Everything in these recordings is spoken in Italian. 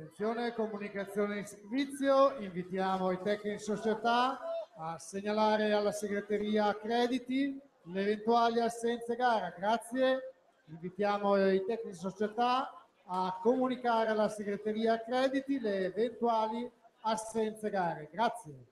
Attenzione, comunicazione in servizio, invitiamo i tecnici società a segnalare alla segreteria accrediti le eventuali assenze gara. Grazie. Invitiamo i tecnici società a comunicare alla segreteria accrediti le eventuali assenze gare. Grazie.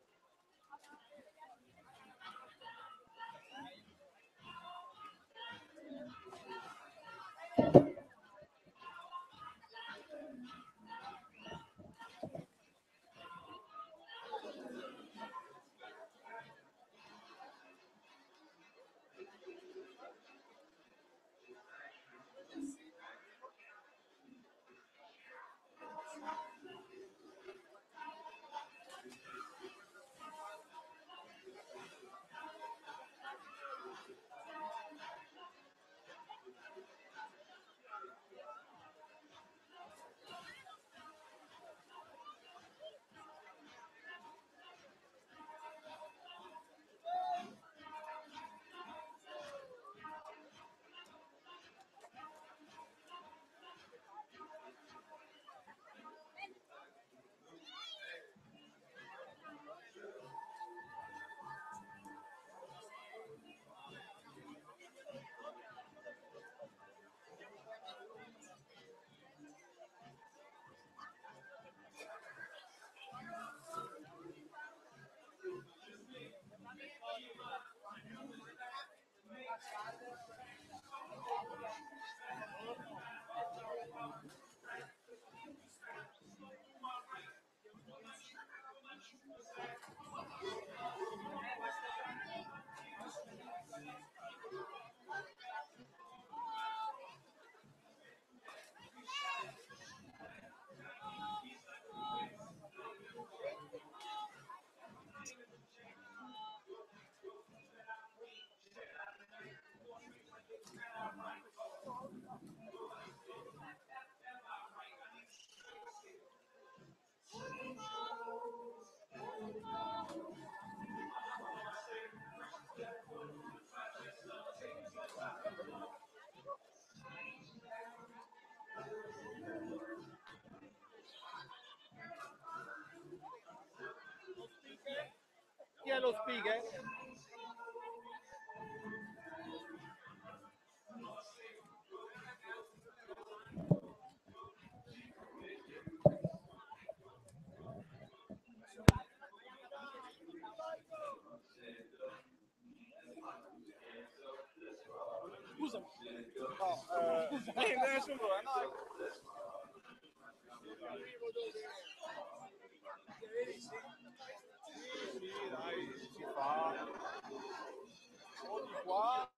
Chi è lo speaker? Scusa. No, nessuno, no. Sì, dai, si fa. O di qua.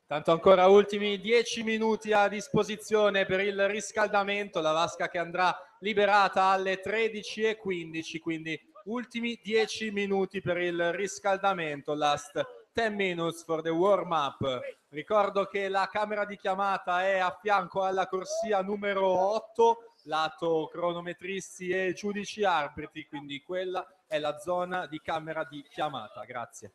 Tanto ancora ultimi 10 minuti a disposizione per il riscaldamento, la vasca che andrà liberata alle 13:15, quindi ultimi 10 minuti per il riscaldamento, last 10 minutes for the warm up. Ricordo che la camera di chiamata è a fianco alla corsia numero 8, lato cronometristi e giudici arbitri, quindi quella è la zona di camera di chiamata. Grazie.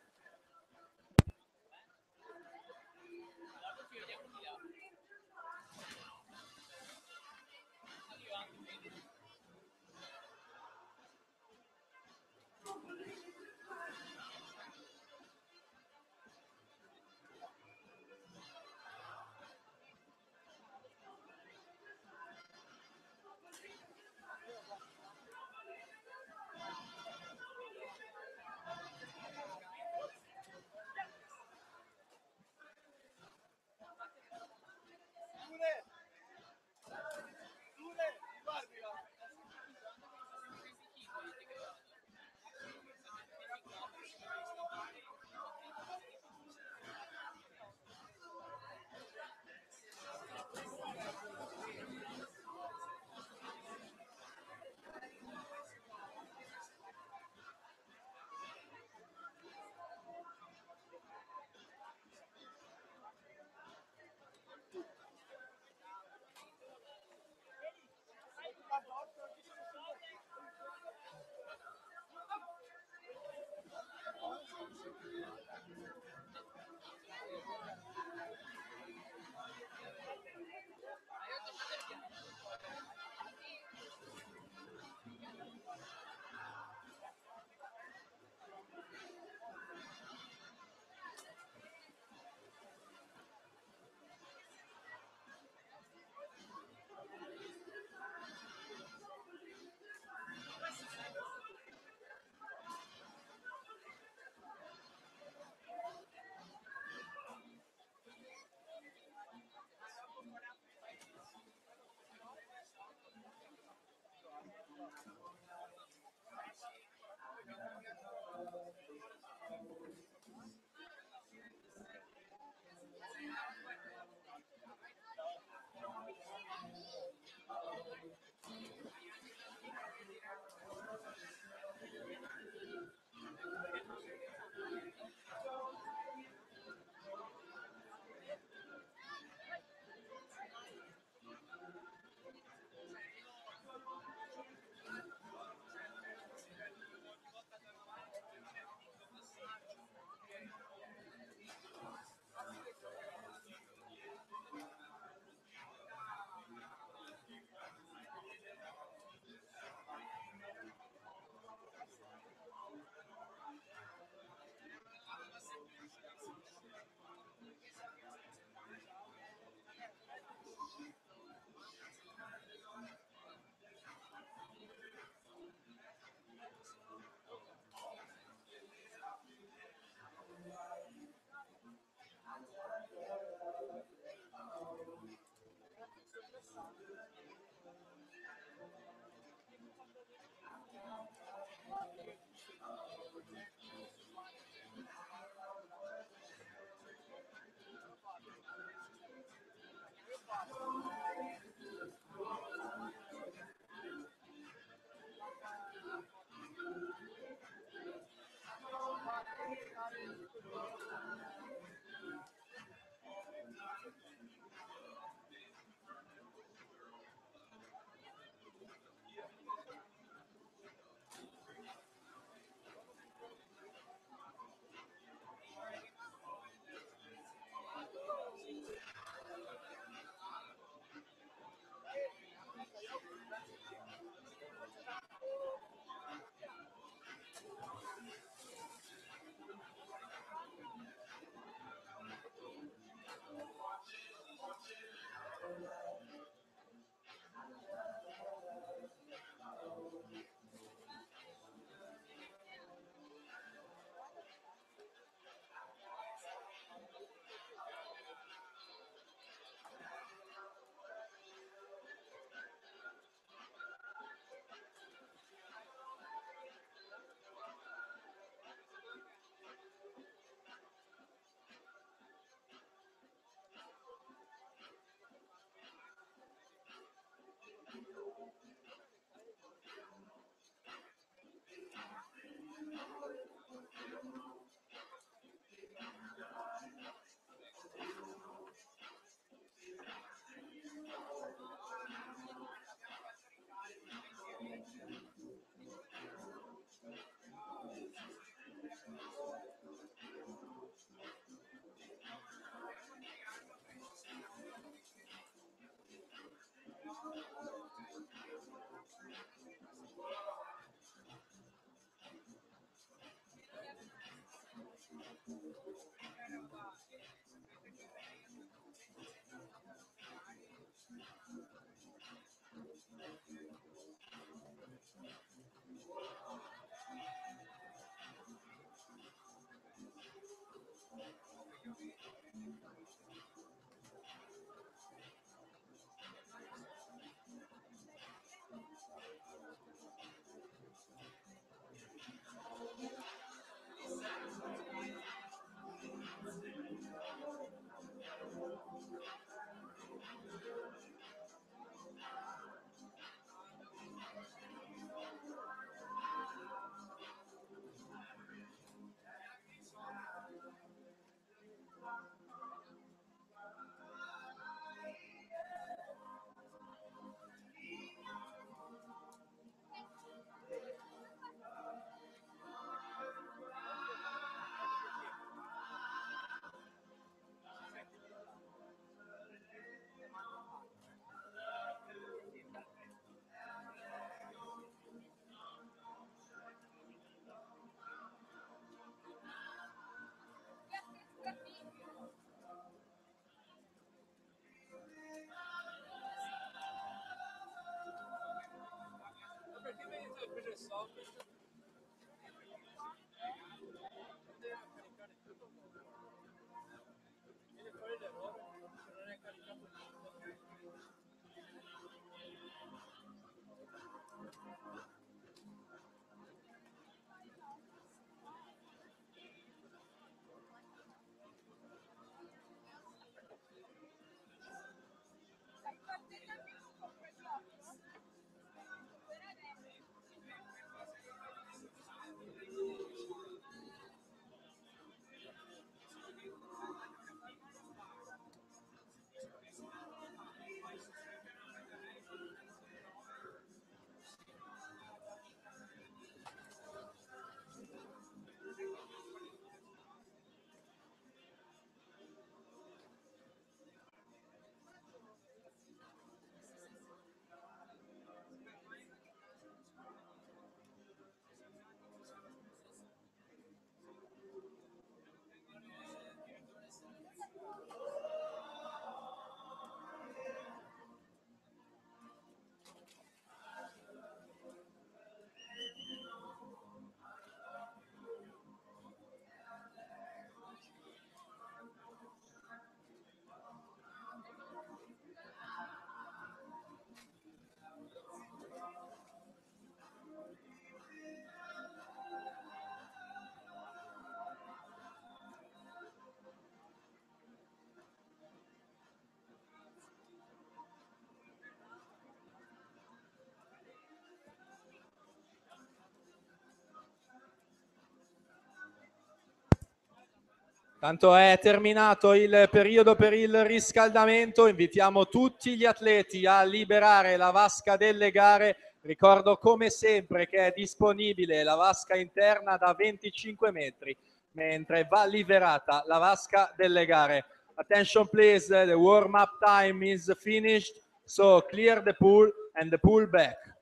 Tanto è terminato il periodo per il riscaldamento, invitiamo tutti gli atleti a liberare la vasca delle gare. Ricordo come sempre che è disponibile la vasca interna da 25 metri, mentre va liberata la vasca delle gare. Attention please, the warm-up time is finished, so clear the pool and the pool back.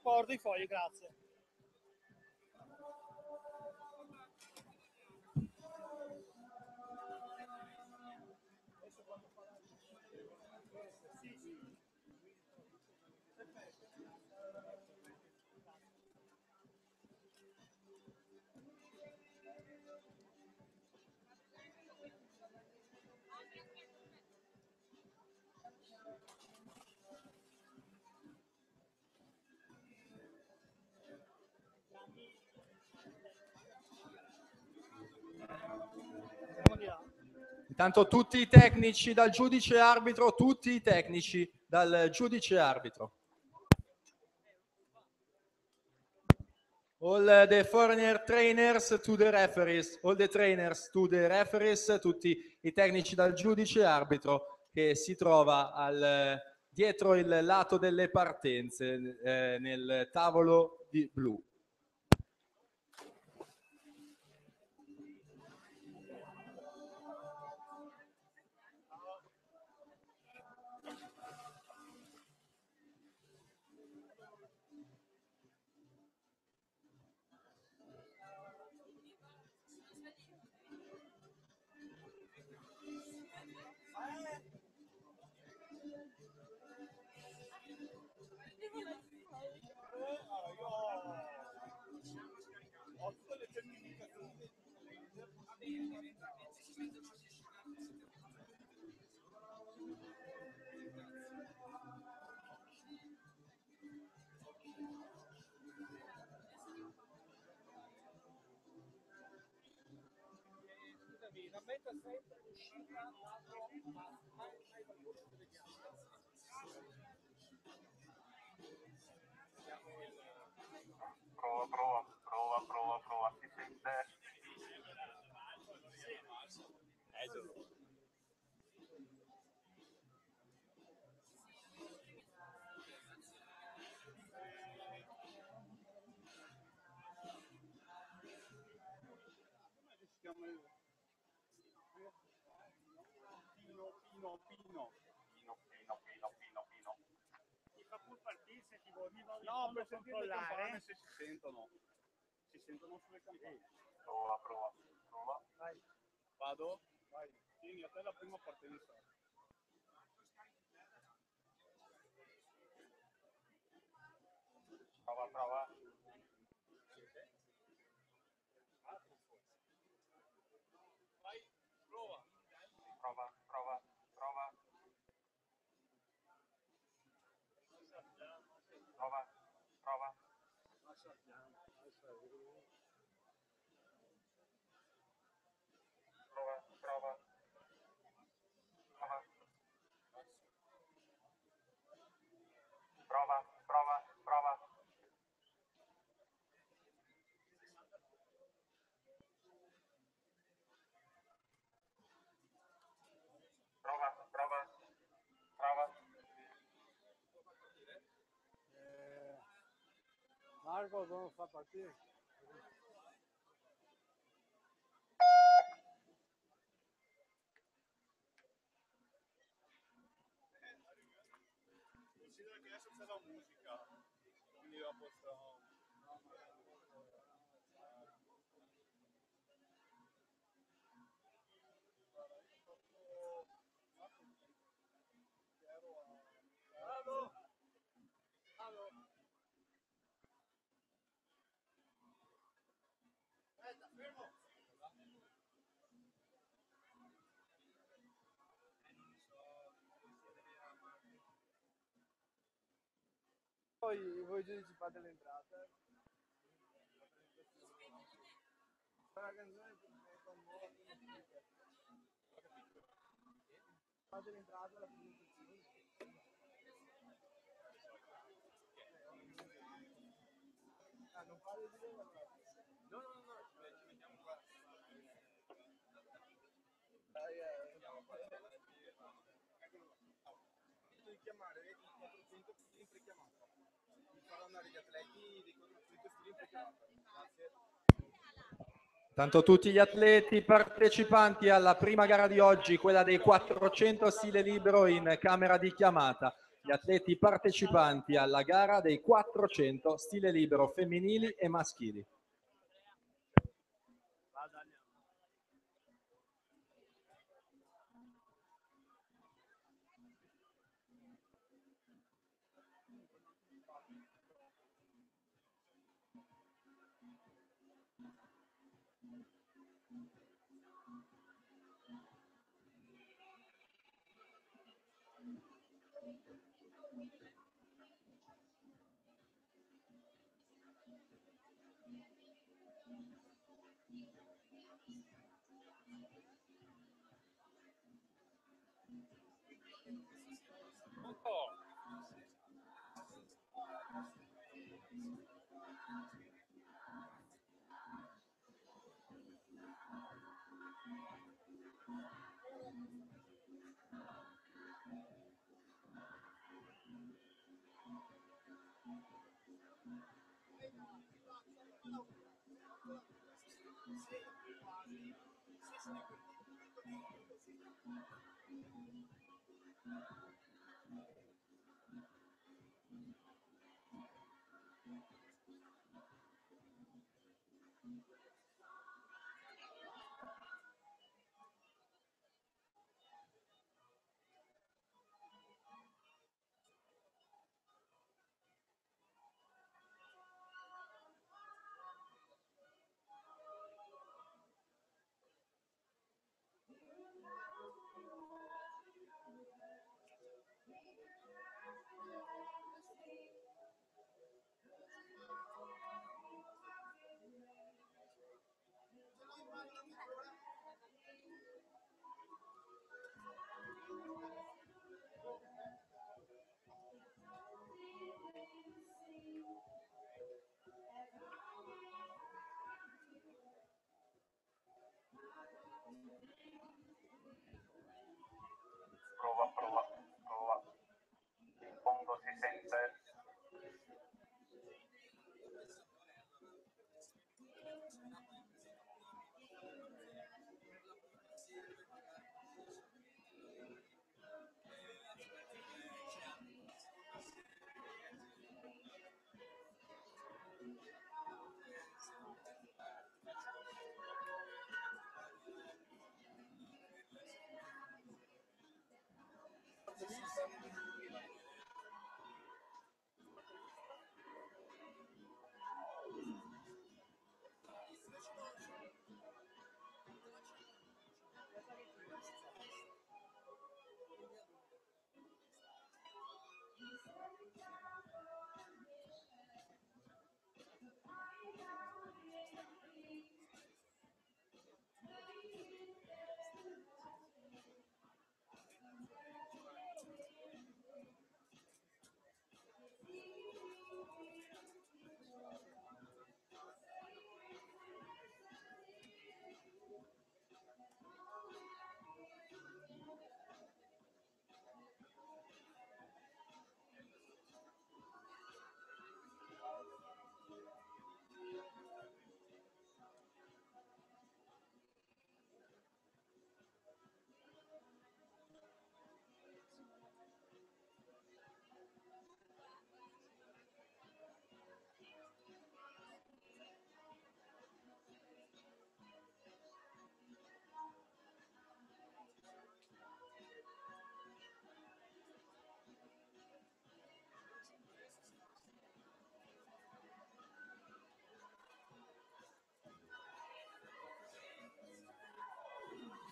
Porto i fogli, grazie. Intanto tutti i tecnici dal giudice arbitro, tutti i tecnici dal giudice arbitro. All the foreigner trainers to the referees, all the trainers to the referees, tutti i tecnici dal giudice arbitro che si trova al dietro il lato delle partenze, nel tavolo di blu. Ho tutte le certificazioni. Scusami, la meta sempre l'uscita, ma mai dal corso delle gambe. Prova, si sente. Come si chiama? Pino. Ti fa pur partire se ti vuoi No, per sentire le controllare. campane se si sentono. Si sentono sulle campane. Prova. Vai. Vado? Vai. Tieni a te la prima partenza. Prova. Vai, prova. Prova. Prova. Marco, come fa partire? Considera che adesso c'è la musica, quindi la possiamo... Poi voi giudici fate l'entrata. La canzone è nuova. Fate l'entrata, la presentazione. Non fate il video? No, ci mettiamo qua. Devi chiamare i 400 fili in prechiamata. Mi farò andare gli atleti dei 400 fili in prechiamata. Grazie. Tanto tutti gli atleti partecipanti alla prima gara di oggi, quella dei 400 stile libero in camera di chiamata. Gli atleti partecipanti alla gara dei 400 stile libero femminili e maschili. Prova, prova, prova. In fondo si sente.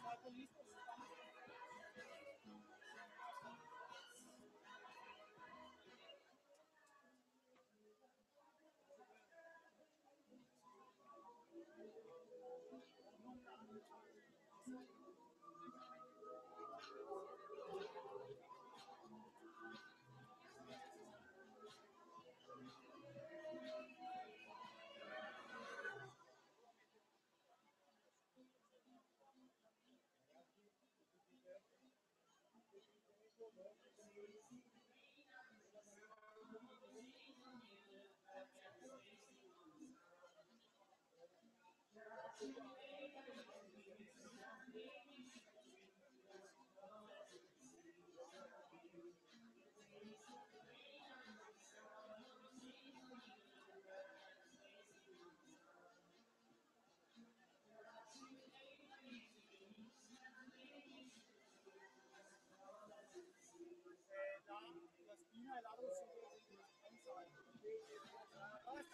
Basta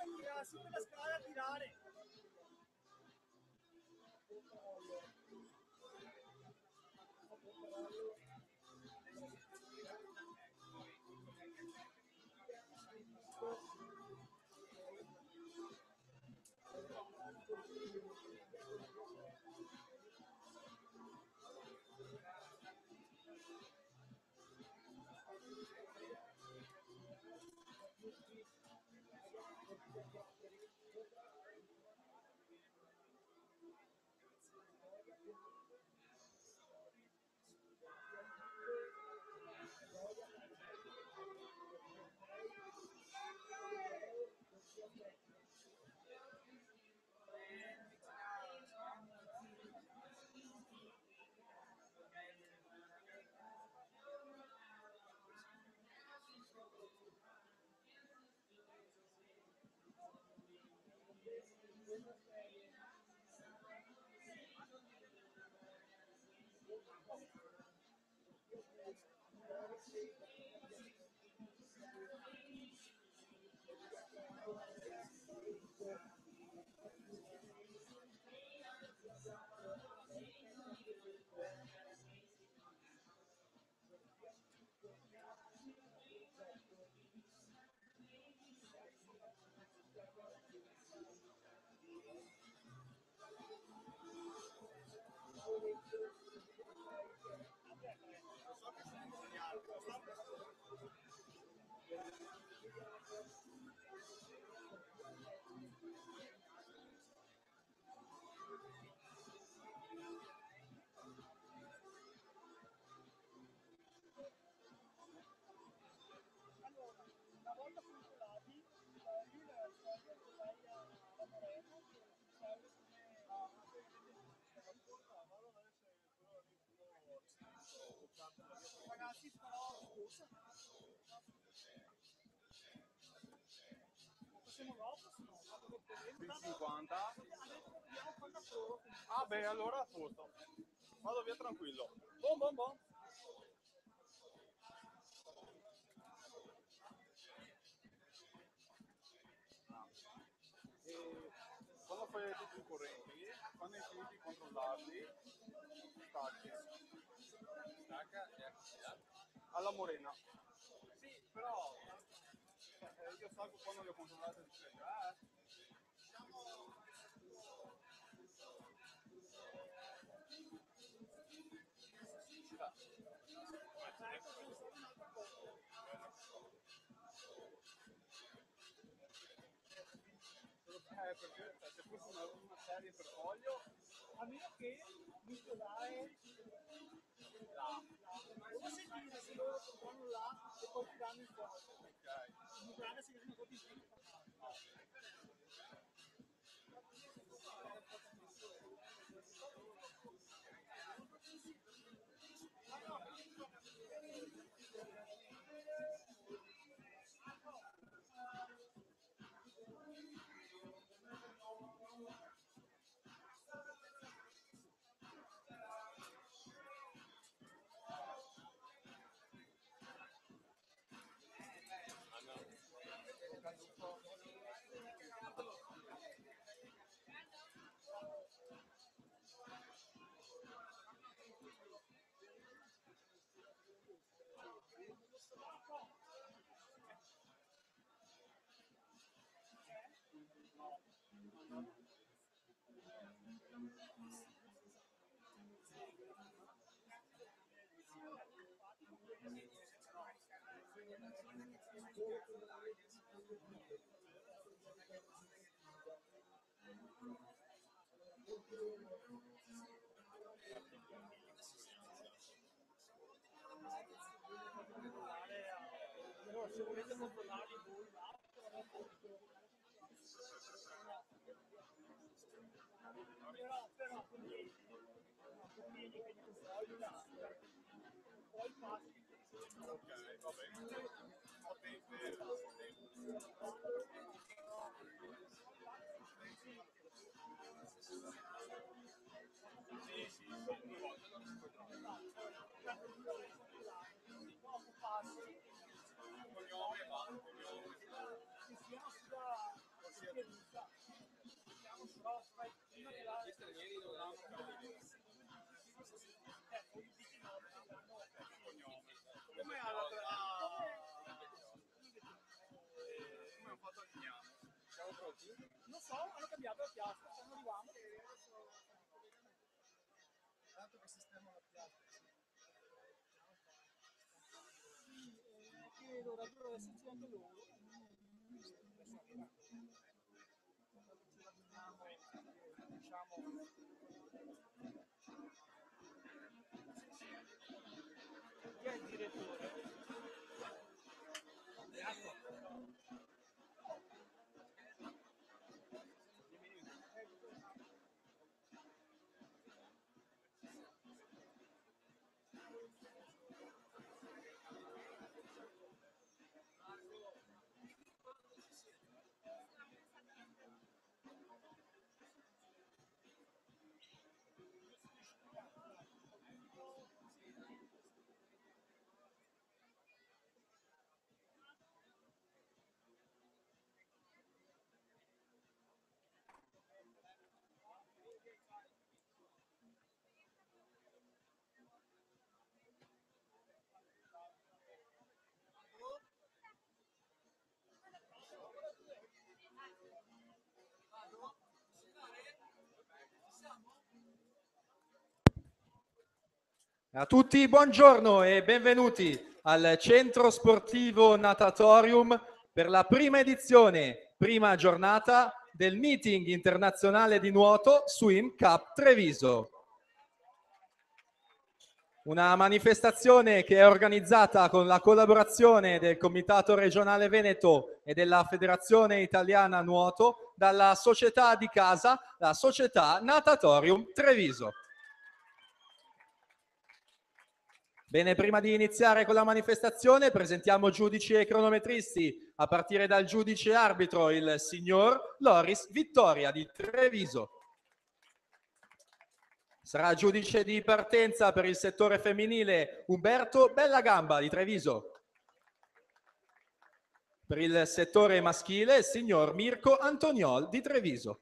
tirare, su quella scala a tirare. Allora, una volta controllati, lui la storia che vai a Moreno, che serve come ragazzi però scusa. Facciamo dopo, se no, vado per tempo. 50. Adesso vediamo quanta prova. Ah beh, allora a posto. Vado via tranquillo. Bom, bom, bom. E quando fai tutti i correnti, quando hai finito di controllarli, stacchi. Stacca e alla morena. Sì, però io salgo quando li ho controllati di perché se fosse una serie per foglio, A meno che vincolare là. Come sentire se loro comprano là e poi ti danno il foglio. ok. Vincolare se sono tutti iscritti. Allora, se volete controllarli voi là, però conviene che li controlli là, poi passi. Ok, va bene. Sì, sì, sì, due volte non si può Dopo passi, cognome e va, cognome. che siano sulla esperienza. Però fai prima che la... Gli stranieri non hanno capito. poi dici no, Cognome. Come alla come hanno fatto a Lignano? Siamo pronti? non so, hanno cambiato la piazza, stanno arrivando. Tanto che sistema la piazza. Che dovrebbero esserci anche loro. Diciamo, chi è il direttore? A tutti buongiorno e benvenuti al Centro Sportivo Natatorium per la prima edizione, prima giornata del Meeting Internazionale di Nuoto Swim Cup Treviso. Una manifestazione che è organizzata con la collaborazione del Comitato Regionale Veneto e della Federazione Italiana Nuoto dalla società di casa, la Società Natatorium Treviso. Bene, prima di iniziare con la manifestazione presentiamo giudici e cronometristi, a partire dal giudice arbitro, il signor Loris Vittoria di Treviso. Sarà giudice di partenza per il settore femminile Umberto Bellagamba di Treviso. Per il settore maschile il signor Mirko Antoniol di Treviso.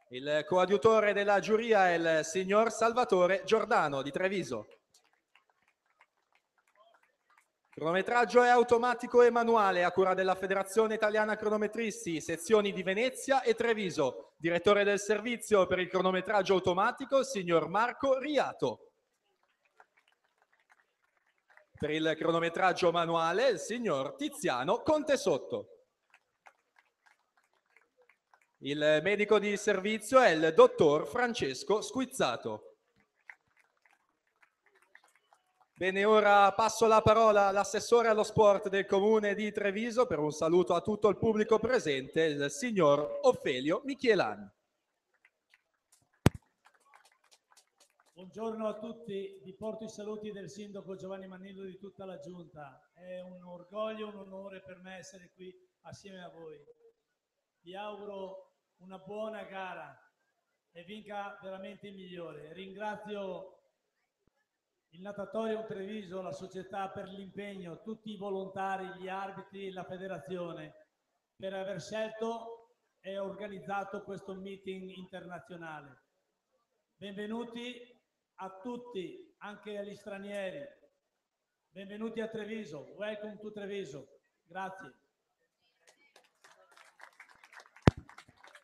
Il coadiutore della giuria è il signor Salvatore Giordano di Treviso. Il cronometraggio è automatico e manuale a cura della Federazione Italiana Cronometristi, sezioni di Venezia e Treviso. Direttore del servizio per il cronometraggio automatico, il signor Marco Riato. Per il cronometraggio manuale, il signor Tiziano Contesotto. Il medico di servizio è il dottor Francesco Squizzato. Bene, ora passo la parola all'assessore allo sport del comune di Treviso per un saluto a tutto il pubblico presente, il signor Ofelio Michielan. Buongiorno a tutti, vi porto i saluti del sindaco Giovanni Manillo e di tutta la giunta. È un orgoglio, un onore per me essere qui assieme a voi. Vi auguro una buona gara e vinca veramente il migliore. Ringrazio il Natatorium Treviso, la società per l'impegno, tutti i volontari, gli arbitri, la federazione per aver scelto e organizzato questo meeting internazionale. Benvenuti a tutti, anche agli stranieri. Benvenuti a Treviso. Welcome to Treviso. Grazie.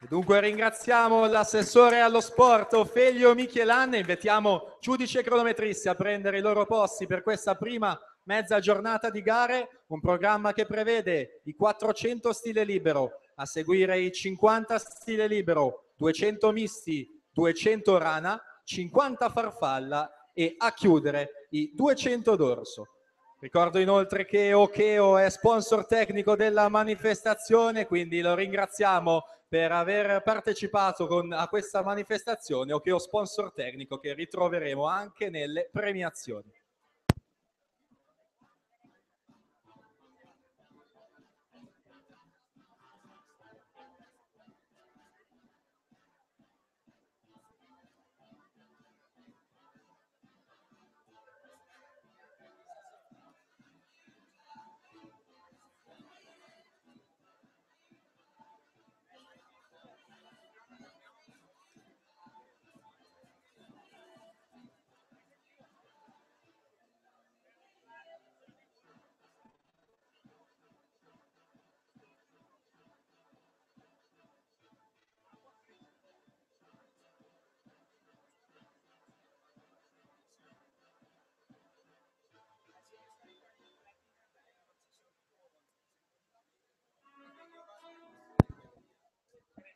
Dunque ringraziamo l'assessore allo sport Ofelio Michielan e invitiamo giudici e cronometristi a prendere i loro posti per questa prima mezza giornata di gare, un programma che prevede i 400 stile libero, a seguire i 50 stile libero, 200 misti, 200 rana, 50 farfalla e a chiudere i 200 dorso. Ricordo inoltre che Okeo è sponsor tecnico della manifestazione, quindi lo ringraziamo per aver partecipato a questa manifestazione, Okeo sponsor tecnico che ritroveremo anche nelle premiazioni.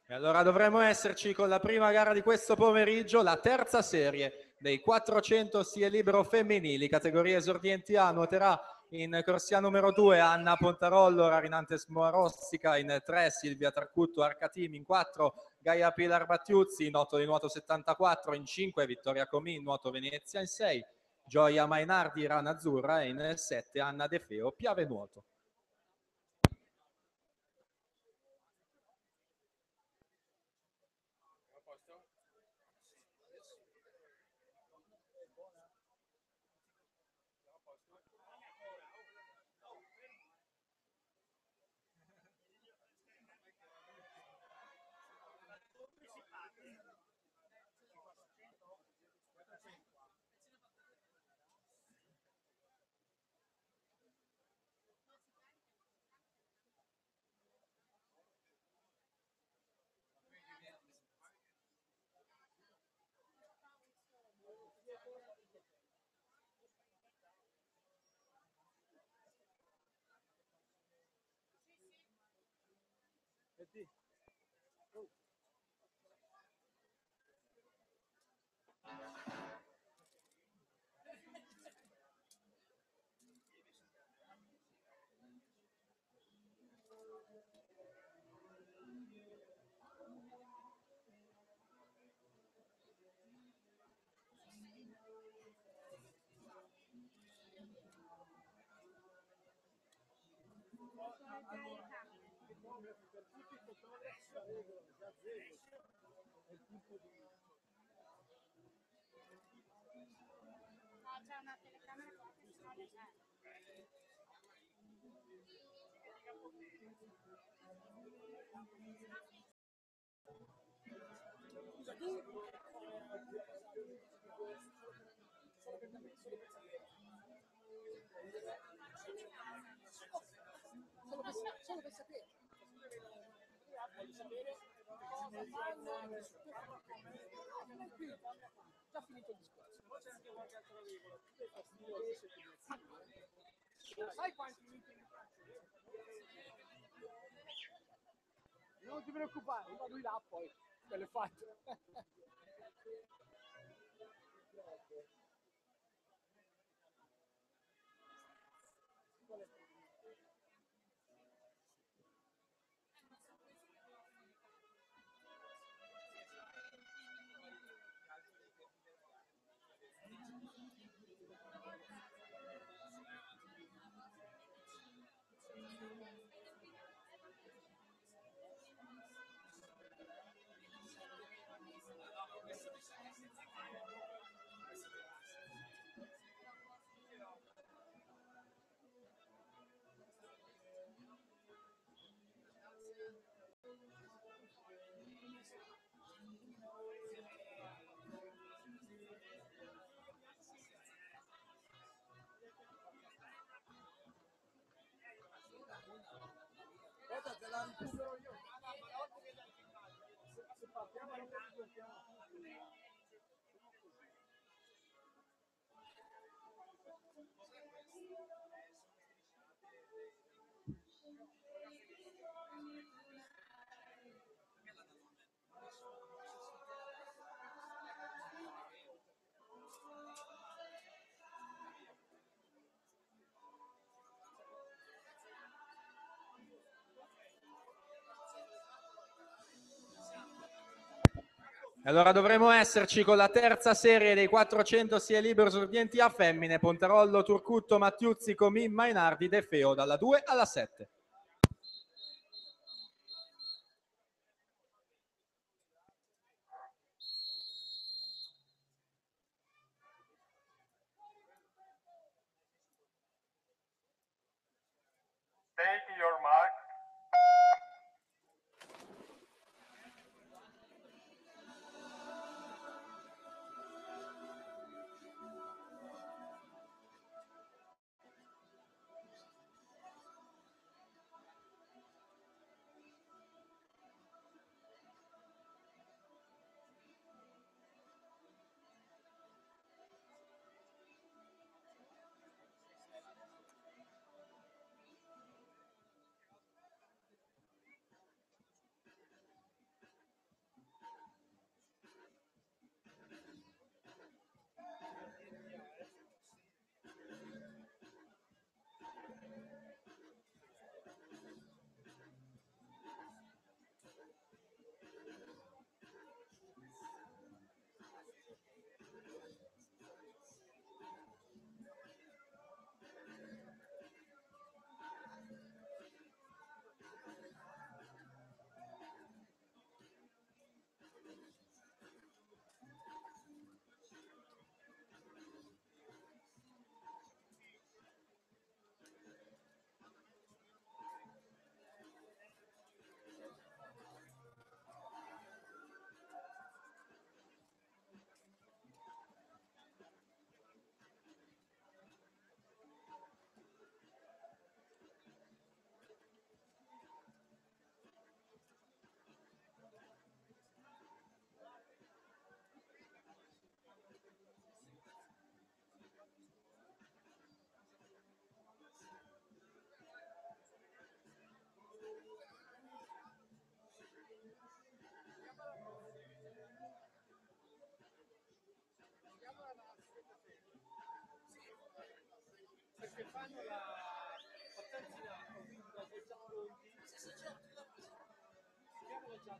E allora dovremmo esserci con la prima gara di questo pomeriggio, la terza serie dei 400 stile libero femminili, categoria esordienti A. Nuoterà in corsia numero 2 Anna Pontarollo, Rarinantes Moarossica, in 3 Silvia Tarcutto Arcatim, in 4 Gaia Pilar Battiuzzi, in 8 di nuoto 74, in 5 Vittoria Comì, nuoto Venezia, in 6 Gioia Mainardi, Rana Azzurra e in 7 Anna De Feo, Piave Nuoto. No, c'è una telecamera qua che se no le Solo per sapere. Voglio sapere come fanno, già finito il discorso. Poi c'è anche qualche altra regola. Tu hai fastidio sai quanti meeting faccio? Non ti preoccupare, vado in là poi, te le faccio. Aspetta, te la recupero io. Se partiamo non ti blocchiamo. Allora dovremo esserci con la terza serie dei 400 sia libero esordienti a femmine: Pontarollo, Turcutto, Mattiuzzi, Comin, Mainardi, De Feo, dalla 2 alla 7. Take your mark. perché fanno la pattinato, quindi da dei già pronti. Sì, certo. Chiamalo già.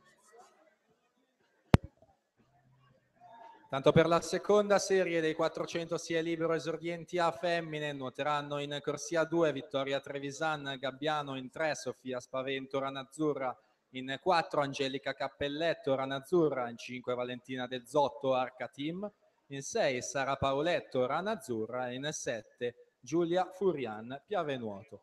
Tanto per la seconda serie dei 400 sia libero esordienti a femmine nuoteranno in corsia 2 Vittoria Trevisan Gabbiano, in 3 Sofia Spavento Ranazzurra, in 4 Angelica Cappelletto Ranazzurra, in 5 Valentina De Zotto Arca Team, in 6 Sara Paoletto Ranazzurra, in 7 Giulia Furian Piave Nuoto.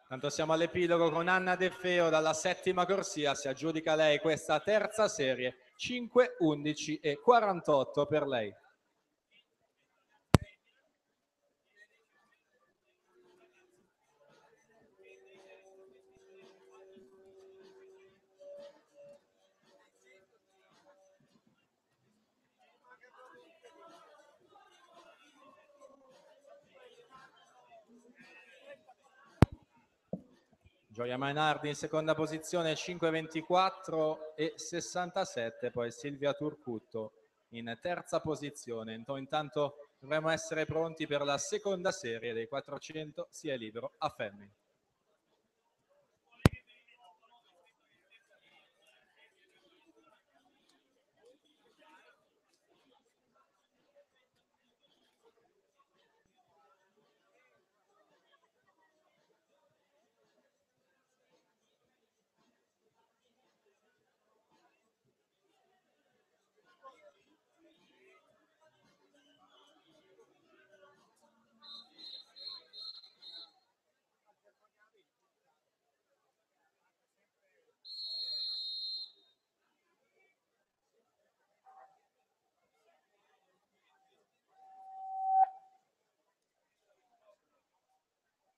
Tanto siamo all'epilogo con Anna De Feo dalla settima corsia, si aggiudica lei questa terza serie, 5, 11 e 48 per lei. Gioia Mainardi in seconda posizione 5,24 e 67, poi Silvia Turcutto in terza posizione. Intanto dovremo essere pronti per la seconda serie dei 400 sia libero a femmine.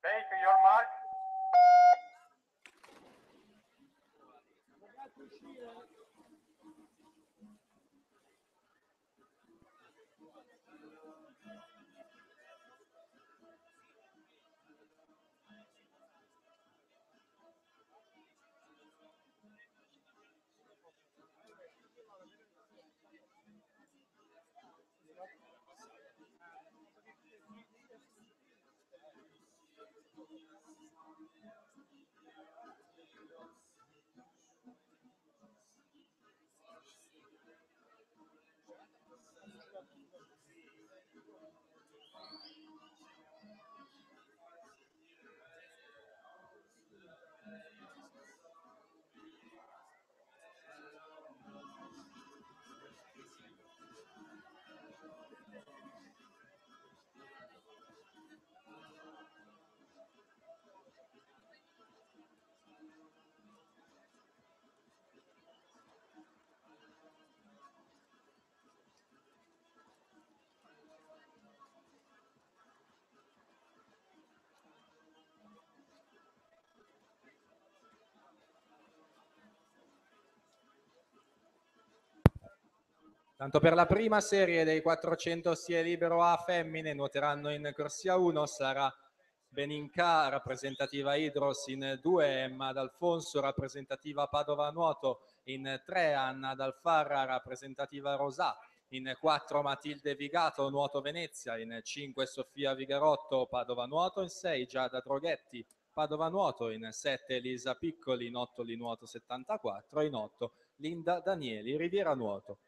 Take your mark. Tanto per la prima serie dei 400 stile libero A femmine nuoteranno in corsia 1 Sara Beninca, rappresentativa Idros, in 2 Emma D'Alfonso, rappresentativa Padova Nuoto, in 3 Anna Dalfarra, rappresentativa Rosà, in 4 Matilde Vigato, Nuoto Venezia, in 5 Sofia Vigarotto, Padova Nuoto, in 6 Giada Droghetti, Padova Nuoto, in 7 Elisa Piccoli, Nottoli Nuoto 74, in 8 Linda Danieli, Riviera Nuoto.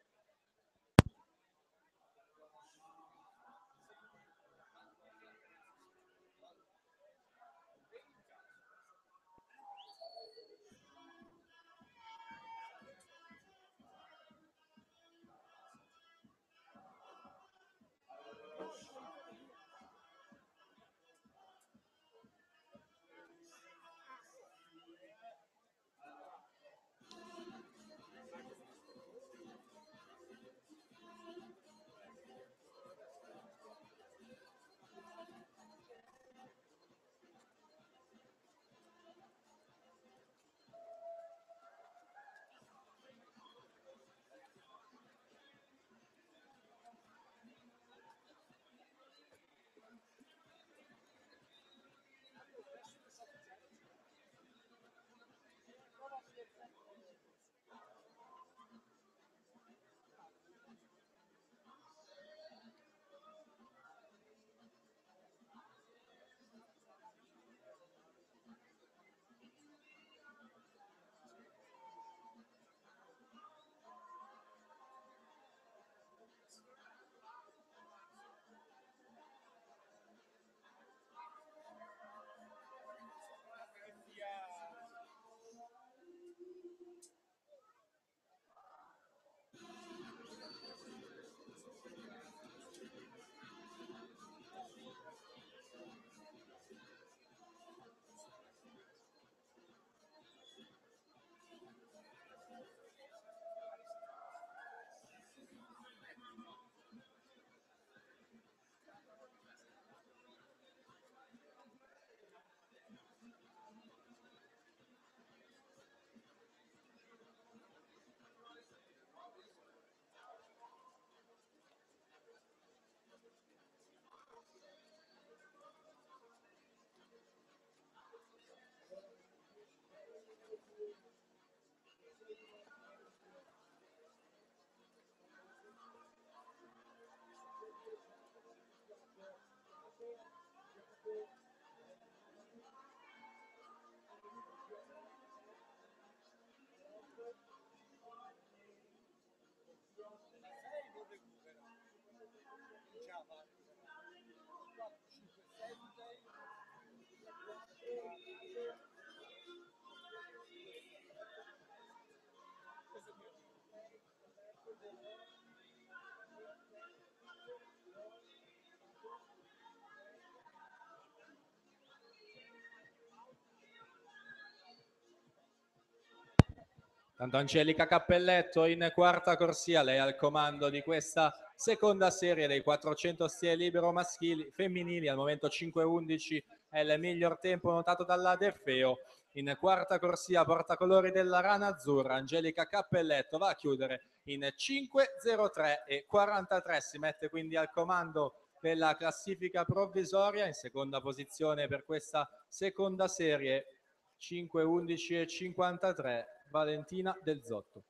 Tanto Angelica Cappelletto in quarta corsia, lei al comando di questa seconda serie dei 400 stile libero femminili, al momento 5:11 è il miglior tempo notato dalla De Feo. In quarta corsia, portacolori della Rana Azzurra, Angelica Cappelletto va a chiudere in 5:03 e 43, si mette quindi al comando della classifica provvisoria. In seconda posizione per questa seconda serie 5:11 e 53 Valentina Del Zotto.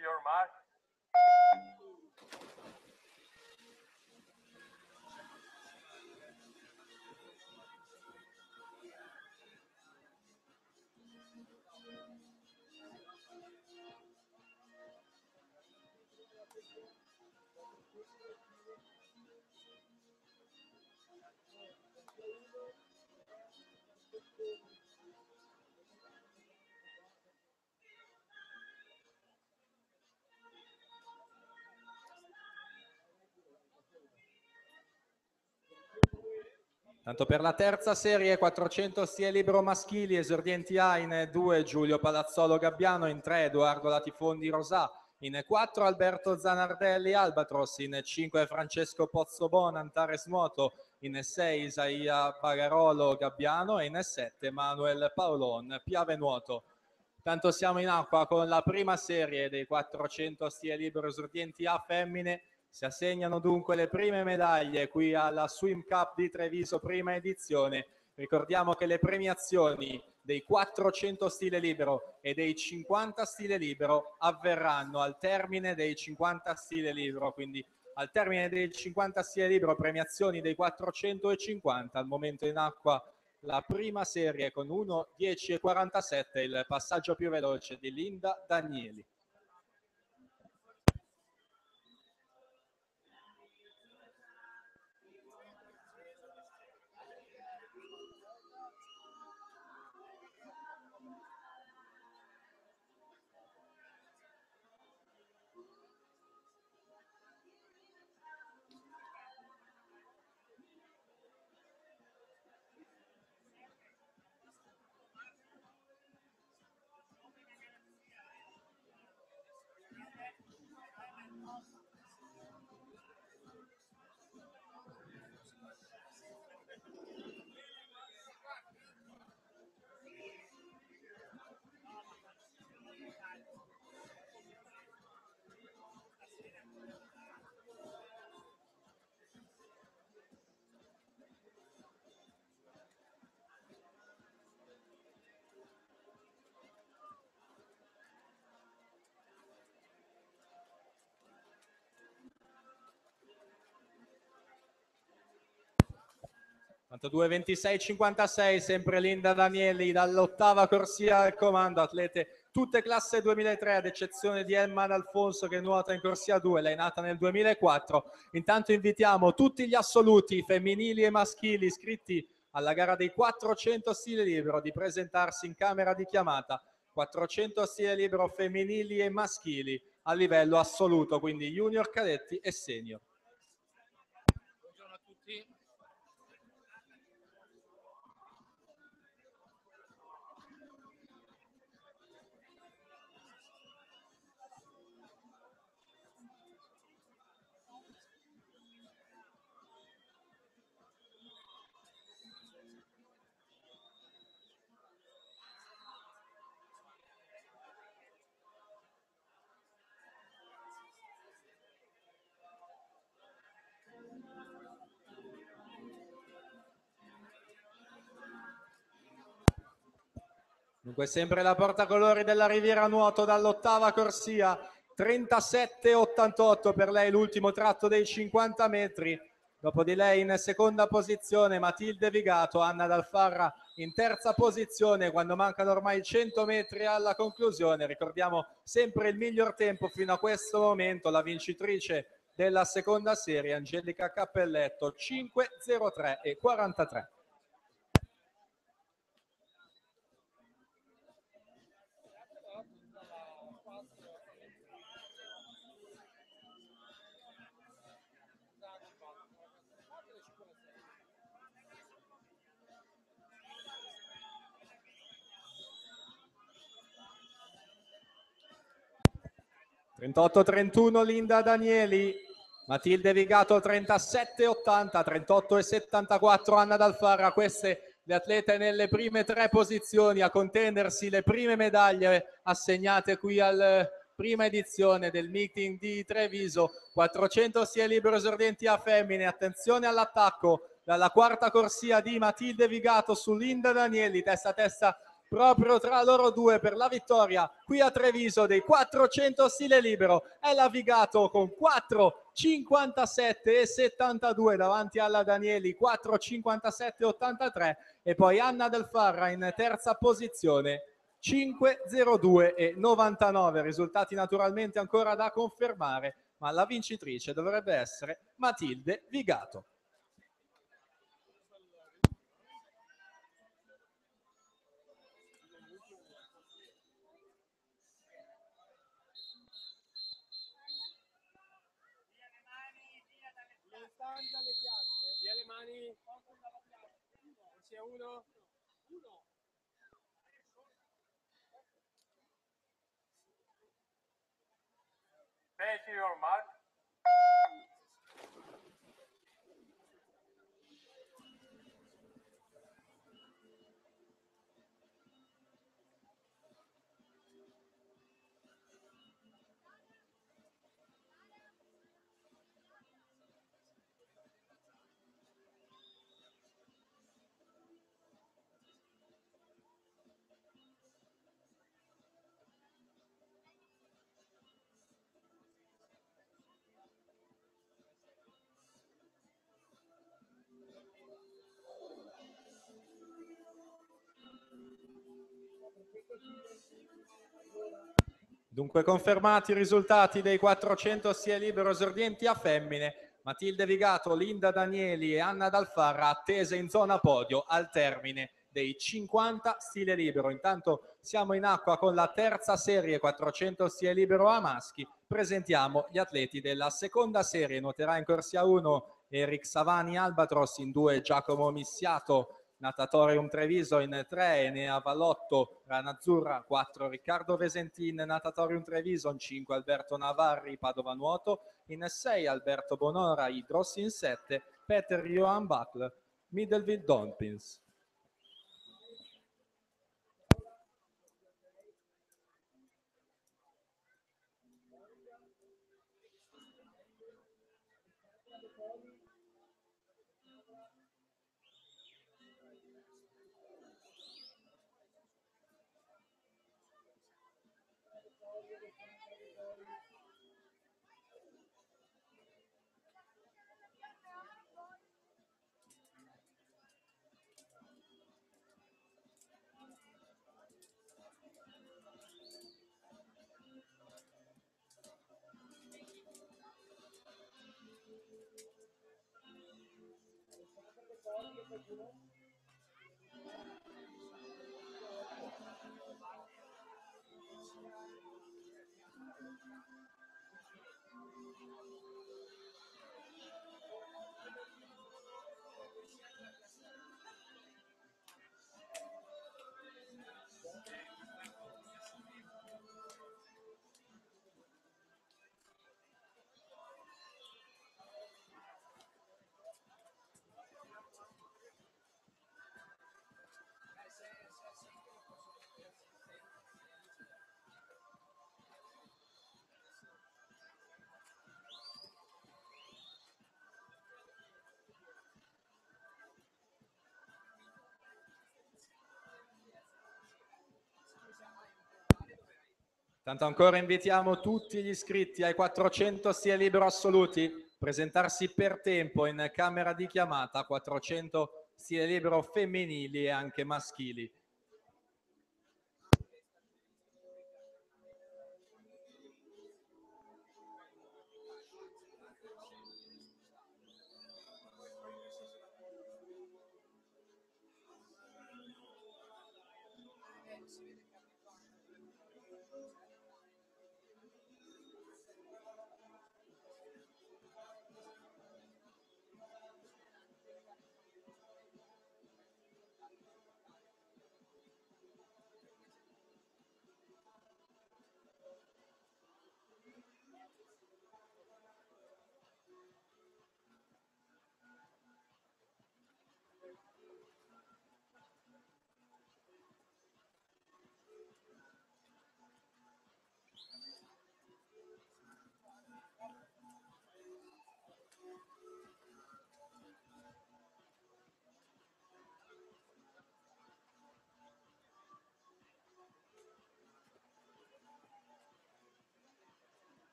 your mark. Tanto per la terza serie, 400 stile libero maschili, esordienti A in 2 Giulio Palazzolo Gabbiano, in 3 Edoardo Latifondi Rosà, in 4 Alberto Zanardelli Albatros, in 5 Francesco Pozzobona Antares Nuoto, in 6 Isaia Bagarolo Gabbiano e in 7 Manuel Paolon Piave Nuoto. Tanto siamo in acqua con la prima serie dei 400 stile libero esordienti A femmine. Si assegnano dunque le prime medaglie qui alla Swim Cup di Treviso, prima edizione. Ricordiamo che le premiazioni dei 400 stile libero e dei 50 stile libero avverranno al termine dei 50 stile libero, quindi al termine dei 50 stile libero premiazioni dei 450. Al momento in acqua la prima serie con 1:10:47, il passaggio più veloce di Linda Danieli. Tanto 2:26:56, sempre Linda Danieli dall'ottava corsia al comando, atlete tutte classe 2003 ad eccezione di Emma D'Alfonso che nuota in corsia 2, lei è nata nel 2004. Intanto invitiamo tutti gli assoluti femminili e maschili iscritti alla gara dei 400 stile libero di presentarsi in camera di chiamata. 400 stile libero femminili e maschili a livello assoluto, quindi junior, cadetti e senior. Buongiorno a tutti. Dunque sempre la portacolori della Riviera Nuoto dall'ottava corsia, 37:88 per lei l'ultimo tratto dei 50 metri. Dopo di lei in seconda posizione Matilde Vigato, Anna Dalfarra in terza posizione quando mancano ormai 100 metri alla conclusione. Ricordiamo sempre il miglior tempo fino a questo momento, la vincitrice della seconda serie Angelica Cappelletto, 5:03:43. (38:31) Linda Danieli, Matilde Vigato 37:80, 38:74 Anna Dalfarra. Queste le atlete nelle prime tre posizioni a contendersi le prime medaglie assegnate qui al prima edizione del meeting di Treviso. 400 stile libero esordienti a femmine. Attenzione all'attacco dalla quarta corsia di Matilde Vigato su Linda Danieli, testa a testa proprio tra loro due per la vittoria qui a Treviso dei 400 stile libero. È la Vigato con 4,57,72 davanti alla Danieli 4,57,83 e poi Anna Del Farra in terza posizione 5,02,99. Risultati naturalmente ancora da confermare, ma la vincitrice dovrebbe essere Matilde Vigato. Via le mani. Sia uno. Thank you, your mark. Dunque confermati i risultati dei 400 stile libero esordienti a femmine. Matilde Vigato, Linda Danieli e Anna Dalfarra attese in zona podio al termine dei 50 stile libero. Intanto siamo in acqua con la terza serie 400 stile libero a maschi. Presentiamo gli atleti della seconda serie. Nuoterà in corsia 1 Eric Savani Albatros, in 2 Giacomo Missiato Natatorium Treviso, in 3 Enea Vallotto Ranazzurra, 4 Riccardo Vesentin Natatorium Treviso, in 5 Alberto Navarri Padova Nuoto, in 6 Alberto Bonora Idros, in 7 Peter Johan Buckler Middleville Dolphins. Tanto ancora invitiamo tutti gli iscritti ai 400 stile libero assoluti a presentarsi per tempo in camera di chiamata 400 stile libero femminili e anche maschili.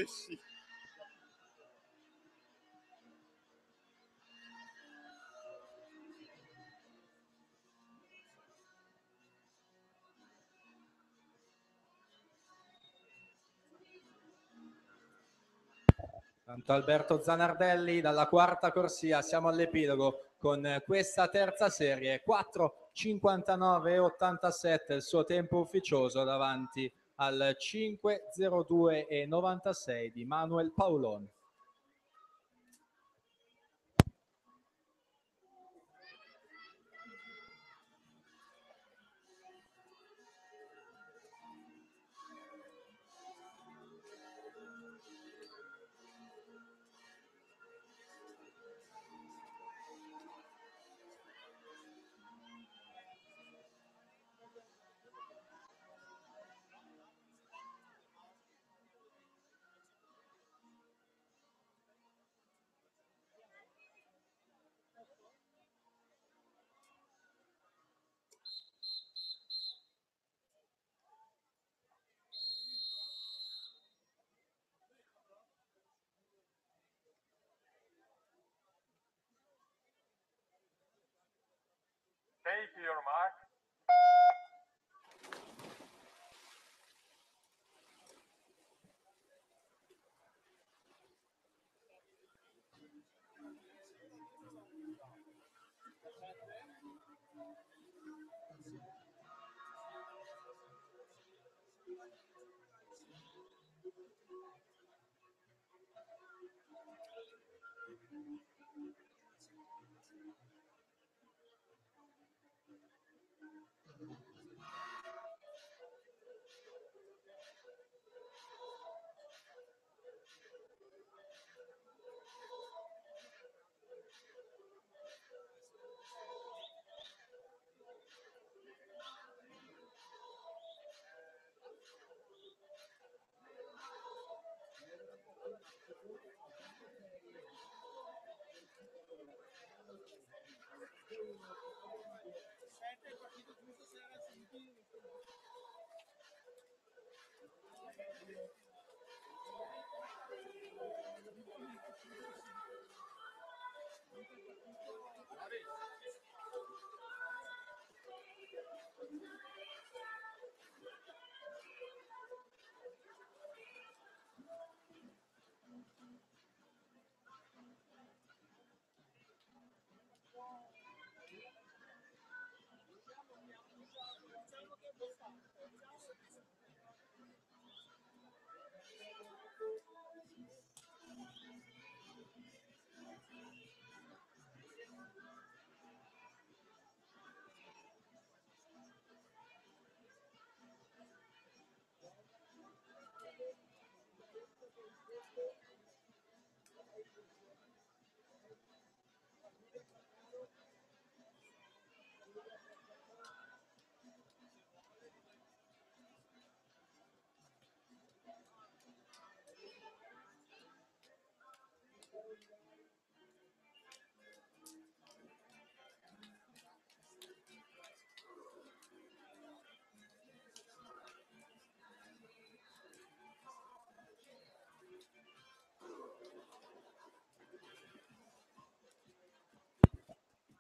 sì. Tanto Alberto Zanardelli dalla quarta corsia, siamo all'epilogo con questa terza serie, 4:59,87 il suo tempo ufficioso davanti al 5:02,96 di Manuel Paolon. Take your mark.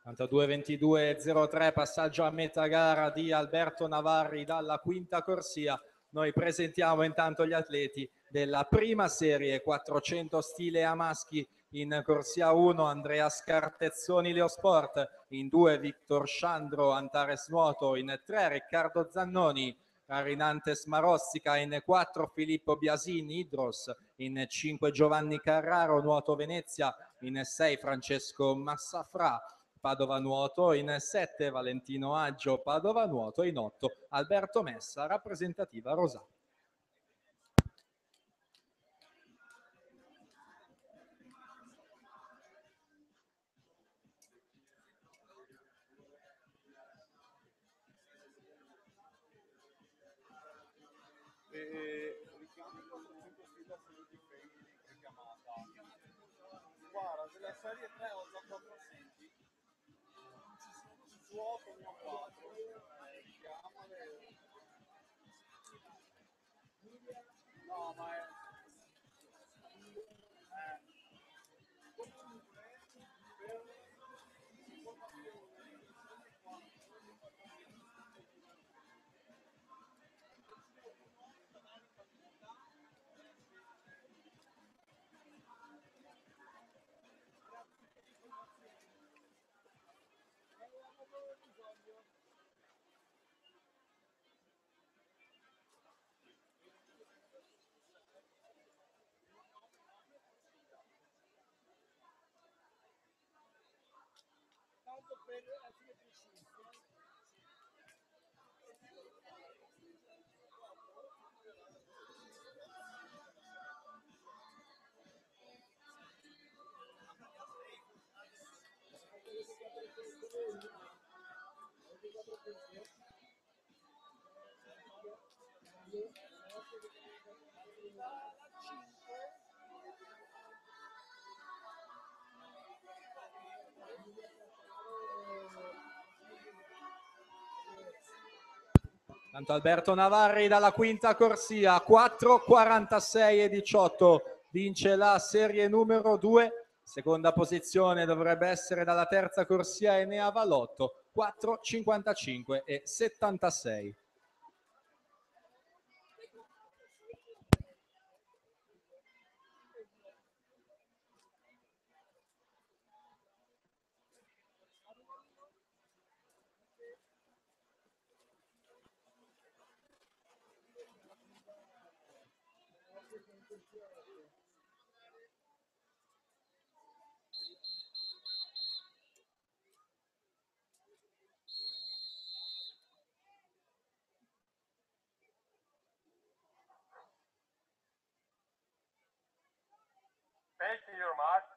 Tanto 2:22,03 passaggio a metà gara di Alberto Navarri dalla quinta corsia. Noi presentiamo intanto gli atleti della prima serie 400 stile a maschi. In corsia 1 Andrea Scartezzoni Leosport, in 2 Victor Sciandro Antares Nuoto, in 3 Riccardo Zannoni Arinantes Marostica, in 4 Filippo Biasini Idros, in 5 Giovanni Carraro Nuoto Venezia, in 6 Francesco Massafra Padova Nuoto, in 7 Valentino Aggio Padova Nuoto, in 8 Alberto Messa rappresentativa Rosario. Richiami 400 stile assoluti femminili richiamata. Guarda, della serie 3 ho già 4 assenti. Su 8 ne ho 4. Chiamale. No, ma è... tanto per alcune precise. Tanto Alberto Navarri dalla quinta corsia, 4:46,18, vince la serie numero 2. Seconda posizione dovrebbe essere dalla terza corsia Enea Valotto, 4:55,76. Taking your mark.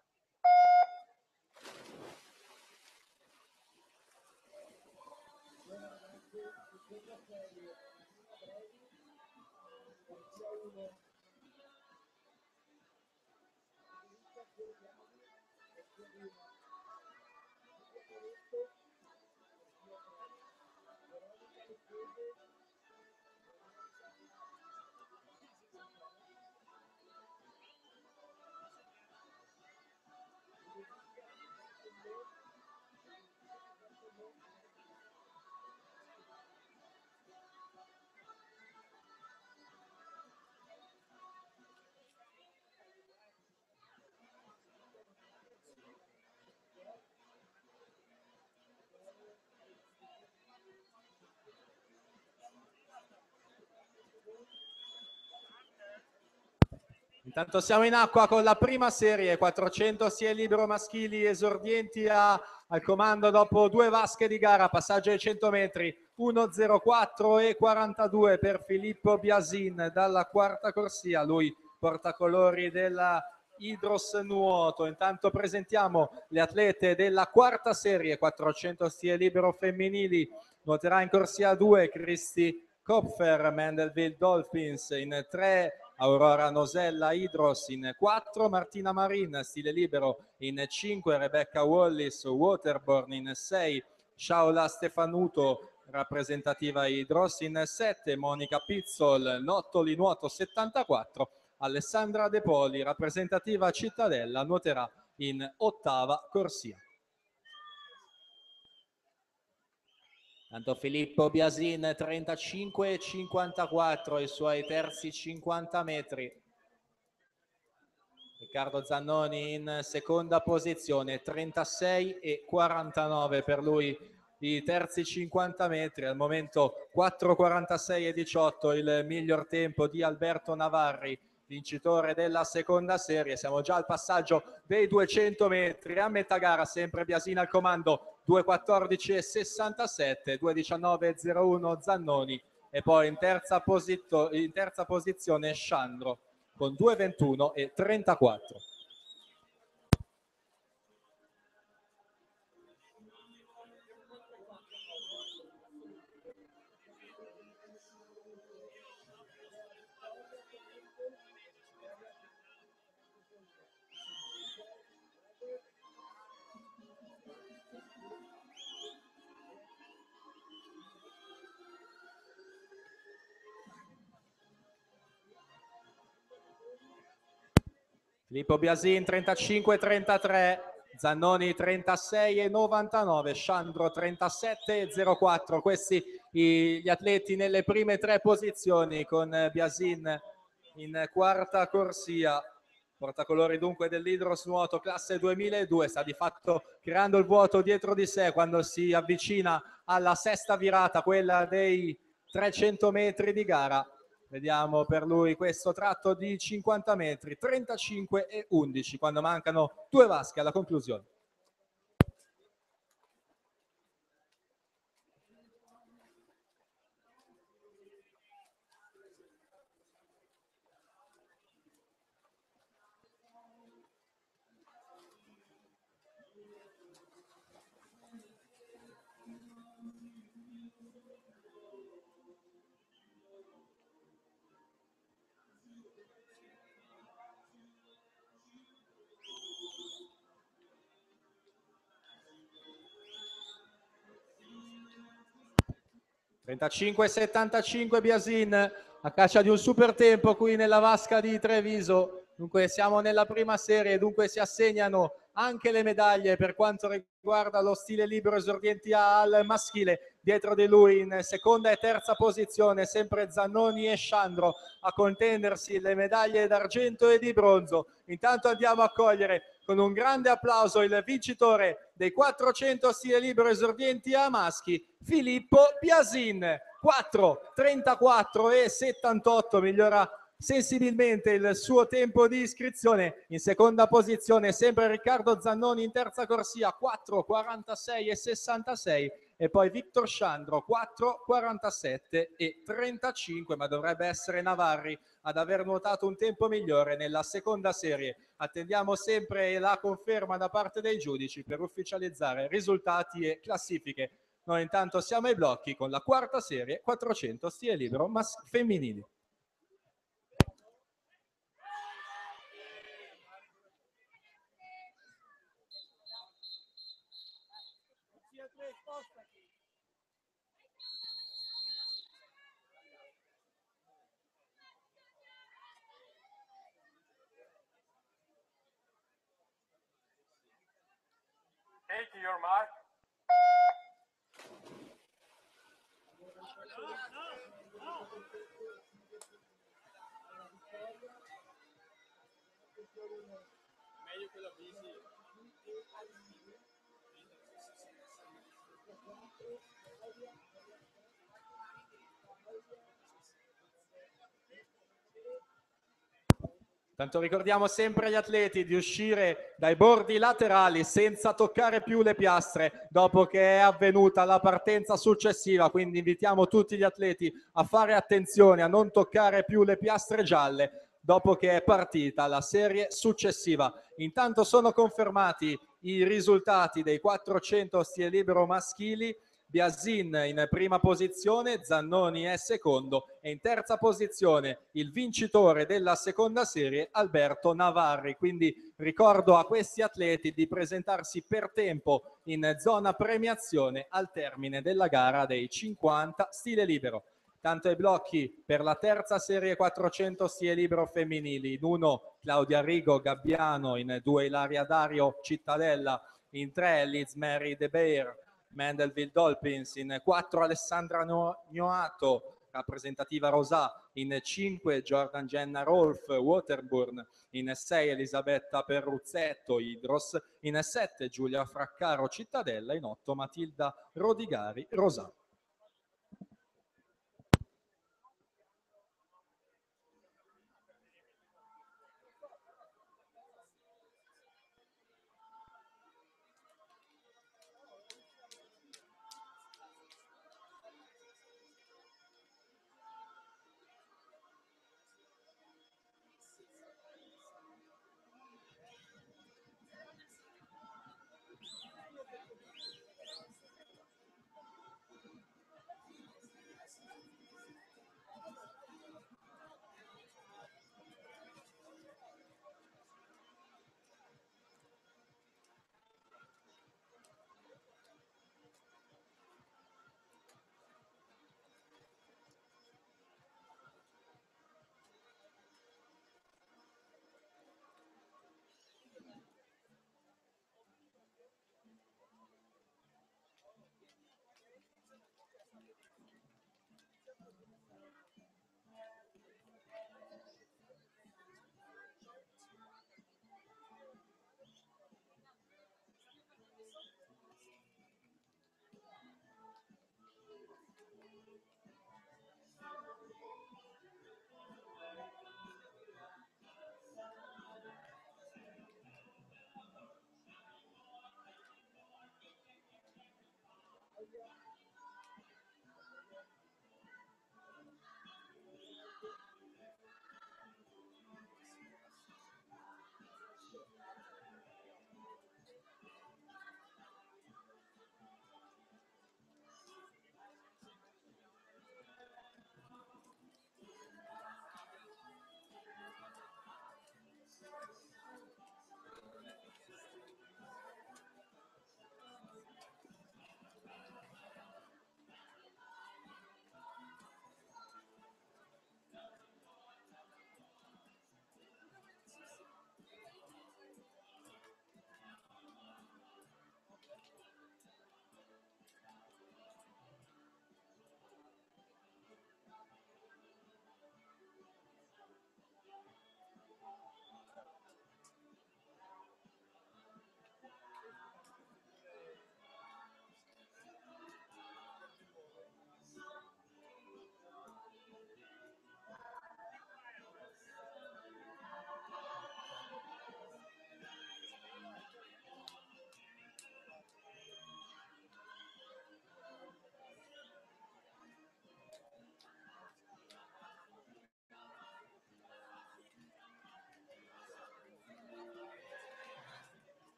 Intanto siamo in acqua con la prima serie, 400 sia libero maschili esordienti al comando dopo 2 vasche di gara, passaggio ai 100 metri, 1:04,42 per Filippo Biasin dalla quarta corsia, lui portacolori della Hydros Nuoto. Intanto presentiamo le atlete della quarta serie, 400 stile libero femminili, nuoterà in corsia 2 Cristi Kopfer, Mendelville Dolphins, in 3 Aurora Nosella Hydros, in 4 Martina Marin stile libero, in 5 Rebecca Wallis Waterborne, in 6 Shaula Stefanuto rappresentativa Hydros, in 7 Monica Pizzol Nottoli Nuoto 74, Alessandra De Poli rappresentativa Cittadella nuoterà in 8ª corsia. Tanto Filippo Biasin 35,54 i suoi terzi 50 metri. Riccardo Zannoni in seconda posizione, 36,49 per lui i terzi 50 metri. Al momento 4:46,18 il miglior tempo di Alberto Navarri, vincitore della seconda serie. Siamo già al passaggio dei 200 metri. A metà gara sempre Biasin al comando, 2:14,67, 2:19,01 Zannoni e poi in terza posizione Sciandro con 2:21,34. Filippo Biasin 35,33, Zannoni 36,99, Sciandro 37,04. Questi gli atleti nelle prime 3 posizioni, con Biasin in quarta corsia. Portacolori dunque dell'Hydros Nuoto classe 2002, sta di fatto creando il vuoto dietro di sé quando si avvicina alla sesta virata, quella dei 300 metri di gara. Vediamo per lui questo tratto di 50 metri, 35,11 quando mancano 2 vasche alla conclusione. ...35-75 Biasin a caccia di un super tempo qui nella vasca di Treviso. Dunque siamo nella prima serie, dunque si assegnano anche le medaglie per quanto riguarda lo stile libero esordienti al maschile. Dietro di lui in seconda e terza posizione sempre Zannoni e Sciandro a contendersi le medaglie d'argento e di bronzo. Intanto andiamo a cogliere con un grande applauso il vincitore dei 400 stile libero esordienti a maschi, Filippo Biasin. 4:34 e 78, migliora sensibilmente il suo tempo di iscrizione. In seconda posizione sempre Riccardo Zannoni in terza corsia, 4:46 e 66, e poi Victor Sciandro 4:47 e 35, ma dovrebbe essere Navarri ad aver nuotato un tempo migliore nella seconda serie. Attendiamo sempre la conferma da parte dei giudici per ufficializzare risultati e classifiche. Noi intanto siamo ai blocchi con la quarta serie 400 stile libero femminili. Take your mark. Meglio che la bici. Tanto ricordiamo sempre agli atleti di uscire dai bordi laterali senza toccare più le piastre dopo che è avvenuta la partenza successiva, quindi invitiamo tutti gli atleti a fare attenzione a non toccare più le piastre gialle dopo che è partita la serie successiva. Intanto sono confermati i risultati dei 400 stile libero maschili. Biasin in prima posizione, Zannoni è secondo e in terza posizione il vincitore della seconda serie, Alberto Navarri. Quindi ricordo a questi atleti di presentarsi per tempo in zona premiazione al termine della gara dei 50 stile libero. Tanto ai blocchi per la terza serie 400 stile libero femminili, in 1 Claudia Rigo Gabbiano, in 2 Ilaria Dario Cittadella, in 3 Liz Mary De Beer Mandelville Dolphins, in 4 Alessandra Noato, rappresentativa Rosà, in 5 Jordan Jenna Rolf Waterburn, in 6 Elisabetta Perruzzetto Idros, in 7 Giulia Fraccaro Cittadella, in 8 Matilda Rodigari Rosà.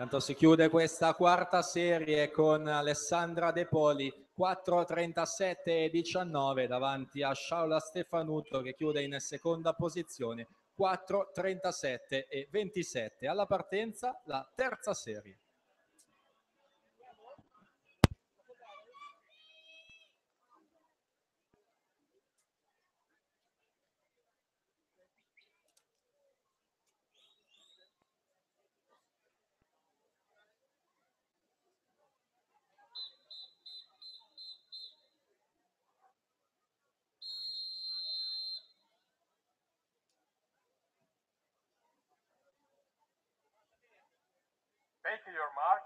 Tanto si chiude questa quarta serie con Alessandra De Poli 4:37,19 davanti a Sciaula Stefanuto che chiude in seconda posizione 4:37,27. Alla partenza la terza serie. Take your mark.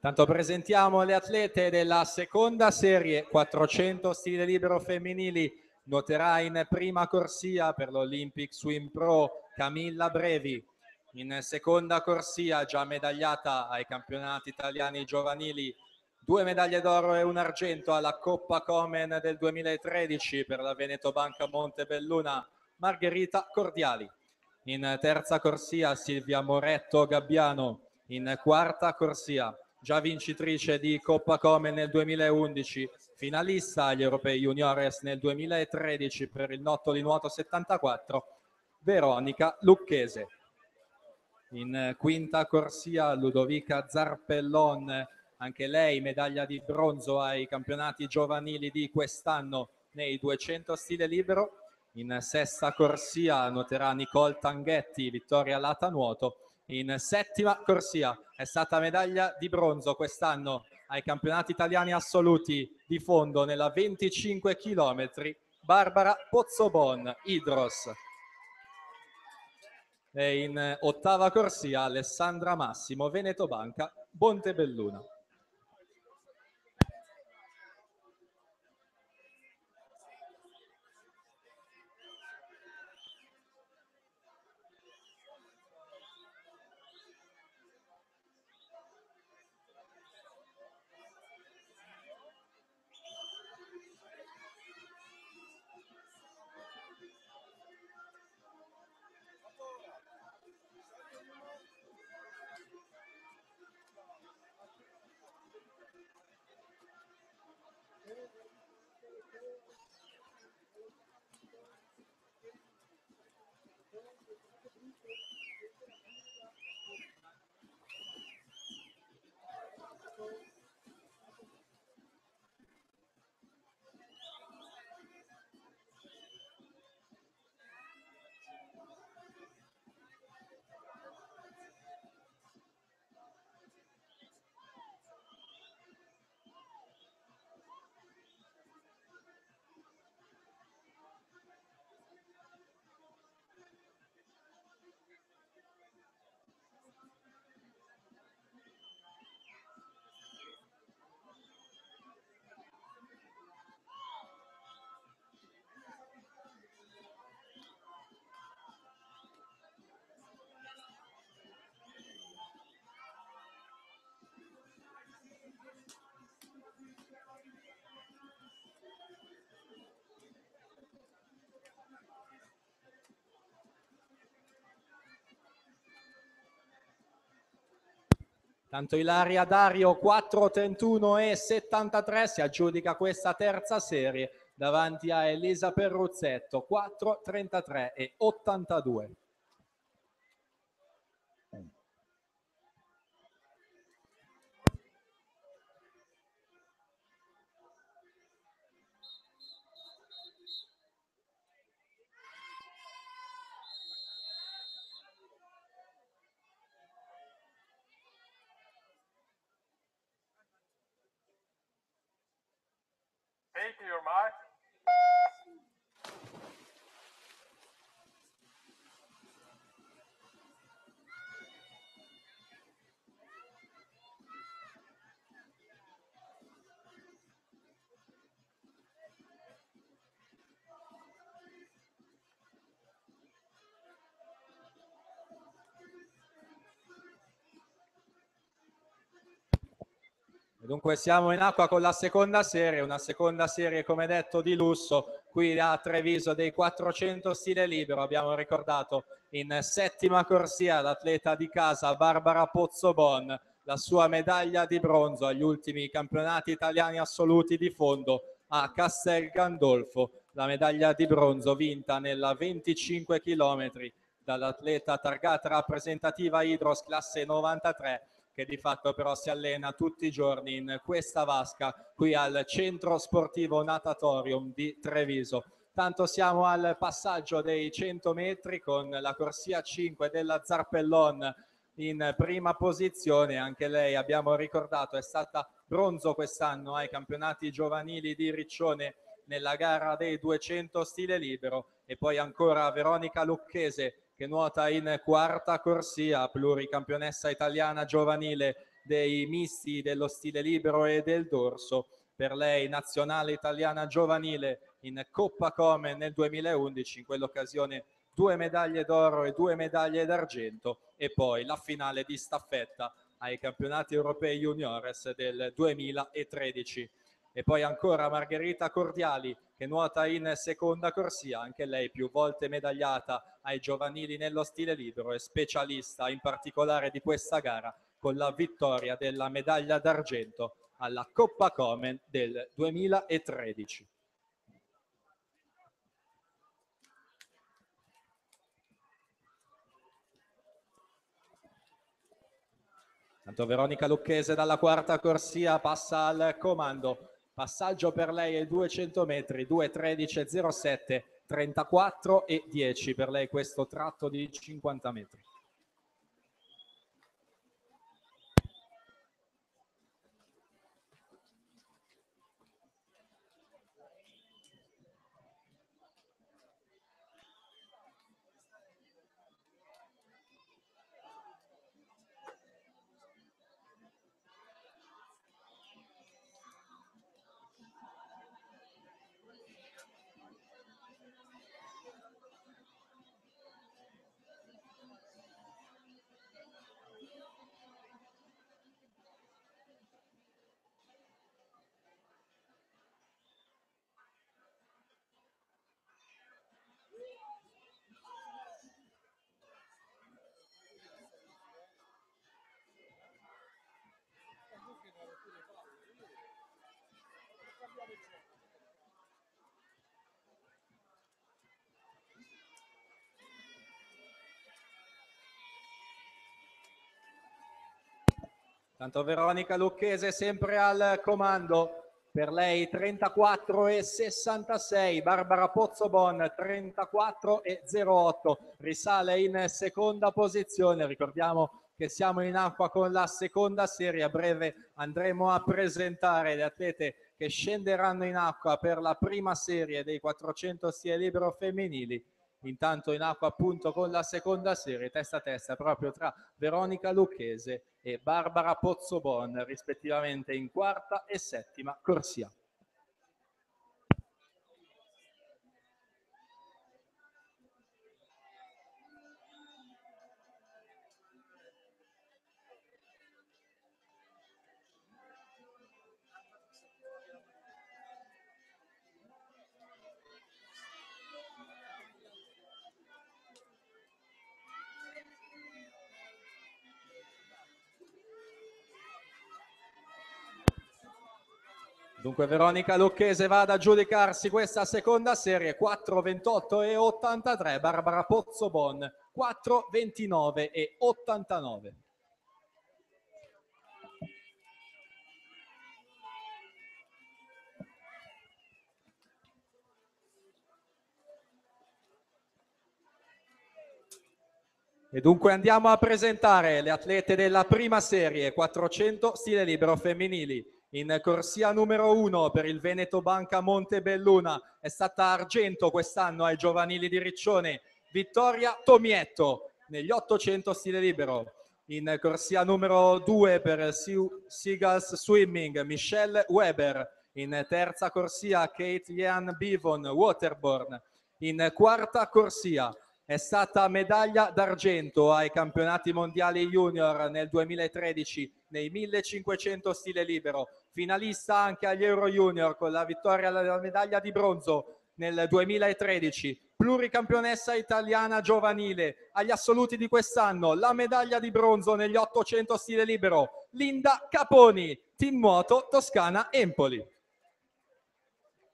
Tanto presentiamo le atlete della seconda serie 400 stile libero femminili. Nuoterà in prima corsia per l'Olympic Swim Pro Camilla Brevi. In seconda corsia, già medagliata ai campionati italiani giovanili, 2 medaglie d'oro e un argento alla Coppa Komen del 2013 per la Veneto Banca Montebelluna, Margherita Cordiali. In terza corsia Silvia Moretto Gabbiano. In quarta corsia, già vincitrice di Coppa Come nel 2011, finalista agli Europei Juniores nel 2013 per il Notto di Nuoto 74, Veronica Lucchese. In quinta corsia Ludovica Zarpellon, anche lei medaglia di bronzo ai campionati giovanili di quest'anno nei 200 stile libero. In sesta corsia nuoterà Nicole Tanghetti, Vittoria Lata Nuoto. In settima corsia è stata medaglia di bronzo quest'anno ai campionati italiani assoluti di fondo nella 25 km Barbara Pozzobon, Idros. E in ottava corsia Alessandra Massimo, Veneto Banca, Montebelluna. Tanto Ilaria Dario 4:31,73 si aggiudica questa terza serie davanti a Elisa Perruzzetto 4:33,82. Take your mark. Dunque siamo in acqua con la seconda serie, una seconda serie come detto di lusso, qui a Treviso dei 400 stile libero. Abbiamo ricordato in settima corsia l'atleta di casa Barbara Pozzobon, la sua medaglia di bronzo agli ultimi campionati italiani assoluti di fondo a Castel Gandolfo, la medaglia di bronzo vinta nella 25 km dall'atleta targata rappresentativa Hydros classe 93, che di fatto però si allena tutti i giorni in questa vasca qui al Centro Sportivo Natatorium di Treviso. Tanto siamo al passaggio dei 100 metri con la corsia 5 della Zarpellon in prima posizione. Anche lei, abbiamo ricordato, è stata bronzo quest'anno ai campionati giovanili di Riccione nella gara dei 200 stile libero. E poi ancora Veronica Lucchese, che nuota in quarta corsia, pluricampionessa italiana giovanile dei misti dello stile libero e del dorso. Per lei nazionale italiana giovanile in Coppa Come nel 2011, in quell'occasione 2 medaglie d'oro e 2 medaglie d'argento, e poi la finale di staffetta ai campionati europei juniores del 2013. E poi ancora Margherita Cordiali, che nuota in seconda corsia, anche lei più volte medagliata ai giovanili nello stile libero e specialista in particolare di questa gara con la vittoria della medaglia d'argento alla Coppa Komen del 2013. Tanto Veronica Lucchese dalla quarta corsia passa al comando. Passaggio per lei ai 200 metri, 2:13,07, 34 e 10 per lei questo tratto di 50 metri. Tanto Veronica Lucchese sempre al comando, per lei 34,66, Barbara Pozzobon 34,08, risale in seconda posizione. Ricordiamo che siamo in acqua con la seconda serie, a breve andremo a presentare le atlete che scenderanno in acqua per la prima serie dei 400 stile libero femminili. Intanto in acqua appunto con la seconda serie testa a testa proprio tra Veronica Lucchese e Barbara Pozzobon, rispettivamente in quarta e settima corsia. Dunque Veronica Lucchese va ad aggiudicarsi questa seconda serie, 4:28 e 83, Barbara Pozzobon 4:29 e 89. E dunque andiamo a presentare le atlete della prima serie, 400 stile libero femminili. In corsia numero 1 per il Veneto Banca Montebelluna è stata argento quest'anno ai giovanili di Riccione Vittoria Tomietto negli 800 stile libero. In corsia numero 2 per Seagulls Swimming Michelle Weber. In terza corsia Kate Lian Bivon Waterborne. In quarta corsia è stata medaglia d'argento ai campionati mondiali junior nel 2013 nei 1500 stile libero, finalista anche agli Euro Junior con la vittoria della medaglia di bronzo nel 2013, pluricampionessa italiana giovanile agli assoluti di quest'anno, la medaglia di bronzo negli 800 stile libero, Linda Caponi, team nuoto Toscana Empoli.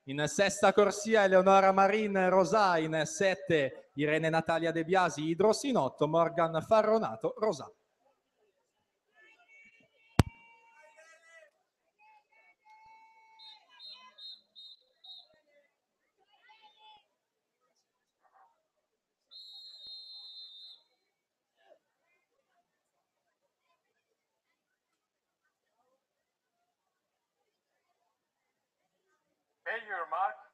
In sesta corsia Eleonora Marin Rosà, in 7 Irene Natalia De Biasi Idros, in 8 Morgan Farronato Rosà. Failure mark.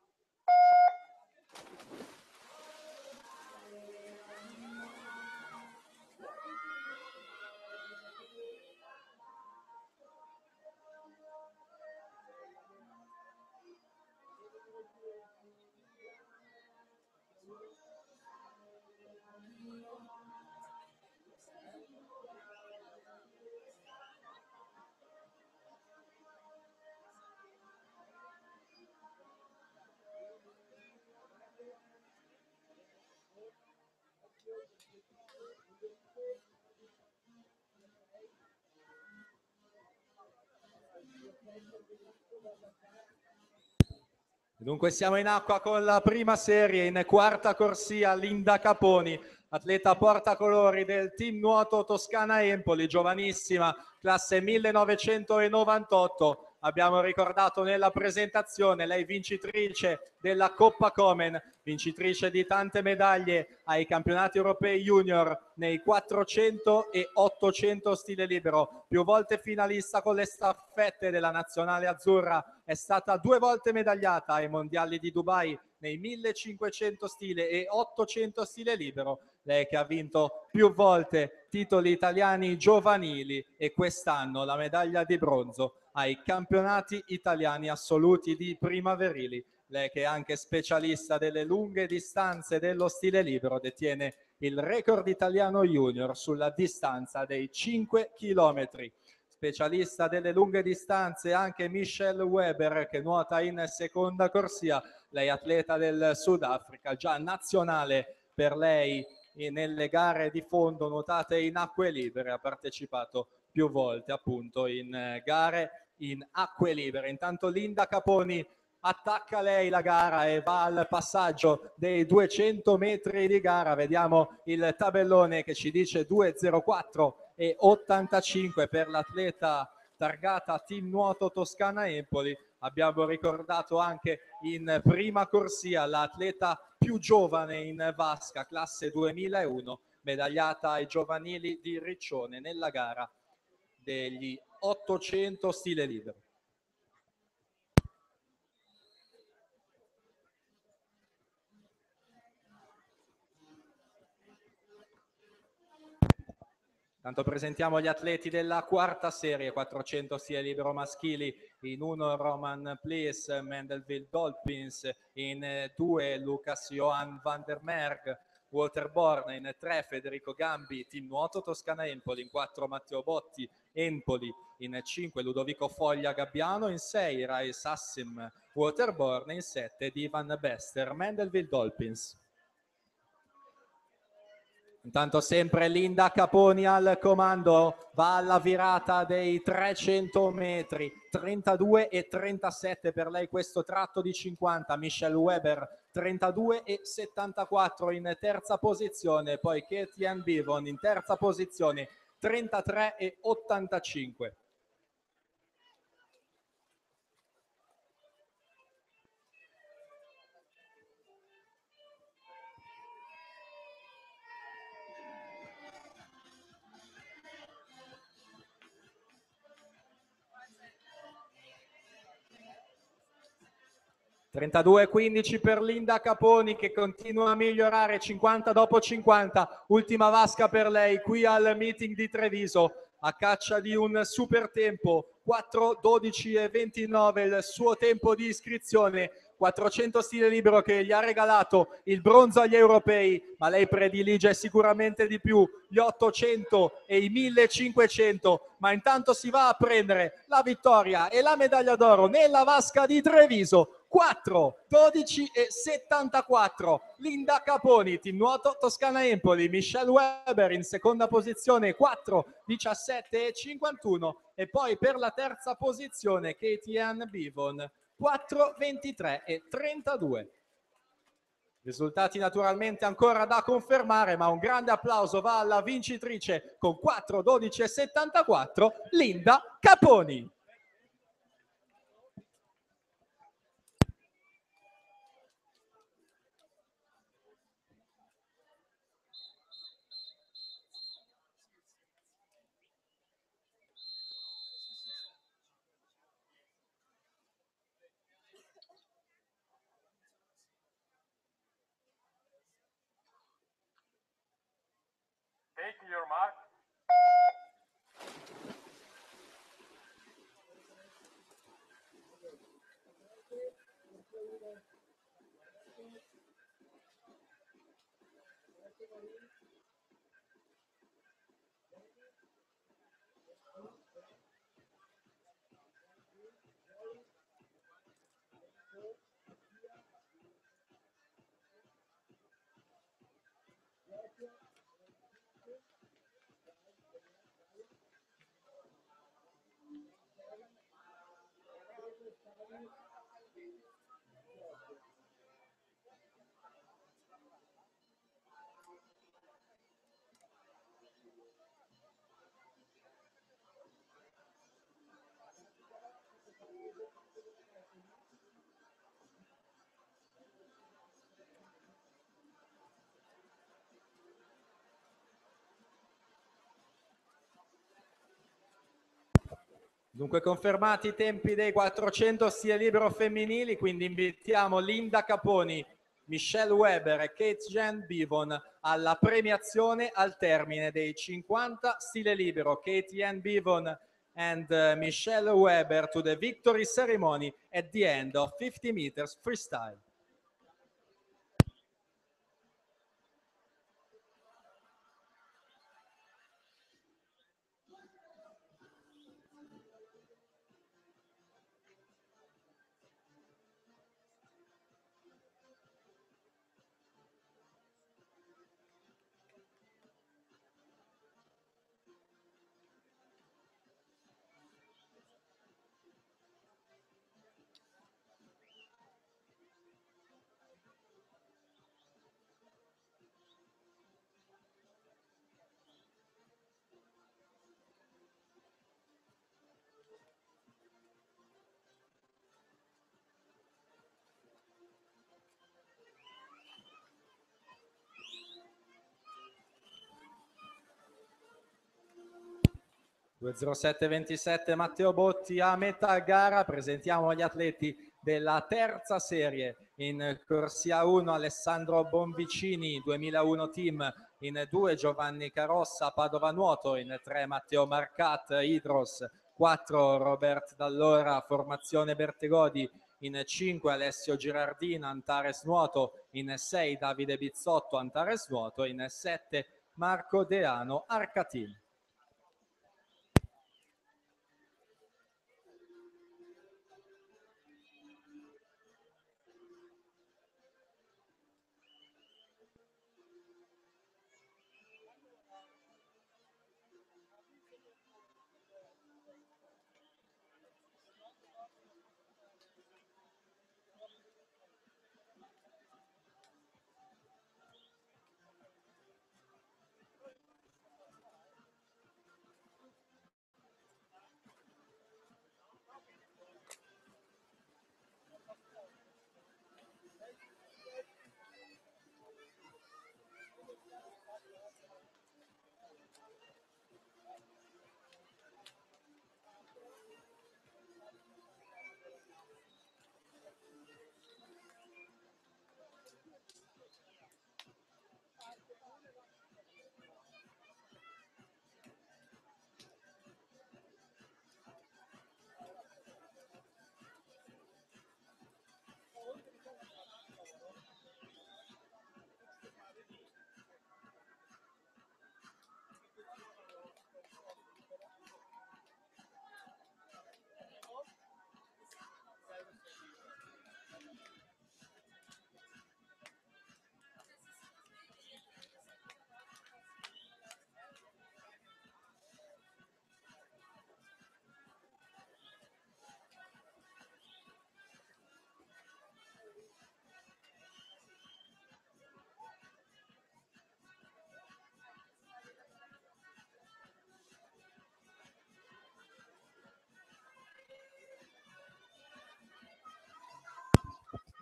Dunque siamo in acqua con la prima serie, in quarta corsia Linda Caponi, atleta portacolori del team nuoto Toscana Empoli, giovanissima, classe 1998. Abbiamo ricordato nella presentazione lei vincitrice della Coppa Komen, vincitrice di tante medaglie ai campionati europei junior nei 400 e 800 stile libero, più volte finalista con le staffette della nazionale azzurra, è stata 2 volte medagliata ai mondiali di Dubai nei 1500 stile e 800 stile libero, lei che ha vinto più volte titoli italiani giovanili e quest'anno la medaglia di bronzo ai campionati italiani assoluti di primaverili. Lei che è anche specialista delle lunghe distanze dello stile libero, detiene il record italiano junior sulla distanza dei 5 chilometri. Specialista delle lunghe distanze anche Michelle Weber, che nuota in seconda corsia. Lei atleta del Sudafrica, già nazionale per lei nelle gare di fondo nuotate in acque libere, ha partecipato più volte appunto in gare in acque libere. Intanto Linda Caponi attacca lei la gara e va al passaggio dei 200 metri di gara. Vediamo il tabellone che ci dice 2:04 e 85 per l'atleta targata Team Nuoto Toscana Empoli. Abbiamo ricordato anche in prima corsia l'atleta più giovane in vasca, classe 2001, medagliata ai giovanili di Riccione nella gara degli 800 stile libero. Tanto presentiamo gli atleti della quarta serie, 400 stile libero maschili, in 1 Roman Plies, Mendelville Dolpins, in 2 Lucas Johan van der Merg, Waterborne, in 3 Federico Gambi, Team Nuoto Toscana Empoli, in 4 Matteo Botti, Empoli, in 5 Ludovico Foglia Gabbiano, in 6 Rai Sassim, Waterborne, in 7 Divan Bester, Mendelville Dolpins. Intanto sempre Linda Caponi al comando, va alla virata dei 300 metri, 32 e 37 per lei questo tratto di 50, Michelle Weber 32 e 74 in terza posizione, poi Katie Ann Bivon in terza posizione 33 e 85. (32-15) per Linda Caponi che continua a migliorare, 50 dopo 50, ultima vasca per lei qui al meeting di Treviso, a caccia di un super tempo, 4:12:29 il suo tempo di iscrizione, 400 stile libero che gli ha regalato il bronzo agli europei, ma lei predilige sicuramente di più gli 800 e i 1500, ma intanto si va a prendere la vittoria e la medaglia d'oro nella vasca di Treviso. 4, 12 e 74 Linda Caponi, team nuoto Toscana Empoli, Michelle Weber in seconda posizione 4, 17 e 51 e poi per la terza posizione Katie Ann Bivon 4, 23 e 32. Risultati naturalmente ancora da confermare, ma un grande applauso va alla vincitrice con 4, 12 e 74 Linda Caponi. Take your mark. Dunque confermati i tempi dei 400 stile libero femminili, quindi invitiamo Linda Caponi, Michelle Weber e Katie Ann Bivon alla premiazione al termine dei 50 stile libero. Katie Ann Bivon and Michelle Weber to the victory ceremony at the end of 50 meters freestyle. (2:07:27) Matteo Botti a metà gara. Presentiamo gli atleti della terza serie. In corsia 1 Alessandro Bonvicini 2001 team, in 2 Giovanni Carossa Padova Nuoto, in 3 Matteo Marcat Idros, 4 Robert Dallora formazione Bertegodi, in 5 Alessio Girardina Antares Nuoto, in 6 Davide Bizzotto Antares Nuoto, in 7 Marco Deano Arcatin.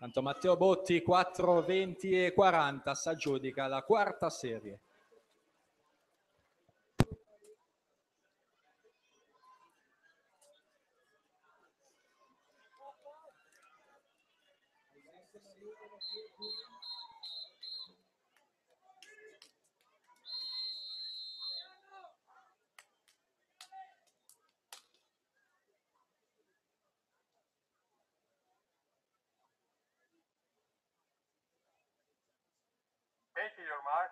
Tanto Matteo Botti 4:20 e 40 si aggiudica la quarta serie. Take your mark.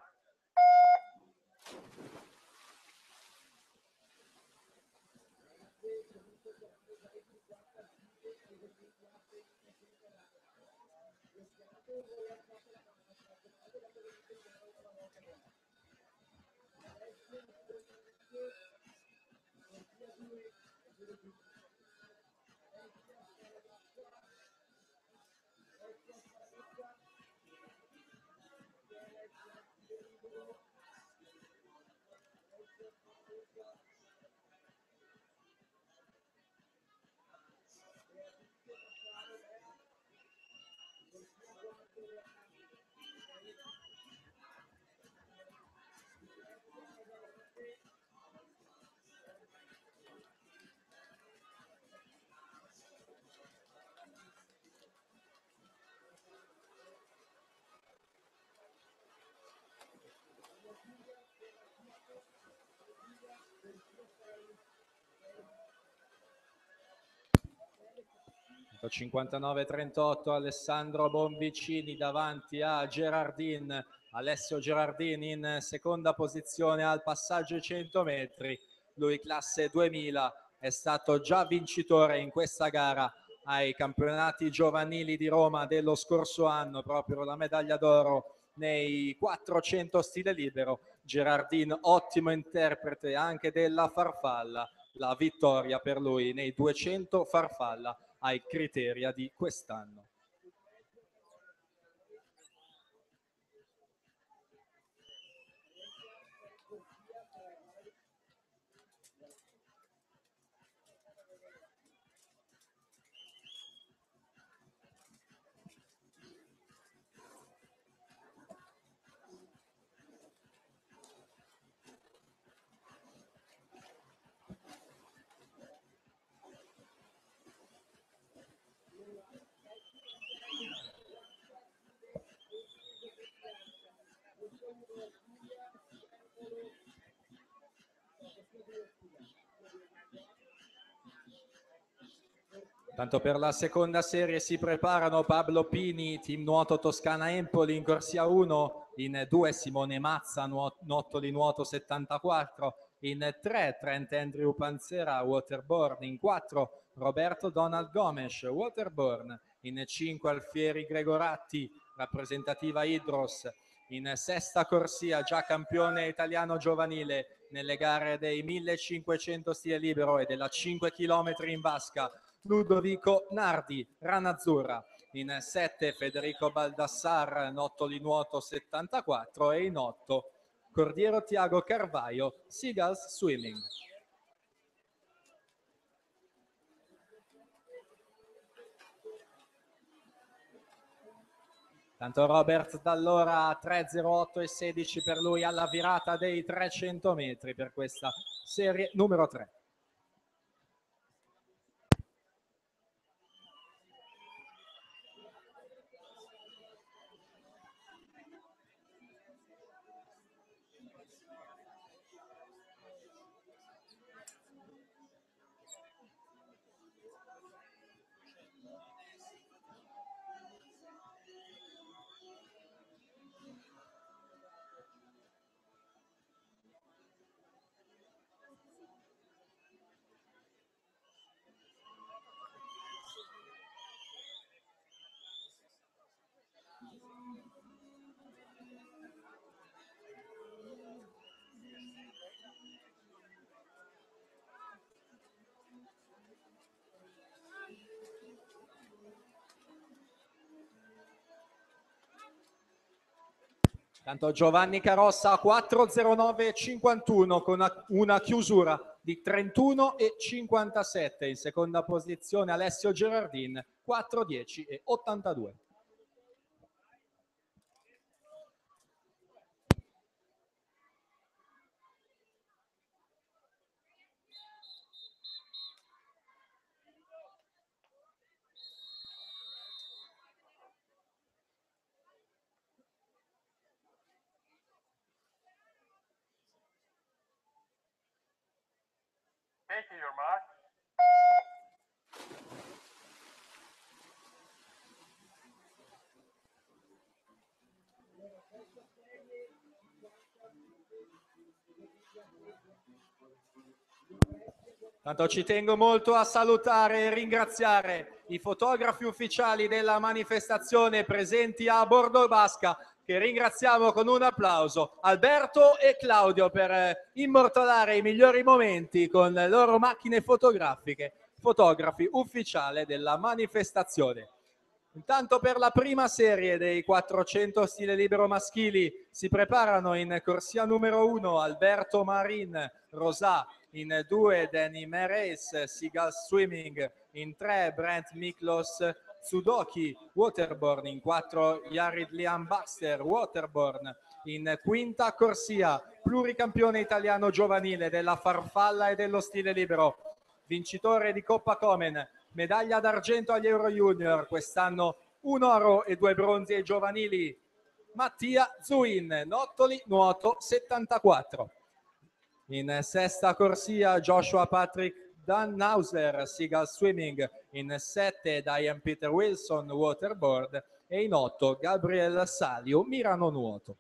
Tanto 59-38 Alessandro Bonvicini davanti a Gerardin. Alessio Gerardin in seconda posizione al passaggio ai 100 metri. Lui classe 2000, è stato già vincitore in questa gara ai campionati giovanili di Roma dello scorso anno, proprio la medaglia d'oro nei 400 stile libero. Gerardin ottimo interprete anche della farfalla, la vittoria per lui nei 200 farfalla ai Criteria di quest'anno. Tanto per la seconda serie si preparano Pablo Pini, team nuoto Toscana Empoli in corsia 1, in 2 Simone Mazza, Nottoli nuoto 74, in 3 Trent Andrew Panzera, waterborne, in 4 Roberto Donald Gomes, waterborne, in 5 Alfieri Gregoratti, rappresentativa Idros, in sesta corsia già campione italiano giovanile nelle gare dei 1500 stile libero e della 5 km in vasca, Ludovico Nardi, Rana Azzurra, in 7 Federico Baldassar, Nottoli nuoto 74 e in 8 Cordiero Tiago Carvaio, Seagulls Swimming. Tanto Robert Dall'Ora 3:08 e 16 per lui alla virata dei 300 metri per questa serie numero 3. Tanto Giovanni Carossa 4:09,51 con una chiusura di 31,57. In seconda posizione Alessio Gerardin 4:10,82. Take your mark. Tanto ci tengo molto a salutare e ringraziare i fotografi ufficiali della manifestazione presenti a bordo basca, che ringraziamo con un applauso, Alberto e Claudio, per immortalare i migliori momenti con le loro macchine fotografiche, fotografi ufficiali della manifestazione. Intanto per la prima serie dei 400 stile libero maschili si preparano in corsia numero 1 Alberto Marin, Rosà, in 2 Danny Meres, Seagull Swimming, in 3 Brent Miklos Sudoki, Waterborne, in 4 Yarid Liam Baxter, Waterborne, in quinta corsia pluricampione italiano giovanile della farfalla e dello stile libero, vincitore di Coppa Komen, medaglia d'argento agli Euro Junior, quest'anno 1 oro e 2 bronzi ai giovanili, Mattia Zuin, Nottoli, nuoto 74. In sesta corsia Joshua Patrick Dannhauser, Seagull Swimming, in 7 Diane Peter Wilson, Waterboard, e in 8 Gabriel Salio, Mirano Nuoto.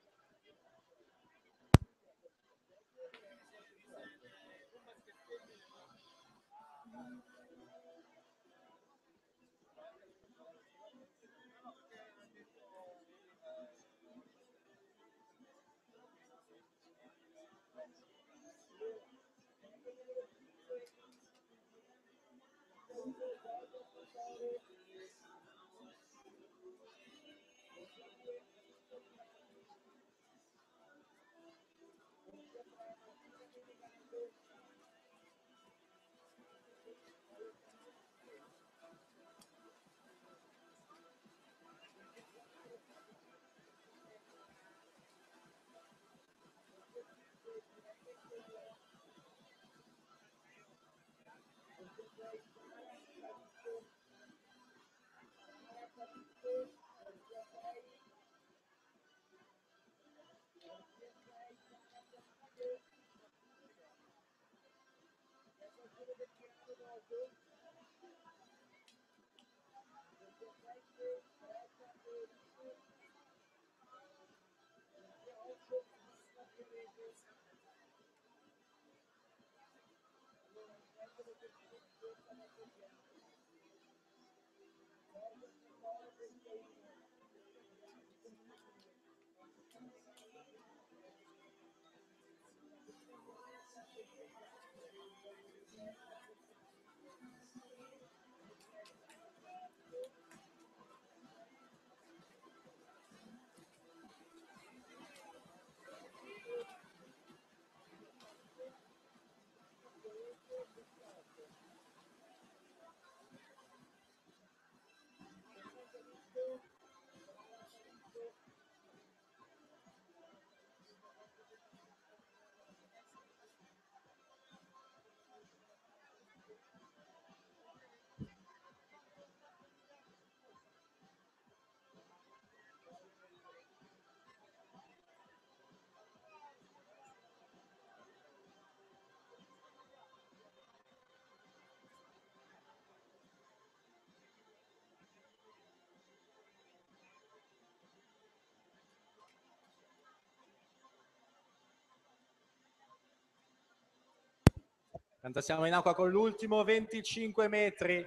Tanto siamo in acqua con l'ultimo 25 metri.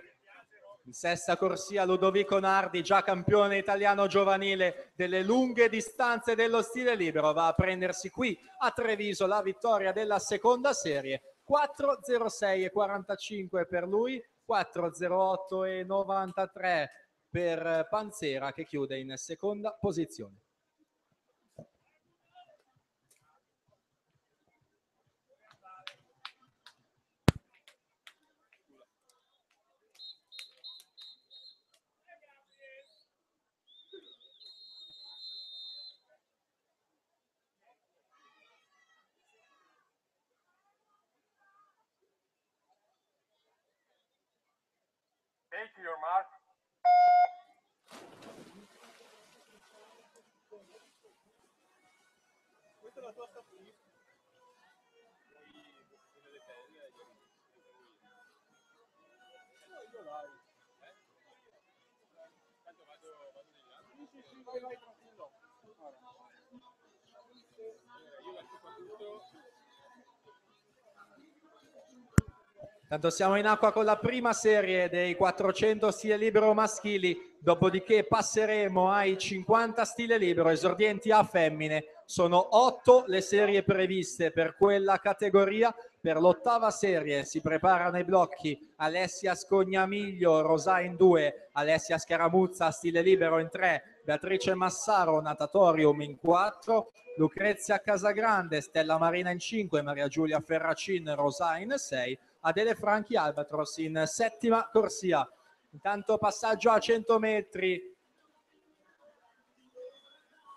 In sesta corsia Ludovico Nardi, già campione italiano giovanile delle lunghe distanze dello stile libero, va a prendersi qui a Treviso la vittoria della seconda serie. 4:06:45 per lui, 4:08:93 per Panzera, che chiude in seconda posizione. Take your mark. Questa è la tua staffetta. dai. Tanto vado negli altri. Sì, vai tranquillo. Io la soprattutto. Tanto siamo in acqua con la prima serie dei 400 stile libero maschili, dopodiché passeremo ai 50 stile libero esordienti a femmine. Sono 8 le serie previste per quella categoria. Per l'ottava serie si preparano i blocchi Alessia Scognamiglio, Rosa in 2, Alessia Scaramuzza stile libero in 3, Beatrice Massaro natatorium in 4, Lucrezia Casagrande, Stella Marina in 5, Maria Giulia Ferracin, Rosa in 6, Adele Franchi Albatros in settima corsia. Intanto passaggio a 100 metri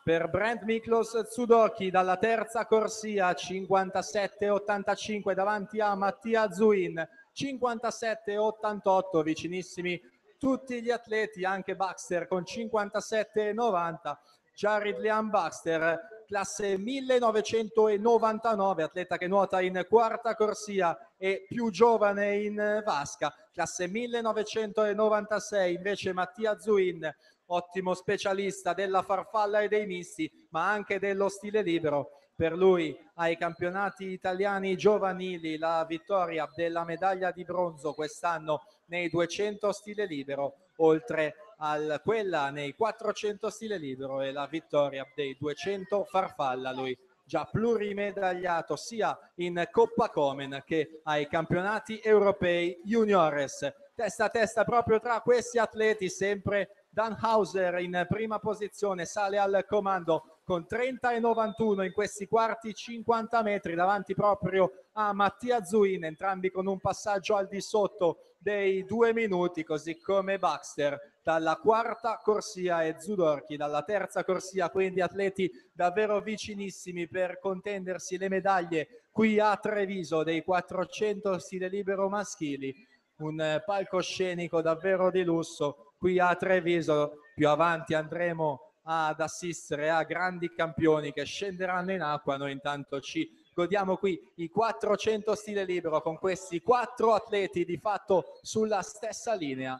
per Brent Miklos Tsudoki dalla terza corsia, 57,85 davanti a Mattia Zuin, 57,88, vicinissimi tutti gli atleti, anche Baxter con 57,90. Jared Liam Baxter, classe 1999, atleta che nuota in quarta corsia e più giovane in vasca, classe 1996 invece Mattia Zuin, ottimo specialista della farfalla e dei misti, ma anche dello stile libero. Per lui ai campionati italiani giovanili la vittoria della medaglia di bronzo quest'anno nei 200 stile libero, oltre a quella nei 400 stile libero e la vittoria dei 200 farfalla. Lui già plurimedagliato sia in Coppa Komen che ai campionati europei juniores. Testa a testa proprio tra questi atleti, sempre Danhauser in prima posizione, sale al comando con 30,91 in questi quarti 50 metri davanti proprio a Mattia Zuin, entrambi con un passaggio al di sotto dei 2 minuti, così come Baxter dalla quarta corsia e Zudorchi dalla terza corsia, quindi atleti davvero vicinissimi per contendersi le medaglie qui a Treviso dei 400 stile libero maschili. Un palcoscenico davvero di lusso qui a Treviso. Più avanti andremo ad assistere a grandi campioni che scenderanno in acqua. Noi intanto ci godiamo qui i 400 stile libero con questi 4 atleti di fatto sulla stessa linea.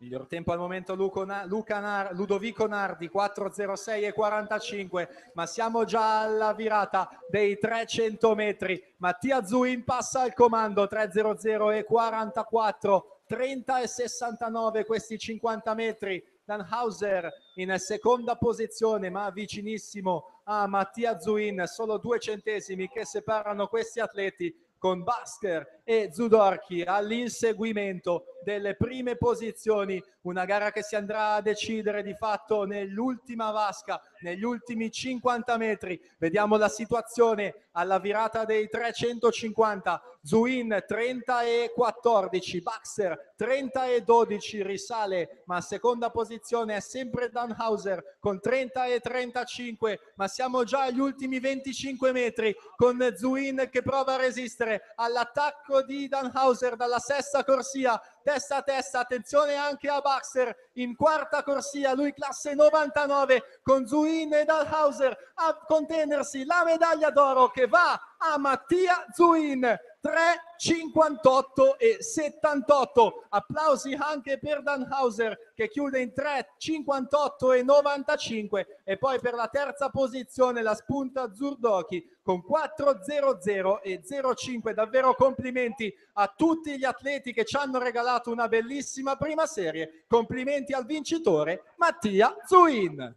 Miglior tempo al momento Ludovico Nardi, 4:06,45, ma siamo già alla virata dei 300 metri. Mattia Zuin passa al comando, 3:00,44, 30,69 questi 50 metri. Danhauser in seconda posizione, ma vicinissimo a Mattia Zuin, solo 2 centesimi che separano questi atleti, con Baxter e Zudorchi all'inseguimento delle prime posizioni. Una gara che si andrà a decidere di fatto nell'ultima vasca, negli ultimi 50 metri. Vediamo la situazione alla virata dei 350. Zuin 30,14, Baxter 30,12, risale, ma seconda posizione è sempre Danhauser con 30,35, ma siamo già agli ultimi 25 metri con Zuin che prova a resistere all'attacco di Danhauser dalla sesta corsia, testa a testa. Attenzione anche a Baxter in quarta corsia, lui classe 99, con Zuin e Danhauser a contenersi la medaglia d'oro che va a Mattia Zuin, 3,58,78. Applausi anche per Danhauser che chiude in 3,58,95, e poi per la terza posizione la spunta Zurdochi con 4,00,05. Davvero complimenti a tutti gli atleti che ci hanno regalato una bellissima prima serie. Complimenti al vincitore Mattia Zuin.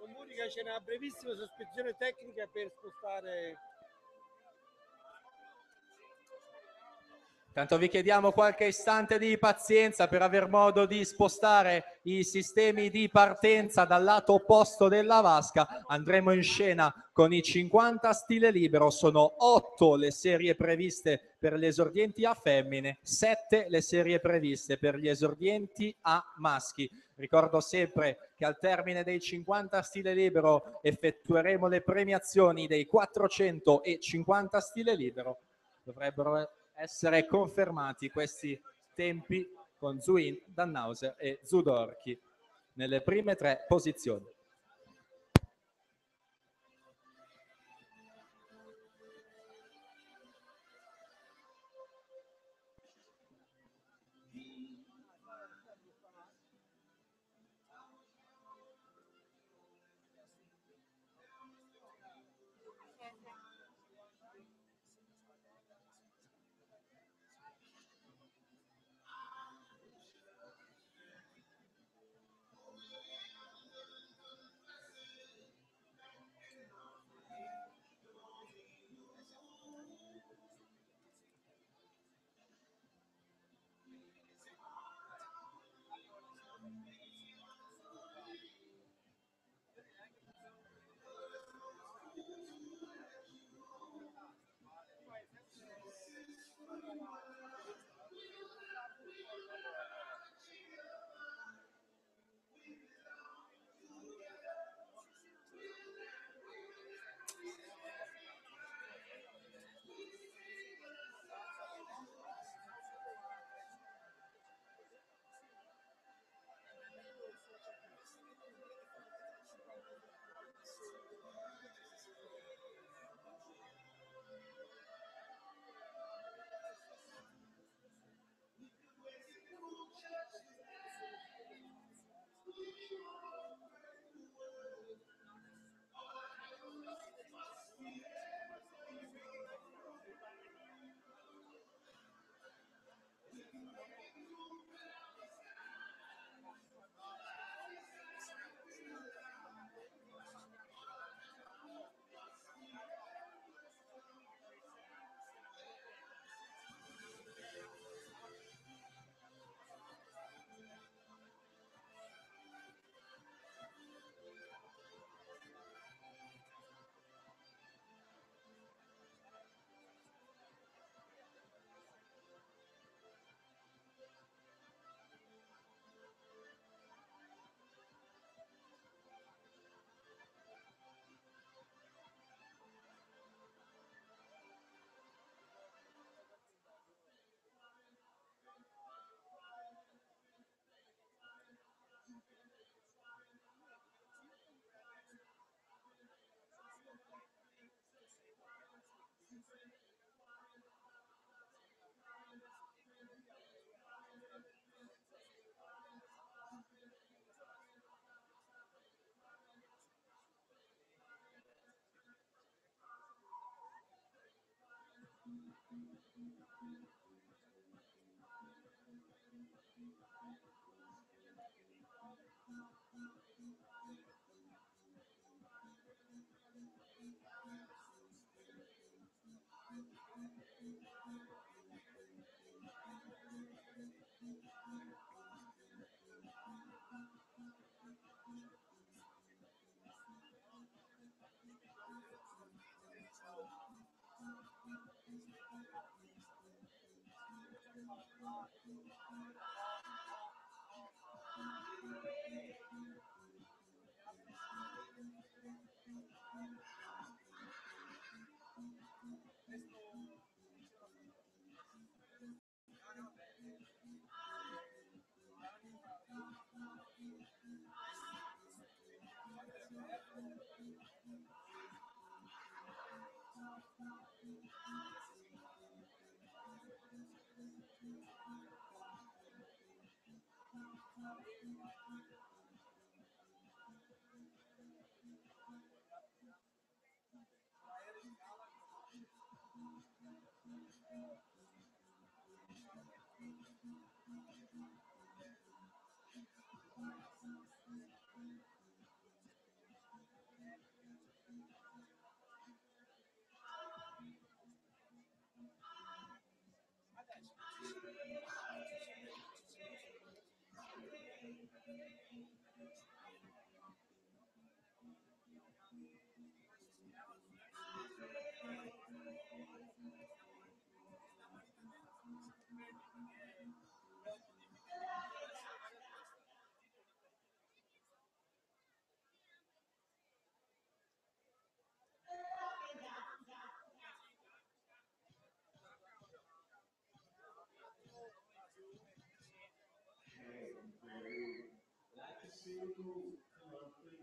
Comunica c'è una brevissima sospensione tecnica per spostare. Tanto vi chiediamo qualche istante di pazienza per aver modo di spostare i sistemi di partenza dal lato opposto della vasca. Andremo in scena con i 50 stile libero. Sono 8 le serie previste per gli esordienti a femmine, 7 le serie previste per gli esordienti a maschi. Ricordo sempre che al termine dei 50 stile libero effettueremo le premiazioni dei 400 e 50 stile libero. Dovrebbero essere confermati questi tempi con Zuin, Dannhauser e Zudorchi nelle prime 3 posizioni.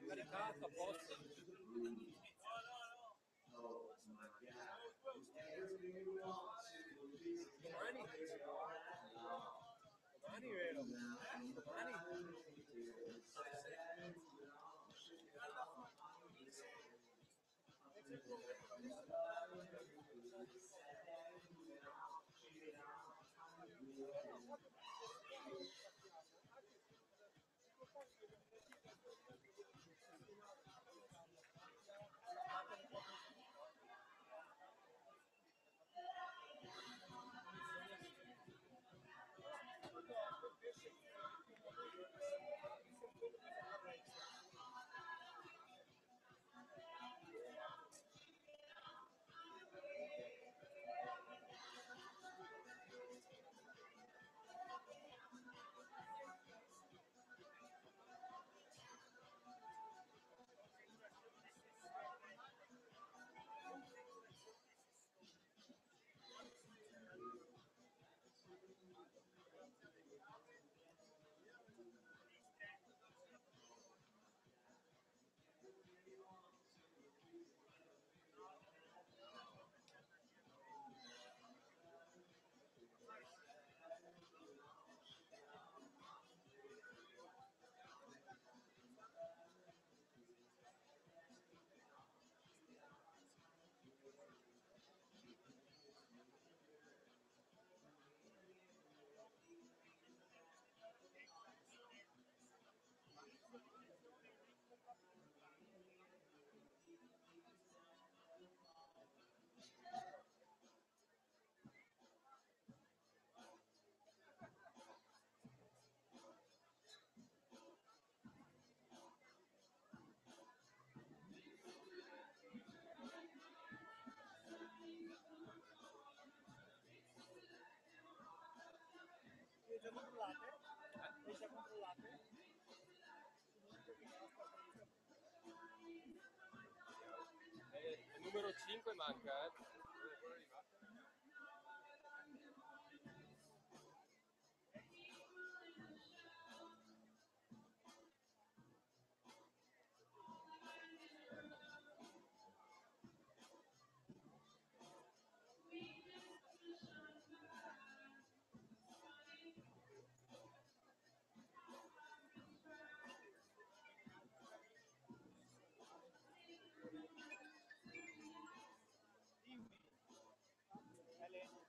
Caricato, a posto. Domani, vero? Domani? Le già controllate? Le già controllate? Il numero 5 manca, eh. È lento.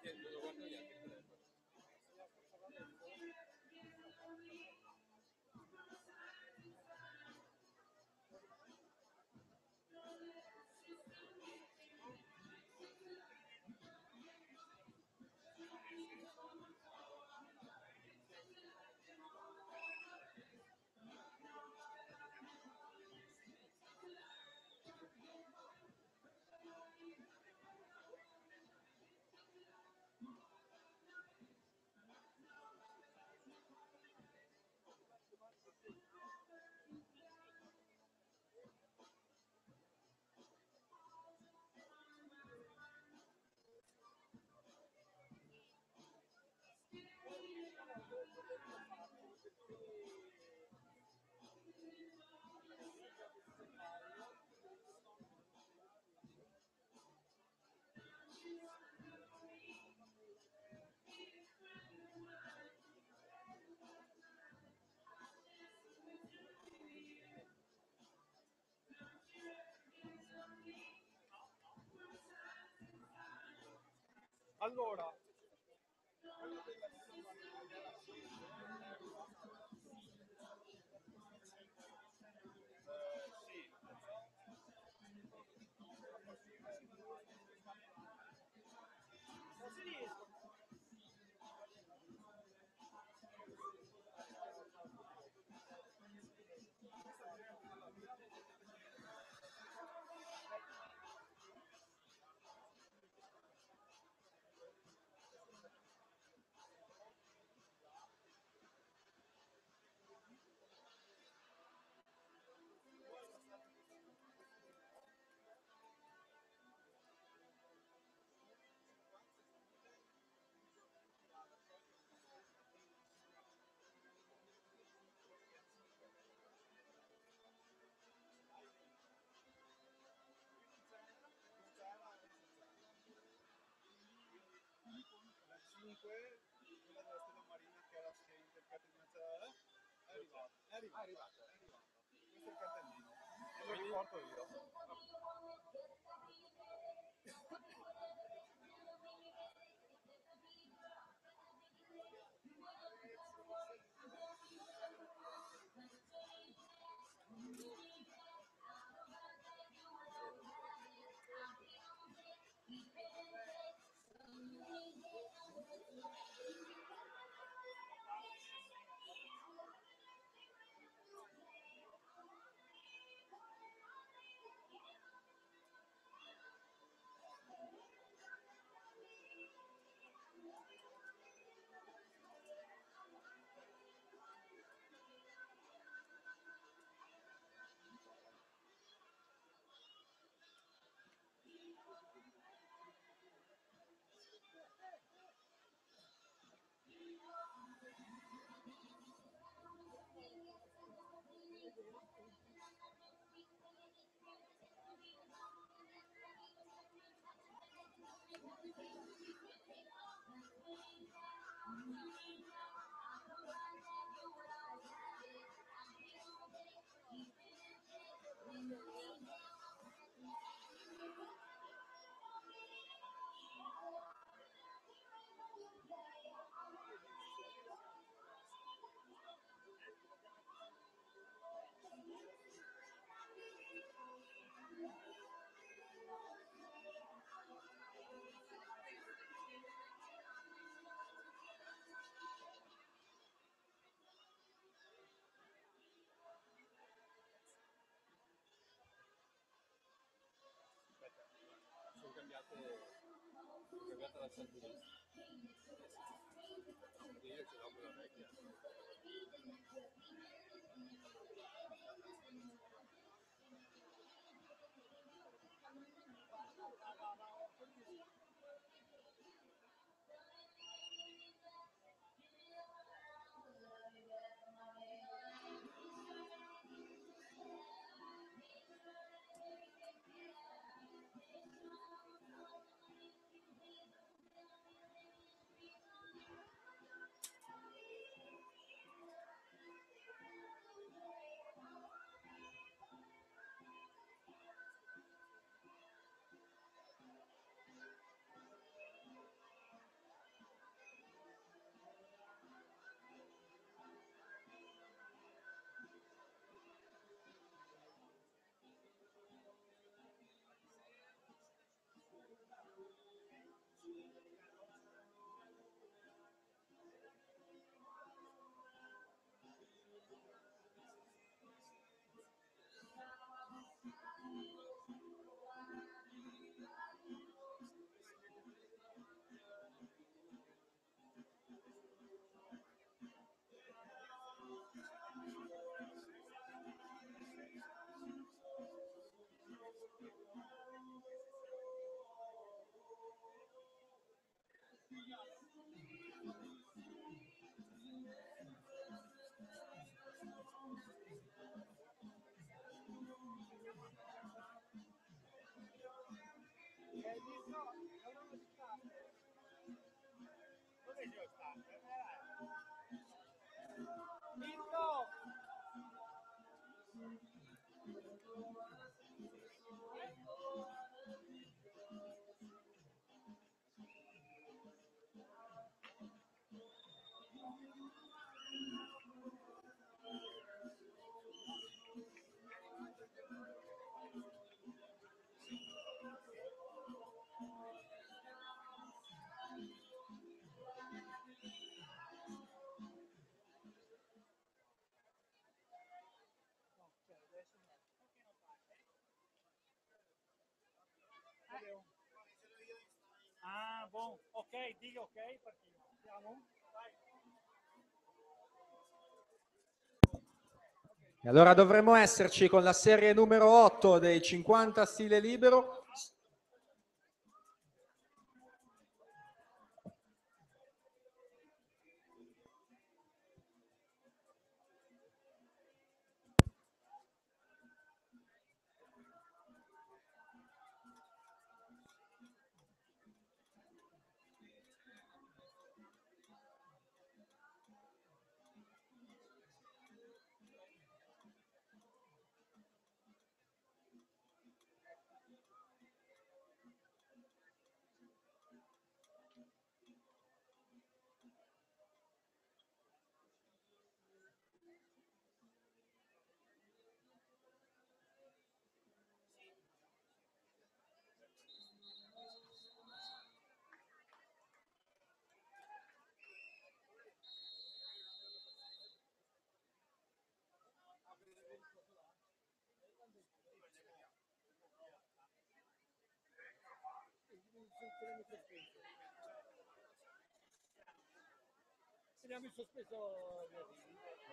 Io non lo guardo neanche il telefono. Allora, non si riesce. 5, quella della Stella Marina che era assente, il cartellino è arrivata. Questo è il cartellino. E lo riporto io. Sono cambiate la salvezza. Io ce l'ho quella vecchia. Ah, bom, ok, diga ok, partiamo. E allora dovremmo esserci con la serie numero 8 dei 50 stile libero. Teniamo in sospeso.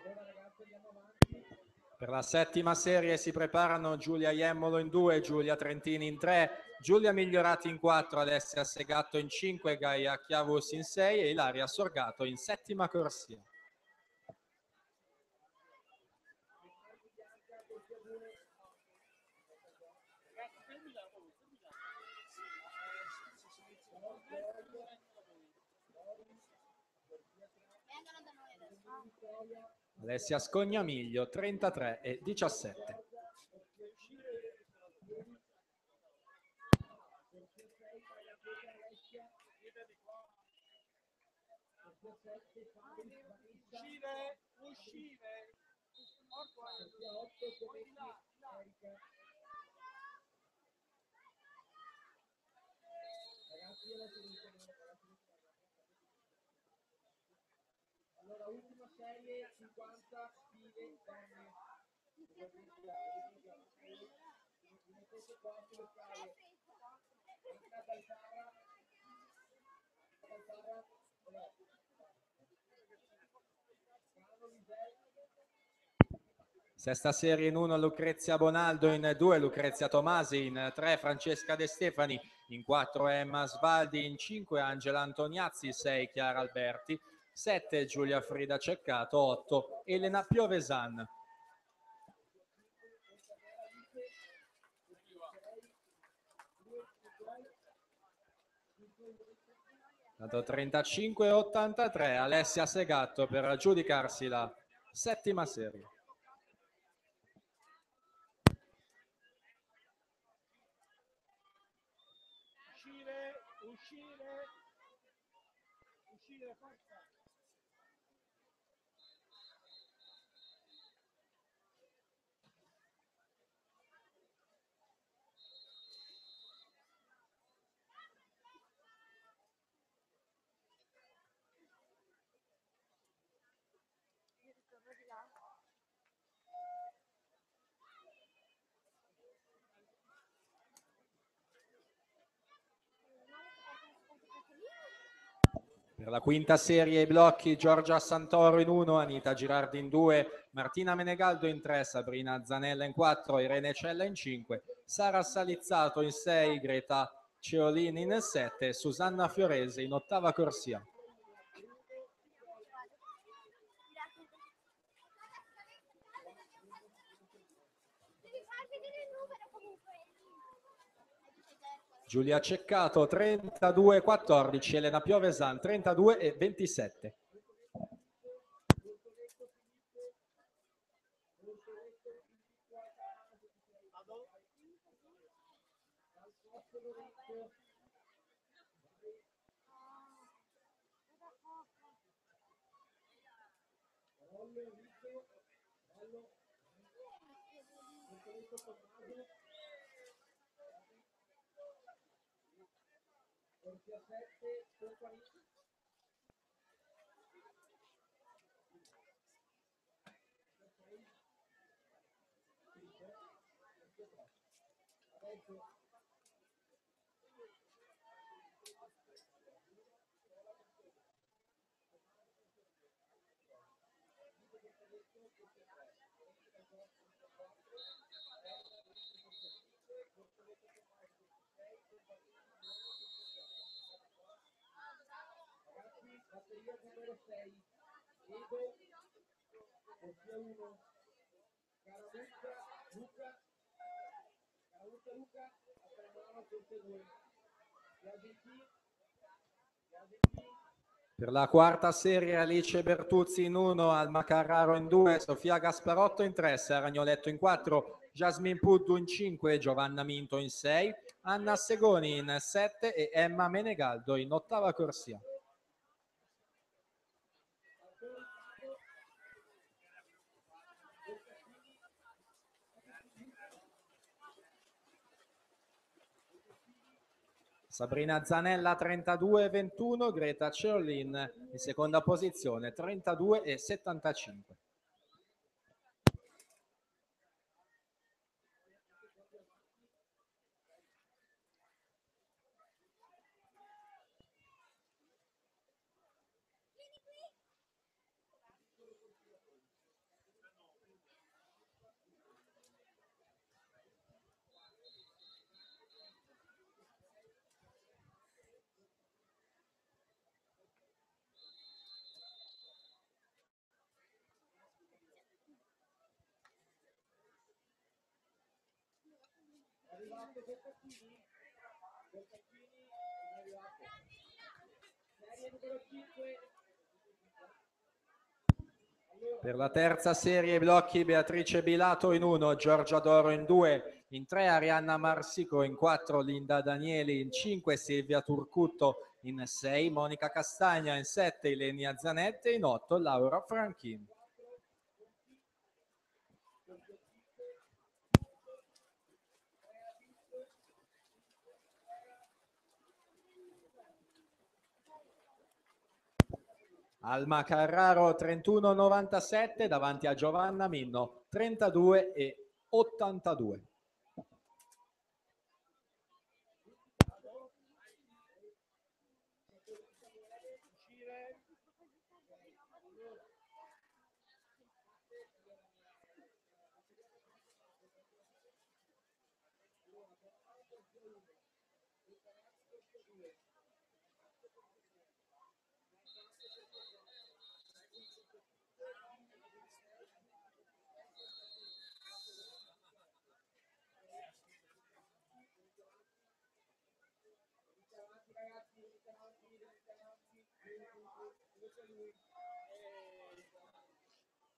Allora ragazzi andiamo avanti. Per la settima serie si preparano Giulia Iemmolo in 2, Giulia Trentini in 3, Giulia Migliorati in 4, Alessia Segatto in 5, Gaia Chiavus in 6 e Ilaria Sorgato in settima corsia. Vengono da noi adesso. Alessia Scognamiglio 33 e 17. Uscire. Allora, ultima serie, 50 sfide donne. Mettete qua sulle scale. Anna Baltara. Sesta serie in 1 Lucrezia Bonaldo, in 2 Lucrezia Tomasi, in 3 Francesca De Stefani, in 4 Emma Svaldi, in 5 Angela Antoniazzi, 6 Chiara Alberti, 7 Giulia Frida Ceccato, 8 Elena Piovesan. Dato 35-83 Alessia Segatto per aggiudicarsi la settima serie. Uscire, forza. Per la quinta serie i blocchi Giorgia Santoro in 1, Anita Girardi in 2, Martina Menegaldo in 3, Sabrina Zanella in 4, Irene Cella in 5, Sara Salizzato in 6, Greta Ceolini in 7, Susanna Fiorese in ottava corsia. Devi far vedere il numero comunque. Giulia Ceccato 32-14, Elena Piovesan 32 e 27. Batteria numero 6, Edo, corsia 1, Caramuccia Luca, Attanamano, corsia 2, Per la quarta serie Alice Bertuzzi in 1, Alma Carraro in 2, Sofia Gasparotto in 3, Sara Agnoletto in 4, Jasmine Puddu in 5, Giovanna Minto in 6, Anna Segoni in 7 e Emma Menegaldo in ottava corsia. Sabrina Zanella 32-21, Greta Ceolin in seconda posizione 32 e 75. Per la terza serie blocchi Beatrice Bilato in 1, Giorgia Doro in 2, in 3 Arianna Marsico, in 4 Linda Danieli, in 5 Silvia Turcutto, in 6 Monica Castagna, in 7 Ilenia Zanette, in 8 Laura Franchin. Alma Carraro 31,97 davanti a Giovanna Minno 32,82.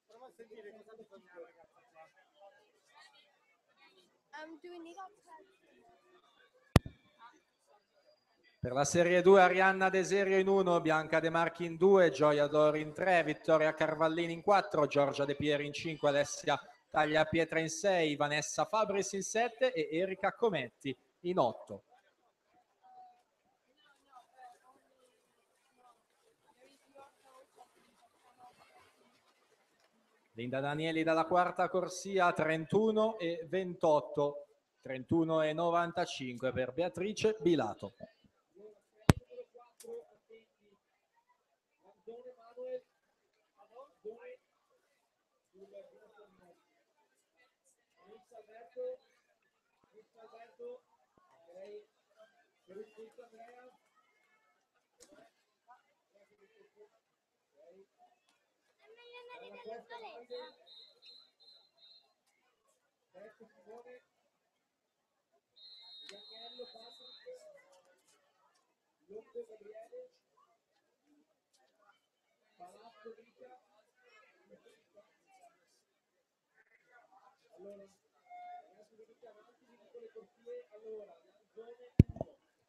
Prova a sentire cosa bisogna ragazzi qua. I'm doing it outside. Per la Serie 2 Arianna Deserio in 1, Bianca De Marchi in 2, Gioia Dori in 3, Vittoria Carvallini in 4, Giorgia De Pieri in 5, Alessia Tagliapietra in 6, Vanessa Fabris in 7 e Erika Cometti in 8. Linda Danieli dalla quarta corsia 31,28, 31,95 per Beatrice Bilato.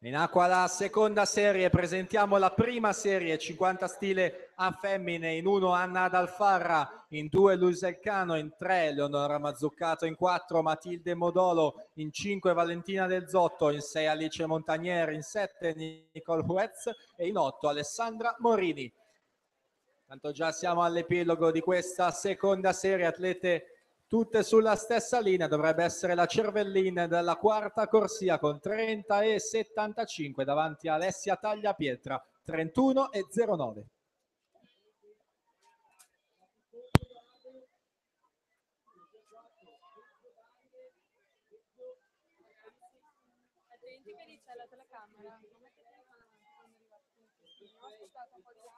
In acqua la seconda serie, presentiamo la prima serie 50 stile a femmine, in 1 Anna Adalfarra, in 2 Luisa Elcano, in 3 Leonora Mazzuccato, in 4 Matilde Modolo, in 5 Valentina Del Zotto, in 6 Alice Montanieri, in 7 Nicole Huetz e in 8 Alessandra Morini. Tanto già siamo all'epilogo di questa seconda serie, atlete tutte sulla stessa linea, dovrebbe essere la Cervellin della quarta corsia con 30,75 davanti a Alessia Tagliapietra 31,09. Attenti che c'è la telecamera, non mettete la mano quando arrivate. Non aspettate un po' di là.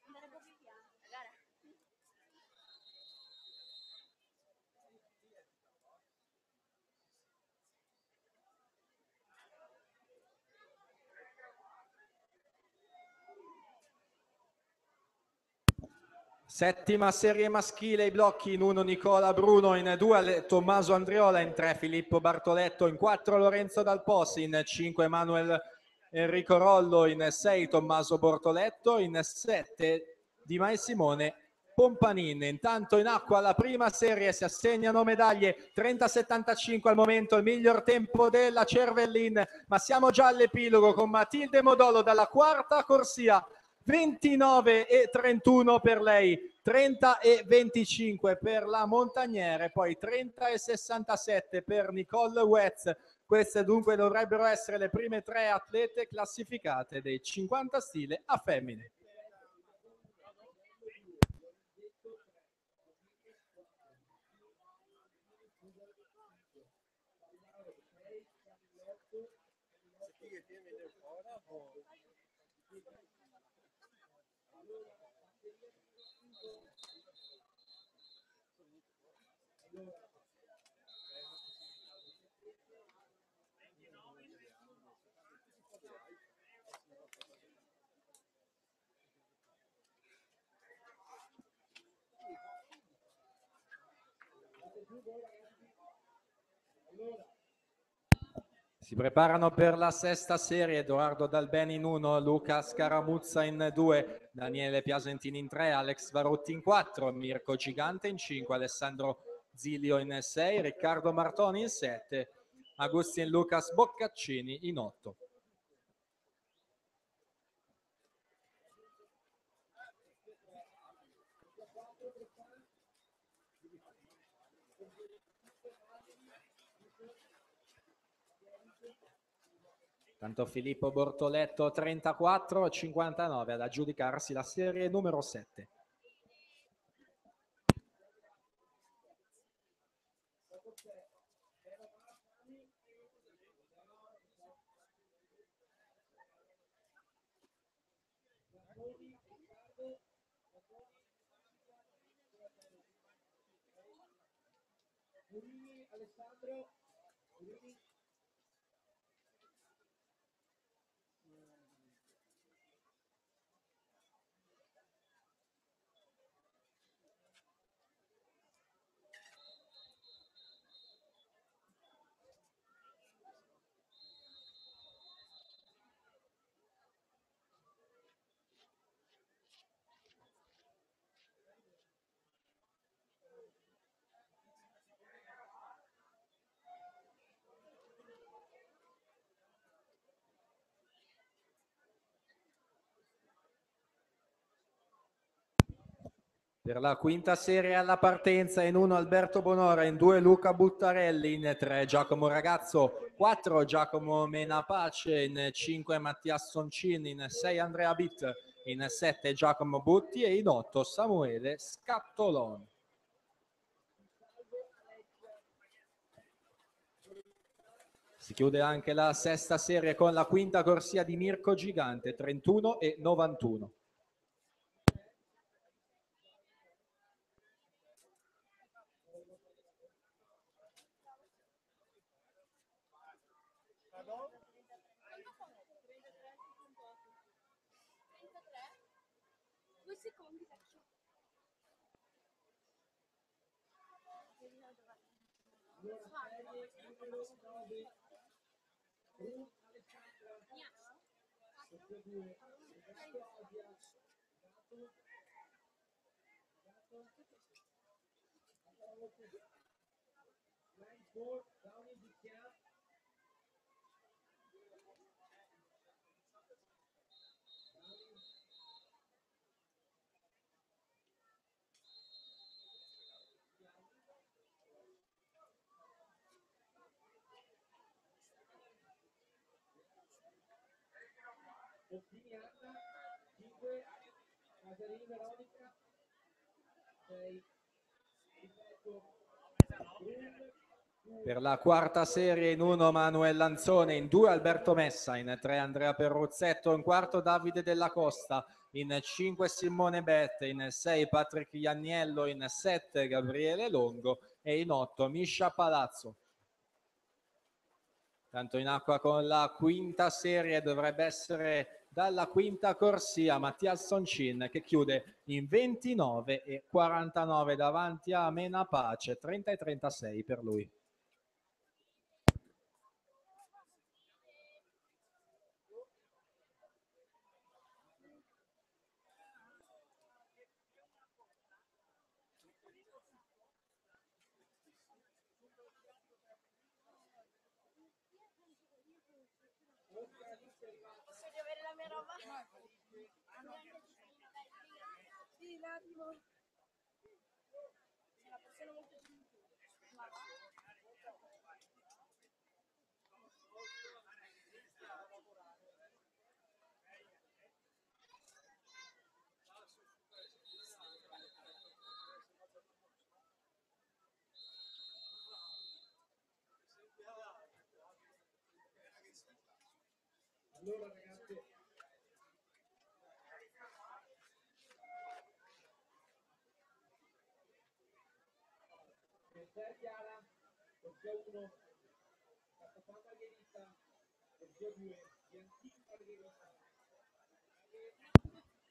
Andare proprio via. Gara. Settima serie maschile, i blocchi in 1 Nicola Bruno, in 2 Tommaso Andriola, in 3 Filippo Bartoletto, in 4 Lorenzo Dalpos, in 5 Manuel Enrico Rollo, in 6 Tommaso Bortoletto, in 7 Di Mai Simone Pompanin. Intanto in acqua la prima serie, si assegnano medaglie 30,75 al momento, il miglior tempo della Cervellin, ma siamo già all'epilogo con Matilde Modolo dalla quarta corsia, 29,31 per lei, 30,25 per la Montaniere, poi 30,67 per Nicole Huetz. Queste dunque dovrebbero essere le prime 3 atlete classificate dei 50 stile a femmine. Si preparano per la sesta serie Edoardo Dalbeni in 1, Luca Scaramuzza in 2, Daniele Piasentini in 3, Alex Varotti in 4, Mirko Gigante in 5, Alessandro Zilio in 6, Riccardo Martoni in 7, Agustin Lucas Boccaccini in 8. Tanto Filippo Bortoletto 34-59 ad aggiudicarsi la serie numero 7. Alessandro. Per la quinta serie alla partenza in 1 Alberto Bonora, in 2 Luca Buttarelli, in 3 Giacomo Ragazzo, 4 Giacomo Menapace, in 5 Mattia Soncini, in 6 Andrea Bitt, in 7 Giacomo Butti e in 8 Samuele Scattolon. Si chiude anche la sesta serie con la quinta corsia di Mirko Gigante, 31 e 91. Per la quarta serie in 1 Manuel Lanzone, in 2 Alberto Messa, in 3 Andrea Perruzzetto, in 4 Davide Della Costa, in 5 Simone Bette, in 6 Patrick Ianniello, in 7 Gabriele Longo e in 8 Miscia Palazzo. Tanto in acqua con la quinta serie dovrebbe essere dalla quinta corsia Mattias Soncin, che chiude in 29 e 49 davanti a Menapace, 30 e 36 per lui. Posso riavere la mia roba? Sì, un attimo. È una persona molto gentile. Allora ragazzi,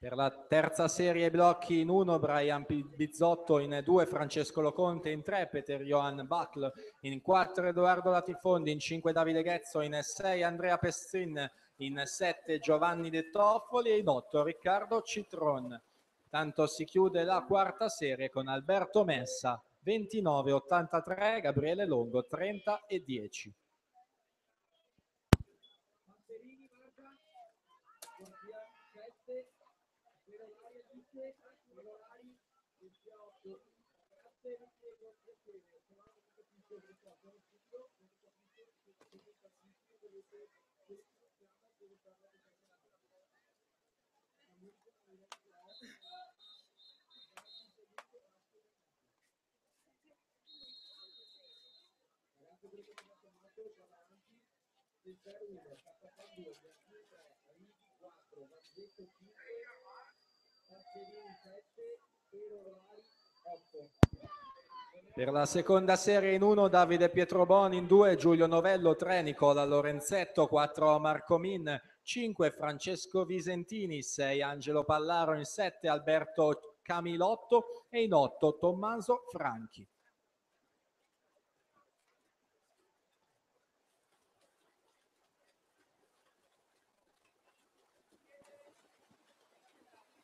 Per la terza serie blocchi in 1 Brian Bizzotto, in 2 Francesco Loconte, in 3 Peter Johan Bacl, in 4 Edoardo Latifondi, in 5 Davide Ghezzo, in 6 Andrea Pestrin, in 7 Giovanni De Toffoli e in 8 Riccardo Citron. Tanto si chiude la quarta serie con Alberto Messa 29-83, Gabriele Longo 30-10. Per la seconda serie in 1 Davide Pietroboni, in 2 Giulio Novello, 3 Nicola Lorenzetto, 4 Marco Min, 5 Francesco Visentini, 6 Angelo Pallaro, in 7 Alberto Camilotto e in 8 Tommaso Franchi.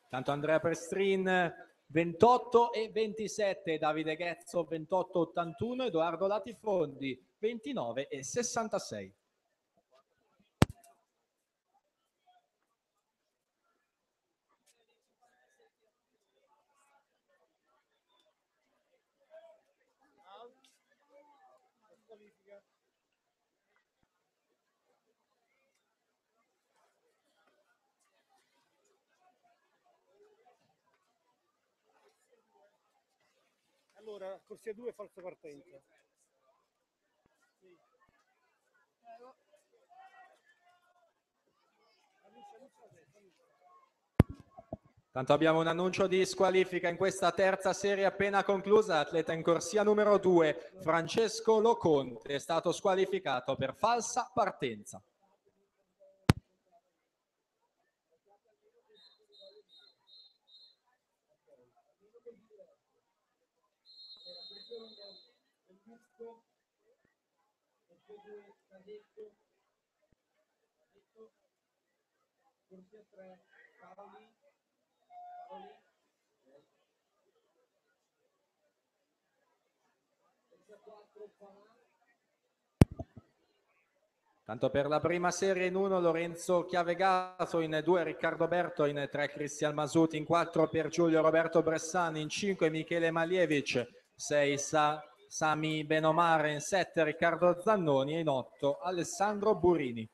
Tanto Andrea Pestrin 28-27, Davide Ghezzo 28-81, Edoardo Latifondi 29-66. Allora, corsia 2, falso partenza. Sì. Tanto abbiamo un annuncio di squalifica in questa terza serie appena conclusa. Atleta in corsia numero 2, Francesco Loconte, è stato squalificato per falsa partenza. Tanto per la prima serie in 1 Lorenzo Chiavegato, in 2 Riccardo Berto, in 3 Cristian Masuti, in 4 per Giulio Roberto Bressani, in 5 Michele Malievic, 6 Sami Benomare, in 7 Riccardo Zannoni e in 8 Alessandro Burini.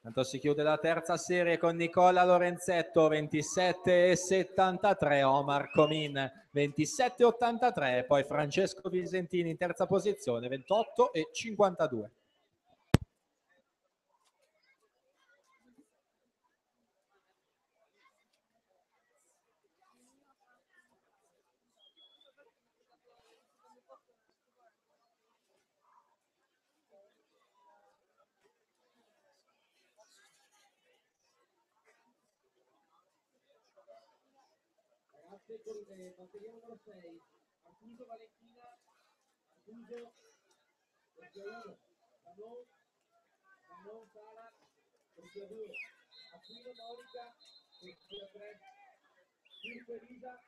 Tanto si chiude la terza serie con Nicola Lorenzetto 27-73, Omar Comin 27-83, poi Francesco Visentini in terza posizione 28-52. Batteria numero 6, Artuso Valentina, Artuso, corsia 1, Manon Sara, corsia 2, Aquino Monica, corsia 3, Mirko Elisa,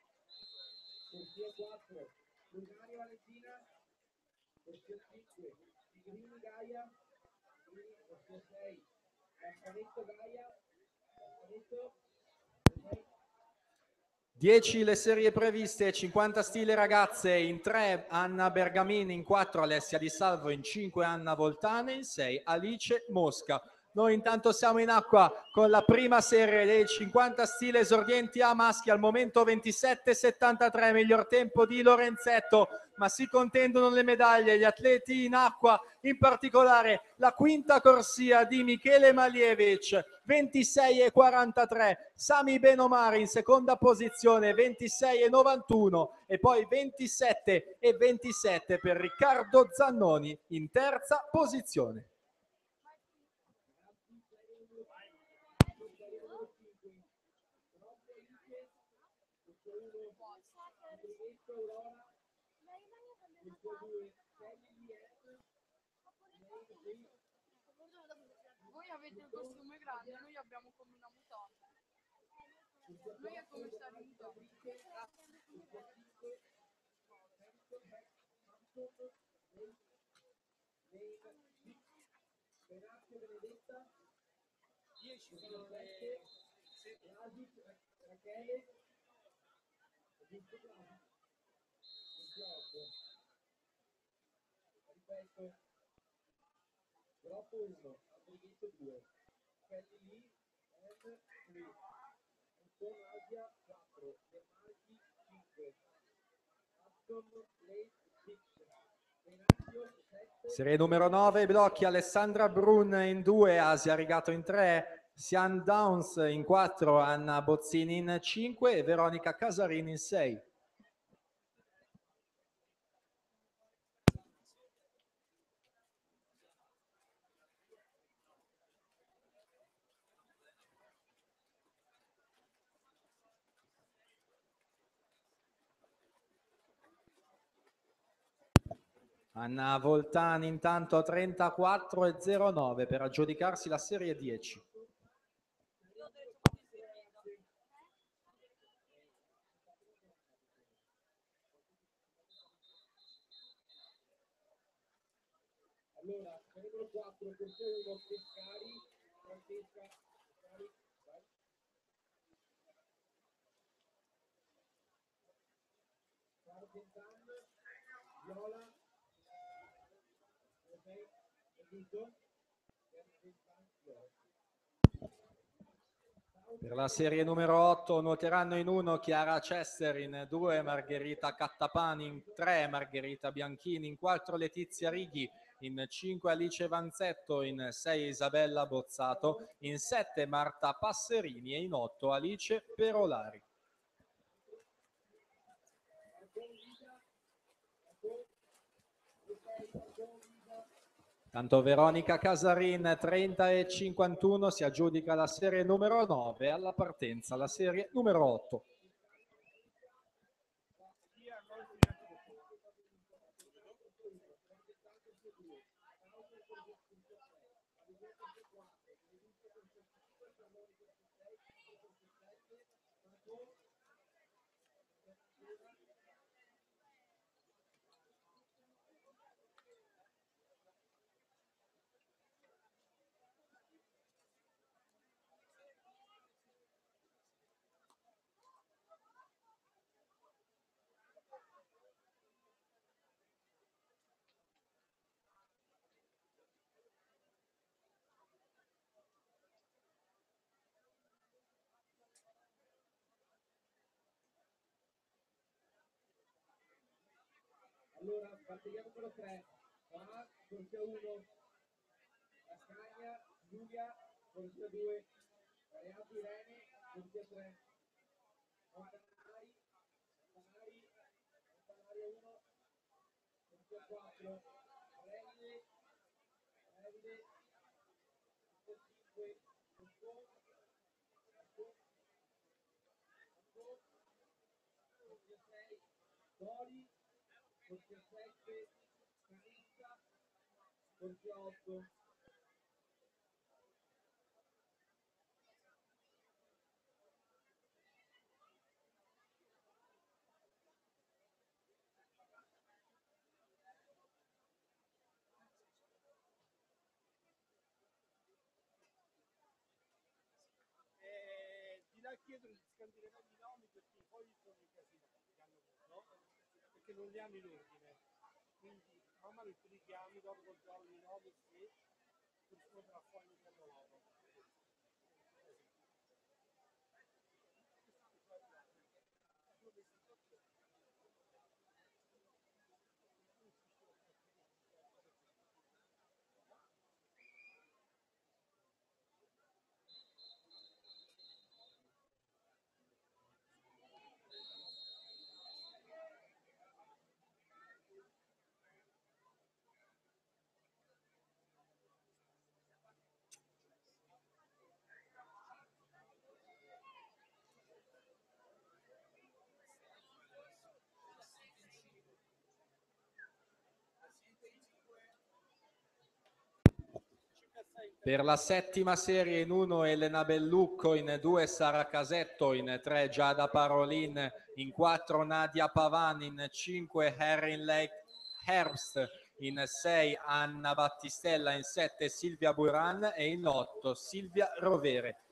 corsia 4, Lunari Valentina, corsia 5, Tigrini Gaia, corsia 6, Gaspanetto Gaia, Gaspanetto, 10 le serie previste, 50 stile ragazze, in 3 Anna Bergamini, in 4 Alessia Di Salvo, in 5 Anna Voltane, in 6 Alice Mosca. Noi intanto siamo in acqua con la prima serie dei 50 stile esordienti a maschi, al momento 27,73, miglior tempo di Lorenzetto, ma si contendono le medaglie gli atleti in acqua, in particolare la quinta corsia di Michele Malievic, 26,43, Sami Benomari in seconda posizione, 26,91 e poi 27,27 per Riccardo Zannoni in terza posizione. Voi avete il costume grande, noi abbiamo come una mutanda. Noi è come stare in mutanda. Benazio Benedetta 10 Rachele ripeto Gruppo 1 Abrighetto 2 Kelly Lee M 3 Anton Asia 4 De Marchi 5 Aston Lake 6 Benazio 7. Serie numero 9, blocchi Alessandra Brun in 2, Asia Rigato in 3, Sian Downs in 4, Anna Bozzini in 5 e Veronica Casarini in 6. Anna Voltani intanto a 34,09 per aggiudicarsi la serie 10. Allora, numero 4, corso 1, Pescari, Francesca Pescari, vai. Sargentan, Viola, Enrico, Sargentan, Viola. Per la serie numero 8 nuoteranno in 1 Chiara Cester, in 2 Margherita Cattapani, in 3 Margherita Bianchini, in 4 Letizia Righi, in 5 Alice Vanzetto, in 6 Isabella Bozzato, in 7 Marta Passerini e in 8 Alice Perolari. Tanto Veronica Casarin 30,51 si aggiudica la serie numero 9, alla partenza la serie numero 8. Allora, batteria numero 3, qua, corsia 1, Ascagna, Giulia, corsia 2, Ariato Irene, corsia 3, Montanari 1, corsia 4, Revide, 5, corsia 6, Dori, corsia 7, Canessa, corsia 8. Di là chiedono di scandire i nomi perché poi sono i casini che hanno avuto, perché non li hanno in ordine. Quindi man mano che li chiami, dopo controlli i nomi, sì. Per la settima serie in 1 Elena Bellucco, in 2 Sara Casetto, in 3 Giada Parolin, in 4 Nadia Pavan, in 5 Erin Lake Herbst, in 6 Anna Battistella, in 7 Silvia Buran e in 8 Silvia Rovere.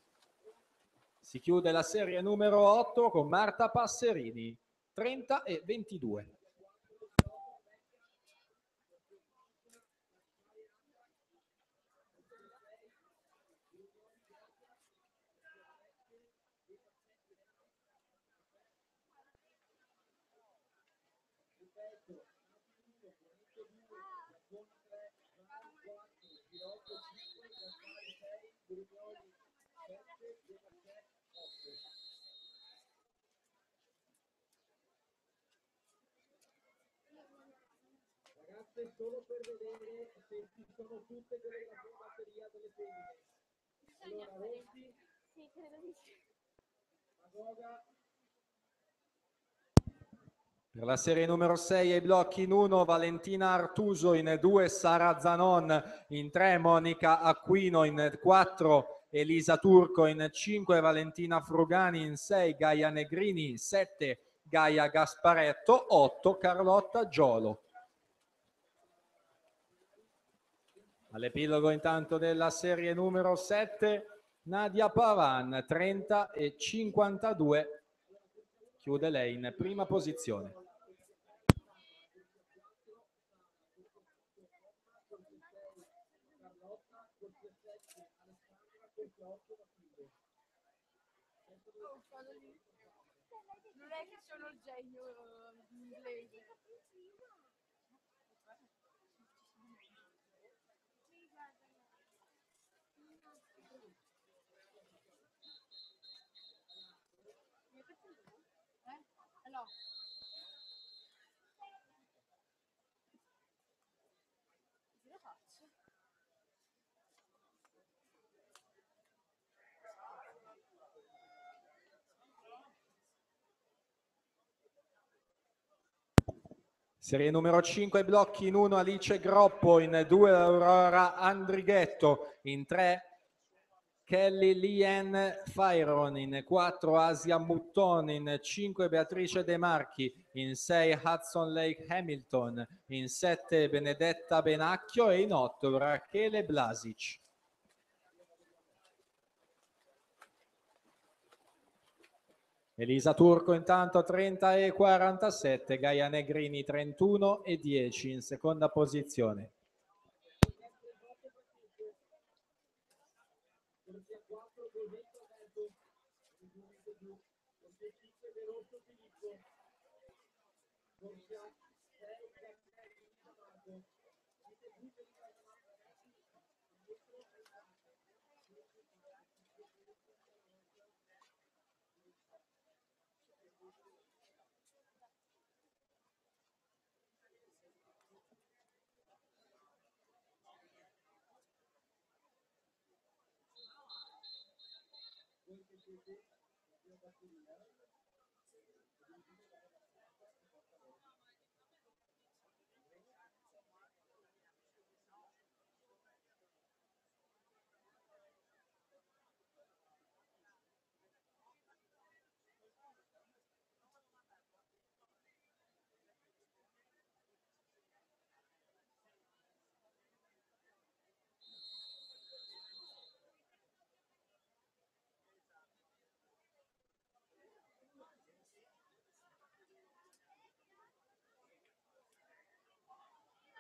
Si chiude la serie numero 8 con Marta Passerini, 30 e 22. Ragazze, solo per vedere se ci sono tutte quelle della prima batteria delle femmine. Allora, Rossi, Sì, credo di sì. Magoga, Per la serie numero 6 ai blocchi in 1 Valentina Artuso, in 2 Sara Zanon, in 3 Monica Acquino, in 4 Elisa Turco, in 5 Valentina Frugani, in 6 Gaia Negrini, in 7 Gaia Gasparetto, 8 Carlotta Giolo. All'epilogo intanto della serie numero 7 Nadia Pavan, 30 e 52, chiude lei in prima posizione. Non è che sono il genio inglese. No. Cosa faccio? Serie numero 5 blocchi in 1 Alice Groppo, in 2 Aurora Andrighetto, in 3 Kelly Lien Fyron, in 4 Asia Mutton, in 5 Beatrice De Marchi, in 6 Hudson Lake Hamilton, in 7 Benedetta Benacchio e in 8 Rachele Blasic. Elisa Turco intanto 30 e 47, Gaia Negrini 31 e 10 in seconda posizione. corsia 4 col vento aperto, leggermente giù, corsia 5 De Rosso Filippo, corsia 6 Gabriele Marco, siete giù per il Marco ragazzi, dietro voi che siete la prima batteria.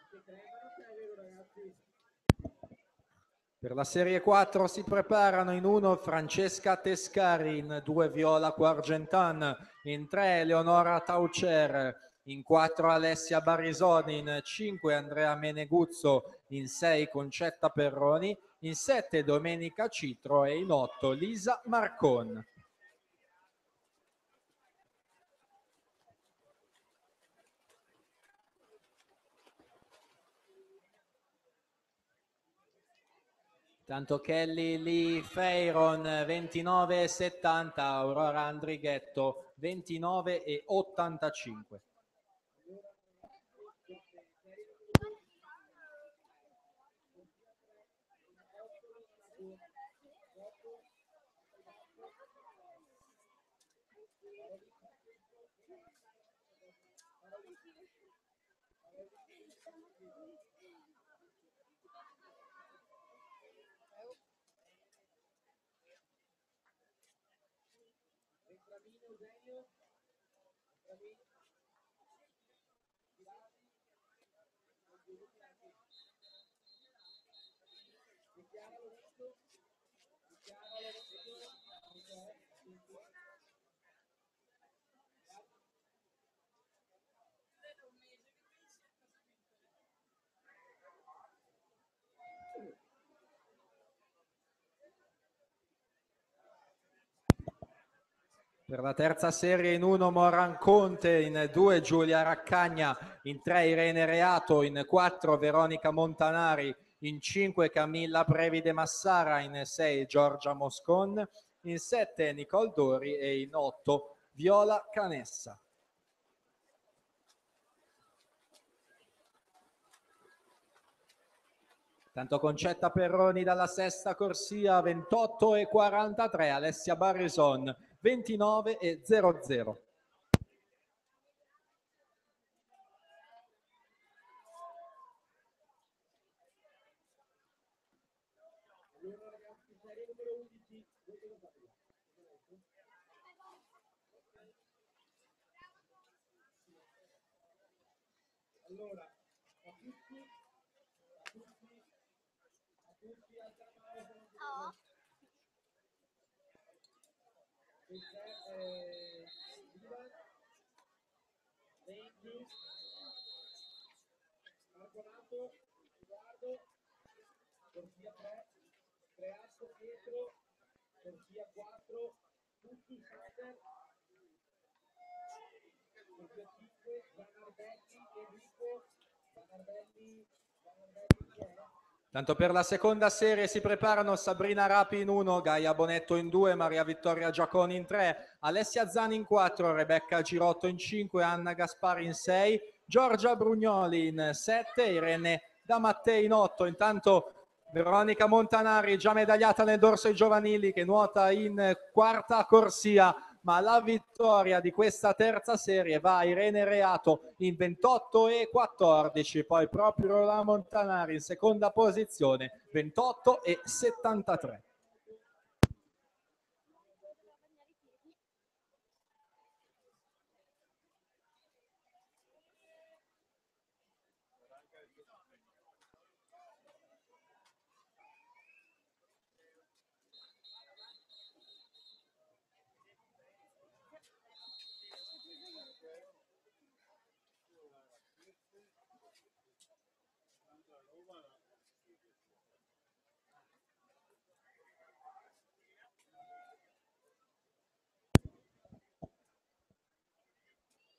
Che tremano, se è vero ragazzi. Per la Serie 4 si preparano in 1 Francesca Tescari, in 2 Viola Quargentan, in 3 Eleonora Taucer, in 4 Alessia Barisoni, in 5 Andrea Meneguzzo, in 6 Concetta Perroni, in 7 Domenica Citro e in 8 Lisa Marcon. Tanto Kelly Lee Feiron 29,70, Aurora Andrighetto 29,85. Per la terza serie in 1 Moran Conte, in 2 Giulia Raccagna, in 3 Irene Reato, in 4 Veronica Montanari, in 5 Camilla Previde Massara, in 6 Giorgia Moscon, in 7 Nicole Dori e in 8 Viola Canessa. Tanto Concetta Perroni dalla sesta corsia 28,43, Alessia Barrison 29,00. Allora ragazzi, serie numero 11, allora, a tutti alza la mano. E c'è Ivan, 20, Marconato, Edoardo, corsia 3, Creato Pietro, corsia 4, tutti Sander, corsia 5, Zanardelli, Enrico, Zanardelli chi è? Tanto per la seconda serie si preparano Sabrina Rapi in 1, Gaia Bonetto in 2, Maria Vittoria Giaconi in 3, Alessia Zani in 4, Rebecca Girotto in 5, Anna Gaspari in 6, Giorgia Brugnoli in 7, Irene Damattei in 8. Intanto Veronica Montanari, già medagliata nel dorso ai giovanili, che nuota in quarta corsia, ma la vittoria di questa terza serie va a Irene Reato in 28,14, poi proprio la Montanari in seconda posizione 28,73.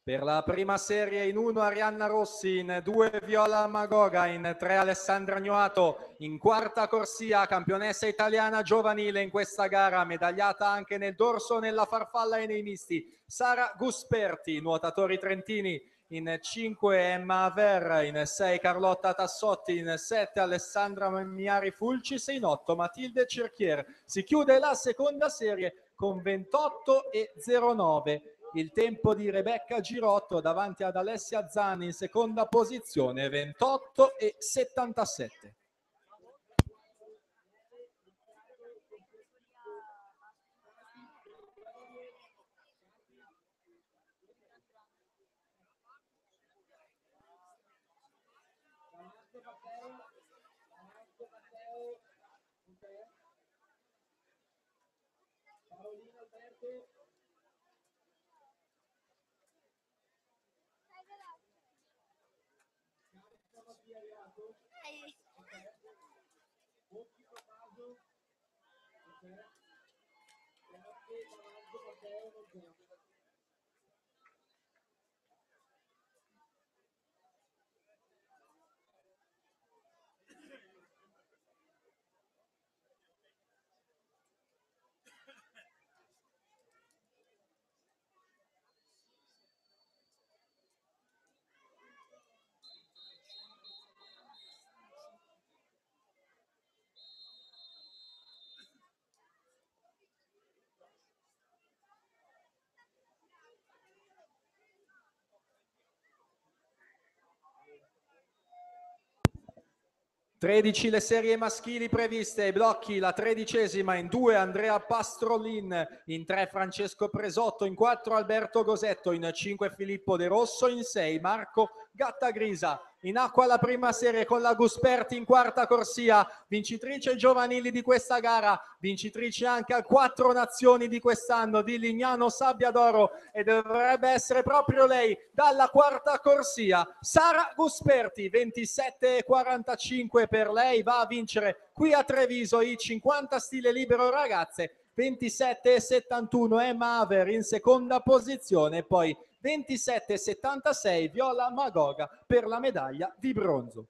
Per la prima serie in 1 Arianna Rossi, in 2 Viola Magoga, in 3 Alessandra Gnoato, in quarta corsia campionessa italiana giovanile in questa gara, medagliata anche nel dorso, nella farfalla e nei misti, Sara Gusperti. Nuotatori trentini in 5 Emma Aver, in 6 Carlotta Tassotti, in 7 Alessandra Miari Fulcis e in 8 Matilde Cerchier. Si chiude la seconda serie con 28,09. Il tempo di Rebecca Girotto davanti ad Alessia Zani in seconda posizione 28,77. Alberto, Carica Mattia arrivato, ok, Bocchi Tommaso, ok, Grazie, Davanzo, Matteo, non c'è. 13 le serie maschili previste, ai blocchi la 13ª, in 2 Andrea Pastrolin, in 3 Francesco Presotto, in 4 Alberto Gosetto, in 5 Filippo De Rosso, in 6 Marco Gattagrisa. In acqua la prima serie con la Gusperti in quarta corsia, vincitrice giovanili di questa gara, vincitrice anche al 4 nazioni di quest'anno di Lignano Sabbia d'Oro, e dovrebbe essere proprio lei dalla quarta corsia, Sara Gusperti. 27,45 per lei, va a vincere qui a Treviso i 50 stile libero ragazze. 27,71 Emma Haver in seconda posizione, poi 27,76 Viola Magoga per la medaglia di bronzo.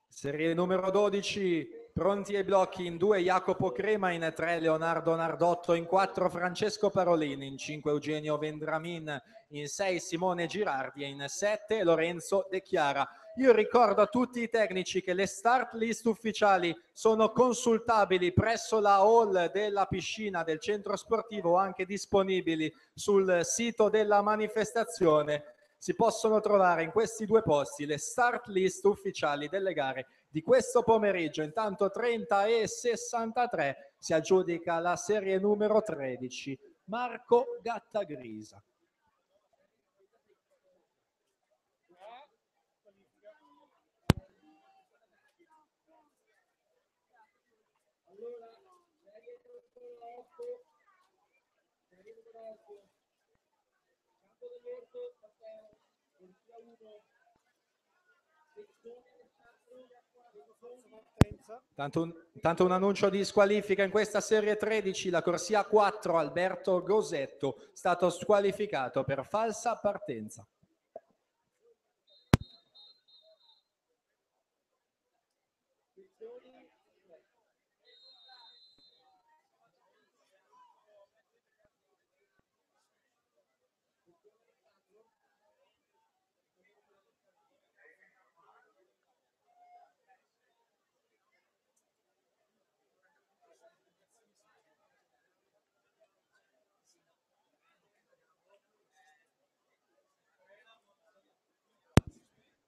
Serie numero 12, pronti ai blocchi, in 2 Jacopo Crema, in 3 Leonardo Nardotto, in 4 Francesco Parolini, in 5 Eugenio Vendramin, in 6 Simone Girardi e in 7 Lorenzo De Chiara. Io ricordo a tutti i tecnici che le start list ufficiali sono consultabili presso la hall della piscina del centro sportivo, anche disponibili sul sito della manifestazione. Si possono trovare in questi 2 posti le start list ufficiali delle gare di questo pomeriggio. Intanto 30,63 si aggiudica la serie numero 13, Marco Gattagrisa. Allora, serie numero 8, Campo dell'Orto, Matteo, corsia 1, sezione Alessandro, Tanto un annuncio di squalifica in questa serie 13, la corsia 4 Alberto Gosetto, stato squalificato per falsa partenza.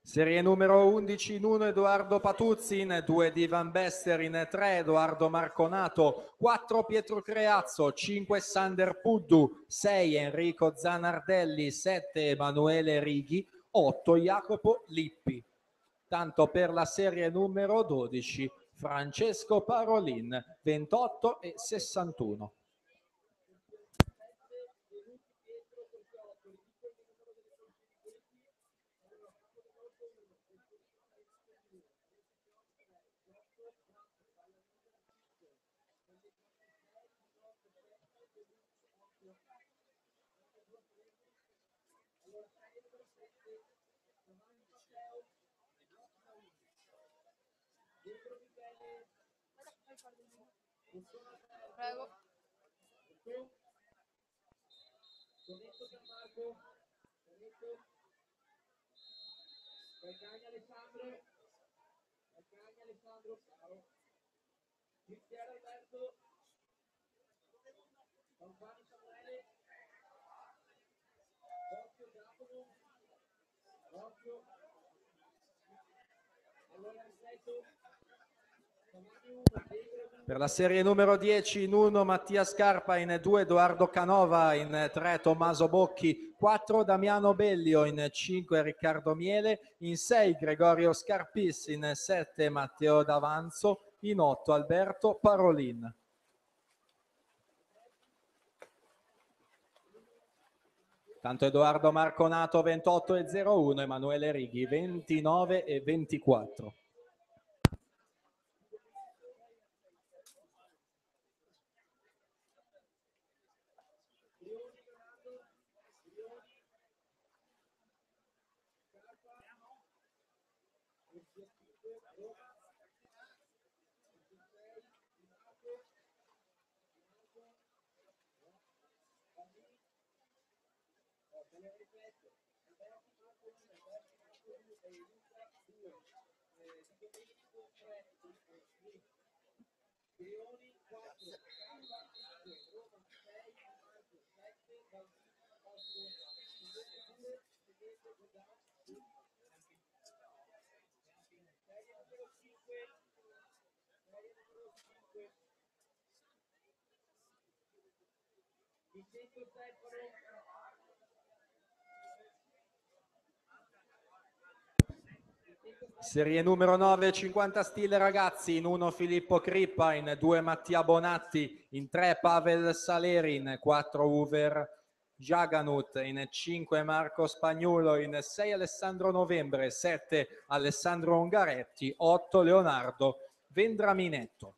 Serie numero 11, in 1 Edoardo Patuzzi, in 2 Divan Bester, in 3 Edoardo Marconato, 4 Pietro Creazzo, 5 Sander Puddu, 6 Enrico Zanardelli, 7 Emanuele Righi, 8 Jacopo Lippi. Tanto per la serie numero 12, Francesco Parolin, 28,61. Prego. Donetto Gianmarco, Donetto, Calcagna Alessandro, ciao, Cristiano Alberto, Campani Samuele, Per la serie numero 10 in 1 Mattia Scarpa, in 2 Edoardo Canova, in 3 Tommaso Bocchi, 4 Damiano Bellio, in 5 Riccardo Miele, in 6 Gregorio Scarpis, in 7 Matteo D'Avanzo, in 8 Alberto Parolin. Tanto Edoardo Marconato 28,01, Emanuele Righi 29,24. Serie numero 9, 50 stile ragazzi, in 1 Filippo Crippa, in 2 Mattia Bonatti, in 3 Pavel Saleri, in 4 Uver Jaganut, in 5 Marco Spagnuolo, in 6 Alessandro Novembre, 7 Alessandro Ungaretti, 8 Leonardo Vendraminetto.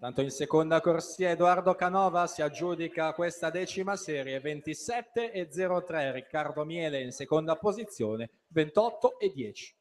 Tanto in seconda corsia Edoardo Canova si aggiudica questa 10ª serie 27,03, Riccardo Miele in seconda posizione 28,10.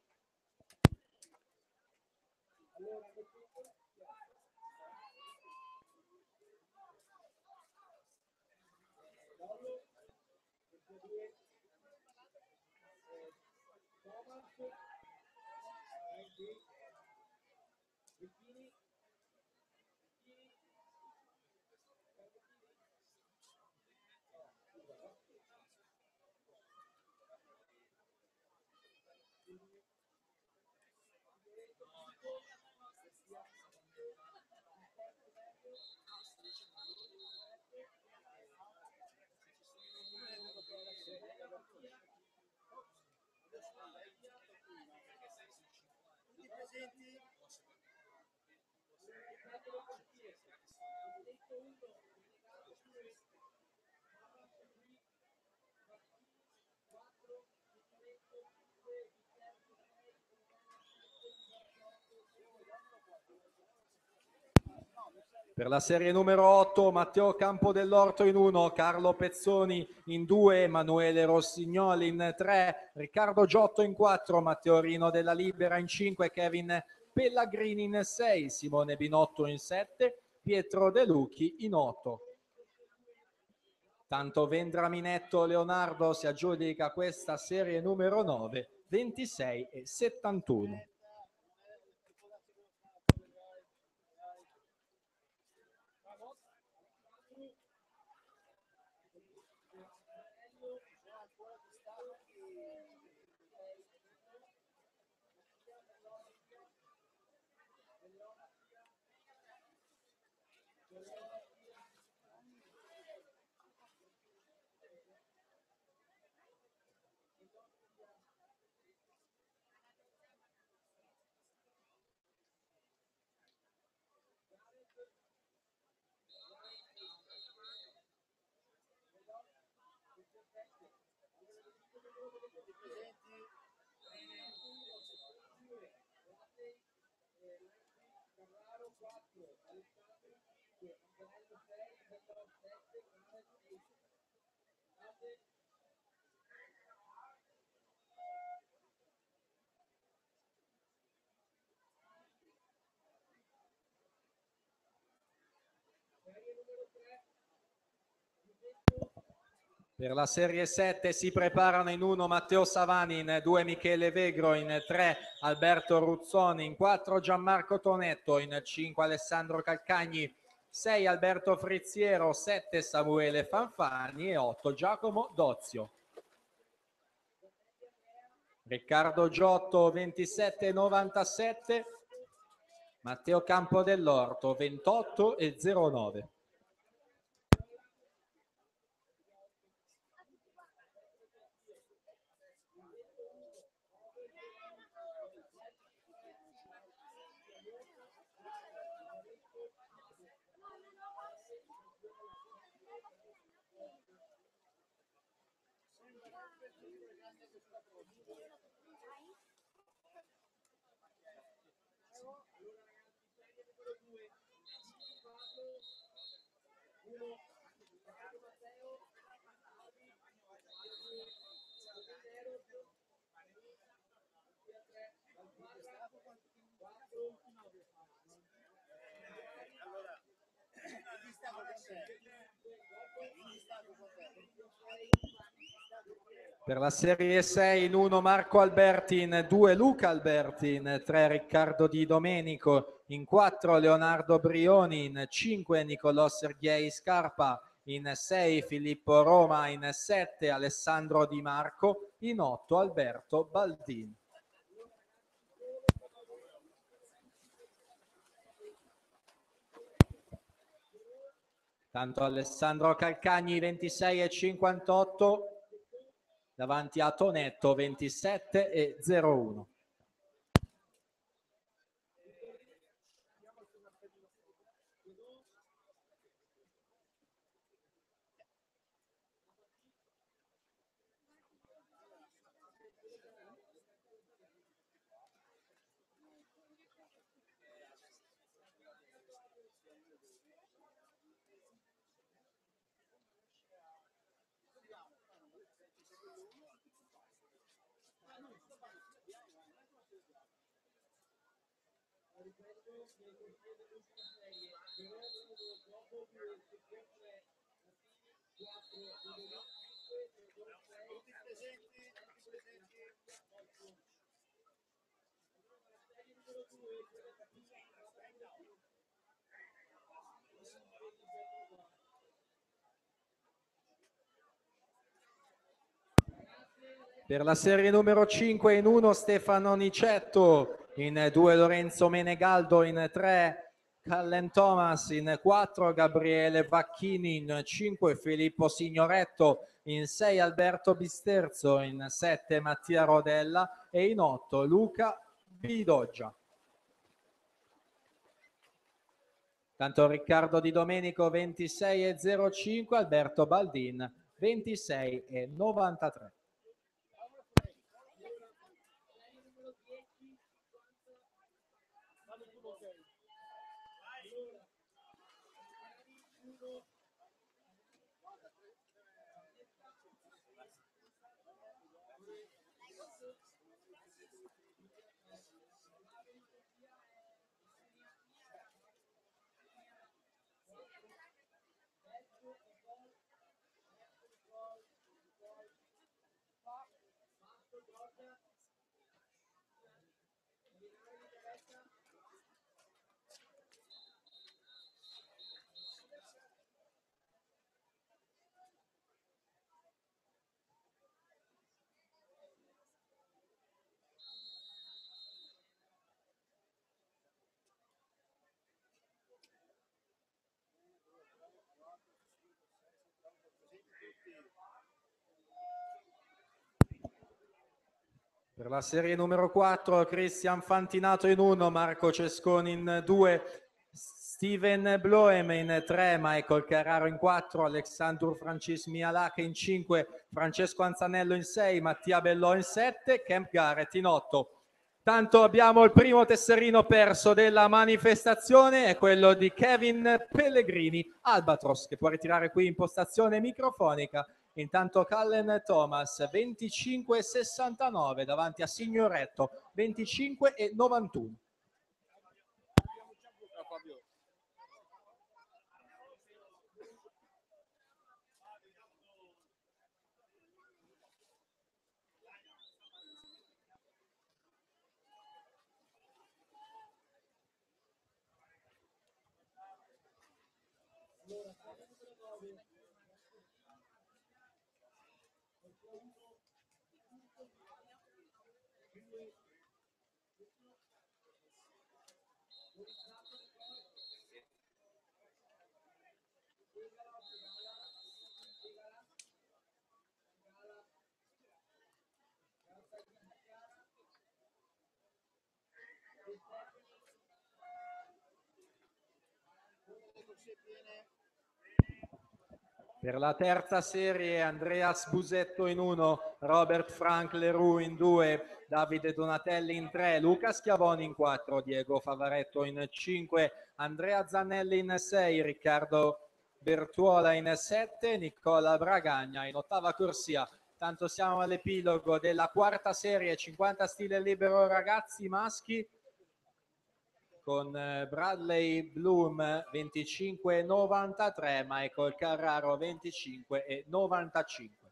Per la serie numero 8 Matteo Campodell'Orto in 1, Carlo Pezzoni in 2, Emanuele Rossignoli in 3, Riccardo Giotto in 4, Matteo Rino della Libera in 5, Kevin Pellegrini in 6, Simone Binotto in 7, Pietro De Lucchi in 8. Tanto Vendraminetto Leonardo si aggiudica questa serie numero 9, 26,71. Per la serie 7 si preparano in 1 Matteo Savani, in 2 Michele Vegro, in 3 Alberto Ruzzoni, in 4 Gianmarco Tonetto, in 5 Alessandro Calcagni, 6 Alberto Frizziero, 7 Samuele Fanfani e 8 Giacomo Dozio. Riccardo Giotto 27,97, Matteo Campodellorto 28,09. Per la Serie 6 in 1 Marco Alberti, in 2 Luca Alberti, in 3 Riccardo Di Domenico, in 4 Leonardo Brioni, in 5 Nicolò Sergei Scarpa, in 6 Filippo Roma, in 7 Alessandro Di Marco, in 8 Alberto Baldini. Tanto Alessandro Calcagni 26,58 davanti a Tonetto 27,01. Per la serie numero 5 in 1 Stefano Nicetto, in 2 Lorenzo Menegaldo, in 3 Callen Thomas, in 4 Gabriele Vacchini, in 5 Filippo Signoretto, in 6 Alberto Bisterzo, in 7 Mattia Rodella e in 8 Luca Bidoggia. Tanto Riccardo Di Domenico 26,05, Alberto Baldin 26,93. Per la serie numero 4 Cristian Fantinato in 1, Marco Cesconi in 2, Steven Bloem in 3, Michael Carraro in 4, Alexandru Francis Mialac in 5, Francesco Anzanello in 6, Mattia Bellò in 7, Kemp Garrett in 8. Tanto abbiamo il primo tesserino perso della manifestazione, è quello di Kevin Pellegrini, Albatros, che può ritirare qui in postazione microfonica. Intanto Callen Thomas 25,69 davanti a Signoretto 25,91. Allora, serie numero 9. Per la terza serie Andreas Busetto in 1, Robert Frank Leroux in 2, Davide Donatelli in 3, Luca Schiavoni in 4, Diego Favaretto in 5, Andrea Zannelli in 6, Riccardo Bertuola in 7, Nicola Bragagna in ottava corsia. Tanto siamo all'epilogo della quarta serie 50 stile libero ragazzi maschi, con Bradley Bloom 25,93, Michael Carraro 25,95.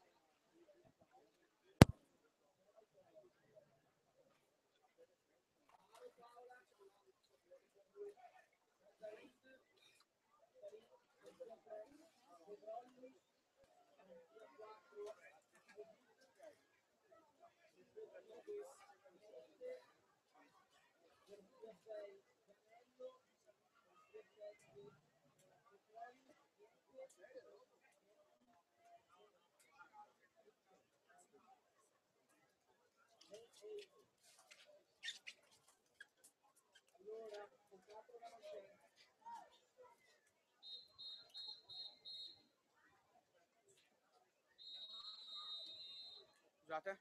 Scusate,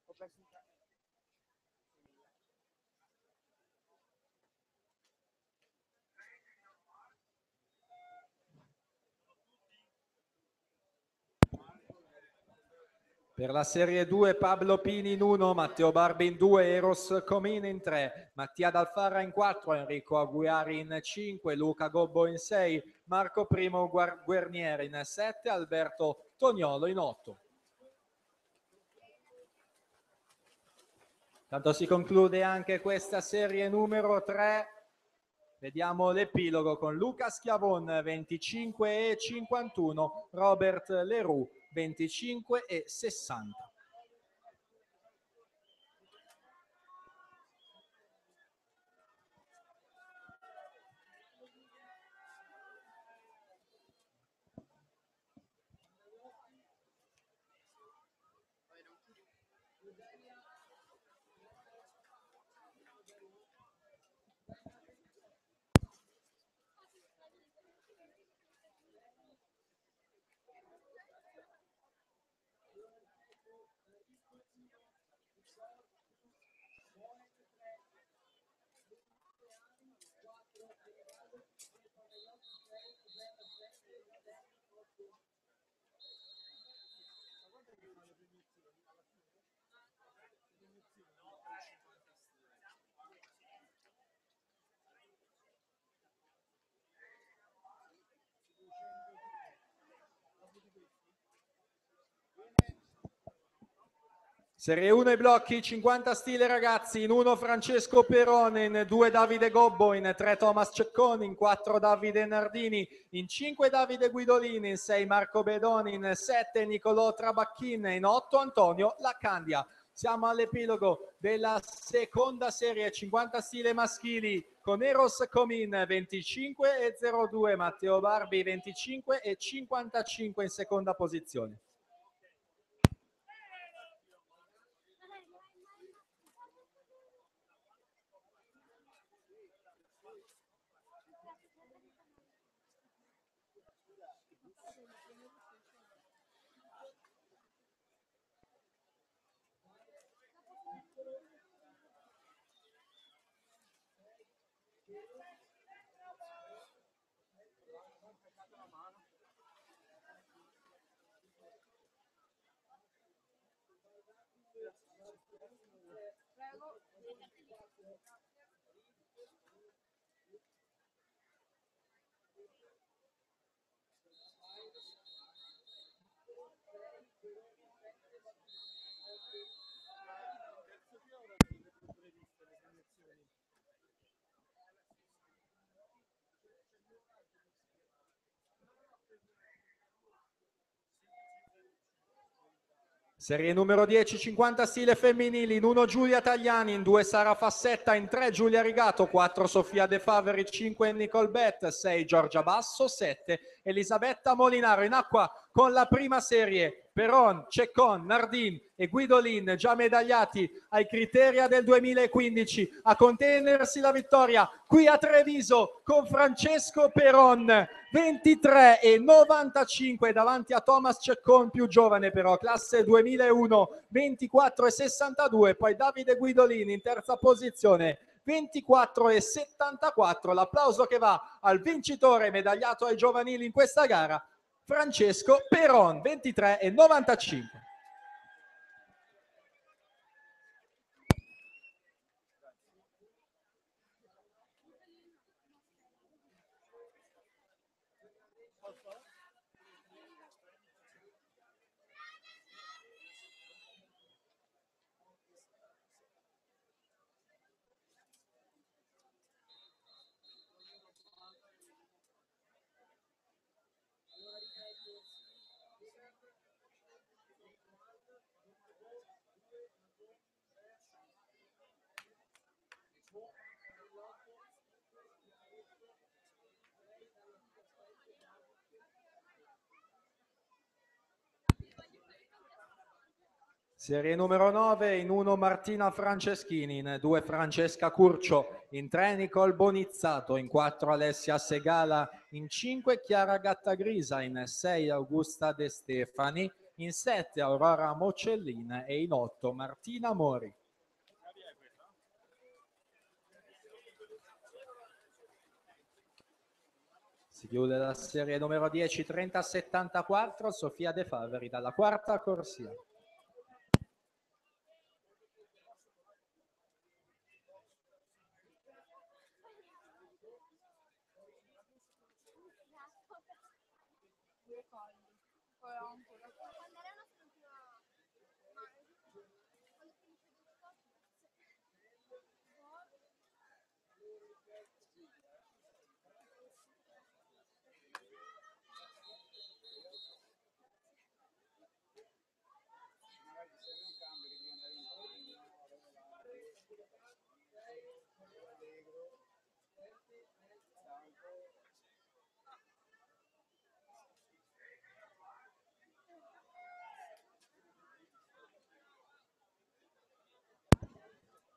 ho perso un cazzo. Per la Serie 2 Pablo Pini in 1, Matteo Barbi in 2, Eros Comin in 3, Mattia Dalfarra in 4, Enrico Aguiari in 5, Luca Gobbo in 6, Marco Primo Guernieri in 7, Alberto Toniolo in 8. Tanto si conclude anche questa serie numero 3. Vediamo l'epilogo con Luca Schiavon 25,51, Robert Leroux 25,60. Serie 1 i blocchi, 50 stile ragazzi, in 1 Francesco Perone, in 2 Davide Gobbo, in 3 Thomas Cecconi, in 4 Davide Nardini, in 5 Davide Guidolini, in 6 Marco Bedoni, in 7 Nicolò Trabacchin, in 8 Antonio Laccandia. Siamo all'epilogo della seconda serie 50 stile maschili con Eros Comin 25,02, Matteo Barbi 25,55 in seconda posizione. Serie numero 10, 50 stile femminili, in 1 Giulia Tagliani, in 2 Sara Fassetta, in 3 Giulia Rigato, 4 Sofia De Faveri, 5 Nicole Bet, 6 Giorgia Basso, 7 Elisabetta Molinaro. In acqua con la prima serie Peron, Ceccon, Nardin e Guidolin, già medagliati ai Criteria del 2015, a contenersi la vittoria qui a Treviso con Francesco Peron, 23,95 davanti a Thomas Ceccon, più giovane però, classe 2001, 24,62, poi Davide Guidolin in terza posizione, 24,74. L'applauso che va al vincitore medagliato ai giovanili in questa gara, Francesco Peron, 23,95. Serie numero 9, in 1 Martina Franceschini, in 2 Francesca Curcio, in 3 Nicole Bonizzato, in 4 Alessia Segala, in 5 Chiara Gattagrisa, in 6 Augusta De Stefani, in 7 Aurora Mocellina e in 8 Martina Mori. Si chiude la serie numero 10, 30-74, Sofia De Faveri dalla quarta corsia.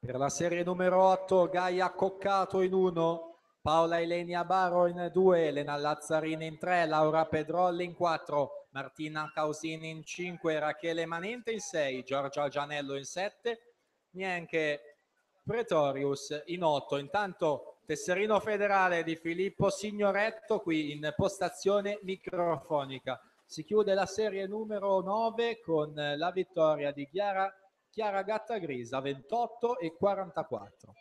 Per la serie numero 8, Gaia Coccato in 1, Paola Elenia Baro in 2, Elena Lazzarini in 3, Laura Pedrolli in 4, Martina Causini in 5, Rachele Manente in 6, Giorgia Gianello in 7, Nienke Pretorius in 8. Intanto tesserino federale di Filippo Signoretto qui in postazione microfonica. Si chiude la serie numero 9 con la vittoria di Chiara Gattagrisa, 28,44.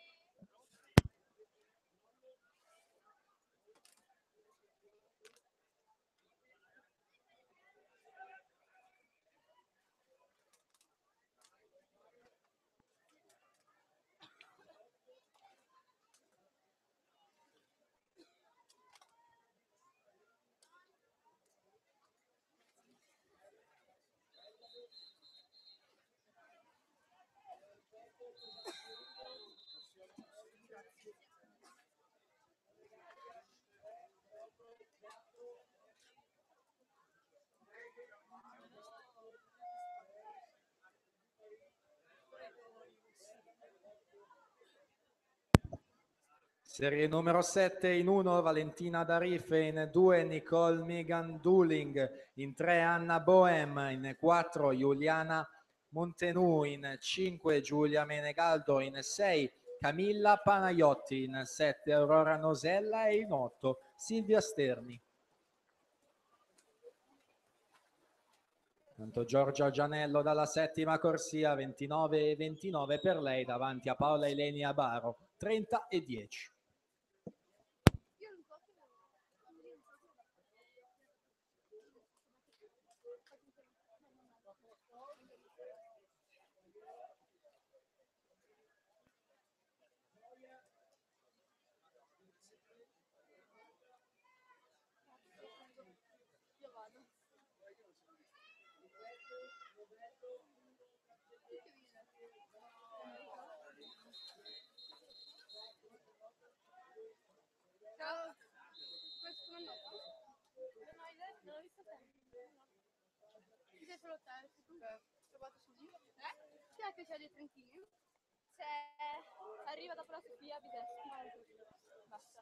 Serie numero 7, in 1 Valentina Darife, in 2 Nicole Megan Duling, in 3 Anna Bohem, in 4 Giuliana Montenu, in 5 Giulia Menegaldo, in 6 Camilla Panaiotti, in 7 Aurora Nosella e in 8 Silvia Sterni. Tanto Giorgia Gianello dalla settima corsia, 29,29 per lei davanti a Paola Elenia Baro, 30,10. Io vado. Ciao. Questo come è andato? Non ho idea, non ho visto te. Ci sei solo te, sei tu? Trovato su lì? Chi è che c'è dei trenchini? Arriva dopo la Sofia Bideschi. Basta.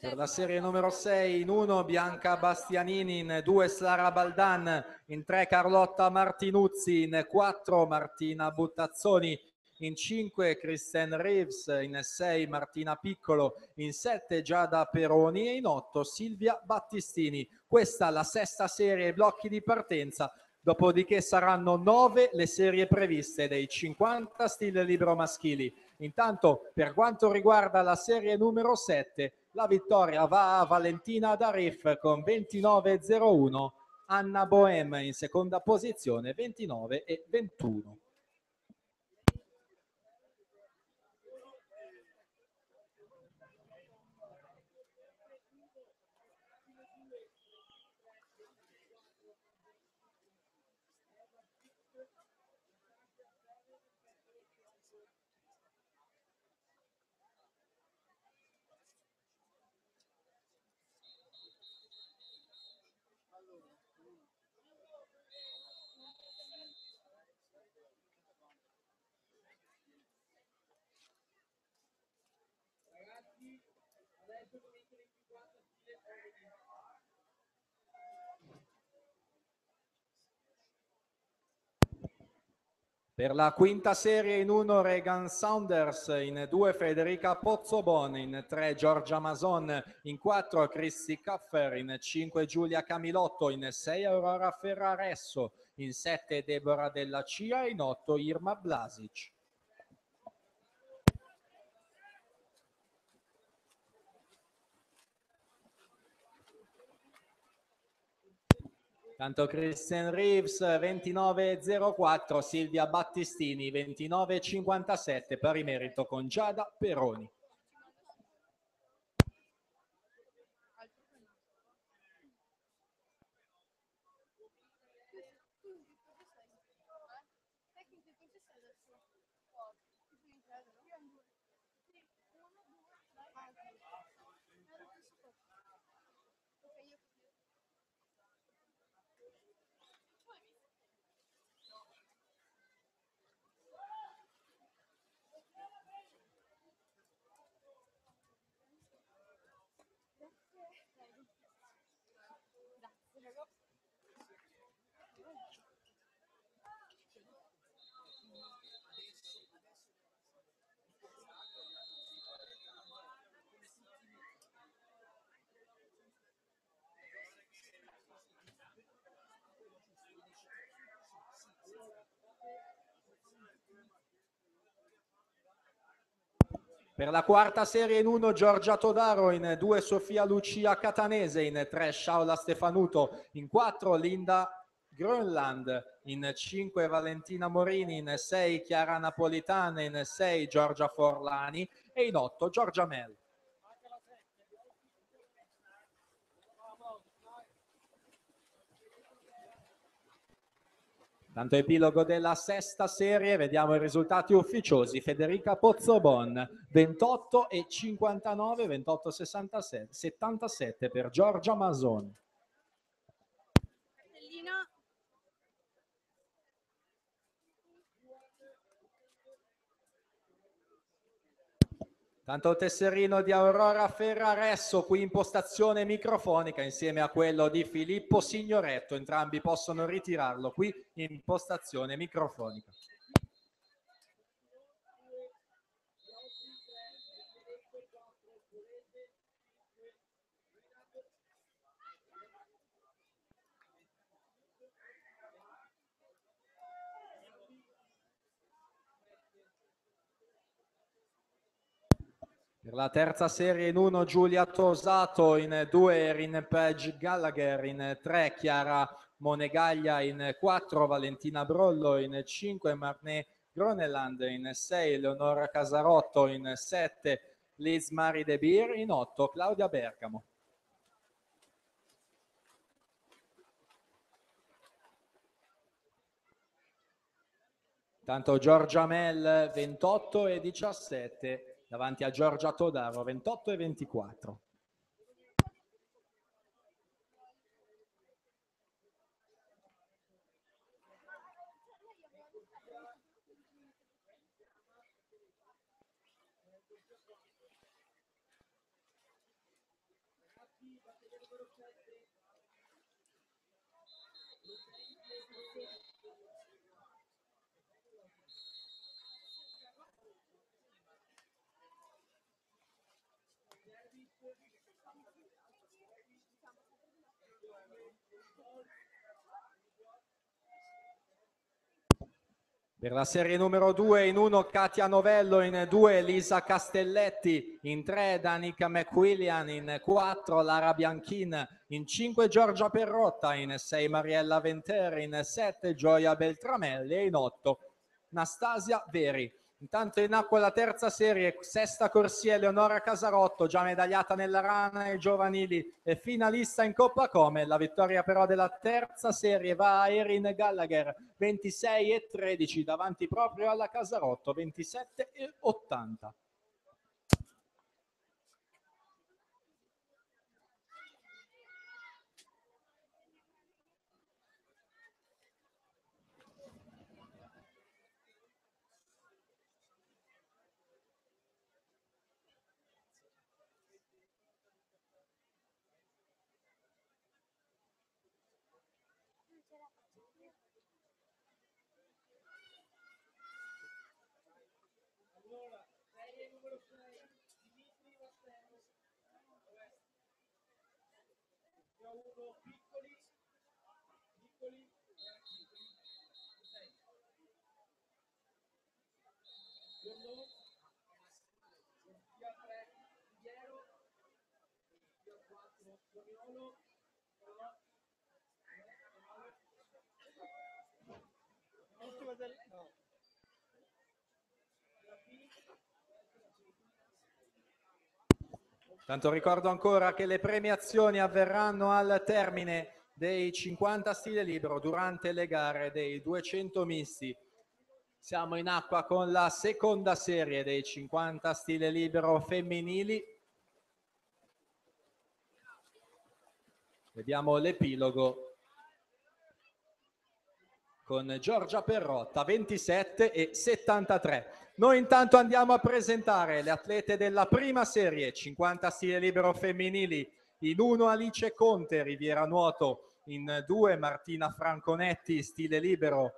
Per la serie numero 6 in 1 Bianca Bastianini, in 2 Sara Baldan, in 3 Carlotta Martinuzzi, in 4 Martina Buttazzoni, in 5 Kristen Reeves, in 6 Martina Piccolo, in 7 Giada Peroni e in 8 Silvia Battistini. Questa la sesta serie ai blocchi di partenza, dopodiché saranno 9 le serie previste dei 50 stile libero maschili. Intanto, per quanto riguarda la serie numero 7, la vittoria va a Valentina Darif con 29,01, Anna Bohem in seconda posizione 29,21. Ragazzi, adesso cominciano i 50 stile uomini. Per la quinta serie in 1 Regan Saunders, in 2 Federica Pozzobon, in 3 Giorgia Mason, in 4 Chrissy Kaffer, in 5 Giulia Camilotto, in 6 Aurora Ferraresso, in 7 Deborah Della Cia, in 8 Irma Blasic. Tanto Kristen Reeves 29,04, Silvia Battistini 29,57, pari merito con Giada Peroni. Per la quarta serie in 1 Giorgia Todaro, in 2 Sofia Lucia Catanese, in 3 Sciaula Stefanuto, in 4 Linda Grönland, in 5 Valentina Morini, in 6 Chiara Napolitana, in 6 Giorgia Forlani e in 8 Giorgia Mel. Tanto epilogo della sesta serie, vediamo i risultati ufficiosi. Federica Pozzobon 28,59, 28,67, 77 per Giorgia Mason. Tanto tesserino di Aurora Ferraresso, qui in postazione microfonica insieme a quello di Filippo Signoretto, entrambi possono ritirarlo qui in postazione microfonica. Per la terza serie in 1 Giulia Tosato, in 2 Erin Page Gallagher, in 3 Chiara Monegaglia, in 4 Valentina Brollo, in 5 Marné Groneland, in 6 Leonora Casarotto, in 7 Liz Marie De Beer, in 8 Claudia Bergamo. Intanto Giorgia Mel 28 e 17 davanti a Giorgia Todaro 28 e 24. Per la serie numero 2 in 1 Katia Novello, in 2 Lisa Castelletti, in 3 Danica McWilliam, in 4 Lara Bianchin, in 5 Giorgia Perrotta, in 6 Mariella Venter, in 7 Gioia Beltramelli e in 8 Nastasia Veri. Intanto in acqua la terza serie, sesta corsia Eleonora Casarotto, già medagliata nella rana ai giovanili e finalista in Coppa Come. La vittoria però della terza serie va a Erin Gallagher, 26 e 13, davanti proprio alla Casarotto, 27 e 80. Allora, serie numero 6, Dimitri Vastello. Ne ho uno piccoli, Giorno, via 3, Piero, via 4, Giorniolo, L'ultima del... No. Tanto ricordo ancora che le premiazioni avverranno al termine dei 50 stile libero durante le gare dei 200 misti. Siamo in acqua con la seconda serie dei 50 stile libero femminili. Vediamo l'epilogo con Giorgia Perrotta 27 e 73. Noi intanto andiamo a presentare le atlete della prima serie 50 stile libero femminili. In 1 Alice Conte, Riviera Nuoto, in 2 Martina Franconetti, stile libero.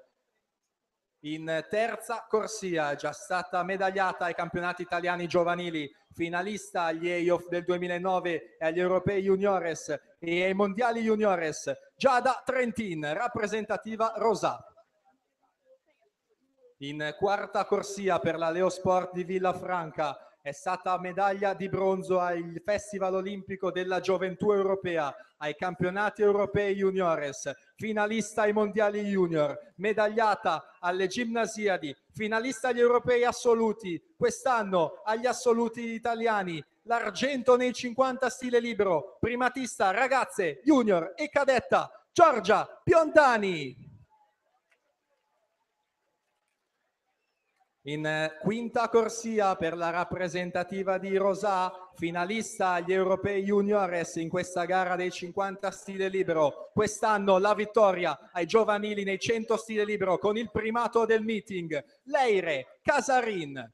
In terza corsia è già stata medagliata ai campionati italiani giovanili, finalista agli EIOF del 2009 e agli europei juniores e ai mondiali juniores, Giada Trentin, rappresentativa Rosà. In quarta corsia per la Leosport di Villafranca è stata medaglia di bronzo al Festival Olimpico della Gioventù Europea, ai campionati europei juniores, finalista ai mondiali junior, medagliata alle Ginnasiadi, finalista agli europei assoluti, quest'anno agli assoluti italiani, l'argento nei 50 stile libero, primatista ragazze, junior e cadetta, Giorgia Piondani. In quinta corsia per la rappresentativa di Rosà, finalista agli europei juniores in questa gara dei 50 stile libero. Quest'anno la vittoria ai giovanili nei 100 stile libero con il primato del meeting, Leire Casarin.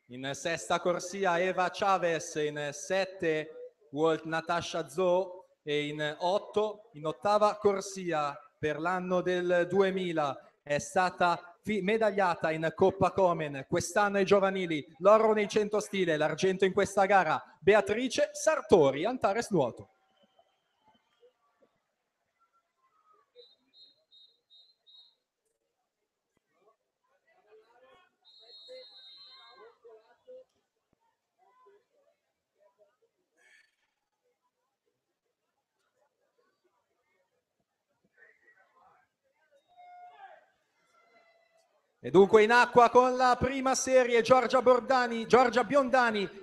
In sesta corsia Eva Chavez, in 7 Walt Natasha Zoe e in 8, in ottava corsia per l'anno del 2000 è stata medagliata in Coppa Komen, quest'anno ai giovanili, l'oro nei 100 stile, l'argento in questa gara, Beatrice Sartori, Antares Nuoto. E dunque in acqua con la prima serie Giorgia Biondani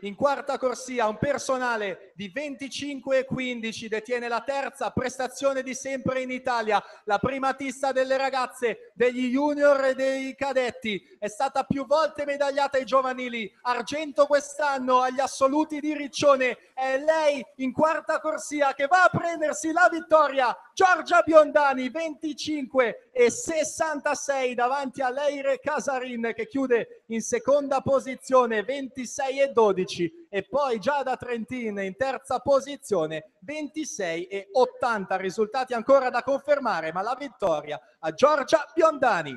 in quarta corsia, un personale di 25,15, detiene la terza prestazione di sempre in Italia, la primatista delle ragazze, degli junior e dei cadetti, è stata più volte medagliata ai giovanili, argento quest'anno agli assoluti di Riccione, è lei in quarta corsia che va a prendersi la vittoria, Giorgia Biondani 25,66 davanti a Leire Casarin che chiude in seconda posizione 26,12 e poi Giada Trentin in terza posizione 26,80, risultati ancora da confermare, ma la vittoria a Giorgia Biondani.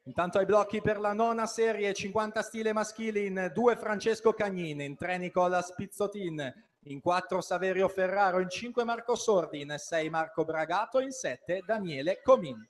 Intanto ai blocchi per la nona serie 50 stile maschili, in 2 Francesco Cagnin, in 3 Nicola Spizzotin, in 4 Saverio Ferraro, in 5 Marco Sordi, in 6 Marco Bragato, in 7 Daniele Comin.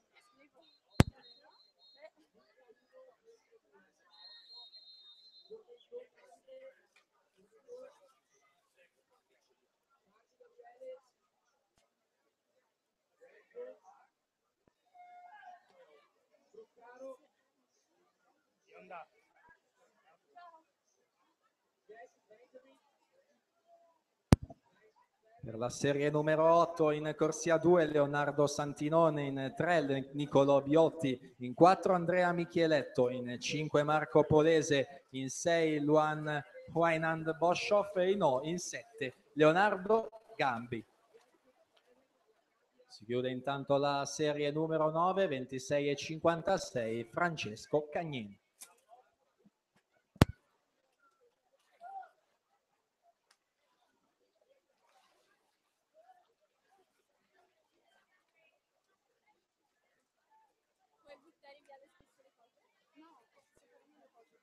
Per la serie numero 8 in corsia 2 Leonardo Santinone, in 3 Nicolò Biotti, in 4 Andrea Micheletto, in 5 Marco Polese, in 6 Luan Huainand Boschoff e in 7 Leonardo Gambi. Si chiude intanto la serie numero 9, 26,56 Francesco Cagnin. Puoi buttare via le stesse cose? No, secondo le cose.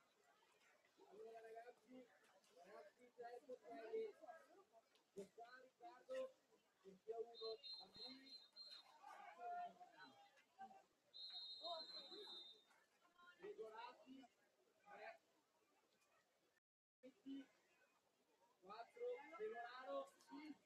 Allora ragazzi, adesso fai lo fa Riccardo, che sia uno a lui. Regolati, 3, 20, 4, Regolaro, sì.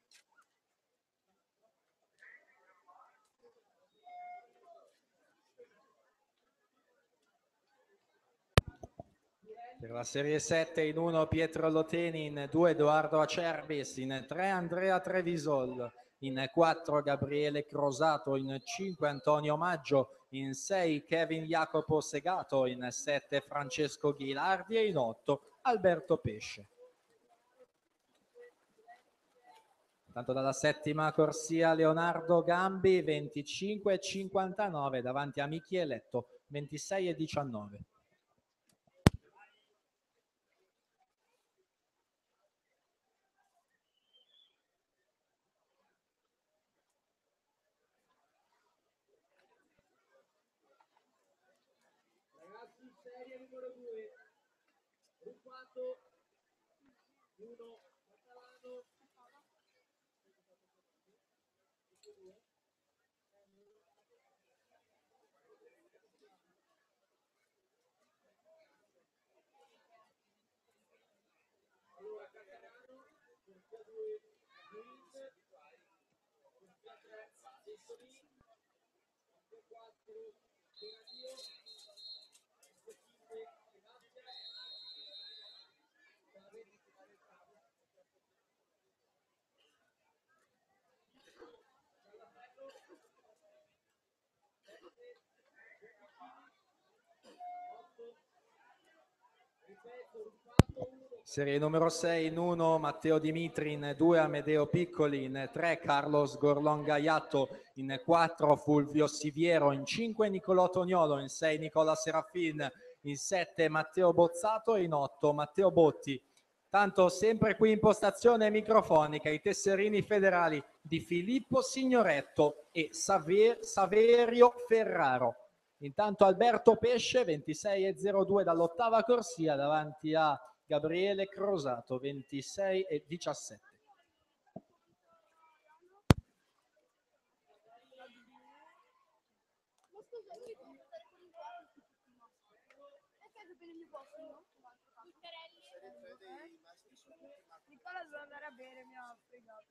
Per la serie 7 in 1 Pietro Loteni, in 2 Edoardo Acerbis, in 3 Andrea Trevisol, in 4 Gabriele Crosato, in 5 Antonio Maggio, in 6 Kevin Jacopo Segato, in 7 Francesco Ghilardi e in 8 Alberto Pesce. Tanto dalla settima corsia Leonardo Gambi 25,59 davanti a Micheletto 26,19. Ragazzi, serie numero 2, Rufato, 1, Catalano, allora Catalano, corsia 2, Luis, corsia 3, Sessoli, corsia 4, Donadio, corsia 5, Sebastian, Serie numero 6 in 1 Matteo Dimitri, in 2 Amedeo Piccoli, in 3 Carlos Gorlon Gaiatto, in 4 Fulvio Siviero, in 5 Nicolò Toniolo, in 6 Nicola Serafin, in 7 Matteo Bozzato e in 8 Matteo Botti. Tanto sempre qui in postazione microfonica i tesserini federali di Filippo Signoretto e Saverio Ferraro. Intanto Alberto Pesce 26,02 dall'ottava corsia davanti a Gabriele Crosato 26,17. Ma scusa, lui può buttare con il cuore perché per il mio posto, no? Butterelli. Nicola doveva andare a bere, mi ha fregato.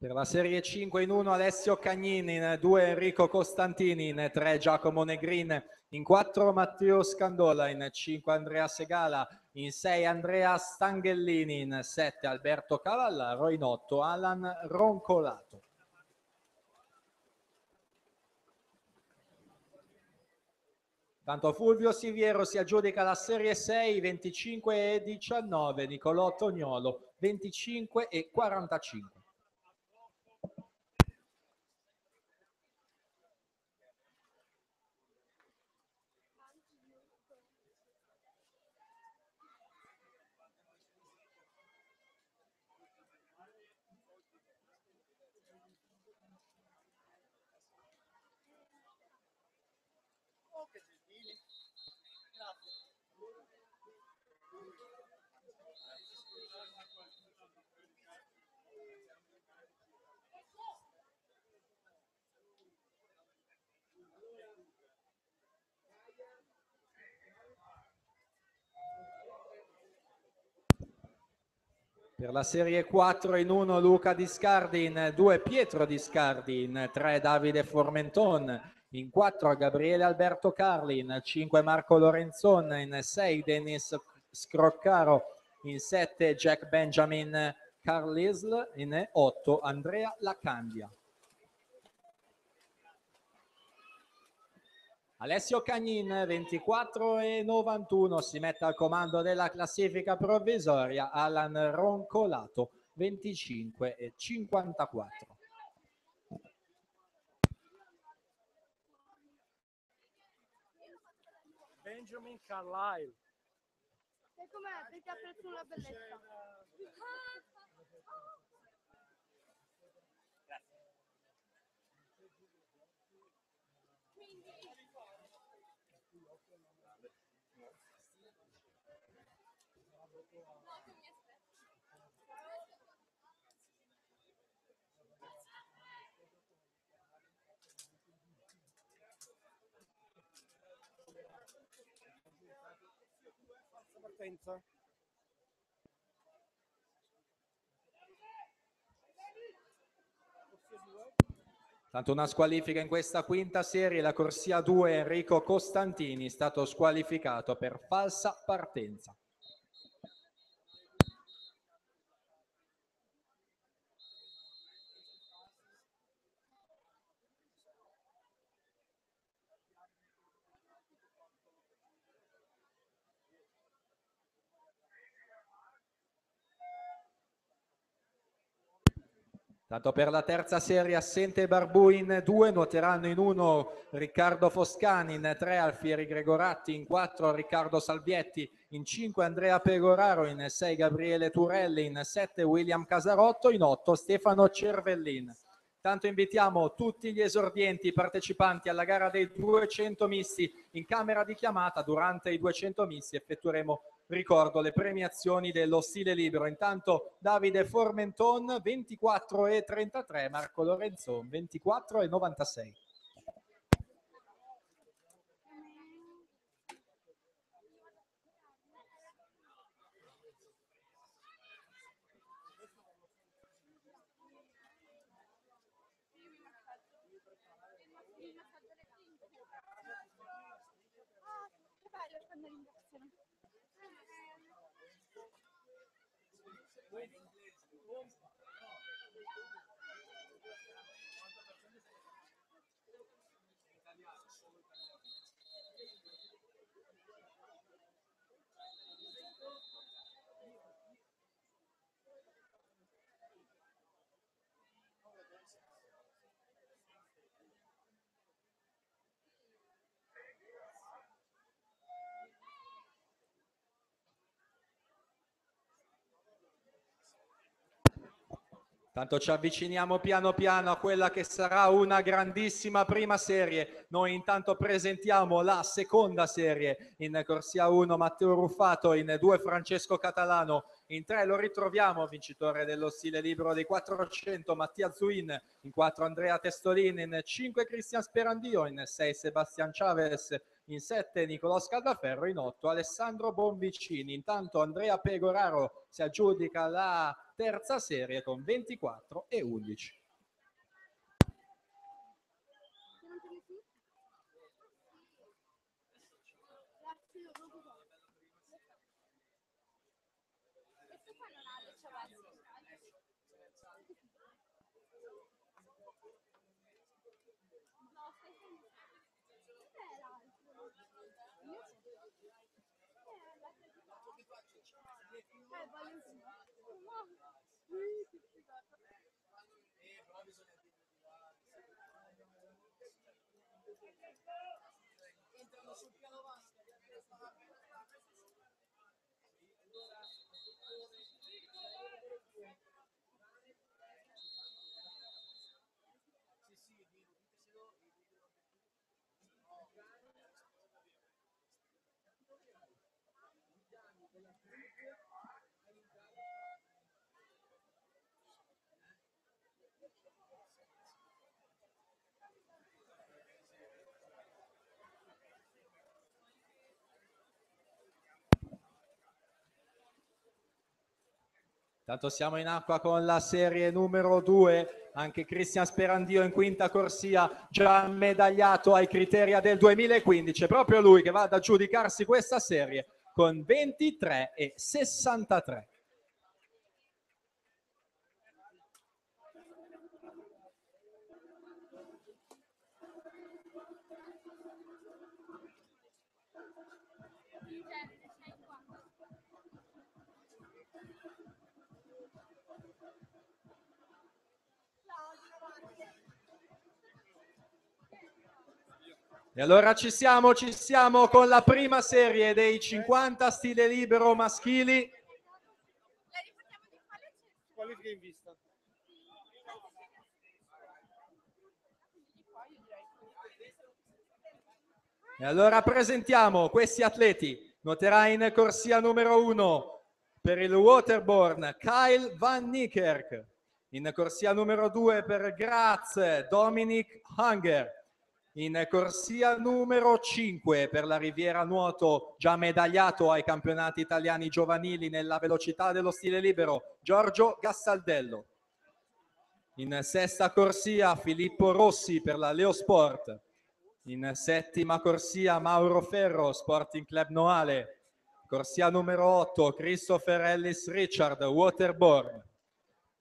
Per la serie 5 in 1 Alessio Cagnini, in 2 Enrico Costantini, in 3 Giacomo Negrin, in 4 Matteo Scandola, in 5 Andrea Segala, in 6 Andrea Stanghellini, in 7 Alberto Cavallaro, in 8 Alan Roncolato. Tanto Fulvio Siviero si aggiudica la serie 6, 25 e 19, Nicolò Tognolo 25 e 45. Oh, che gentili. Grazie. Per la serie 4 in 1 Luca Discardi, in 2 Pietro Discardi, in 3 Davide Formenton, in 4 Gabriele Alberto Carli, in 5 Marco Lorenzon, in 6 Dennis Scroccaro, in 7 Jack Benjamin Carlisle, in 8 Andrea Lacandia. Alessio Cagnin 24 e 91 si mette al comando della classifica provvisoria. Alan Roncolato 25 e 54. Benjamin Carlisle. Sai com'è? Perché apprezzo la bellezza. Partenza. Tanto una squalifica in questa quinta serie, la corsia 2 Enrico Costantini è stato squalificato per falsa partenza. Tanto per la terza serie assente Barbu in 2, nuoteranno in 1 Riccardo Foscani, in 3 Alfieri Gregoratti, in 4 Riccardo Salvietti, in 5 Andrea Pegoraro, in 6 Gabriele Turelli, in 7 William Casarotto, in 8 Stefano Cervellin. Tanto invitiamo tutti gli esordienti partecipanti alla gara dei 200 misti in camera di chiamata. Durante i 200 misti effettueremo, ricordo, le premiazioni dello stile libero. Intanto Davide Formenton 24 e 33, Marco Lorenzon 24 e 96. Che bello quando ringraziano. Tanto ci avviciniamo piano piano a quella che sarà una grandissima prima serie. Noi intanto presentiamo la seconda serie. In corsia 1 Matteo Ruffato, in 2 Francesco Catalano, in 3 lo ritroviamo, vincitore dello stile libero dei 400 Mattia Zuin, in 4 Andrea Testolin, in 5 Cristian Sperandio, in 6 Sebastian Chavez, in 7 Nicolò Scaldaferro, in 8 Alessandro Bonvicini. Intanto Andrea Pegoraro si aggiudica la terza serie con 24 e 11. Questo qua non ha le ciabatte. No, stai fermo. Dov'è l'altro? Valentino. Che figata. Entrano sul piano vasca, Tanto siamo in acqua con la serie numero 2, anche Cristian Sperandio in quinta corsia, già medagliato ai criteri del 2015, è proprio lui che va ad aggiudicarsi questa serie con 23 e 63. E allora ci siamo con la prima serie dei 50 stile libero maschili. Qualifica in vista. E allora presentiamo questi atleti. Noterà in corsia numero 1 per il waterborne Kyle Van Niekerk. In corsia numero 2 per Graz Dominic Hanger. In corsia numero 5 per la Riviera Nuoto, già medagliato ai campionati italiani giovanili nella velocità dello stile libero, Giorgio Gastaldello. In sesta corsia Filippo Rossi per la Leosport. In settima corsia Mauro Ferro, Sporting Club Noale. Corsia numero 8 Christopher Ellis Richard, Waterborne.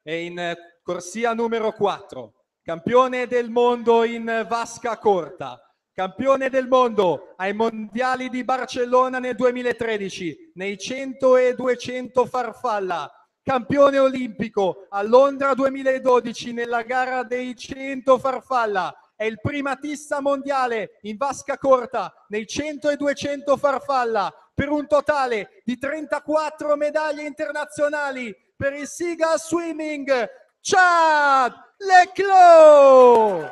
E in corsia numero 4 campione del mondo in vasca corta, campione del mondo ai mondiali di Barcellona nel 2013 nei 100 e 200 farfalla, campione olimpico a Londra 2012 nella gara dei 100 farfalla, è il primatista mondiale in vasca corta nei 100 e 200 farfalla per un totale di 34 medaglie internazionali per il Seagull Swimming, Chad Leclos!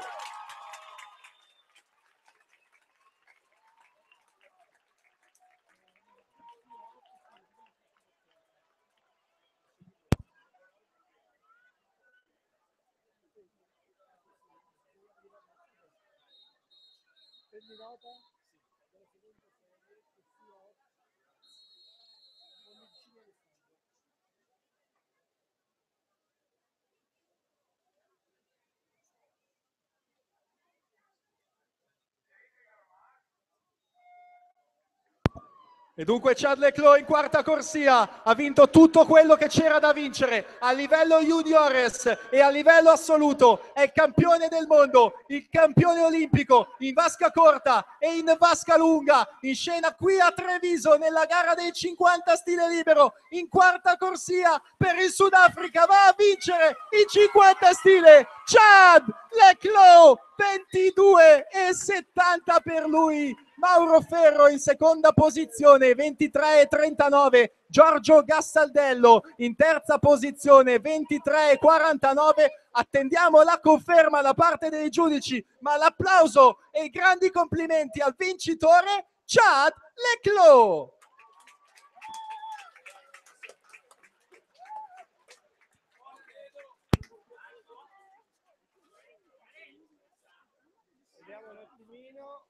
prendi nota? E dunque Chad Leclos in quarta corsia ha vinto tutto quello che c'era da vincere a livello juniores e a livello assoluto. È il campione del mondo, il campione olimpico in vasca corta e in vasca lunga, in scena qui a Treviso nella gara dei 50 stile libero. In quarta corsia per il Sudafrica va a vincere i 50 stile Chad Leclos, 22,70 per lui. Mauro Ferro in seconda posizione, 23,39. Giorgio Gastaldello in terza posizione, 23,49. Attendiamo la conferma da parte dei giudici, ma l'applauso e i grandi complimenti al vincitore Chad Leclos. Vediamo un attimino.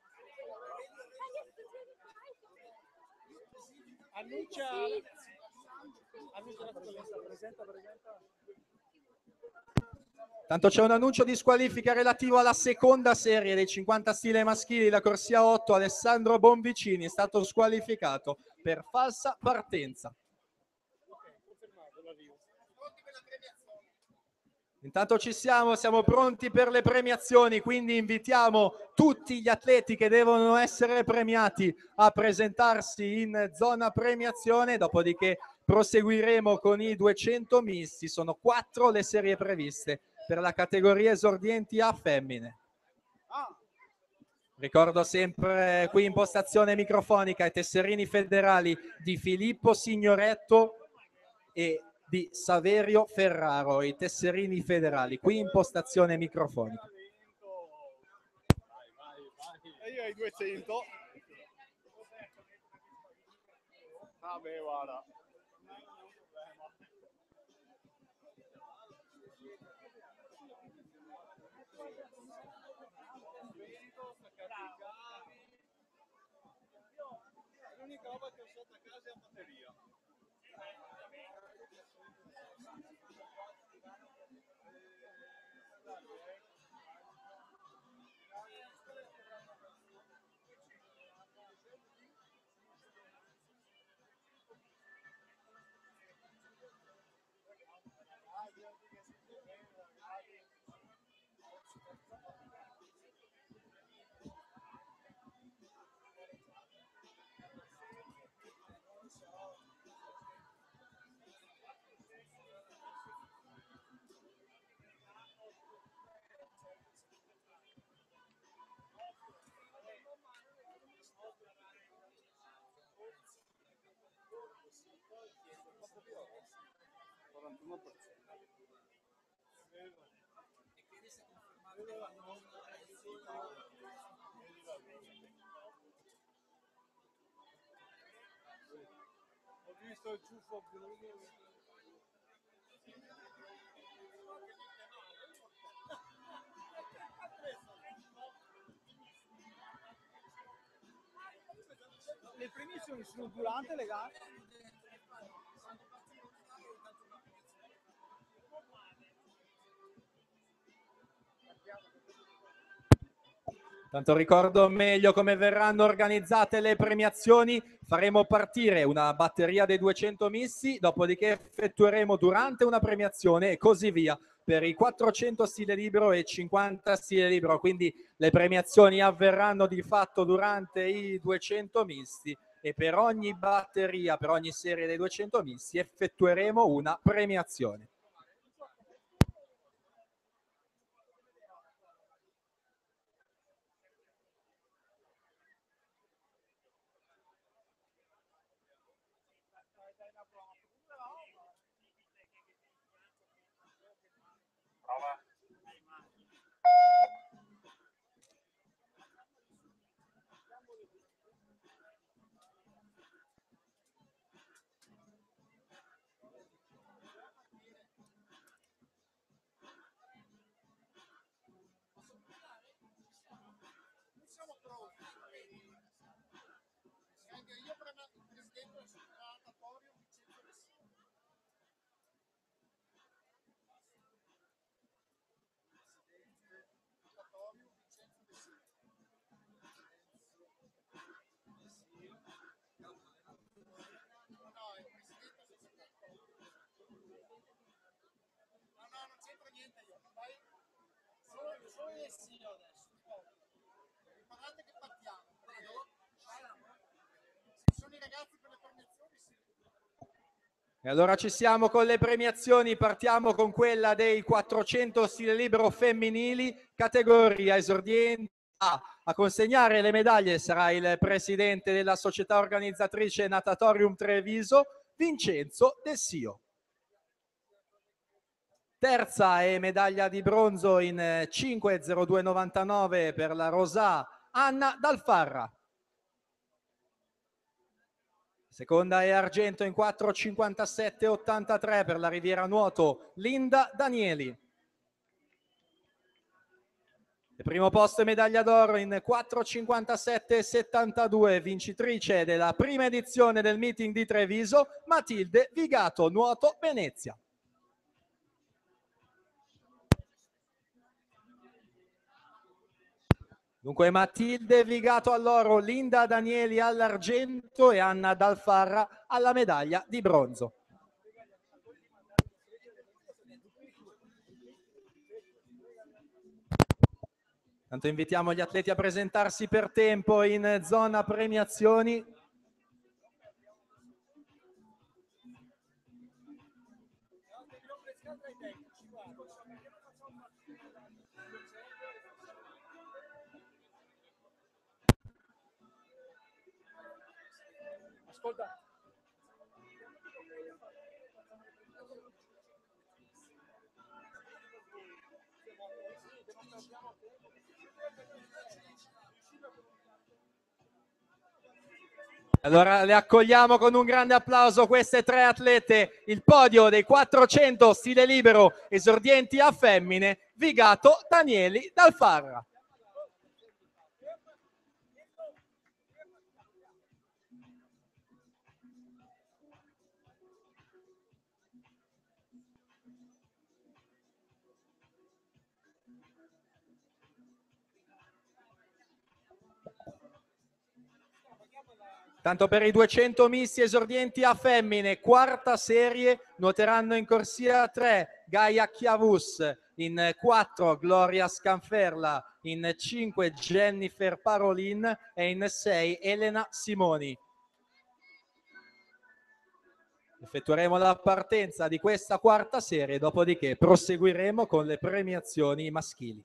Annuncia la fotografia, presenta. Tanto c'è un annuncio di squalifica relativo alla seconda serie dei 50 stile maschili, la corsia 8. Alessandro Bonvicini è stato squalificato per falsa partenza. Intanto siamo pronti per le premiazioni, quindi invitiamo tutti gli atleti che devono essere premiati a presentarsi in zona premiazione, dopodiché proseguiremo con i 200 misti. Sono 4 le serie previste per la categoria esordienti a femmine. Ricordo sempre qui impostazione microfonica ai tesserini federali di Filippo Signoretto e di Saverio Ferraro, i tesserini federali, qui impostazione microfonica. E io ai 200. Vabbè, guarda. L'unica roba che ho sotto a casa è la batteria. Ho visto il ciuffo blu. Le premiazioni sono durante le gare? Tanto ricordo meglio come verranno organizzate le premiazioni. Faremo partire una batteria dei 200 misti, dopodiché effettueremo durante una premiazione e così via per i 400 stile libero e 50 stile libero. Quindi le premiazioni avverranno di fatto durante i 200 misti e per ogni batteria, per ogni serie dei 200 misti effettueremo una premiazione. Prova. Siamo pronti. Io prendo il presidente del natatorio Vincenzo Vessino. Solo Vessino adesso. Guardate che partiamo. Ci sono i ragazzi per le premiazioni, sì. E allora ci siamo con le premiazioni, partiamo con quella dei 400 stile libero femminili, categoria esordienti A. A consegnare le medaglie sarà il presidente della società organizzatrice Natatorium Treviso, Vincenzo Dessio. Terza e medaglia di bronzo in 5.02.99 per la Rosà, Anna Dalfarra. Seconda e argento in 4.57.83 per la Riviera Nuoto, Linda Danieli. Il primo posto e medaglia d'oro in 4,57,72, vincitrice della prima edizione del meeting di Treviso, Matilde Vigato, nuoto Venezia. Dunque Matilde Vigato all'oro, Linda Danieli all'argento e Anna Dalfarra alla medaglia di bronzo. Tanto invitiamo gli atleti a presentarsi per tempo in zona premiazioni. Ascolta. Allora le accogliamo con un grande applauso queste tre atlete, il podio dei 400 stile libero esordienti a femmine, Vigato, Danieli, Dalfarra. Tanto per i 200 misti esordienti a femmine, quarta serie, nuoteranno in corsia 3 Gaia Chiavus, in 4 Gloria Scanferla, in 5 Jennifer Parolin e in 6 Elena Simoni. Effettueremo la partenza di questa quarta serie, dopodiché proseguiremo con le premiazioni maschili.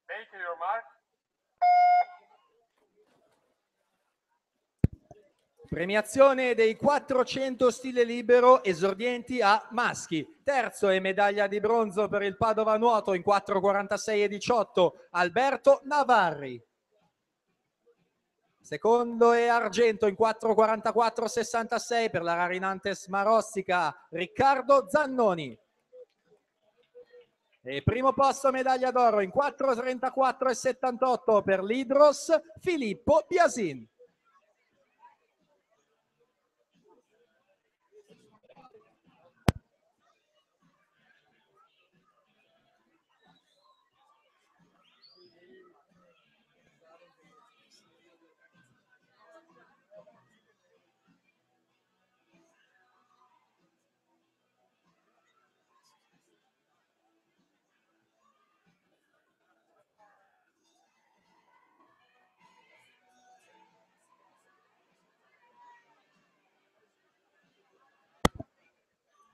Make your mark. Premiazione dei 400 stile libero esordienti a maschi. Terzo e medaglia di bronzo per il Padova Nuoto in 4,46,18 Alberto Navarri. Secondo e argento in 4,44,66 per la Rarinantes Marostica Riccardo Zannoni. E primo posto medaglia d'oro in 4,34,78 per l'Idros Filippo Biasin.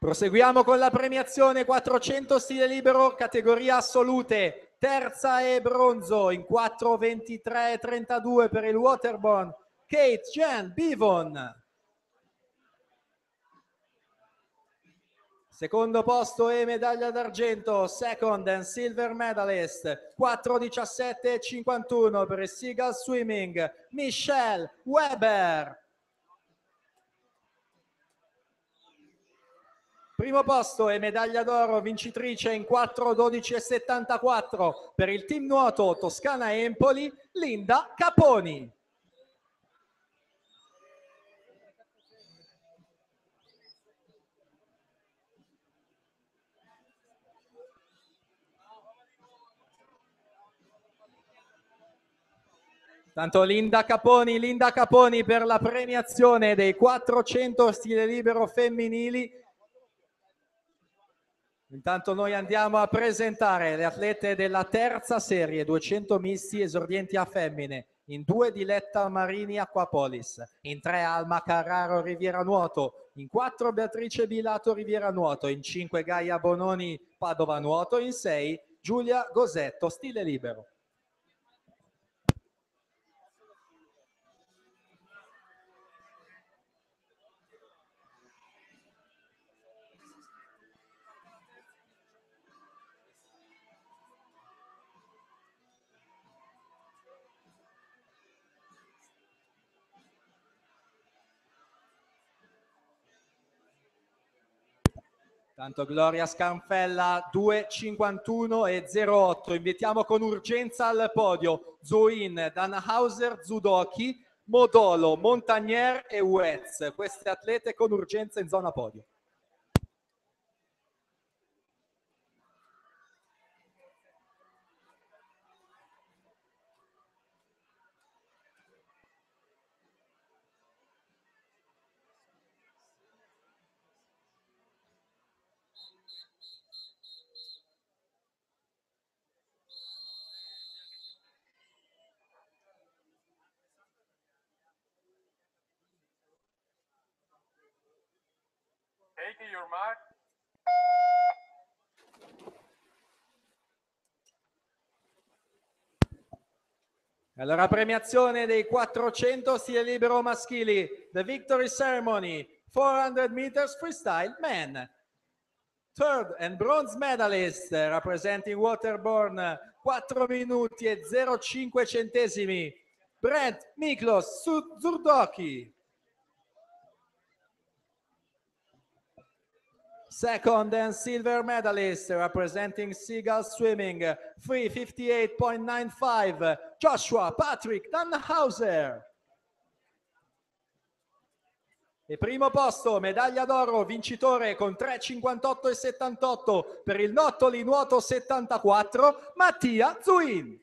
Proseguiamo con la premiazione 400 stile libero, categoria assolute. Terza e bronzo in 4,23,32 per il Waterborne Kate Jan Bivon. Secondo posto e medaglia d'argento, second and silver medalist, 4,17,51 per il Seagull Swimming, Michelle Weber. Primo posto e medaglia d'oro vincitrice in 4,12,74 per il team nuoto Toscana Empoli, Linda Caponi. Tanto Linda Caponi per la premiazione dei 400 stile libero femminili. Intanto noi andiamo a presentare le atlete della terza serie 200 misti esordienti a femmine, in 2 Diletta Marini Aquapolis, in 3 Alma Carraro Riviera Nuoto, in 4 Beatrice Bilato Riviera Nuoto, in 5 Gaia Bononi Padova Nuoto, in 6 Giulia Gosetto stile libero. Tanto Gloria Scanfella 2,51 e 0,8. Invitiamo con urgenza al podio Zuin, Danhauser, Zudoki, Modolo, Montagnier e Uez. Queste atlete con urgenza in zona podio. Taking your mark. Allora, premiazione dei 400 stile libero maschili, the victory ceremony, 400 meters freestyle men. Third and bronze medalist representing Waterborne, 4 minuti e 0,5 centesimi, Brent Miklos Zurdoki. Second and silver medalist representing Seagull Swimming, 3:58.95, Joshua Patrick Danhauser. E primo posto, medaglia d'oro, vincitore con 3:58.78 per il Nottoli Nuoto 74, Mattia Zuin.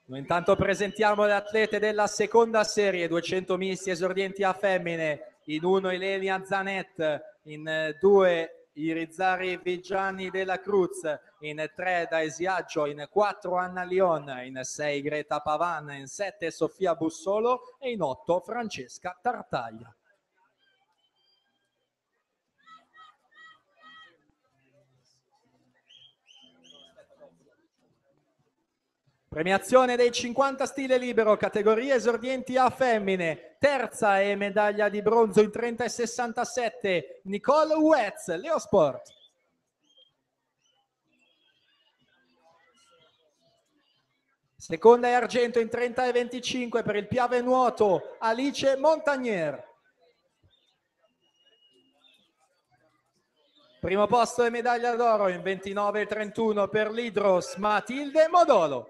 Noi intanto presentiamo le atlete della seconda serie, 200 misti esordienti a femmine, in 1 Ilenia Zanet, in 2 Irizzari Vigiani della Cruz, in 3 Daesiaggio, in 4 Anna Lion, in 6 Greta Pavan, in 7 Sofia Bussolo e in 8 Francesca Tartaglia. Premiazione dei 50 stile libero, categoria esordienti a femmine, terza e medaglia di bronzo in 30,67, Nicole Uez, Leosport. Seconda e argento in 30,25 per il Piave Nuoto, Alice Montagnier. Primo posto e medaglia d'oro in 29,31 per l'Hydros, Matilde Modolo.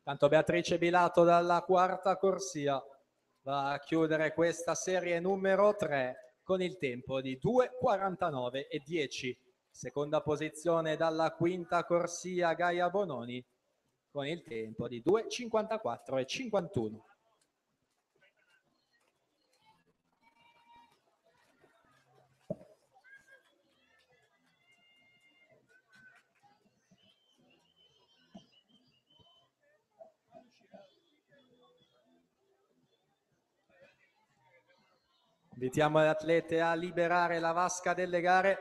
Tanto Beatrice Bilato dalla quarta corsia va a chiudere questa serie numero 3 con il tempo di 2:49 e 10. Seconda posizione dalla quinta corsia Gaia Bononi con il tempo di 2:54 e 51. Invitiamo le atlete a liberare la vasca delle gare.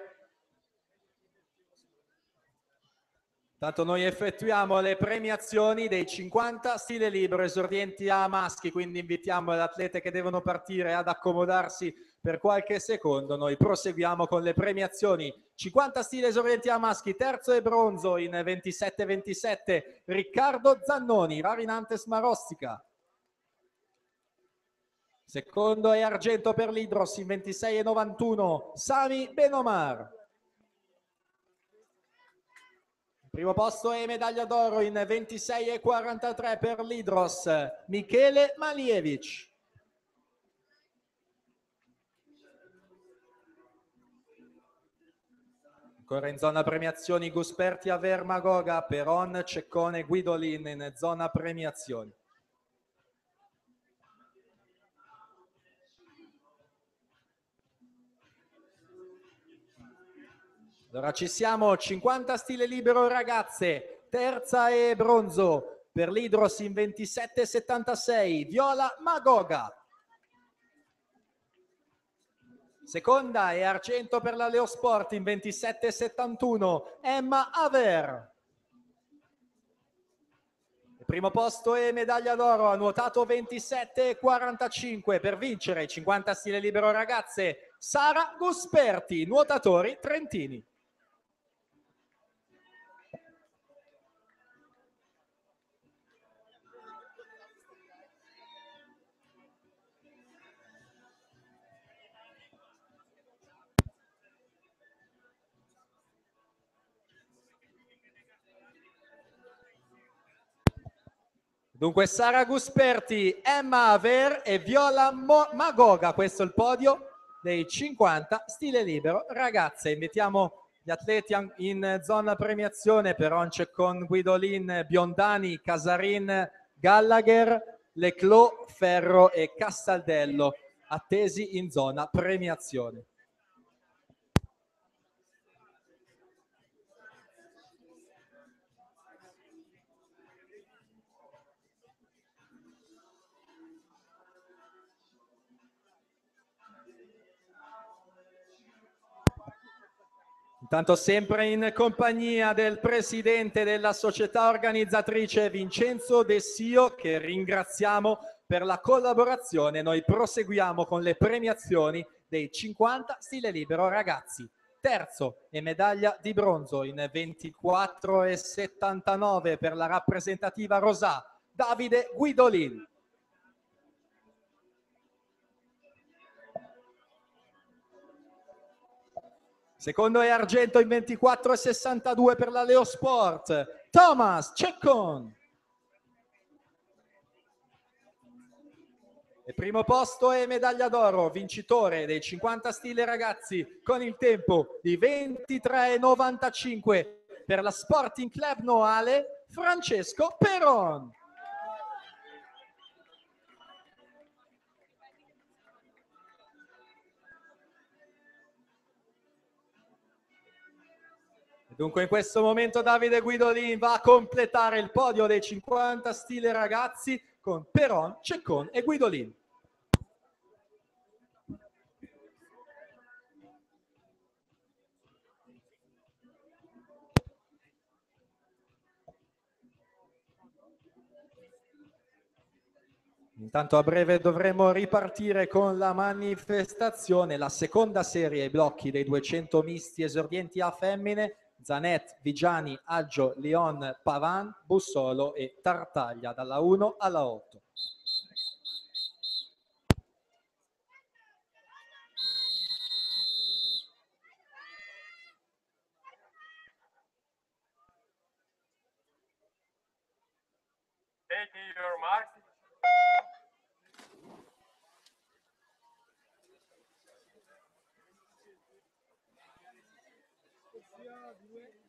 Tanto noi effettuiamo le premiazioni dei 50 stile libero esordienti a maschi, quindi invitiamo le atlete che devono partire ad accomodarsi per qualche secondo. Noi proseguiamo con le premiazioni. 50 stile esordienti a maschi, terzo e bronzo in 27-27, Riccardo Zannoni, Rarinantes Marostica. Secondo e argento per l'Hydros in 26,91, Sami Benomar. Primo posto e medaglia d'oro in 26,43 per l'Hydros, Michele Malievic. Ancora in zona premiazioni Gusperti Avermagoga, Peron, Ceccone, Guidolin in zona premiazioni. Allora ci siamo, 50 stile libero ragazze, terza e bronzo per l'Hydros in 27,76, Viola Magoga. Seconda e argento per la Leosport in 27,71, Emma Aver. Il primo posto e medaglia d'oro, ha nuotato 27,45 per vincere i 50 stile libero ragazze, Sara Gusperti, nuotatori trentini. Dunque Sara Gusperti, Emma Aver e Viola Magoga, questo è il podio dei 50 stile libero ragazze. Invitiamo gli atleti in zona premiazione, Peronce con Guidolin, Biondani, Casarin, Gallagher, Leclos, Ferro e Castaldello, attesi in zona premiazione. Intanto sempre in compagnia del presidente della società organizzatrice Vincenzo Dessio, che ringraziamo per la collaborazione, noi proseguiamo con le premiazioni dei 50 stile libero ragazzi. Terzo e medaglia di bronzo in 24,79 per la rappresentativa Rosà, Davide Guidolin. Secondo e argento in 24,62 per la Leosport, Thomas Ceccon. E primo posto e medaglia d'oro, vincitore dei 50 stile ragazzi con il tempo di 23,95 per la Sporting Club Noale, Francesco Peron. Dunque in questo momento Davide Guidolin va a completare il podio dei 50 stile ragazzi con Peron, Ceccon e Guidolin. Intanto a breve dovremo ripartire con la manifestazione, la seconda serie ai blocchi dei 200 misti esordienti a femmine, Zanet, Vigiani, Aggio, Lion, Pavan, Bussolo e Tartaglia dalla 1 alla 8. Take your mark. Seconda serie?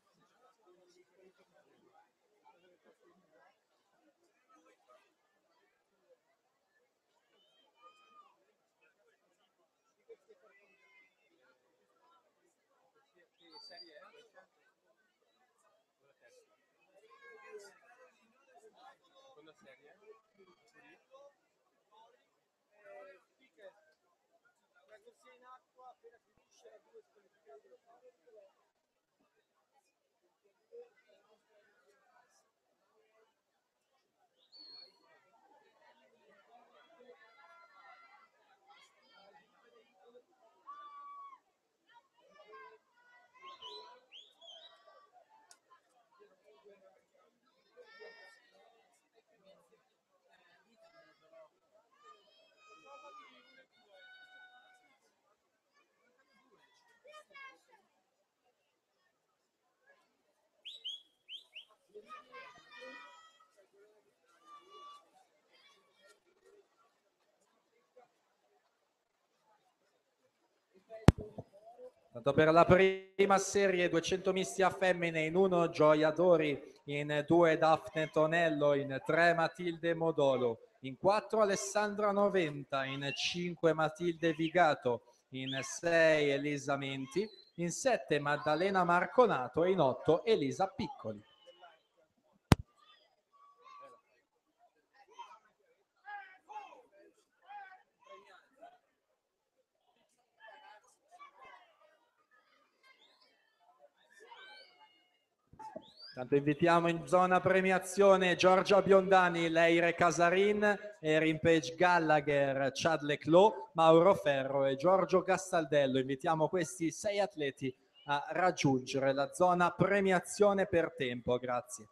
Una corsia in acqua appena finisce la 2 squalificate. Tanto per la prima serie 200 misti a femmine, in 1 Gioia Dori, in 2 Daphne Tonello, in 3 Matilde Modolo, in 4 Alessandra Noventa, in 5 Matilde Vigato, in 6 Elisa Menti, in 7 Maddalena Marconato e in 8 Elisa Piccoli. Tanto invitiamo in zona premiazione Giorgia Biondani, Leire Casarin, Erin Page Gallagher, Chad Leclos, Mauro Ferro e Giorgio Castaldello. Invitiamo questi 6 atleti a raggiungere la zona premiazione per tempo. Grazie.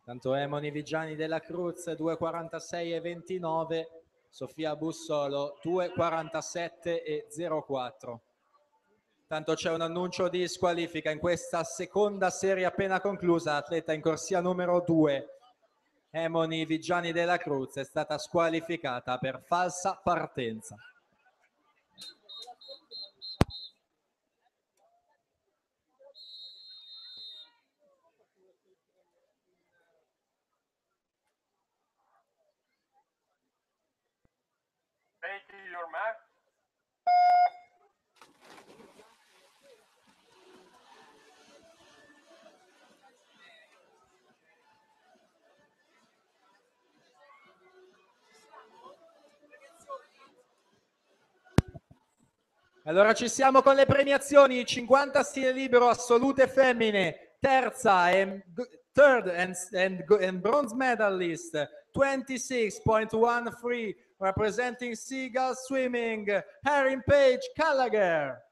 Tanto Emoni Vigiani della Cruz 2:46,29, Sofia Bussolo 2:47,04. Tanto c'è un annuncio di squalifica in questa seconda serie appena conclusa. Atleta in corsia numero 2, Emoni Vigiani della Cruz, è stata squalificata per falsa partenza. Taking your mark. Allora ci siamo con le premiazioni: 50 stile libero assolute femmine, terza e third and bronze medalist 26.13 representing Seagull Swimming, Erin Page Gallagher.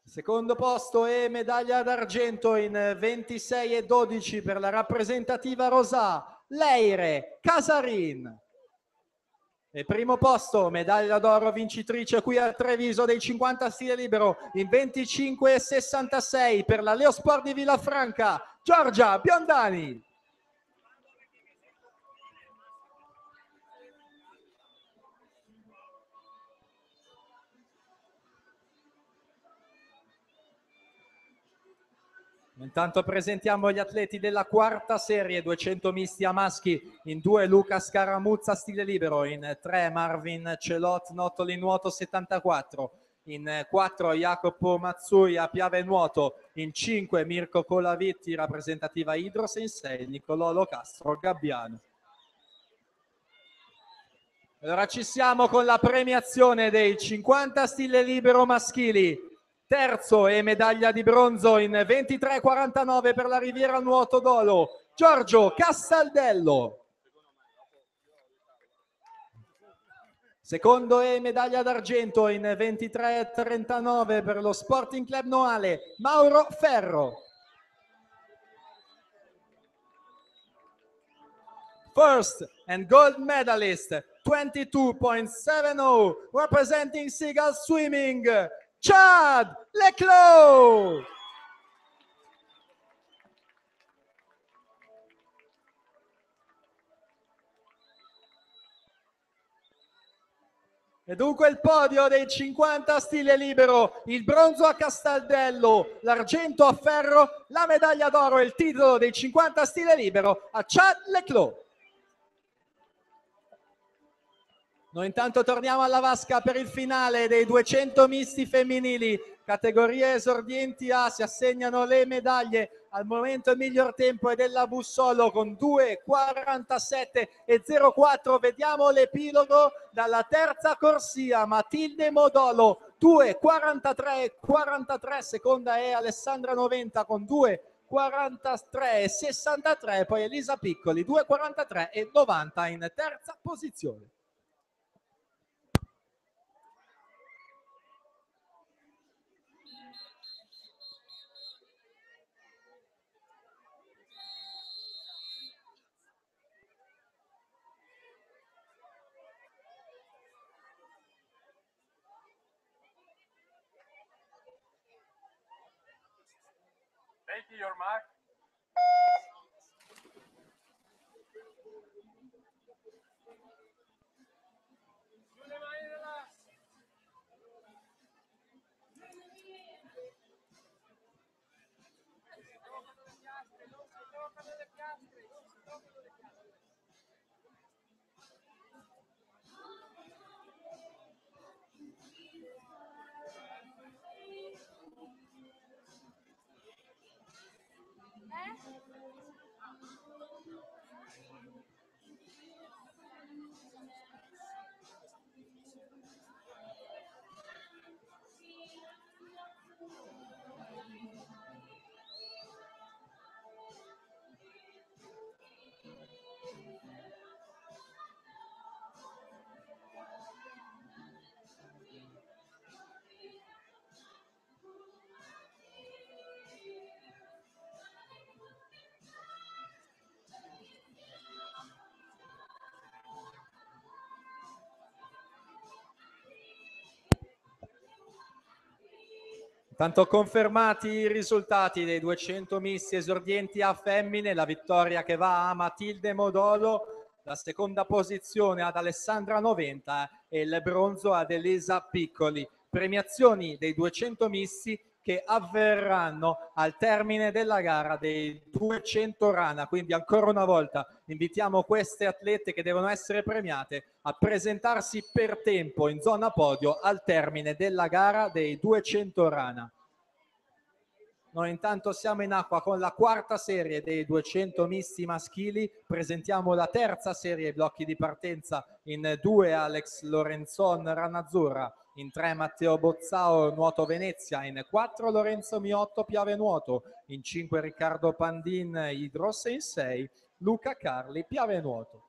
Secondo posto e medaglia d'argento in 26,12 per la rappresentativa Rosà, Leire Casarin. E primo posto, medaglia d'oro vincitrice qui a Treviso dei 50 stile libero in 25,66 per la Leosport di Villafranca, Giorgia Biondani. Intanto presentiamo gli atleti della quarta serie, 200 misti a maschi, in 2 Luca Scaramuzza stile libero, in 3 Marvin Celot Nottoli nuoto 74, in 4 Jacopo Mazzuia Piave nuoto, in 5 Mirko Colavitti rappresentativa Idros e in 6 Nicolò Locastro Gabbiano. Allora ci siamo con la premiazione dei 50 stile libero maschili. Terzo e medaglia di bronzo in 23,49 per la Riviera Nuoto Dolo, Giorgio Castaldello. Secondo e medaglia d'argento in 23,39 per lo Sporting Club Noale, Mauro Ferro. First and gold medalist 22.70 representing Seagull Swimming, Chad Leclos. E dunque il podio dei 50 stile libero, il bronzo a Castaldello, l'argento a Ferro, la medaglia d'oro e il titolo dei 50 stile libero a Chad Leclos. Noi intanto torniamo alla vasca per il finale dei 200 misti femminili, categorie esordienti A. Si assegnano le medaglie. Al momento il miglior tempo è della Bussolo con 2:47,04. Vediamo l'epilogo dalla terza corsia, Matilde Modolo 2:43,43, seconda è Alessandra Noventa con 2:43,63, poi Elisa Piccoli 2:43,90 in terza posizione. Take your mark. Sulle mani dall'asse. Si toccano le piastre, non si toccano le piastre, non si toccano le piastre. Intanto confermati i risultati dei 200 misti esordienti a femmine, la vittoria che va a Matilde Modolo, la seconda posizione ad Alessandra Noventa e il bronzo ad Elisa Piccoli. Premiazioni dei 200 misti che avverranno al termine della gara dei 200 rana, quindi ancora una volta invitiamo queste atlete che devono essere premiate a presentarsi per tempo in zona podio al termine della gara dei 200 rana. Noi intanto siamo in acqua con la quarta serie dei 200 misti maschili, presentiamo la terza serie blocchi di partenza, in 2 Alex Lorenzon Ranazzurra, in 3 Matteo Bozzao Nuoto Venezia, in 4 Lorenzo Miotto Piave Nuoto, in 5 Riccardo Pandin Idros e in 6 Luca Carli Piave Nuoto.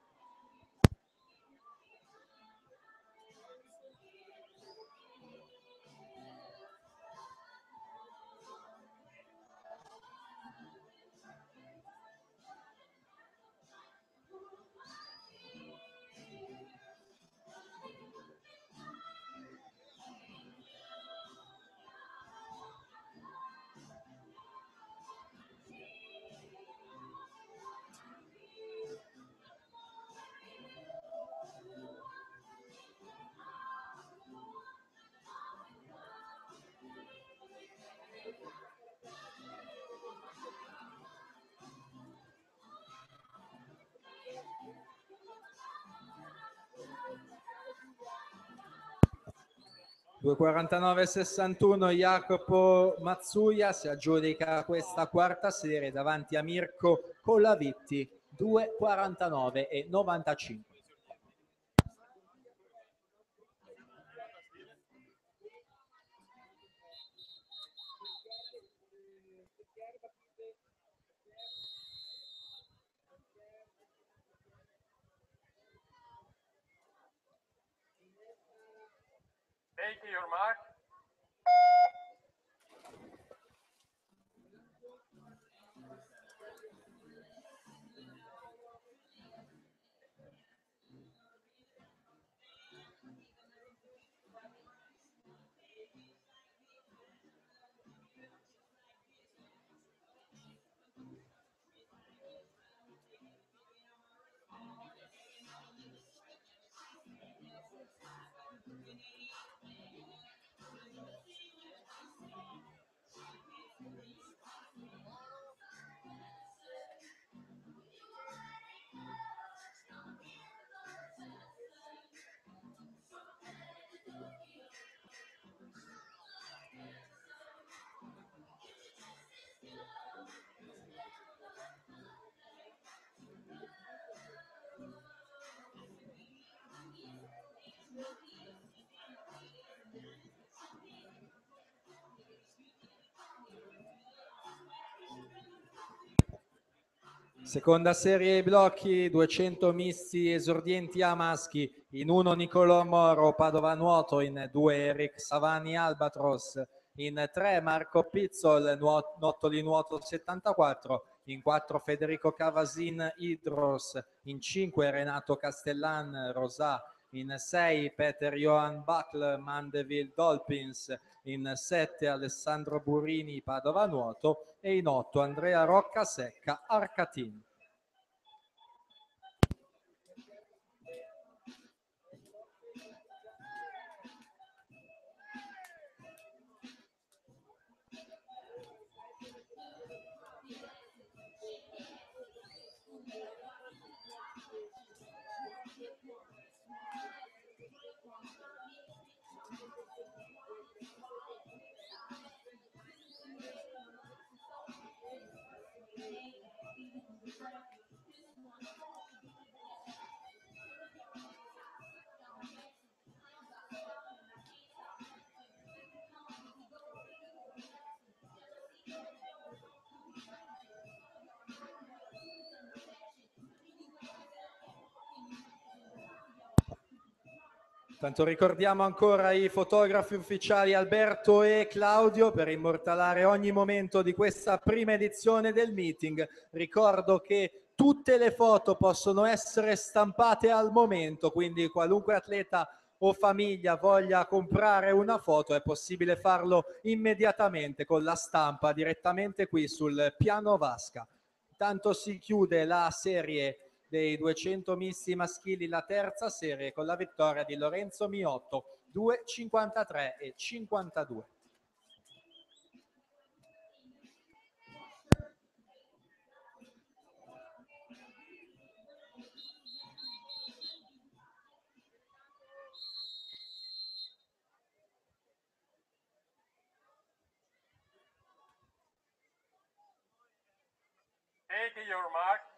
(2:49,61) Jacopo Mazzuia si aggiudica questa quarta serie davanti a Mirko Collavitti, 2:49,95. Take your mark. Seconda serie blocchi, 200 misti esordienti a maschi, in 1 Nicolò Moro Padova Nuoto, in 2 Eric Savani Albatros, in 3 Marco Pizzol Nottoli Nuoto 74, in 4 Federico Cavasin Idros, in 5 Renato Castellan Rosà, in 6 Peter Johan Buckle Mandeville Dolphins, in 7 Alessandro Burini Padova Nuoto e in 8 Andrea Roccasecca Arcatin. Tanto ricordiamo ancora i fotografi ufficiali Alberto e Claudio per immortalare ogni momento di questa prima edizione del meeting. Ricordo che tutte le foto possono essere stampate al momento, quindi qualunque atleta o famiglia voglia comprare una foto è possibile farlo immediatamente con la stampa direttamente qui sul piano vasca. Intanto si chiude la serie dei 200 misti maschili, la terza serie, con la vittoria di Lorenzo Miotto, 2,53 e 52. Take your mark.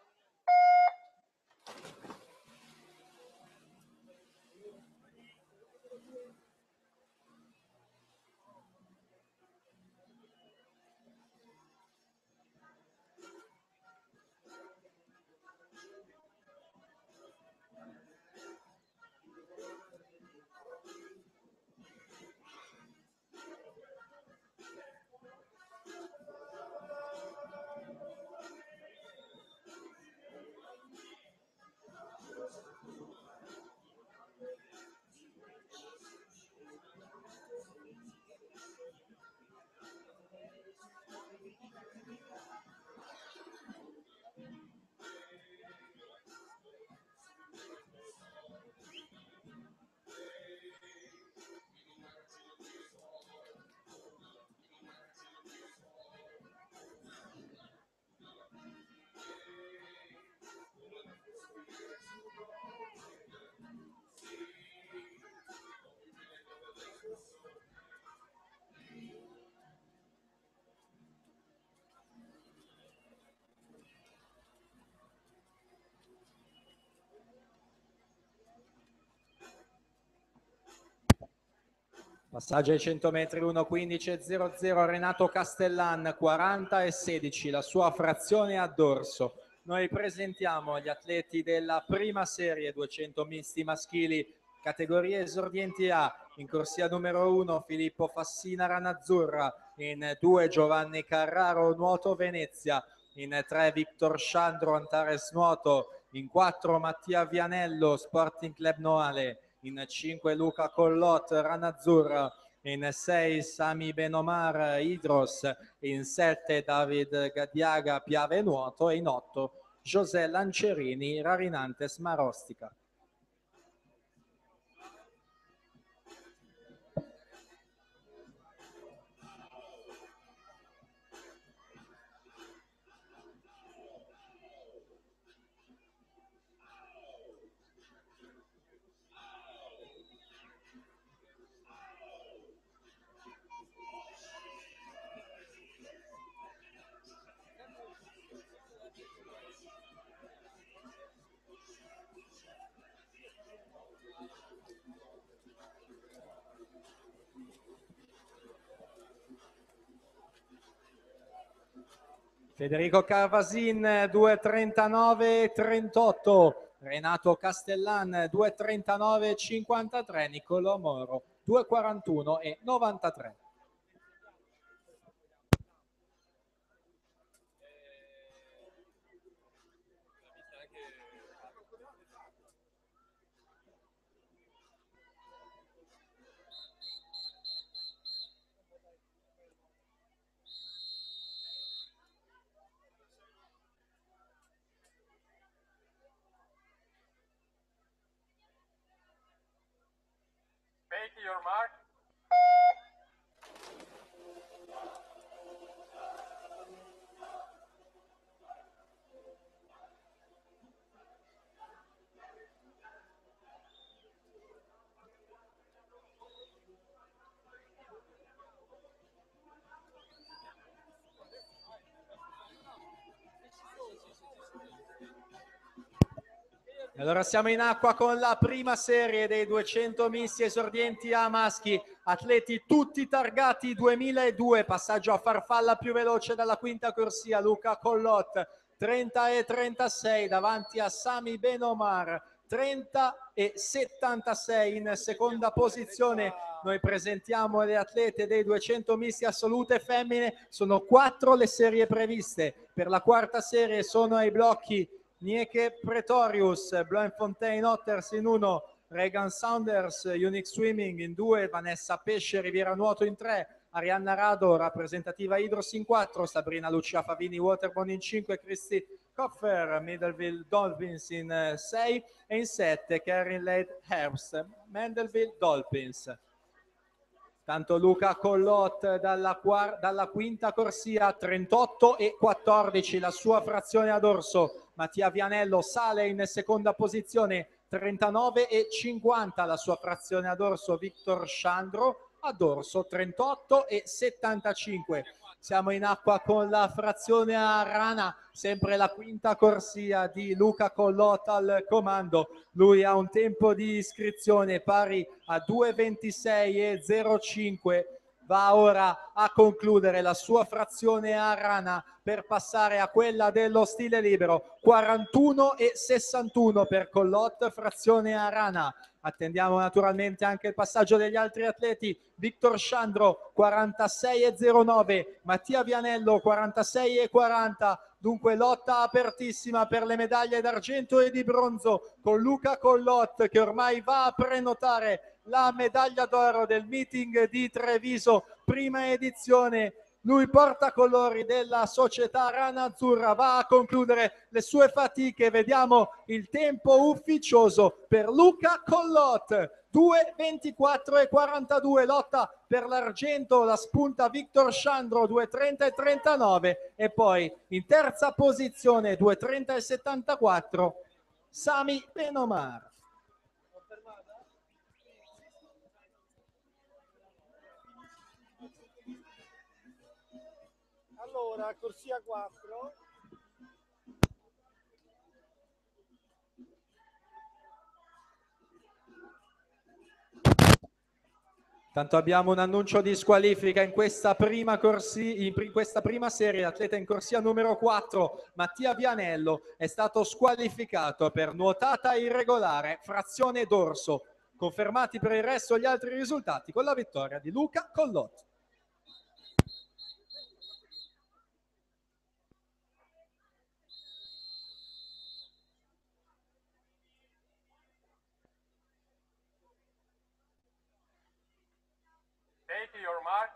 Passaggio ai 100 metri, 1:15.00, Renato Castellan, 40 e 16, la sua frazione a dorso. Noi presentiamo gli atleti della prima serie 200 misti maschili, categorie esordienti A, in corsia numero 1 Filippo Fassina Ranazzurra, in 2 Giovanni Carraro Nuoto Venezia, in 3 Victor Sandro Antares Nuoto, in 4 Mattia Vianello Sporting Club Noale, in 5 Luca Collot Ranazzurra, in 6 Sami Benomar Idros, in 7 David Gadiaga Piave Nuoto e in 8 José Lancerini Rarinantes Marostica. Federico Carvasin 2:39.38, Renato Castellan 2:39.53, Niccolò Moro 2:41.93. Take your mark. Allora siamo in acqua con la prima serie dei 200 misti esordienti a maschi, atleti tutti targati 2002, passaggio a farfalla più veloce dalla quinta corsia, Luca Collot 30 e 36 davanti a Sami Benomar, 30 e 76 in seconda posizione. Noi presentiamo le atlete dei 200 misti assolute femmine, sono 4 le serie previste, per la quarta serie sono ai blocchi Nieke Pretorius, Bloemfontein Otters in 1, Regan Saunders, Unique Swimming in 2, Vanessa Pesce, Riviera Nuoto in 3, Arianna Rado, rappresentativa Idros in 4, Sabrina Lucia Favini Waterborne in 5, Christy Koffer, Middleville Dolphins in 6 e in 7 Karen Lade Herbst, Mendelville Dolphins. Tanto Luca Collot dalla quinta corsia, 38 e 14 la sua frazione a dorso. Mattia Vianello sale in seconda posizione, 39 e 50 la sua frazione a dorso. Victor Sciandro a dorso, 38 e 75. Siamo in acqua con la frazione a rana, sempre la quinta corsia di Luca Collot al comando. Lui ha un tempo di iscrizione pari a 2:26 e 05. Va ora a concludere la sua frazione a rana per passare a quella dello stile libero. 41 e 61 per Collot, frazione a rana. Attendiamo naturalmente anche il passaggio degli altri atleti. Victor Sciandro 46 e 09, Mattia Vianello 46 e 40. Dunque lotta apertissima per le medaglie d'argento e di bronzo, con Luca Collot che ormai va a prenotare la medaglia d'oro del meeting di Treviso, prima edizione. Lui portacolori della società Rana Azzurra, va a concludere le sue fatiche. Vediamo il tempo ufficioso per Luca Collot, 2:24 e 42, lotta per l'argento, la spunta Victor Sciandro, 2:30 e 39, e poi in terza posizione 2:30 e 74 Sami Benomar. Allora, corsia 4. Tanto abbiamo un annuncio di squalifica in questa prima serie. Atleta in corsia numero 4, Mattia Vianello, è stato squalificato per nuotata irregolare, frazione dorso. Confermati per il resto gli altri risultati con la vittoria di Luca Collot. Take your mark.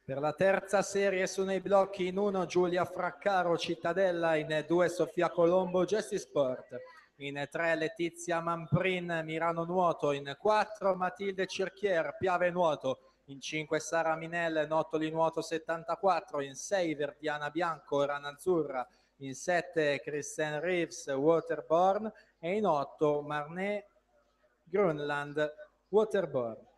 Per la terza serie sono i blocchi in 1 Giulia Fraccaro Cittadella, in 2 Sofia Colombo Gesti Sport, in 3 Letizia Mamprin Mirano Nuoto, in 4 Matilde Cerchier Piave Nuoto, in 5 Sara Minel Nottoli Nuoto 74, in 6 Verdiana Bianco Rana Azzurra, in 7 Kristen Reeves Waterborne e in 8 Marnè Grönland Waterborne.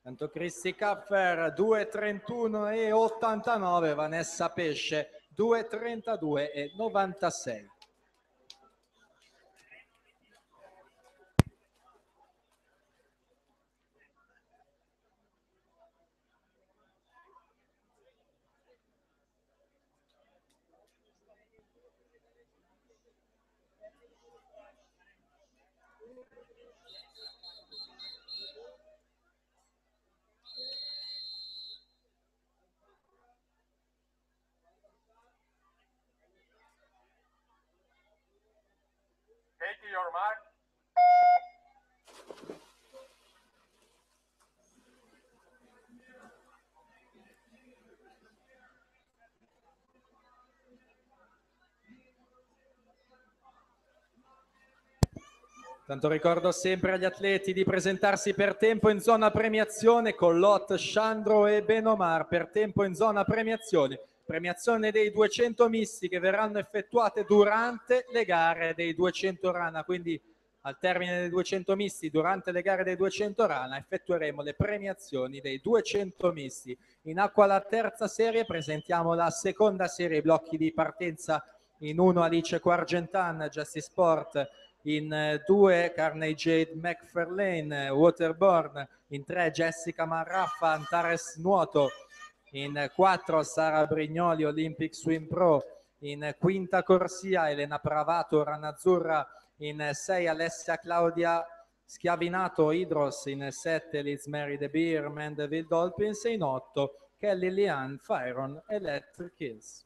Tanto Cristi Kapfer 2.31 e 89, Vanessa Pesce 2.32 e 96. Take your mark. Tanto ricordo sempre agli atleti di presentarsi per tempo in zona premiazione con Lot, Sandro e Benomar per tempo in zona premiazione. Premiazione dei 200 misti che verranno effettuate durante le gare dei 200 rana, quindi al termine dei 200 misti, durante le gare dei 200 rana, effettueremo le premiazioni dei 200 misti. In acqua la terza serie, presentiamo la seconda serie, i blocchi di partenza in 1 Alice Quargentan, Justice Sport, in 2 Carney Jade McFarlane Waterborne, in 3 Jessica Marraffa Antares Nuoto, in 4 Sara Brignoli Olympic Swim Pro, in quinta corsia Elena Pravato Rana Azzurra, in 6 Alessia Claudia Schiavinato Hydros, in 7 Liz Mary De Beer Mandeville Dolphins e in 8 Kelly Lian Fyron Electric Hills.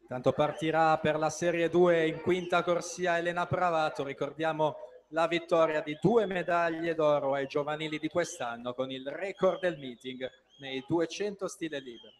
Tanto partirà per la Serie 2 in quinta corsia Elena Pravato. Ricordiamo la vittoria di 2 medaglie d'oro ai giovanili di quest'anno con il record del meeting nei 200 stile libero.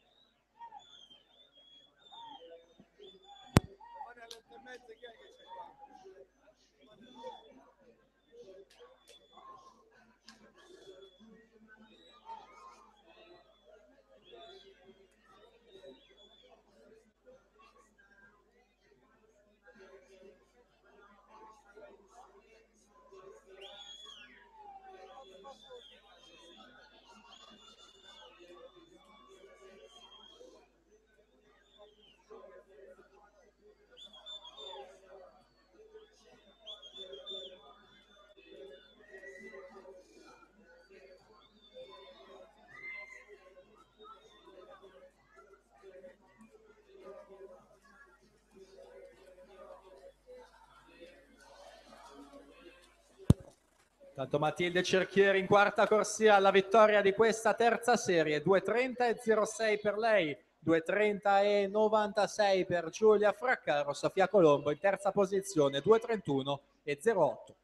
Tanto Matilde Cerchieri in quarta corsia alla vittoria di questa terza serie, 2.30 e 06 per lei, 2.30 e 96 per Giulia Fraccaro. Sofia Colombo in terza posizione, 2.31 e 08.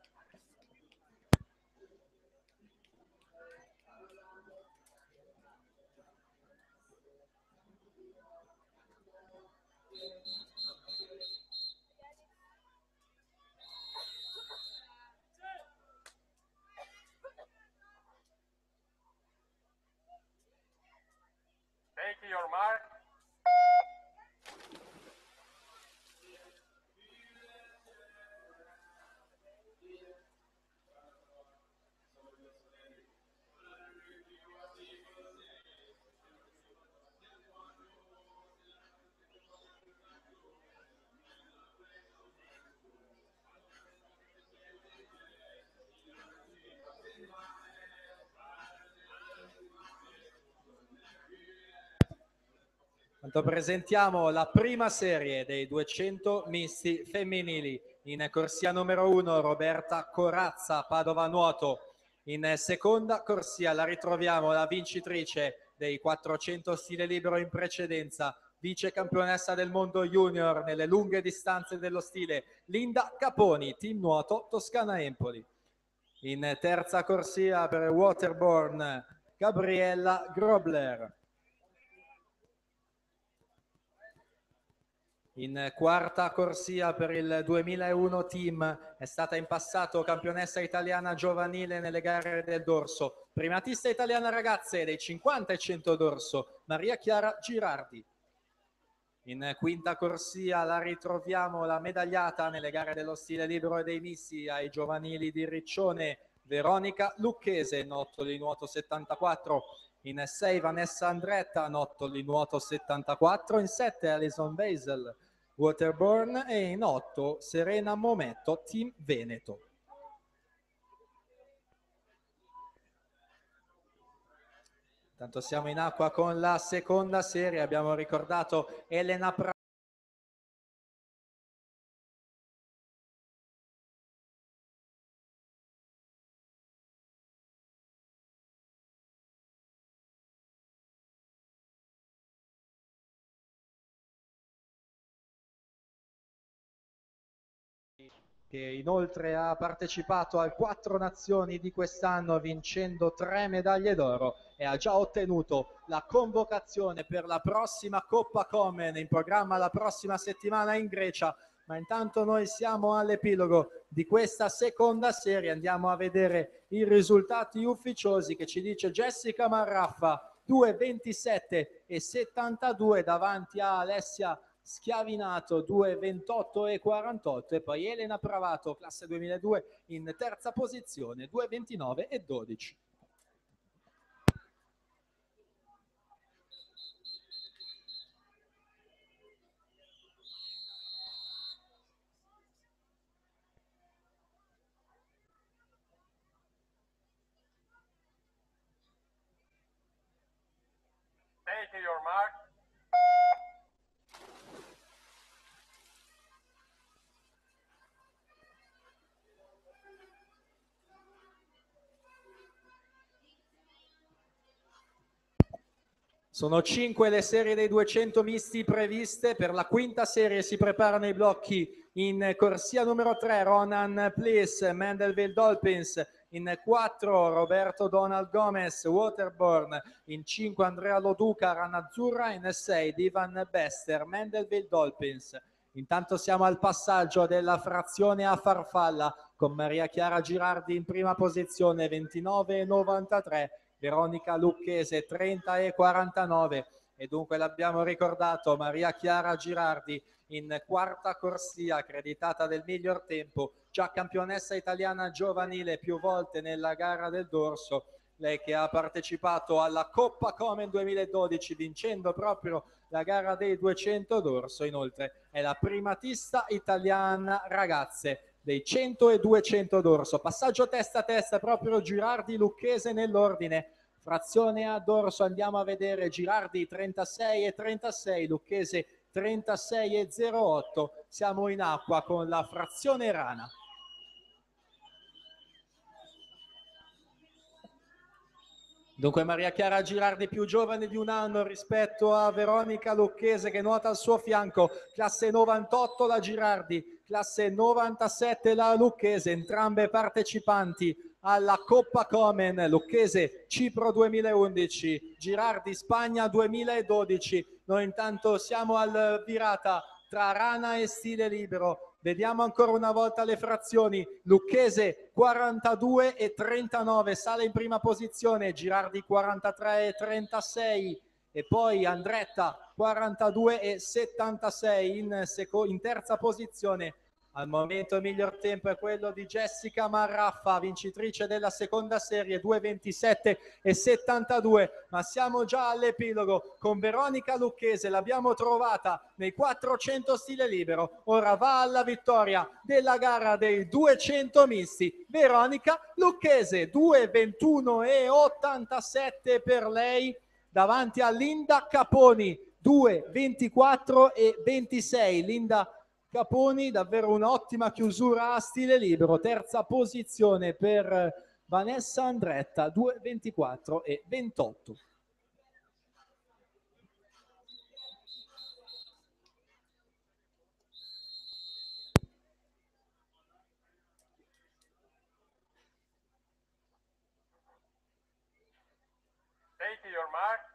Take your mark. Intanto presentiamo la prima serie dei 200 misti femminili. In corsia numero 1 Roberta Corazza, Padova Nuoto. In seconda corsia la ritroviamo la vincitrice dei 400 stile libero in precedenza, vice campionessa del mondo junior nelle lunghe distanze dello stile, Linda Caponi, team nuoto Toscana Empoli. In terza corsia per Waterborne, Gabriella Grobler. In quarta corsia per il 2001 team è stata in passato campionessa italiana giovanile nelle gare del dorso, primatista italiana ragazze dei 50 e 100 dorso, Maria Chiara Girardi. In quinta corsia la ritroviamo la medagliata nelle gare dello stile libero e dei misti ai giovanili di Riccione, Veronica Lucchese, nottoli nuoto 74. In 6 Vanessa Andretta, nottoli nuoto 74. In 7 Alison Basel, Waterborne. E in 8 Serena Mometto, team Veneto. Intanto siamo in acqua con la seconda serie, abbiamo ricordato Elena che inoltre ha partecipato al 4 Nazioni di quest'anno vincendo 3 medaglie d'oro e ha già ottenuto la convocazione per la prossima Coppa Komen in programma la prossima settimana in Grecia. Ma intanto noi siamo all'epilogo di questa seconda serie, andiamo a vedere i risultati ufficiosi che ci dice Jessica Marraffa 2:27 e 72 davanti a Alessia Schiavinato 2:28 e 48 e poi Elena Pravato classe 2002 in terza posizione 2:29 e 12. Take your mark. Sono 5 le serie dei 200 misti previste. Per la quinta serie si preparano i blocchi in corsia numero 3 Ronan Pliss, Mendelville Dolpins, in 4 Roberto Donald Gomez, Waterborne, in 5 Andrea Loduca, Rana Azzurra, in 6 Divan Bester, Mendelville Dolpins. Intanto siamo al passaggio della frazione a farfalla con Maria Chiara Girardi in prima posizione 29 e 93, Veronica Lucchese 30 e 49 e dunque l'abbiamo ricordato Maria Chiara Girardi in quarta corsia accreditata del miglior tempo, già campionessa italiana giovanile più volte nella gara del dorso, lei che ha partecipato alla Coppa Komen 2012 vincendo proprio la gara dei 200 dorso, inoltre è la primatista italiana ragazze dei 100 e 200 dorso. Passaggio testa a testa proprio Girardi Lucchese nell'ordine. Frazione a dorso andiamo a vedere Girardi 36 e 36, Lucchese 36 e 08. Siamo in acqua con la frazione rana. Dunque Maria Chiara Girardi più giovane di un anno rispetto a Veronica Lucchese che nuota al suo fianco, classe 98 la Girardi, classe 97 la Lucchese, entrambe partecipanti alla Coppa Komen, Lucchese Cipro 2011, Girardi Spagna 2012. Noi intanto siamo al virata tra rana e stile libero. Vediamo ancora una volta le frazioni. Lucchese 42 e 39 sale in prima posizione, Girardi 43 e 36 e poi Andretta 42 e 76 in terza posizione. Al momento il miglior tempo è quello di Jessica Marraffa, vincitrice della seconda serie 2:27 e 72, ma siamo già all'epilogo con Veronica Lucchese, l'abbiamo trovata nei 400 stile libero, ora va alla vittoria della gara dei 200 misti, Veronica Lucchese 2:21 e 87 per lei, davanti a Linda Caponi 2:24 e 26. Linda Caponi, davvero un'ottima chiusura a stile libero. Terza posizione per Vanessa Andretta, 2:24 e 28. Take your mark.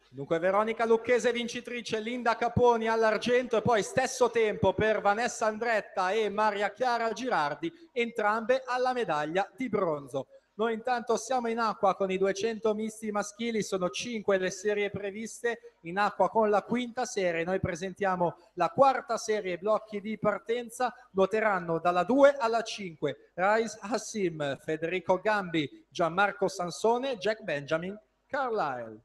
Dunque Veronica Lucchese vincitrice, Linda Caponi all'argento e poi stesso tempo per Vanessa Andretta e Maria Chiara Girardi, entrambe alla medaglia di bronzo. Noi intanto siamo in acqua con i 200 misti maschili, sono 5 le serie previste, in acqua con la quinta serie. Noi presentiamo la quarta serie, blocchi di partenza, nuoteranno dalla 2 alla 5 Rais Hassim, Federico Gambi, Gianmarco Sansone, Jack Benjamin, Carlisle.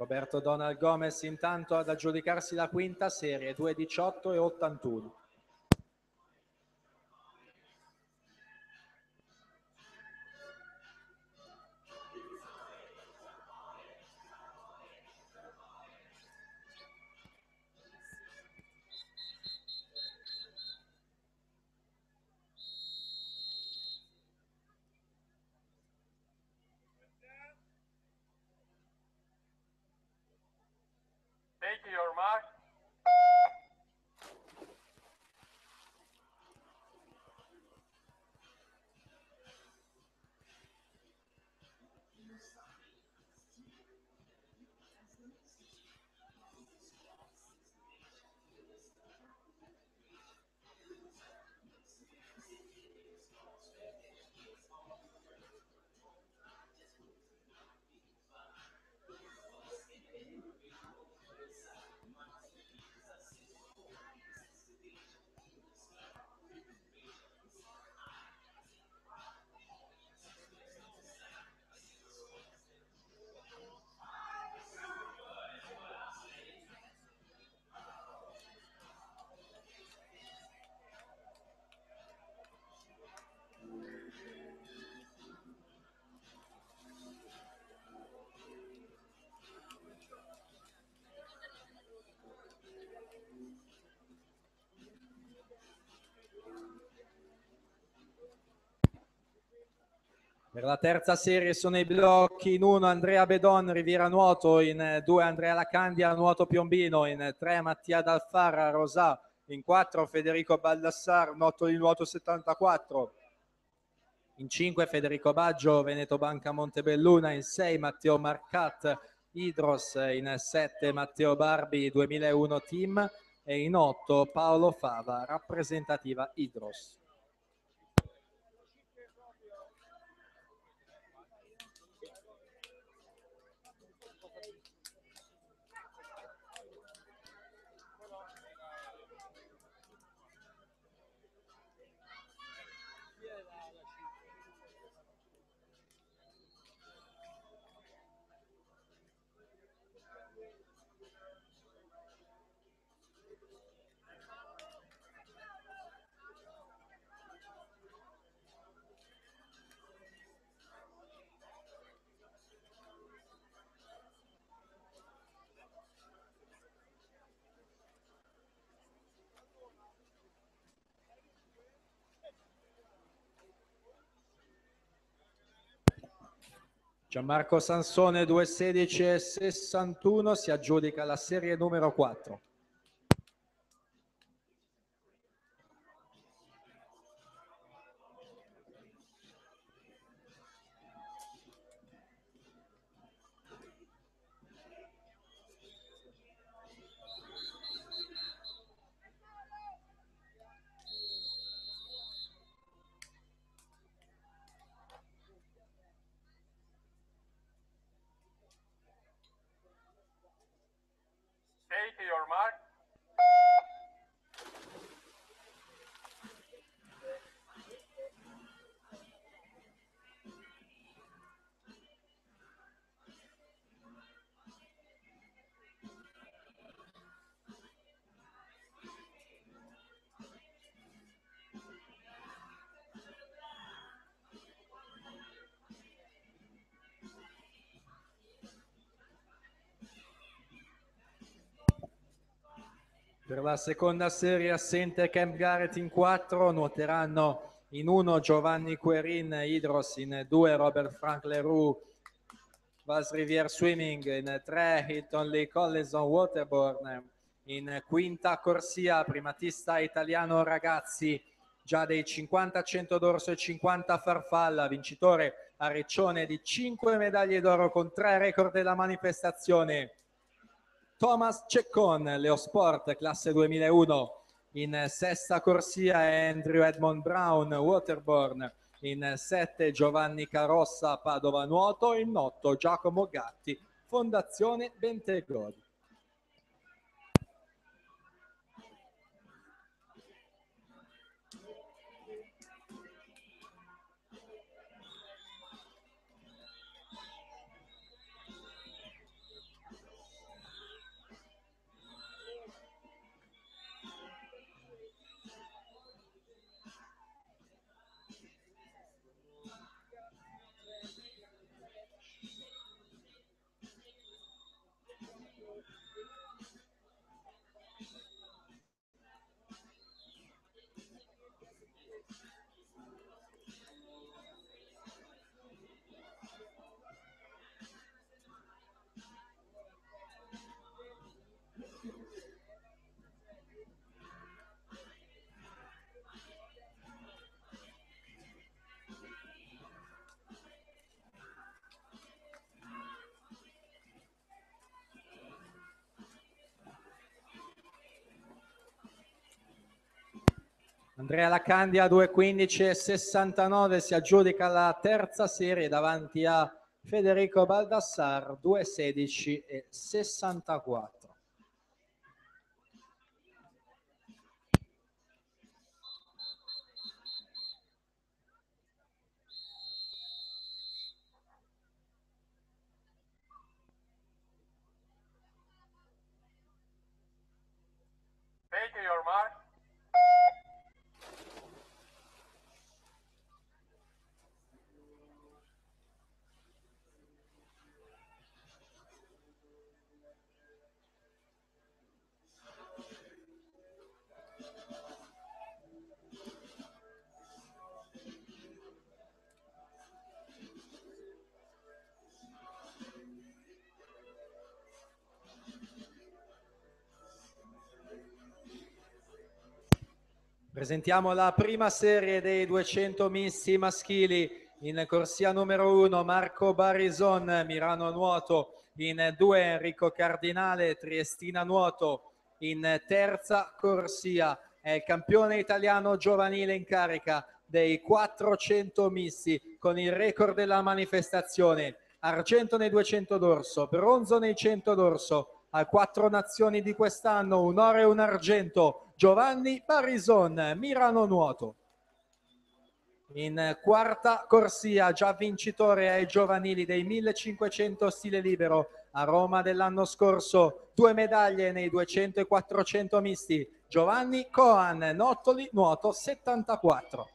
Roberto Donald Gomez intanto ad aggiudicarsi la quinta serie, 2:18 e 81. Take your mark. Per la terza serie sono i blocchi: in 1 Andrea Bedon, Riviera Nuoto, in 2 Andrea Lacandia, Nuoto Piombino, in 3 Mattia Dalfarra, Rosà, in 4 Federico Baldassar, Nuoto 74, in 5 Federico Baggio, Veneto Banca Montebelluna, in 6 Matteo Marcat, Idros, in 7 Matteo Barbi, 2001 Team, e in 8 Paolo Fava, rappresentativa Idros. Gianmarco Sansone 2:16,61 si aggiudica la serie numero 4. Take your mark. Per la seconda serie assente Camp Garrett in 4, nuoteranno in 1 Giovanni Querin Idros, in 2 Robert Frank Leroux Vals Rivière Swimming, in 3 Hilton Lee Collison Waterborne, in quinta corsia primatista italiano ragazzi, già dei 50 100 d'orso e 50 farfalla, vincitore a Riccione di 5 medaglie d'oro con 3 record della manifestazione, Thomas Ceccon, Leosport, classe 2001. In sesta corsia Andrew Edmond Brown, Waterborne. In 7 Giovanni Carossa, Padova Nuoto. In 8 Giacomo Gatti, Fondazione Bentegodi. Andrea Lacandia 2:15,69 si aggiudica la terza serie davanti a Federico Baldassar 2:16,64. Take your mark. Presentiamo la prima serie dei 200 misti maschili. In corsia numero 1 Marco Barison, Mirano Nuoto. In 2 Enrico Cardinale, Triestina Nuoto. in terza corsia. È il campione italiano giovanile in carica dei 400 misti con il record della manifestazione. Argento nei 200 d'orso, bronzo nei 100 d'orso. A 4 nazioni di quest'anno, un oro e un argento. Giovanni Barison, Milano Nuoto. In quarta corsia, già vincitore ai giovanili dei 1500 stile libero a Roma dell'anno scorso, 2 medaglie nei 200 e 400 misti. Giovanni Coan, Nottoli, nuoto 74.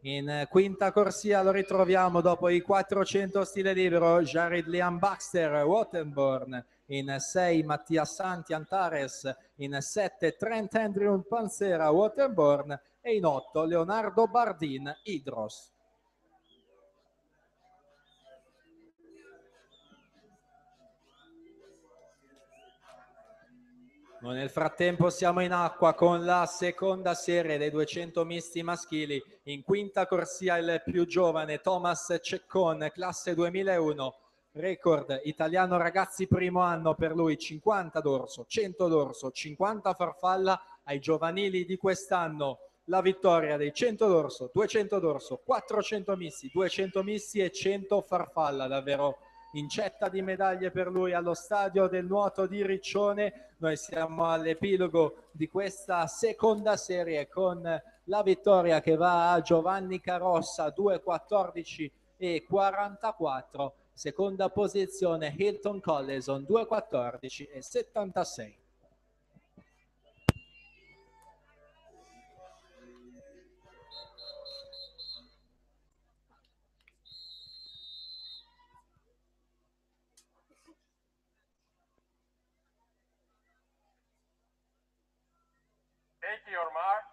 In quinta corsia lo ritroviamo dopo i 400 stile libero Jared Liam Baxter, Wattenborn. In 6 Mattia Santi, Antares. In 7 Trent Andrew Panzera, Wattenborn. E in 8 Leonardo Bardin, Idros. Noi nel frattempo siamo in acqua con la seconda serie dei 200 misti maschili. In quinta corsia il più giovane Thomas Ceccon, classe 2001, record italiano ragazzi primo anno per lui, 50 d'orso, 100 d'orso, 50 farfalla ai giovanili di quest'anno. La vittoria dei 100 d'orso, 200 d'orso, 400 misti, 200 misti e 100 farfalla, davvero incetta di medaglie per lui allo stadio del nuoto di Riccione. Noi siamo all'epilogo di questa seconda serie con la vittoria che va a Giovanni Carossa, 2:14 e 44. Seconda posizione Hilton Collison, 2:14 e 76. Take your mark.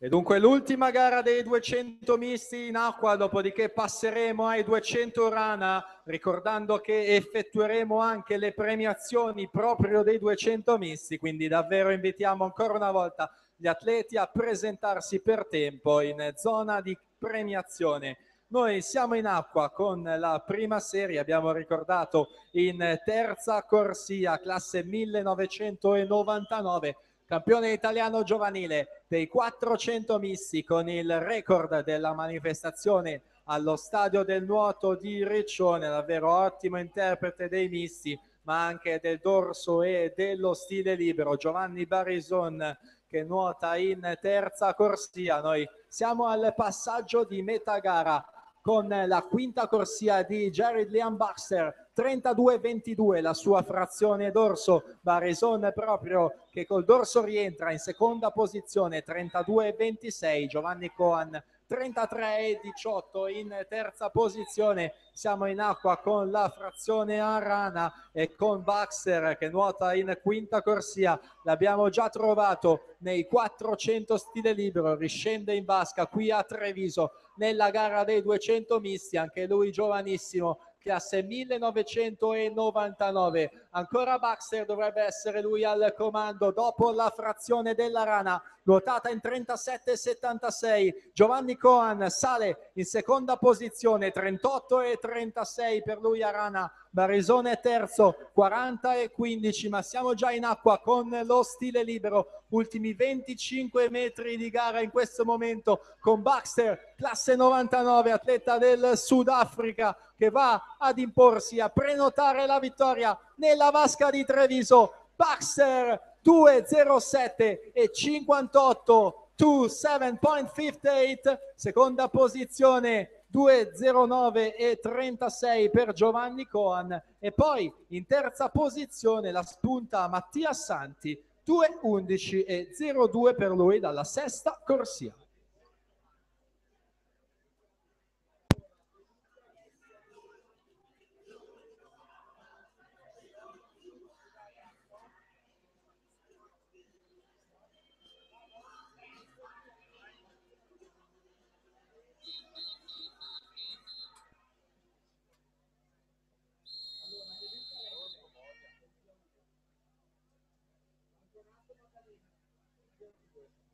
E dunque l'ultima gara dei 200 misti in acqua, dopodiché passeremo ai 200 rana, ricordando che effettueremo anche le premiazioni proprio dei 200 misti, quindi davvero invitiamo ancora una volta gli atleti a presentarsi per tempo in zona di premiazione. Noi siamo in acqua con la prima serie, abbiamo ricordato in terza corsia, classe 1999, campione italiano giovanile dei 400 misti con il record della manifestazione allo stadio del nuoto di Riccione, davvero ottimo interprete dei misti ma anche del dorso e dello stile libero, Giovanni Barison, che nuota in terza corsia. Noi siamo al passaggio di metà gara con la quinta corsia di Jared Liam Baxter, 32-22 la sua frazione dorso. Barison proprio che col dorso rientra in seconda posizione, 32-26. Giovanni Coan 33-18 in terza posizione. Siamo in acqua con la frazione a rana e con Baxter che nuota in quinta corsia. L'abbiamo già trovato nei 400 stile libero, riscende in vasca qui a Treviso nella gara dei 200 misti, anche lui giovanissimo, classe 1999. Ancora Baxter dovrebbe essere lui al comando dopo la frazione della rana, nuotata in 37,76. Giovanni Coan sale in seconda posizione, 38,36 per lui a rana. Barisone terzo, 40,15, ma siamo già in acqua con lo stile libero. Ultimi 25 metri di gara in questo momento con Baxter, classe 99, atleta del Sudafrica, che va ad imporsi, a prenotare la vittoria nella vasca di Treviso. Baxter 2:07 e 58, 27.58, seconda posizione 2:09 e 36 per Giovanni Coan, e poi in terza posizione la spunta Mattia Santi, 2:11 e 02 per lui dalla sesta corsia.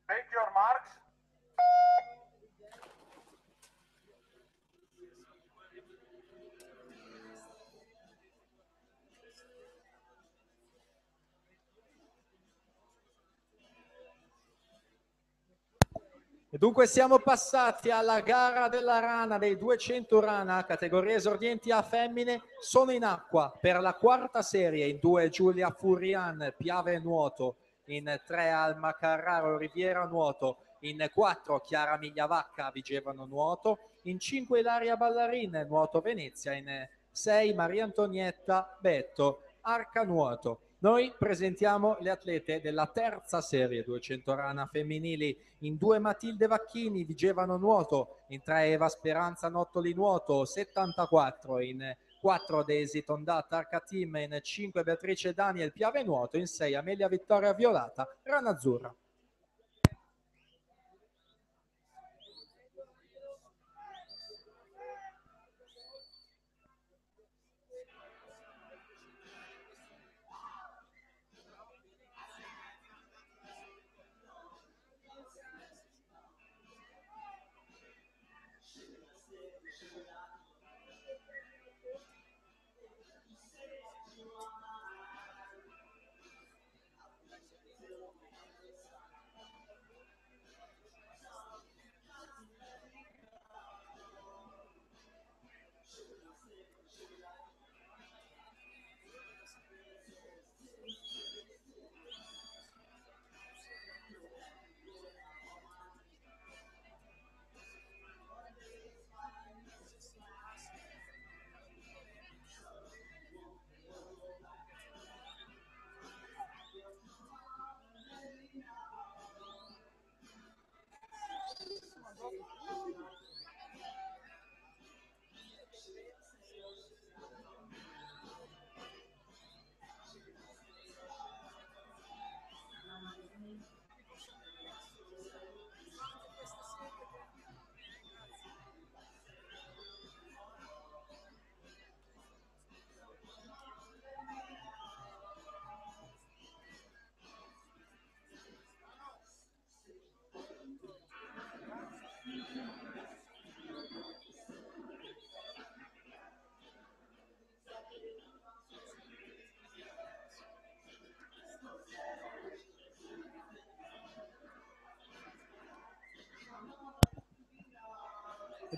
Take your marks. E dunque siamo passati alla gara della rana dei 200 rana, categoria esordienti a femmine. Sono in acqua per la quarta serie in 2 Giulia Furian, Piave Nuoto, in 3 Alma Carraro, Riviera Nuoto, in 4 Chiara Migliavacca, Vigevano Nuoto, in 5 Ilaria Ballarin, Nuoto Venezia, in 6 Maria Antonietta Betto, Arca Nuoto. Noi presentiamo le atlete della terza serie 200 rana femminili. In 2 Matilde Vacchini, Vigevano Nuoto, in 3 Eva Speranza Nottoli Nuoto 74, in 4 Daisy Tondata Arca Team, in 5 Beatrice Daniel Piave Nuoto, in 6 Amelia Vittoria Violata Rana Azzurra.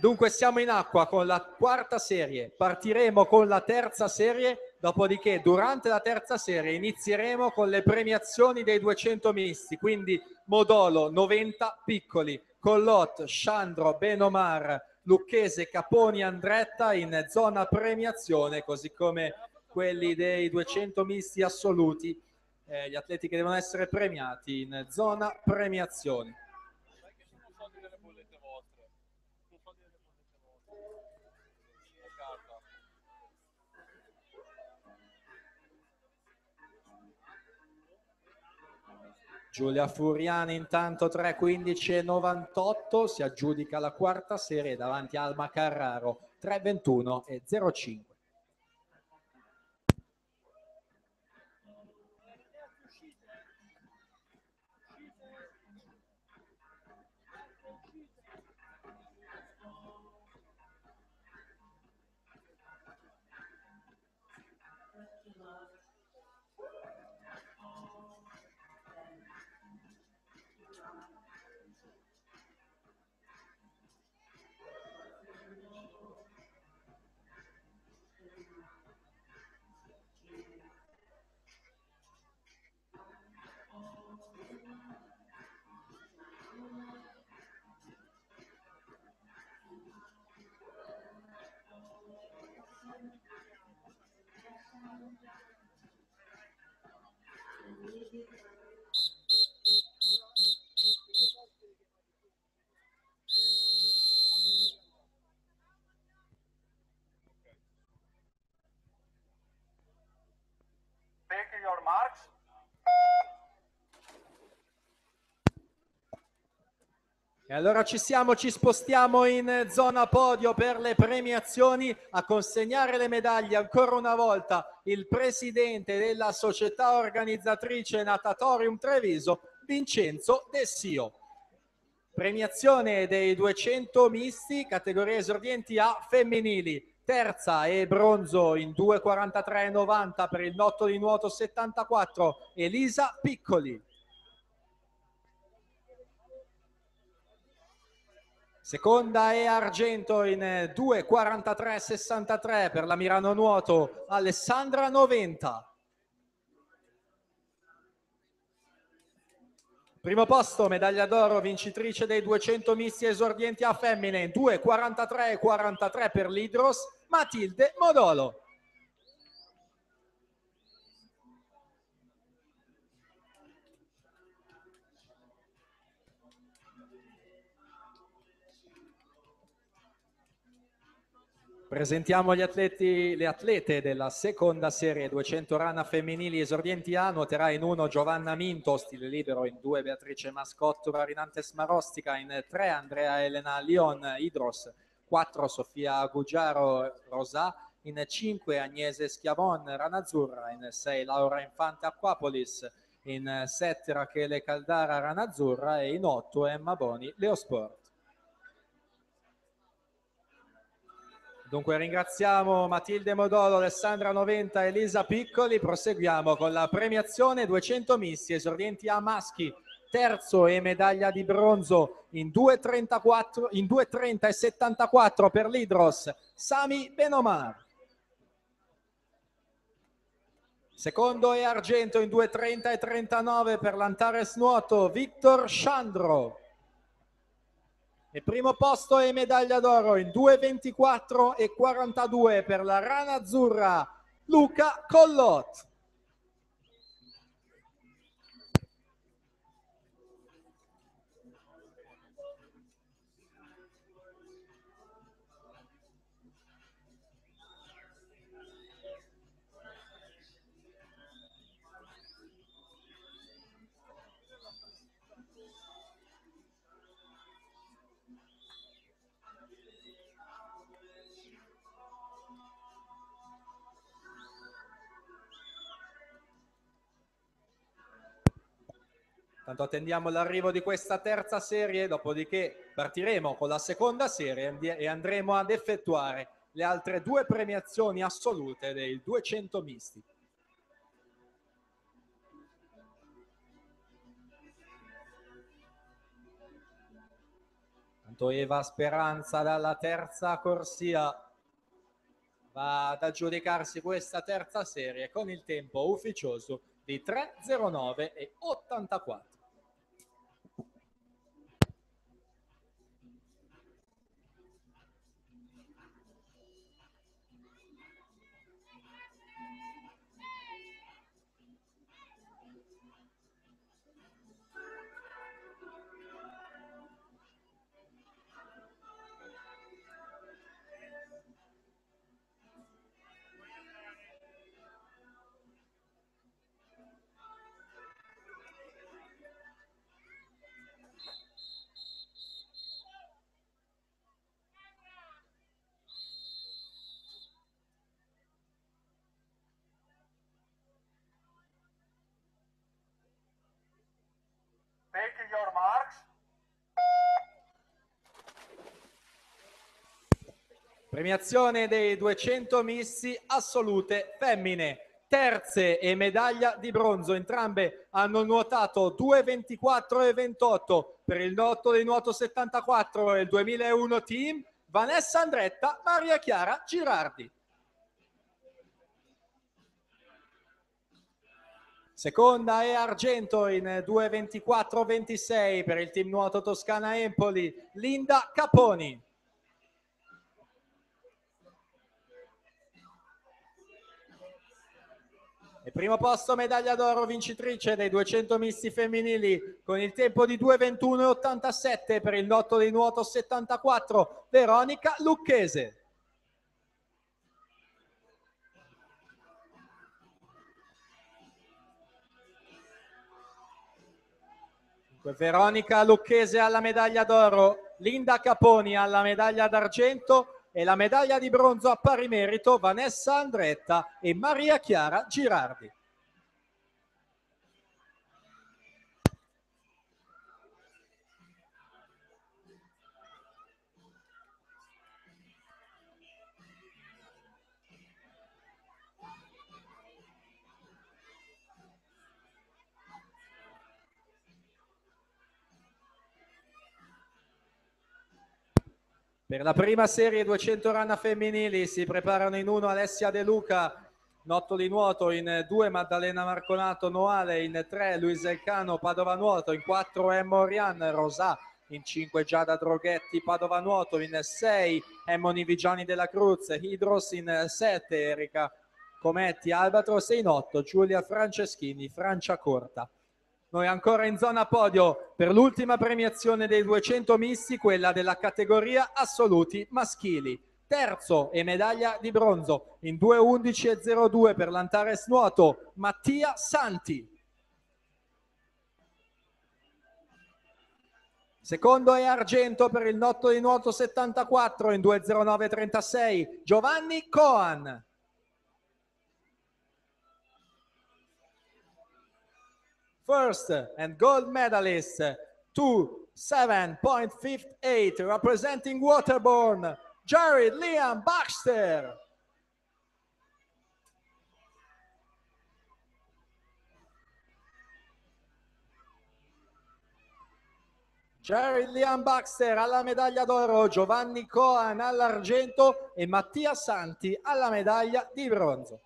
Dunque siamo in acqua con la quarta serie, partiremo con la terza serie, dopodiché durante la terza serie inizieremo con le premiazioni dei 200 misti, quindi Modolo 90 piccoli, Collot, Sciandro, Benomar, Lucchese, Caponi, Andretta in zona premiazione, così come quelli dei 200 misti assoluti, gli atleti che devono essere premiati in zona premiazione. Giulia Furiani intanto 3:15,98 si aggiudica la quarta serie davanti a Alma Carraro 3:21,05. Take your marks. E allora ci spostiamo in zona podio per le premiazioni. A consegnare le medaglie ancora una volta il presidente della società organizzatrice Natatorium Treviso, Vincenzo Dessio. Premiazione dei 200 misti, categoria esordienti A femminili. Terza e bronzo in 2:43,90 per il Nottoli Nuoto 74, Elisa Piccoli. Seconda e argento in 2:43,63 per la Mirano Nuoto, Alessandra Noventa. Primo posto, medaglia d'oro, vincitrice dei 200 misti esordienti a femmine in 2:43,43 per l'Idros, Matilde Modolo. Presentiamo le atlete della seconda serie 200 rana femminili esordienti A. Nuoterà in 1 Giovanna Minto, stile libero, in 2 Beatrice Mascotto Rarinantes Marostica, in 3 Andrea Elena Lion Idros, 4 Sofia Gugiaro Rosà, in 5 Agnese Schiavon Ranazzurra, in 6 Laura Infante Acquapolis, in 7 Rachele Caldara Ranazzurra e in 8 Emma Boni Leosport. Dunque ringraziamo Matilde Modolo, Alessandra Noventa e Elisa Piccoli. Proseguiamo con la premiazione 200 misti esordienti A maschi, terzo e medaglia di bronzo in 2:30,74 per l'Idros, Sami Benomar. Secondo e argento in 2:30,39 per l'Antares Nuoto, Victor Sciandro. E primo posto e medaglia d'oro in 2:24,42 per la rana azzurra, Luca Collot. Tanto attendiamo l'arrivo di questa terza serie, dopodiché partiremo con la seconda serie e andremo ad effettuare le altre 2 premiazioni assolute dei 200 misti. Tanto Eva Speranza dalla terza corsia va ad aggiudicarsi questa terza serie con il tempo ufficioso di 3:09,84. Take your marks. Premiazione dei 200 misti assolute femmine. Terze e medaglia di bronzo. Entrambe hanno nuotato 2:24,28 per il lotto di nuoto 74 e il 2001 team. Vanessa Andretta, Maria Chiara Girardi. Seconda e argento in 2:24,26 per il team nuoto Toscana Empoli, Linda Caponi. E primo posto medaglia d'oro vincitrice dei 200 misti femminili con il tempo di 2:21,87 per il lotto di nuoto 74, Veronica Lucchese. Veronica Lucchese alla medaglia d'oro, Linda Caponi alla medaglia d'argento e la medaglia di bronzo a pari merito Vanessa Andretta e Maria Chiara Girardi. Per la prima serie 200 rana femminili si preparano in 1 Alessia De Luca, Nottoli nuoto, in 2 Maddalena Marconato Noale, in 3 Luisa Elcano Padova nuoto, in 4 Emma Orian Rosà, in 5 Giada Droghetti Padova nuoto, in 6 Emoni Vigiani della Cruz Hydros, in 7 Erika Cometti Albatros e in 8 Giulia Franceschini Francia Corta. Noi ancora in zona podio per l'ultima premiazione dei 200 misti, quella della categoria assoluti maschili. Terzo e medaglia di bronzo in 2:11.02 per l'Antares nuoto Mattia Santi. Secondo e argento per il Nottoli nuoto 74 in 2:09.36 Giovanni Coan. First and gold medalist 2:7.58 representing Waterborne Jared Liam Baxter. Jared Liam Baxter alla medaglia d'oro, Giovanni Coan all'argento e Mattia Santi alla medaglia di bronzo.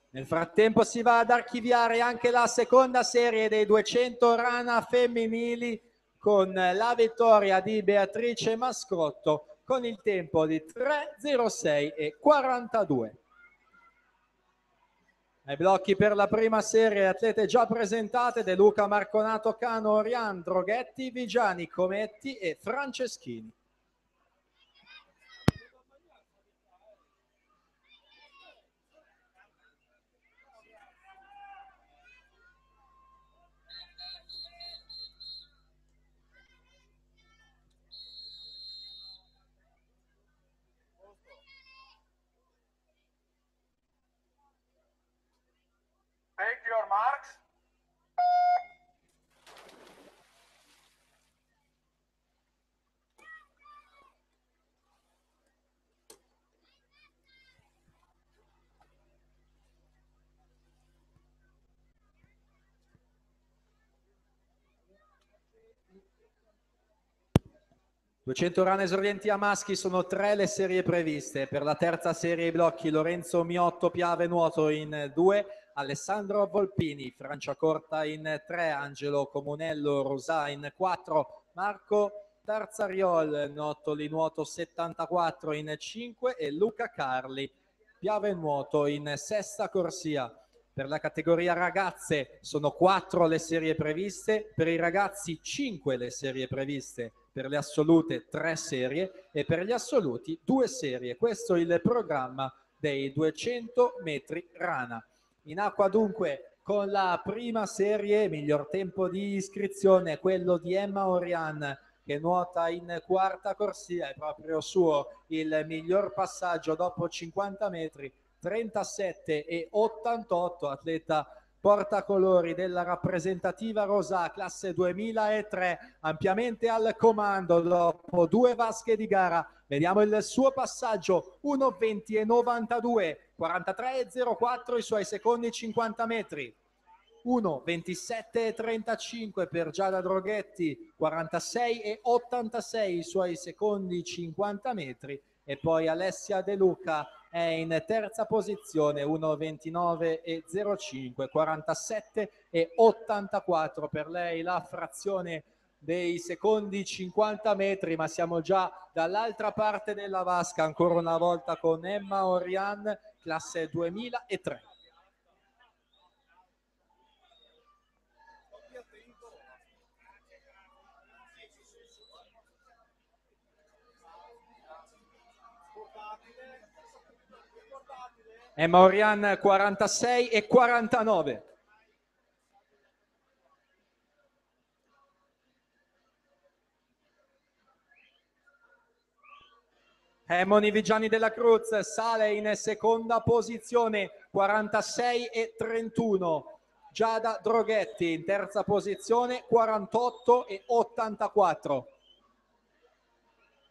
Nel frattempo si va ad archiviare anche la seconda serie dei 200 rana femminili con la vittoria di Beatrice Mascotto con il tempo di 3:06.42. Ai blocchi per la prima serie atlete già presentate: De Luca Marconato Cano Orian Droghetti Vigiani Cometti e Franceschini. Take your marks. «200 rane esordienti a maschi», sono 3 le serie previste. Per la terza serie i blocchi: Lorenzo Miotto Piave nuoto in 2, Alessandro Volpini Franciacorta in 3, Angelo Comunello Rosà in 4, Marco Tarzariol Nottoli nuoto 74 in 5 e Luca Carli Piave nuoto in sesta corsia. Per la categoria ragazze sono 4 le serie previste, per i ragazzi 5 le serie previste, per le assolute 3 serie e per gli assoluti 2 serie. Questo è il programma dei 200 metri rana. In acqua dunque con la prima serie, miglior tempo di iscrizione quello di Emma Orian, che nuota in quarta corsia, è proprio suo il miglior passaggio dopo 50 metri, 37,88, atleta portacolori della rappresentativa Rosà, classe 2003, ampiamente al comando dopo 2 vasche di gara. Vediamo il suo passaggio: 1:20.92, 43,04 i suoi secondi 50 metri. 1:27.35 per Giada Droghetti, 46,86 i suoi secondi 50 metri. E poi Alessia De Luca è in terza posizione, 1:29.05, 47,84 per lei la frazione dei secondi 50 metri, ma siamo già dall'altra parte della vasca, ancora una volta con Emma Orian, classe 2003. Emma Orian 46,49. Emoni Vigiani della Cruz sale in seconda posizione, 46,31. Giada Droghetti in terza posizione, 48,84.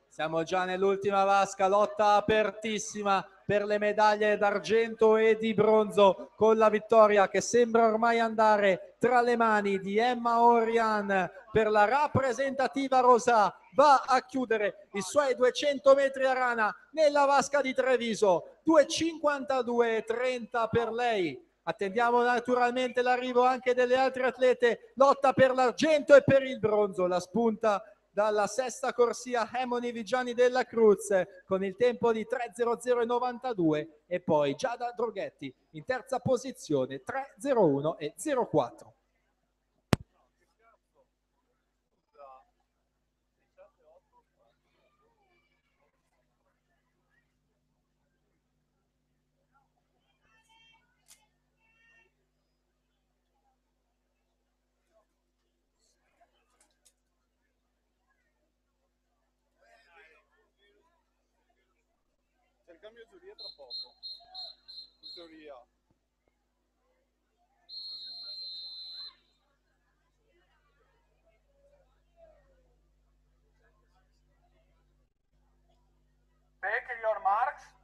Siamo già nell'ultima vasca, lotta apertissima per le medaglie d'argento e di bronzo, con la vittoria che sembra ormai andare tra le mani di Emma Orian per la rappresentativa rosa. Va a chiudere i suoi 200 metri a rana nella vasca di Treviso, 2:52:30 per lei. Attendiamo naturalmente l'arrivo anche delle altre atlete, lotta per l'argento e per il bronzo. La spunta dalla sesta corsia Emoni Vigiani della Cruz con il tempo di 3:00:92 e poi Giada Droghetti in terza posizione 3:01:04. C'è il cambio giuria tra poco, in teoria. Make your marks.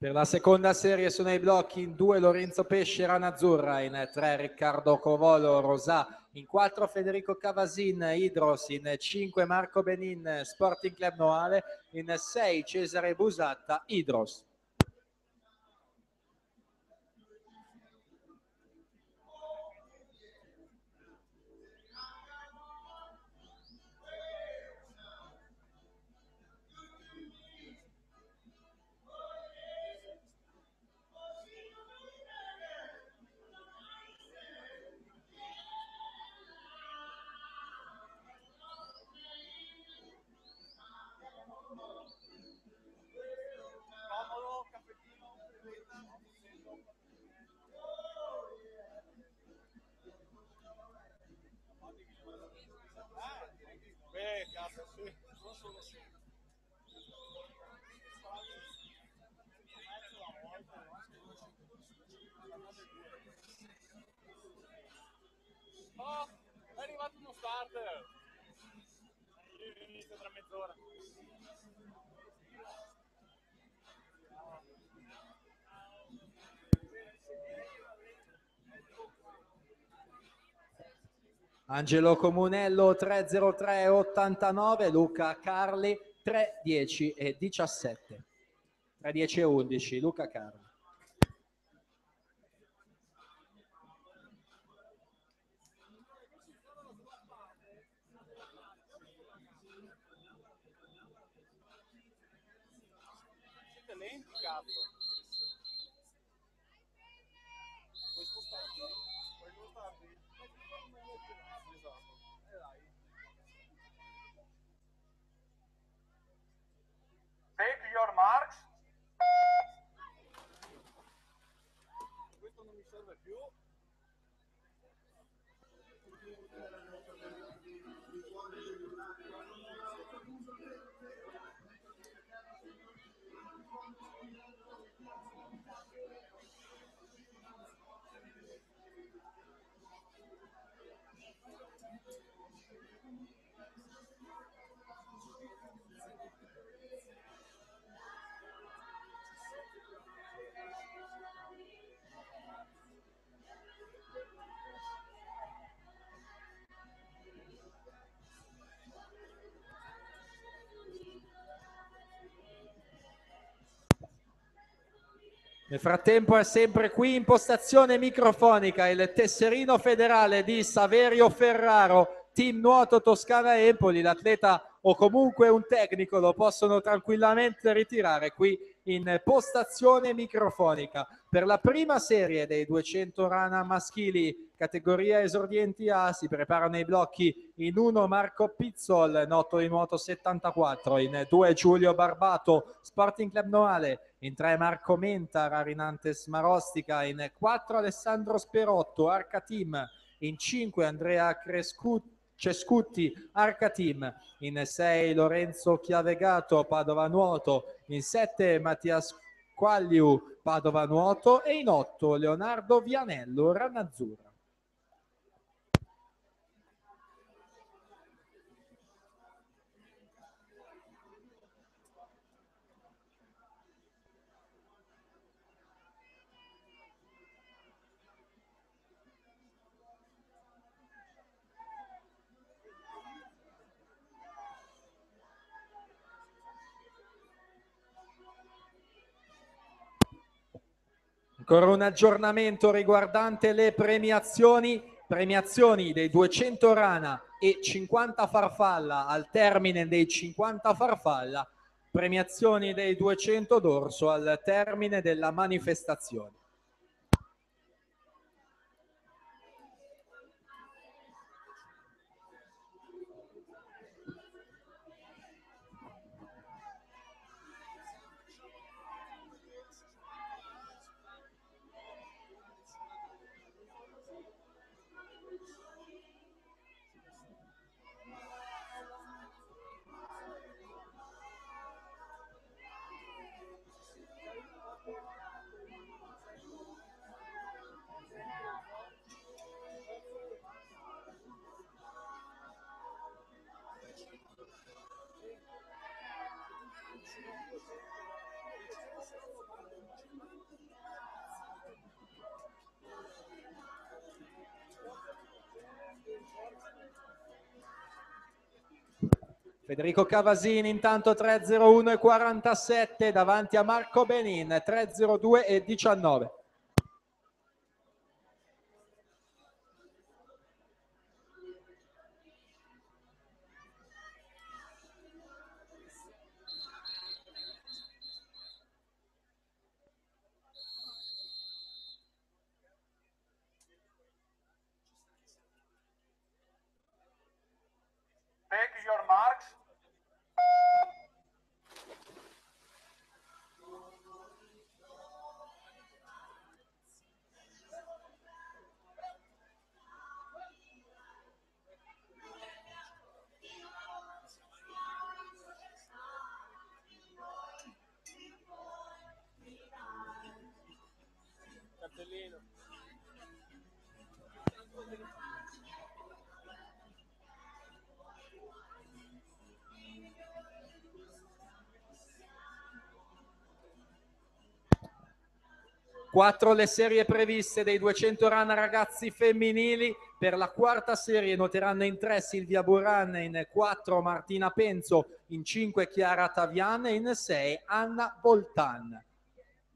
Per la seconda serie sono ai blocchi in 2 Lorenzo Pesce Rana Azzurra, in 3 Riccardo Covolo Rosà, in 4 Federico Cavasin Idros, in 5 Marco Benin Sporting Club Noale, in 6 Cesare Busatta Idros. Comodo, caffettino, beh, cazzo, sì. Non solo sì. Oh, è arrivato uno starter. Inizio tra mezz'ora. Angelo Comunello 3:03:89, Luca Carli 3:10:17. 3:10:11, Luca Carli. Siete lenti, cazzo. Puoi spostarti? Puoi spostarti? Esatto. Dai. Nel frattempo è sempre qui in postazione microfonica il tesserino federale di Saverio Ferraro, team nuoto Toscana Empoli. L'atleta o comunque un tecnico lo possono tranquillamente ritirare qui in postazione microfonica. Per la prima serie dei 200 rana maschili categoria esordienti A si preparano i blocchi: in 1 Marco Pizzol, noto di nuoto 74, in 2 Giulio Barbato, Sporting Club Noale, in 3 Marco Menta, Rarinantes Marostica, in 4 Alessandro Sperotto, Arca Team, in 5 Andrea Cescutti, Arca Team, in 6 Lorenzo Chiavegato, Padova Nuoto, in 7 Mattias Quagliu, Padova Nuoto e in 8 Leonardo Vianello, Ranazzurra. Ancora un aggiornamento riguardante le premiazioni dei 200 rana e 50 farfalla. Al termine dei 50 farfalla, premiazioni dei 200 dorso al termine della manifestazione. Federico Cavasini intanto 3:01:47 davanti a Marco Benin 3:02:19. Take your marks. Cartellino. 4 le serie previste dei 200 rana ragazzi femminili. Per la quarta serie noteranno in 3 Silvia Buran, in 4 Martina Penzo, in 5 Chiara Tavian e in 6 Anna Voltan.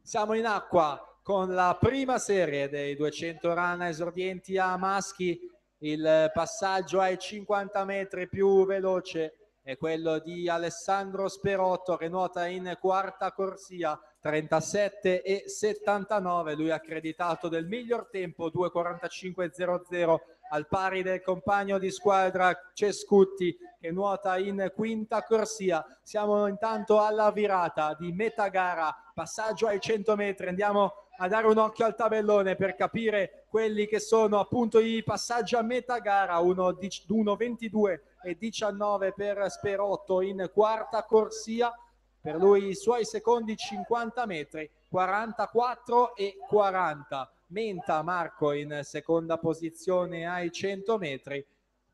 Siamo in acqua con la prima serie dei 200 rana esordienti a maschi. Il passaggio ai 50 metri più veloce è quello di Alessandro Sperotto, che nuota in quarta corsia 37,79. Lui ha accreditato del miglior tempo 2:45,00 al pari del compagno di squadra Cescutti, che nuota in quinta corsia. Siamo intanto alla virata di metà gara, passaggio ai 100 metri. Andiamo a dare un occhio al tabellone per capire quelli che sono appunto i passaggi a metà gara. 1:22,19 per Sperotto in quarta corsia. Per lui i suoi secondi 50 metri 44,40. Menta Marco in seconda posizione ai 100 metri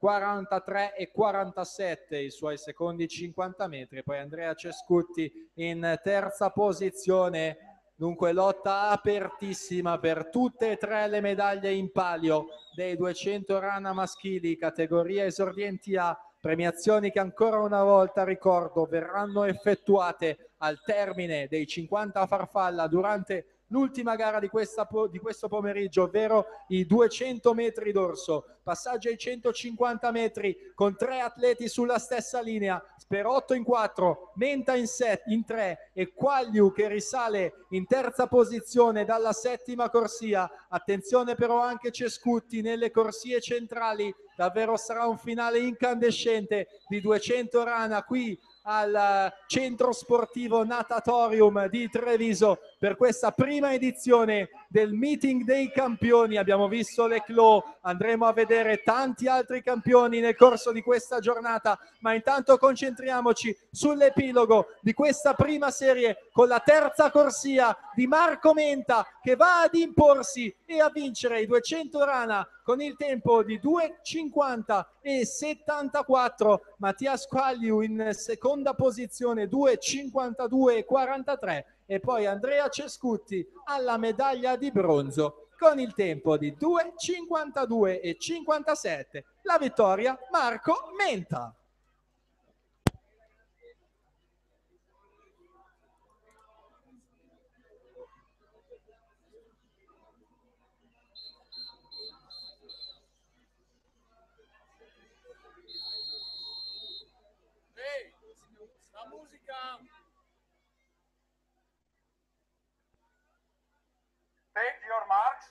43 e 47 i suoi secondi 50 metri, poi Andrea Cescutti in terza posizione. Dunque lotta apertissima per tutte e tre le medaglie in palio dei 200 rana maschili, categoria esordienti A, premiazioni che ancora una volta ricordo verranno effettuate al termine dei 50 farfalla durante l'ultima gara di questo pomeriggio, ovvero i 200 metri d'orso. Passaggio ai 150 metri con 3 atleti sulla stessa linea, Sperotto in 4, Menta in 3 e Quagliu che risale in terza posizione dalla settima corsia. Attenzione però anche Cescutti nelle corsie centrali, davvero sarà un finale incandescente di 200 rana qui al centro sportivo Natatorium di Treviso per questa prima edizione del Meeting dei Campioni. Abbiamo visto l'Eclos, andremo a vedere tanti altri campioni nel corso di questa giornata, ma intanto concentriamoci sull'epilogo di questa prima serie con la terza corsia di Marco Menta che va ad imporsi e a vincere i 200 rana con il tempo di 2:50 e 74. Mattias Quagliu in seconda posizione 2:52 e 43 e poi Andrea Cescutti alla medaglia di bronzo con il tempo di 2:52 e 57. La vittoria Marco Menta. Ehi, la musica! Take your marks.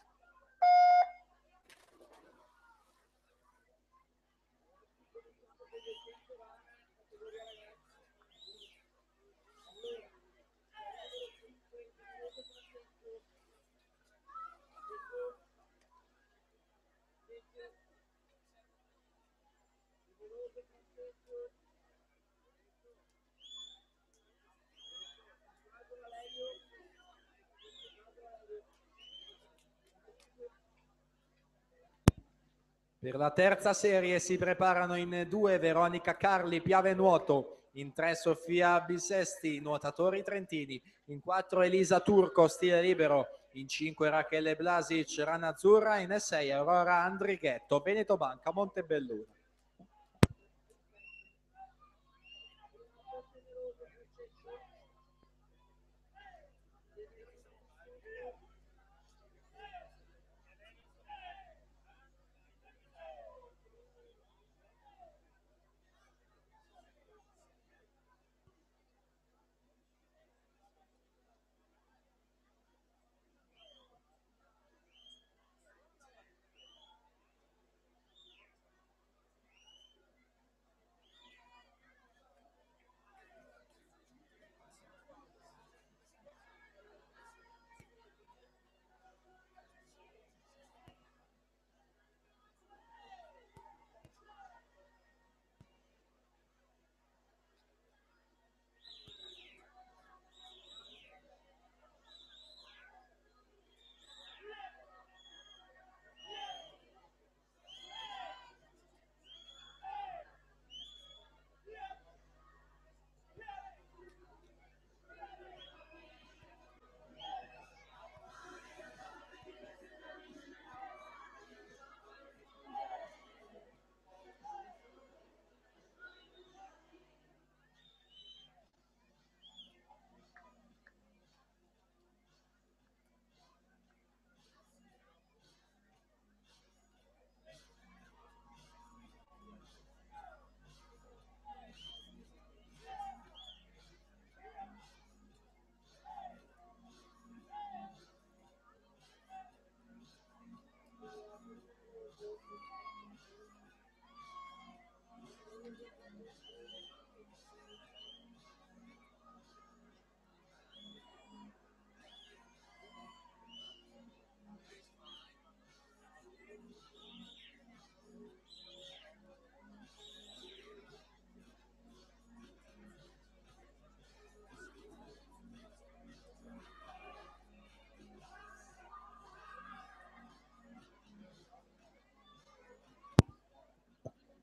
Per la terza serie si preparano in 2 Veronica Carli, Piave Nuoto, in 3 Sofia Bisesti, nuotatori trentini, in 4 Elisa Turco, stile libero, in 5 Rachele Blasic, Rana Azzurra, in 6 Aurora Andrighetto, Veneto Banca, Montebelluna.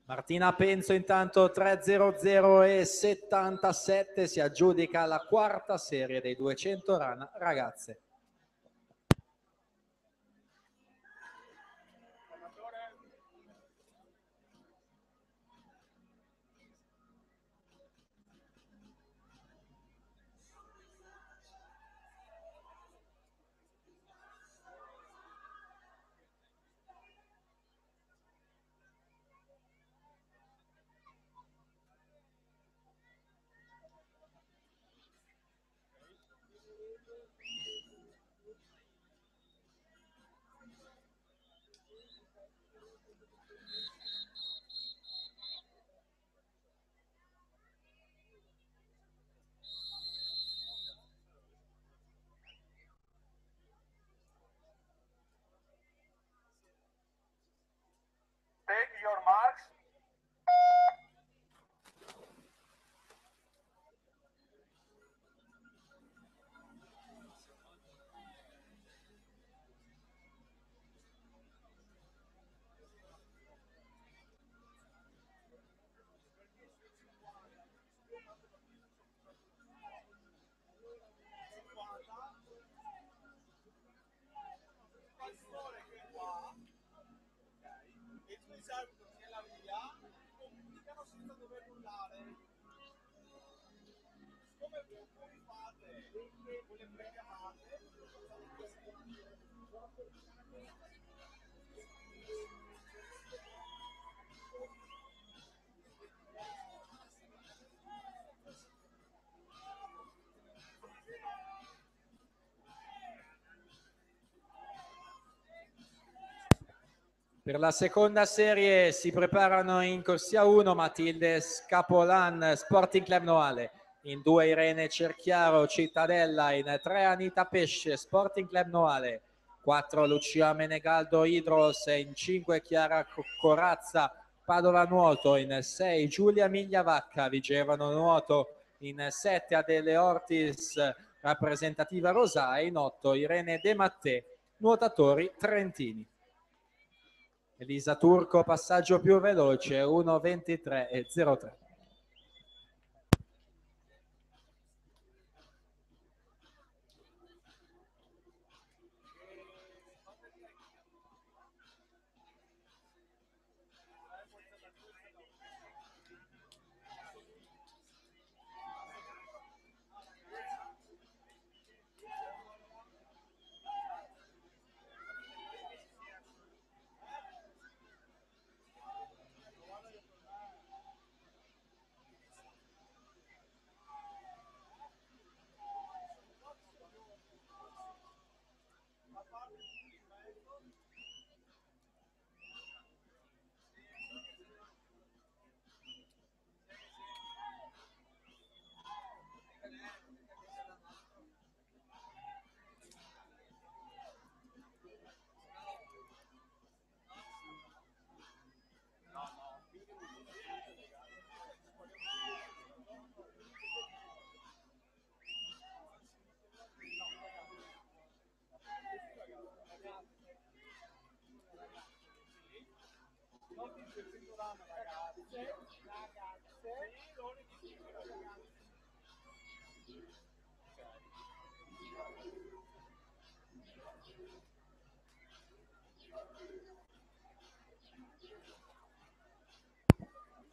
Martina Penzo intanto 3:00 e 77 si aggiudica la quarta serie dei 200 run ragazze. Take your marks. Pastore che è qua, ok, e tu eseguono nella via, comunicano senza dover urlare. Come voi fate con le prechiamate, Per la seconda serie si preparano in corsia 1 Matilde Scapolan Sporting Club Noale, in 2 Irene Cerchiaro Cittadella, in 3 Anita Pesce Sporting Club Noale, 4 Lucia Menegaldo Hydros, in 5 Chiara Corazza Padova Nuoto, in 6 Giulia Migliavacca Vigevano Nuoto, in 7 Adele Ortis rappresentativa Rosà, in 8 Irene De Mattè nuotatori trentini. Elisa Turco, passaggio più veloce, 1:23 e 03.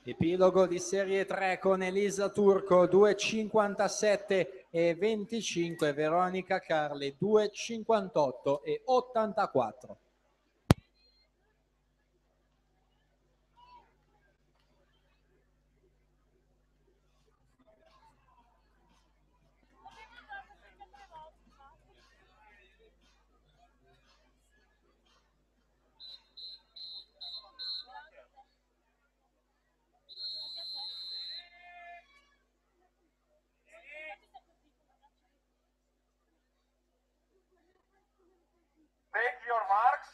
Epilogo di serie 3 con Elisa Turco 2:57 e 25, Veronica Carli 2:58 e 84. Take your marks.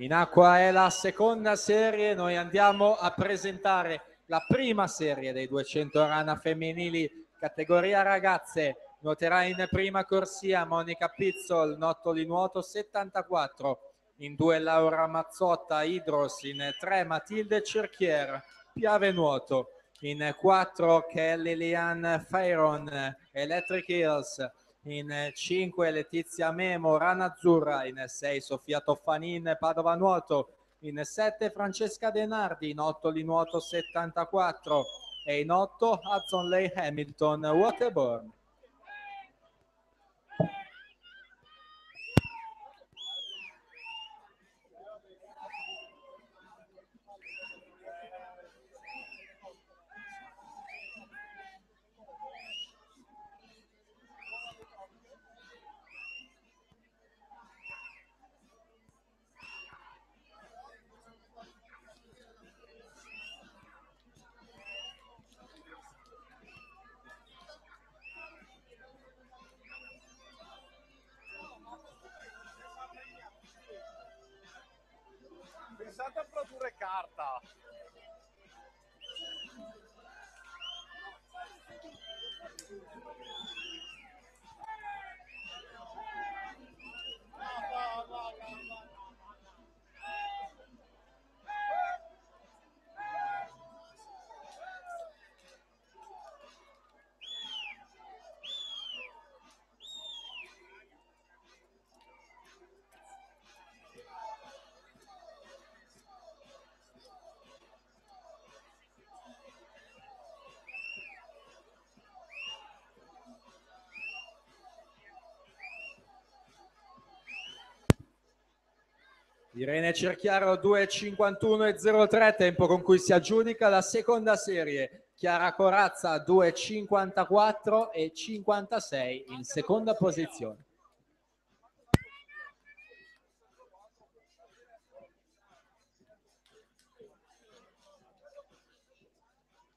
In acqua è la seconda serie, noi andiamo a presentare la prima serie dei 200 rana femminili categoria ragazze. Nuoterà in prima corsia Monica Pizzol, nottoli nuoto 74, in 2 Laura Mazzotta Idros, in 3 Matilde Cerchier Piave nuoto, in 4 Kelly Lian Fairon Electric Hills, in 5 Letizia Memo Rana Azzurra, in 6 Sofia Toffanin Padova nuoto, in 7 Francesca Denardi nottoli nuoto 74 e in 8 Hudson Leigh Hamilton Waterborne. Pensate a produrre carta. Irene Cerchiaro 2:51,03, tempo con cui si aggiudica la seconda serie. Chiara Corazza 2:54,56 in seconda posizione.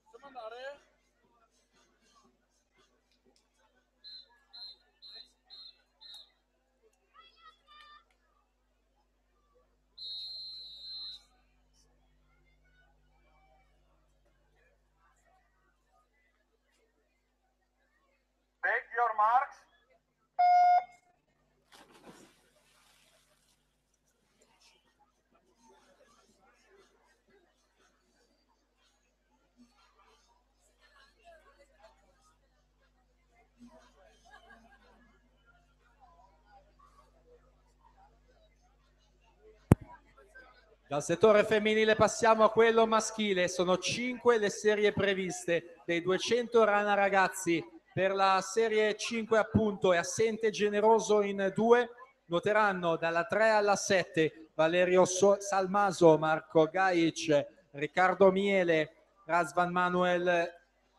Possiamo andare? Take your marks. Dal settore femminile passiamo a quello maschile. Sono 5 le serie previste dei 200 rana ragazzi. Per la serie 5 appunto è assente Generoso in 2. Nuoteranno dalla 3 alla 7 Valerio Salmaso, Marco Gaic, Riccardo Miele, Razvan Manuel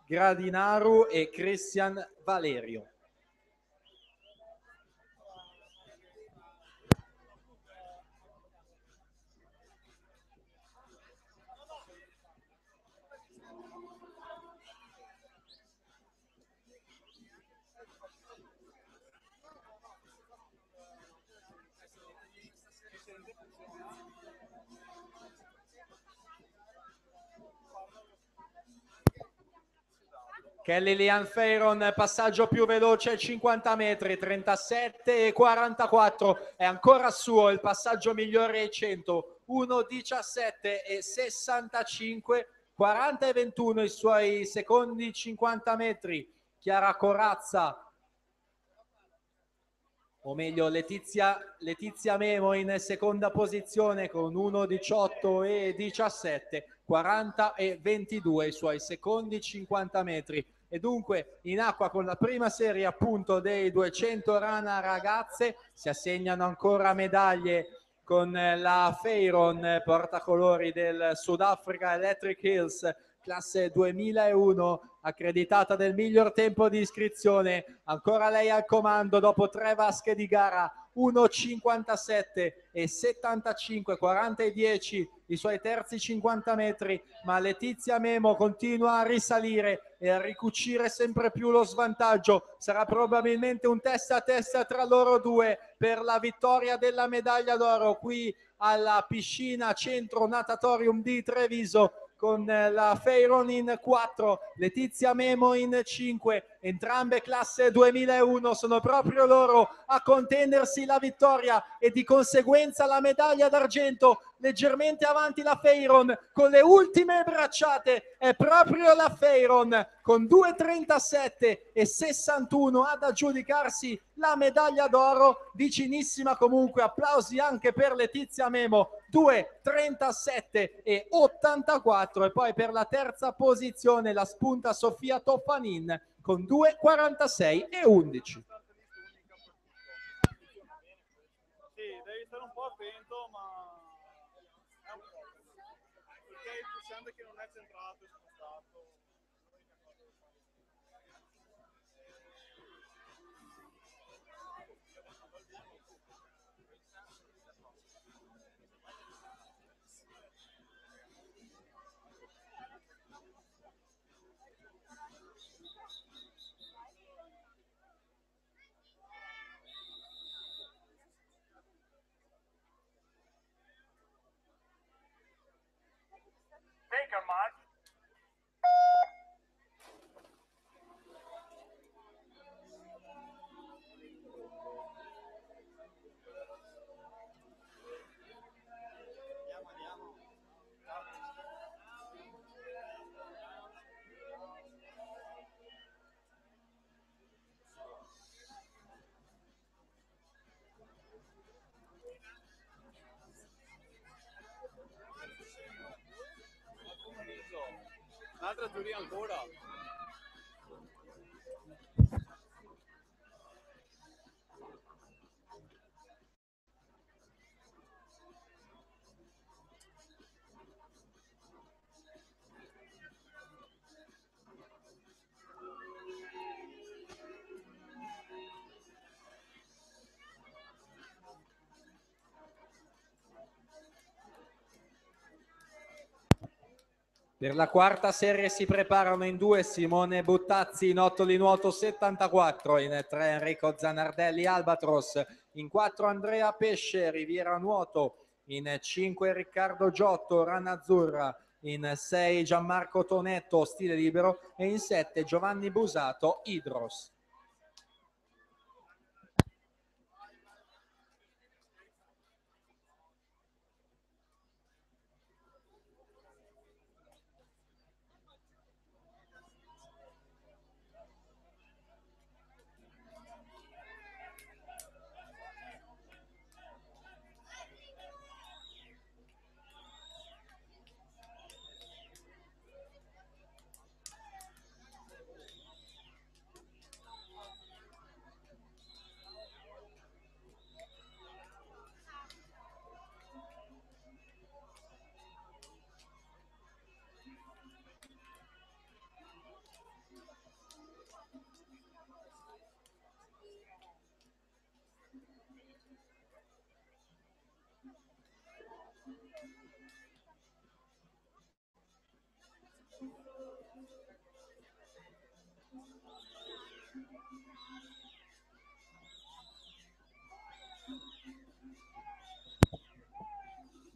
Gradinaru e Cristian Valerio. Kelly Lian Fairon, passaggio più veloce 50 metri, 37,44, è ancora suo il passaggio migliore ai 100, 1,17,65, 40,21 i suoi secondi 50 metri. Chiara Corazza, o meglio Letizia Memo in seconda posizione con 1,18,17, 40,22 i suoi secondi 50 metri. E dunque in acqua con la prima serie appunto dei 200 rana ragazze si assegnano ancora medaglie con la portacolori del Sudafrica Electric Hills classe 2001 accreditata del miglior tempo di iscrizione. Ancora lei al comando dopo 3 vasche di gara, 1,57 e 75, 40 e 10 i suoi terzi 50 metri, ma Letizia Memo continua a risalire e a ricucire sempre più lo svantaggio. Sarà probabilmente un testa a testa tra loro due per la vittoria della medaglia d'oro qui alla piscina Centro Natatorium di Treviso, con la Feiron in 4, Letizia Memo in 5, entrambe classe 2001, sono proprio loro a contendersi la vittoria e di conseguenza la medaglia d'argento. Leggermente avanti la Feiron con le ultime bracciate, è proprio la Feiron con 2,37 e 61 ad aggiudicarsi la medaglia d'oro, vicinissima comunque, applausi anche per Letizia Memo, 2,37 e 84, e poi per la terza posizione la spunta Sofia Toffanin con 2,46 e 11. Sì, devi stare un po' attento, ma è un po'. Perché il pulsante che non è centrato è spostato. Take your mark. Un'altra giuria ancora. Per la quarta serie si preparano in 2 Simone Buttazzi in 8 di nuoto 74, in 3 Enrico Zanardelli Albatros, in 4 Andrea Pesce Riviera Nuoto, in 5 Riccardo Giotto Rana Azzurra, in 6 Gianmarco Tonetto Stile Libero e in 7 Giovanni Busato Idros.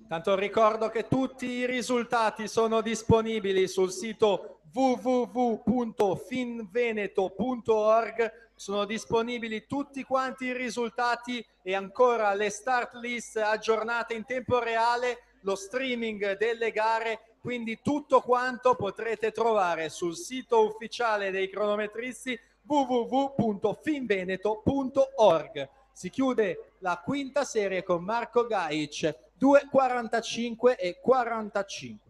Tanto ricordo che tutti i risultati sono disponibili sul sito www.finveneto.org, sono disponibili tutti quanti i risultati e ancora le start list aggiornate in tempo reale, lo streaming delle gare, quindi tutto quanto potrete trovare sul sito ufficiale dei cronometristi www.finveneto.org. Si chiude la quinta serie con Marco Gaic, 2,45 e 45.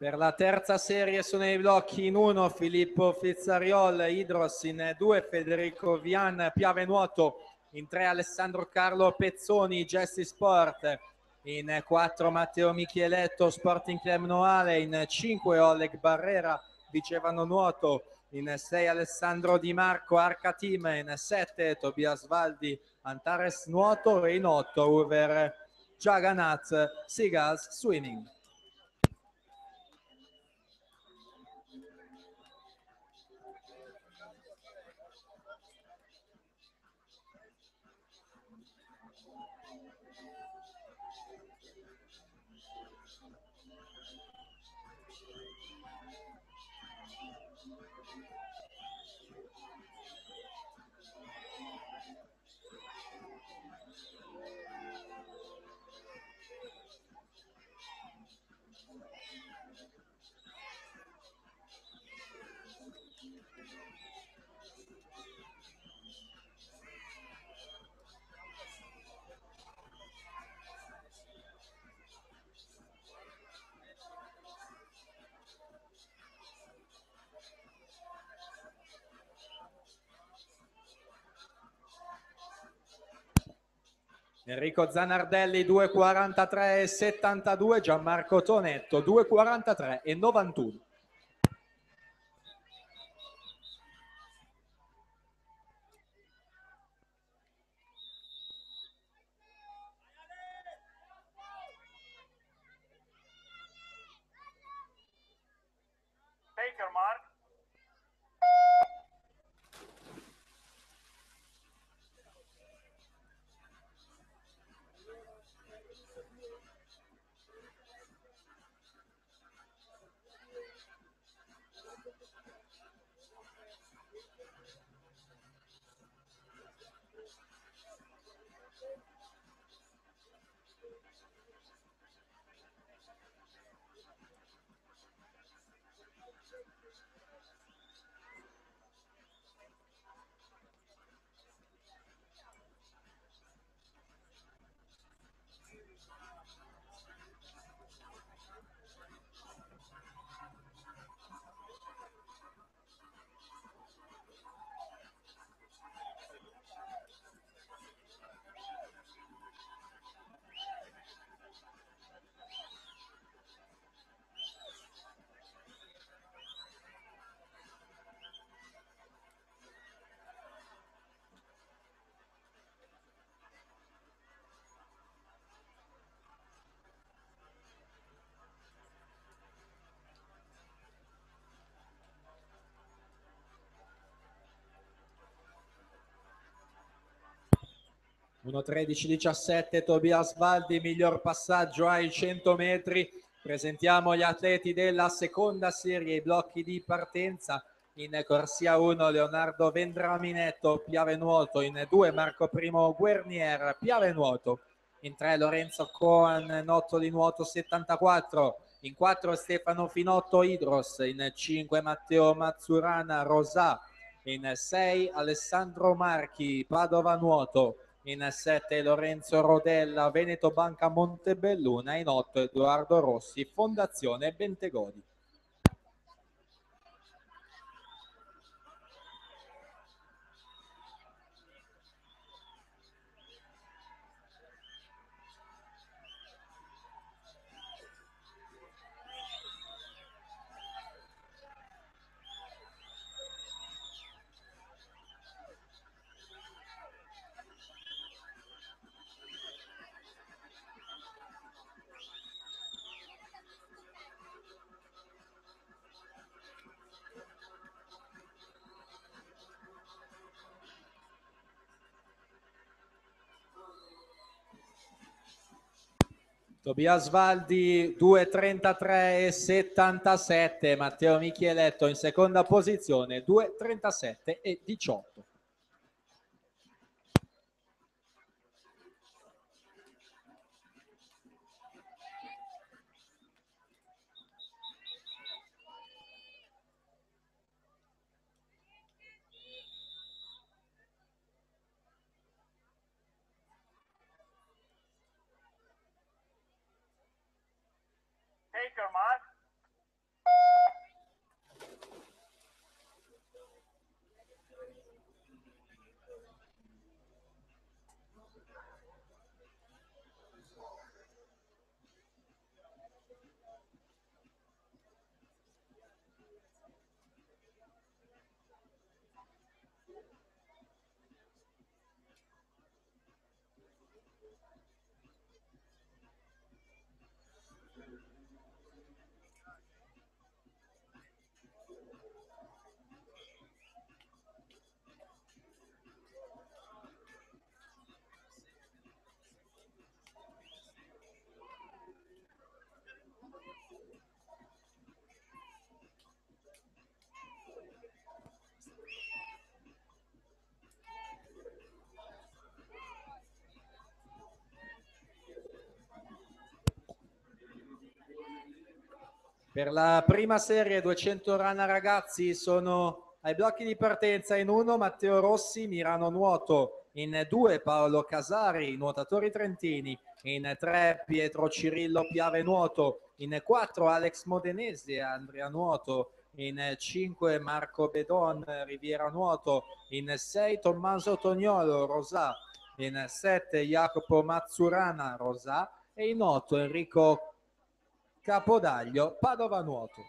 Per la terza serie sono i blocchi in 1 Filippo Fizzariol, Idros, in 2 Federico Vian, Piave Nuoto, in 3 Alessandro Carlo Pezzoni, Gessi Sport, in 4 Matteo Micheletto, Sporting Club Noale, in 5 Oleg Barrera, Vicevano Nuoto, in 6 Alessandro Di Marco, Arca Team, in 7 Tobias Valdi, Antares Nuoto e in 8 Uber Jagannath, Seagulls Swimming. Enrico Zanardelli 2:43,72, Gianmarco Tonetto 2:43,91. Take your mark. Uno 13-17 Tobias Valdi, miglior passaggio ai 100 metri. Presentiamo gli atleti della seconda serie, i blocchi di partenza. In corsia 1 Leonardo Vendraminetto, Piave Nuoto, in 2 Marco Primo Guernier, Piave Nuoto, in 3 Lorenzo Coan, Notto di Nuoto 74, in 4 Stefano Finotto Idros, in 5 Matteo Mazzurana Rosà, in 6 Alessandro Marchi Padova Nuoto, in 7 Lorenzo Rodella Veneto Banca Montebelluna, in 8 Edoardo Rossi Fondazione Bentegodi. Tobias Valdi 2:33,77, Matteo Michieletto in seconda posizione 2:37,18. Take your mark. Per la prima serie 200 rana ragazzi sono ai blocchi di partenza in 1 Matteo Rossi, Mirano Nuoto, in 2 Paolo Casari, nuotatori trentini, in 3 Pietro Cirillo Piave Nuoto, in 4 Alex Modenese, Andrea Nuoto, in 5 Marco Bedon, Riviera Nuoto, in 6 Tommaso Tognolo, Rosà, in 7 Jacopo Mazzurana, Rosà, e in 8 Enrico Capodaglio, Padova Nuoto.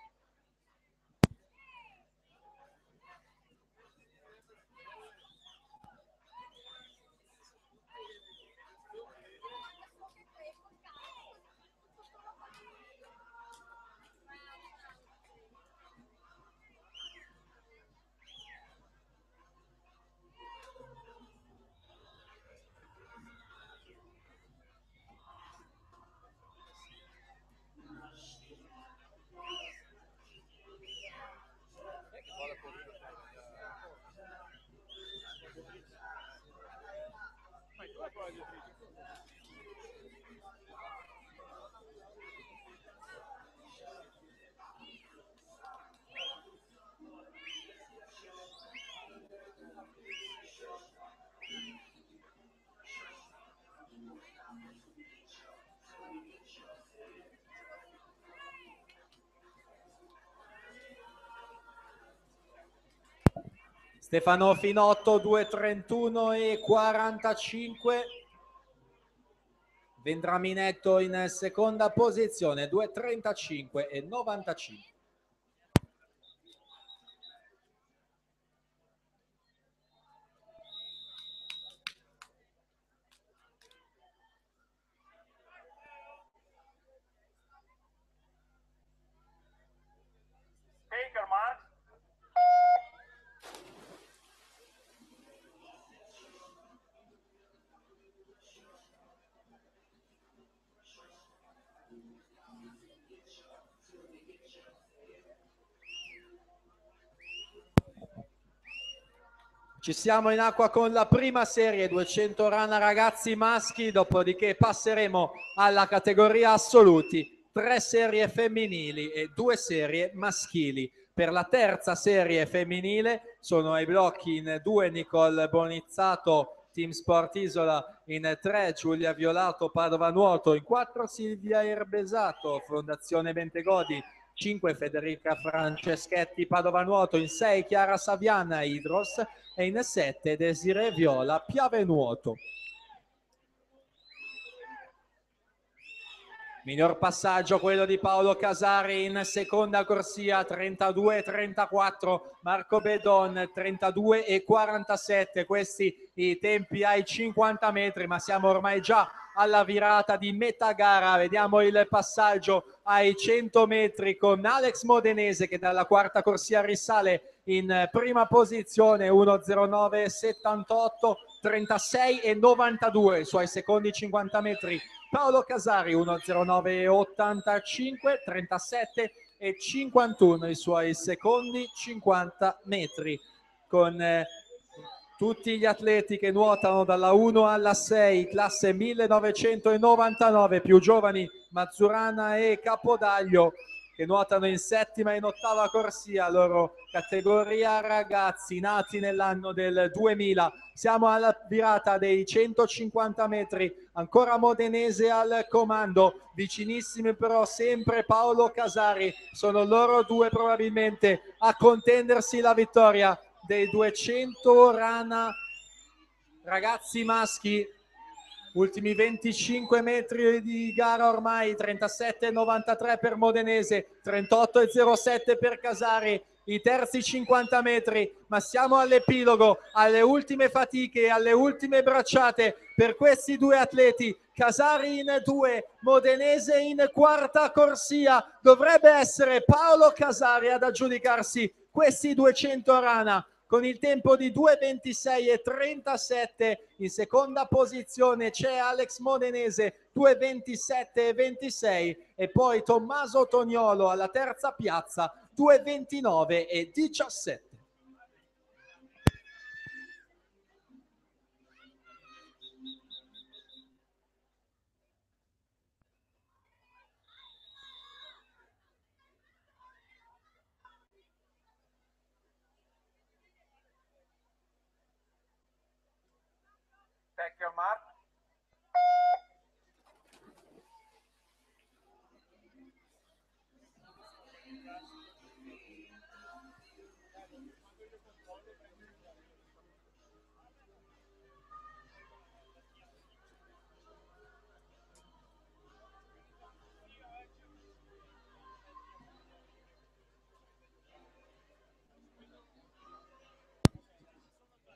Stefano Finotto 2:31,45. Vendraminetto in seconda posizione 2:35,95. Take your mark. Ci siamo in acqua con la prima serie 200 rana ragazzi maschi, dopodiché passeremo alla categoria assoluti, 3 serie femminili e 2 serie maschili. Per la terza serie femminile sono ai blocchi in 2 Nicole Bonizzato, Team Sport Isola, in 3 Giulia Violato, Padova Nuoto, in 4 Silvia Erbesato, Fondazione Bentegodi, 5 Federica Franceschetti, Padova Nuoto, in 6 Chiara Saviana, Idros, e in 7 Desiree Viola, Piave Nuoto. Miglior passaggio quello di Paolo Casari in seconda corsia, 32,34, Marco Bedon 32,47, questi i tempi ai 50 metri, ma siamo ormai già alla virata di metà gara. Vediamo il passaggio ai 100 metri con Alex Modenese che dalla quarta corsia risale in prima posizione, 1:09,78, 36 e 92 i suoi secondi 50 metri. Paolo Casari 1:09,85, 37 e 51 i suoi secondi 50 metri. Con tutti gli atleti che nuotano dalla 1 alla 6, classe 1999, più giovani Mazzurana e Capodaglio, che nuotano in settima e in ottava corsia, loro categoria ragazzi nati nell'anno del 2000. Siamo alla virata dei 150 metri, ancora Modenese al comando, vicinissimi però sempre Paolo Casari, sono loro due probabilmente a contendersi la vittoria dei 200 rana ragazzi maschi. Ultimi 25 metri di gara ormai, 37,93 per Modenese, 38,07 per Casari, i terzi 50 metri, ma siamo all'epilogo, alle ultime fatiche, alle ultime bracciate per questi due atleti. Casari in 2, Modenese in quarta corsia, dovrebbe essere Paolo Casari ad aggiudicarsi questi 200 rana con il tempo di 2:26,37. In seconda posizione c'è Alex Modenese, 2:27,26, e poi Tommaso Toniolo alla terza piazza, 2:29,17. Check your mark.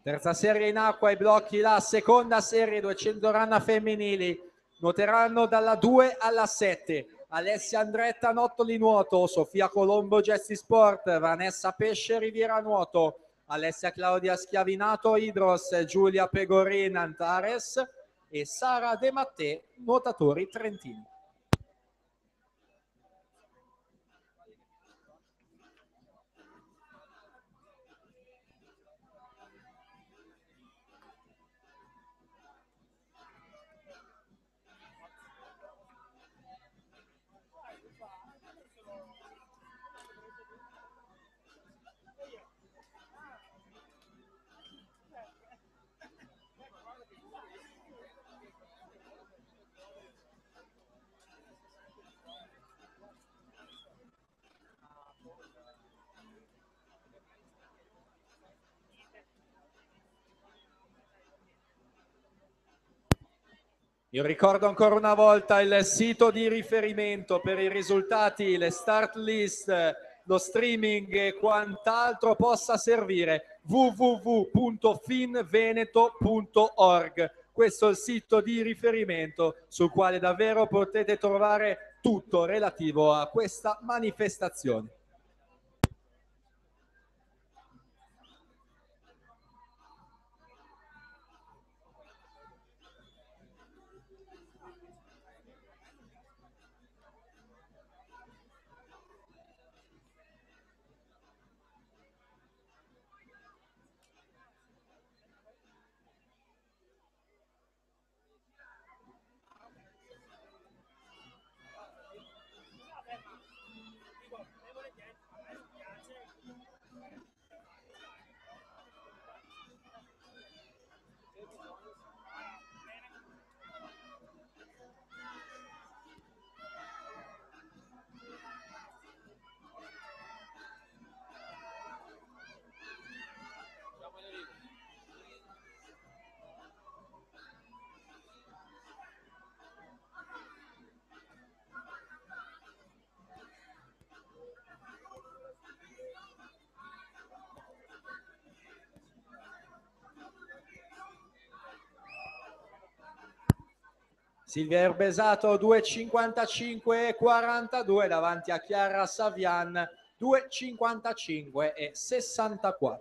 Terza serie in acqua, i blocchi la seconda serie, 200 rana femminili, nuoteranno dalla 2 alla 7. Alessia Andretta Nottoli nuoto, Sofia Colombo gesti sport, Vanessa Pesce Riviera nuoto, Alessia Claudia Schiavinato Idros, Giulia Pegorin Antares e Sara De Mattè nuotatori trentini. Io ricordo ancora una volta il sito di riferimento per i risultati, le start list, lo streaming e quant'altro possa servire, www.finveneto.org. Questo è il sito di riferimento sul quale davvero potete trovare tutto relativo a questa manifestazione. Silvia Erbesato 2,55,42 davanti a Chiara Savian 2,55,64.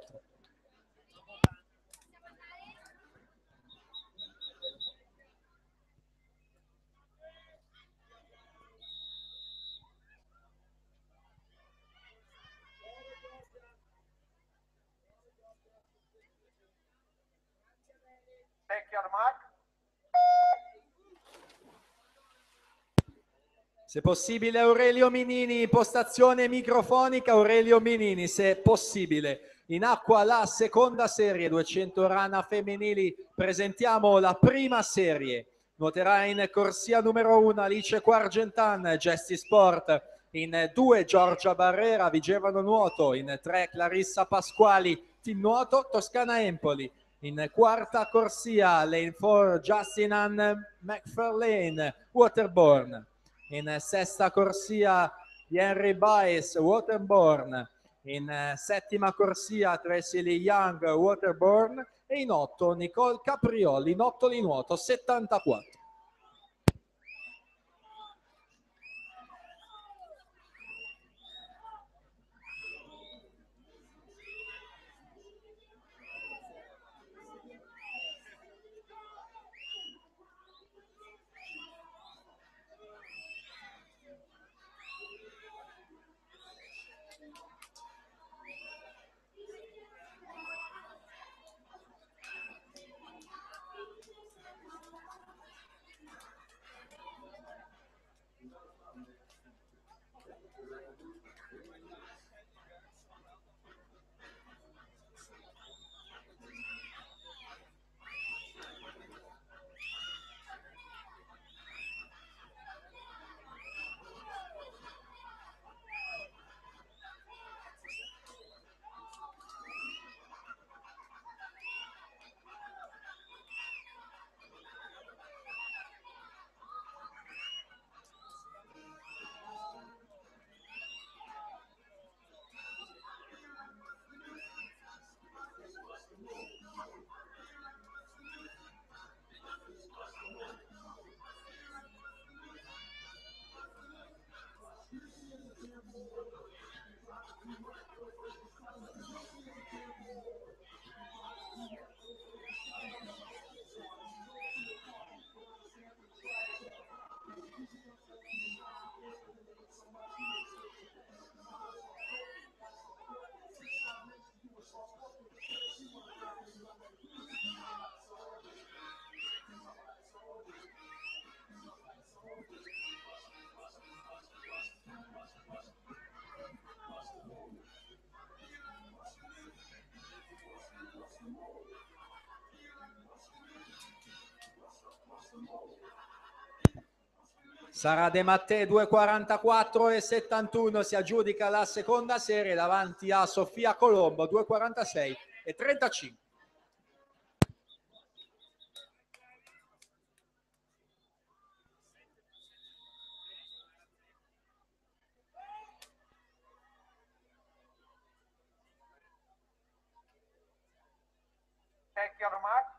Take your mark. Se possibile Aurelio Minini, postazione microfonica Aurelio Minini, se possibile. In acqua la seconda serie, 200 rana femminili, presentiamo la prima serie. Nuoterà in corsia numero 1 Alice Quargentan, Gesti Sport, in 2 Giorgia Barrera, Vigevano Nuoto, in 3 Clarissa Pasquali, Team Nuoto Toscana Empoli. In quarta corsia Lane 4 Justin Ann McFarlane, Waterborne. In sesta corsia Henry Baez, Waterborne. In settima corsia Tracy Lee Young, Waterborne. E in 8 Nicole Caprioli, Nottoli Nuoto 74. Sara De Mattei 2,44,71 si aggiudica la seconda serie davanti a Sofia Colombo 2,46,35. Take your mark.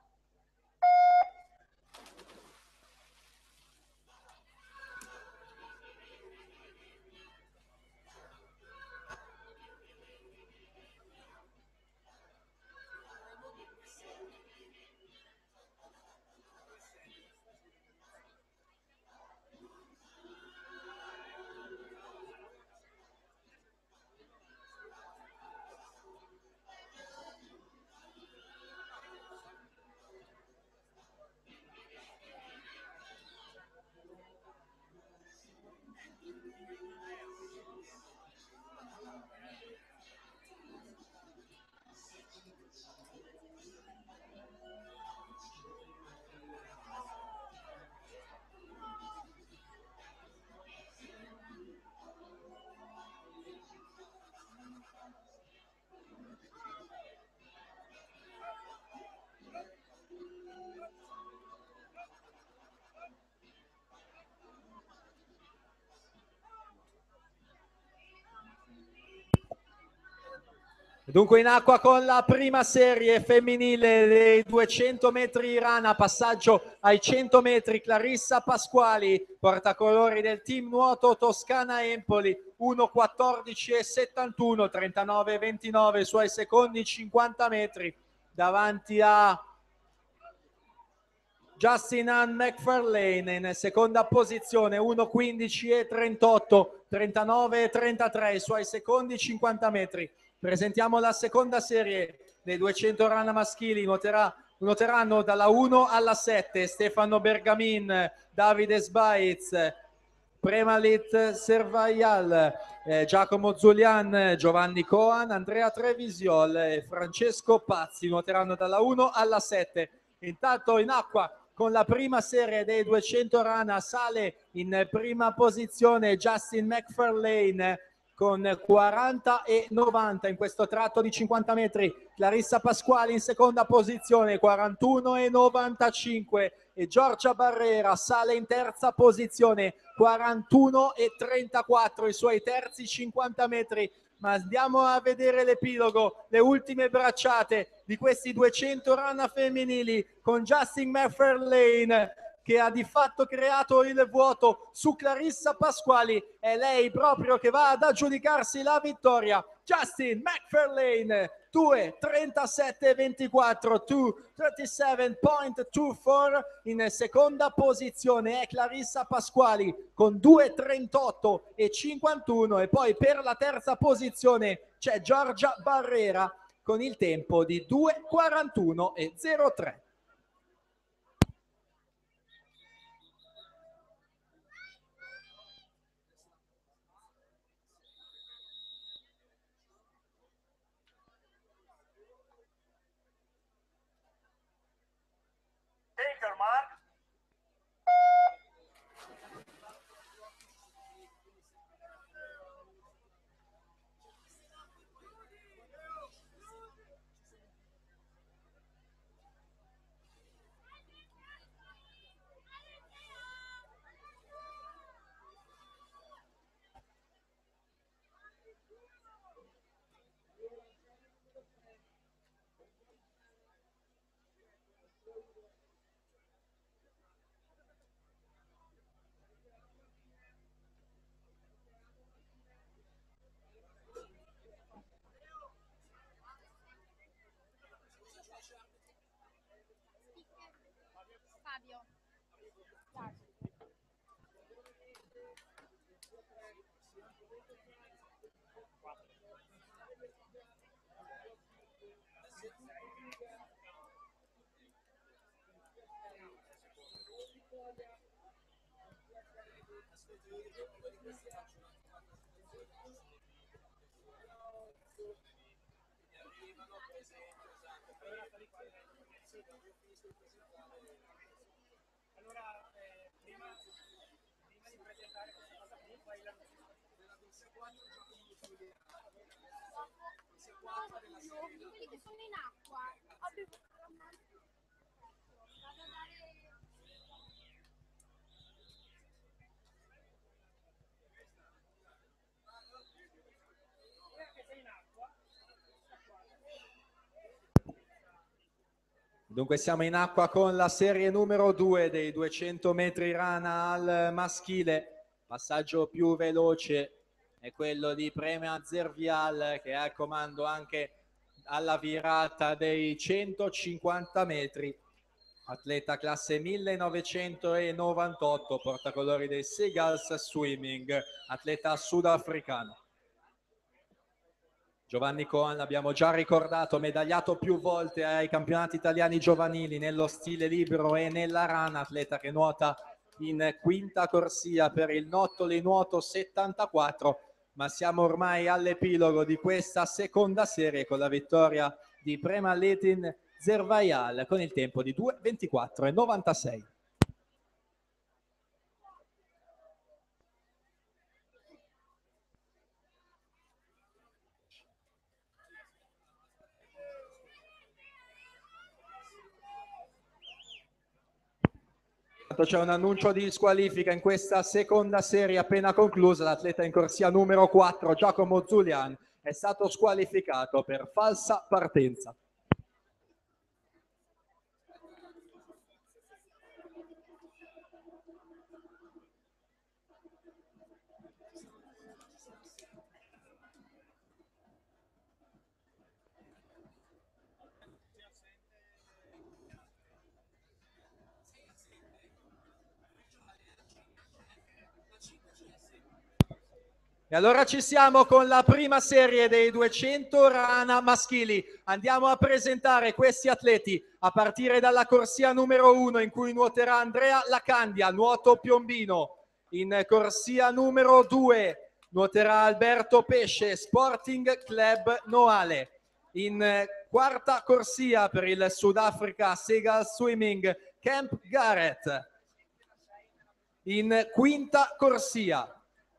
Dunque in acqua con la prima serie femminile dei 200 metri rana, passaggio ai 100 metri Clarissa Pasquali, portacolori del team nuoto Toscana Empoli, 1:14:71, 39:29 suoi secondi 50 metri, davanti a Justin Ann McFarlane in seconda posizione, 1:15:38, 39:33 i suoi secondi 50 metri. Presentiamo la seconda serie dei 200 rana maschili, nuoteranno dalla 1 alla 7 Stefano Bergamin, Davide Sbaiz, Premalit Servaial, Giacomo Zulian, Giovanni Coan, Andrea Trevisiol e Francesco Pazzi nuoteranno dalla 1 alla 7. Intanto in acqua con la prima serie dei 200 rana sale in prima posizione Justin McFarlane con 40:90 in questo tratto di 50 metri. Clarissa Pasquali in seconda posizione, 41:95 e Giorgia Barrera sale in terza posizione, 41:34 i suoi terzi 50 metri. Ma andiamo a vedere l'epilogo, le ultime bracciate di questi 200 rana femminili con Justin McFarlane che ha di fatto creato il vuoto su Clarissa Pasquali. È lei proprio che va ad aggiudicarsi la vittoria. Justin McFarlane 2:37:24, 2:37.24 in seconda posizione è Clarissa Pasquali con 2:38:51 e poi per la terza posizione c'è Giorgia Barrera con il tempo di 2:41:03. Take your mark. Fabio. Allora, prima di presentare questa cosa qui, fai la Quelli che sono in acqua. Dunque siamo in acqua con la serie numero 2 dei 200 metri rana al maschile. Passaggio più veloce è quello di Prema Zervial che è al comando anche alla virata dei 150 metri. Atleta classe 1998, portacolori dei Seagulls Swimming, atleta sudafricano. Giovanni Coan, l'abbiamo già ricordato, medagliato più volte ai campionati italiani giovanili nello stile libero e nella rana, atleta che nuota in quinta corsia per il Nottoli Nuoto 74, ma siamo ormai all'epilogo di questa seconda serie con la vittoria di Premaletin Zervaial con il tempo di 2:24:96. C'è un annuncio di squalifica in questa seconda serie appena conclusa. L'atleta in corsia numero 4, Giacomo Zulian, è stato squalificato per falsa partenza. E allora ci siamo con la prima serie dei 200 rana maschili. Andiamo a presentare questi atleti a partire dalla corsia numero 1 in cui nuoterà Andrea Lacandia, nuoto piombino. In corsia numero 2 nuoterà Alberto Pesce, Sporting Club Noale. In quarta corsia per il Sudafrica Segal Swimming, Camp Garrett. In quinta corsia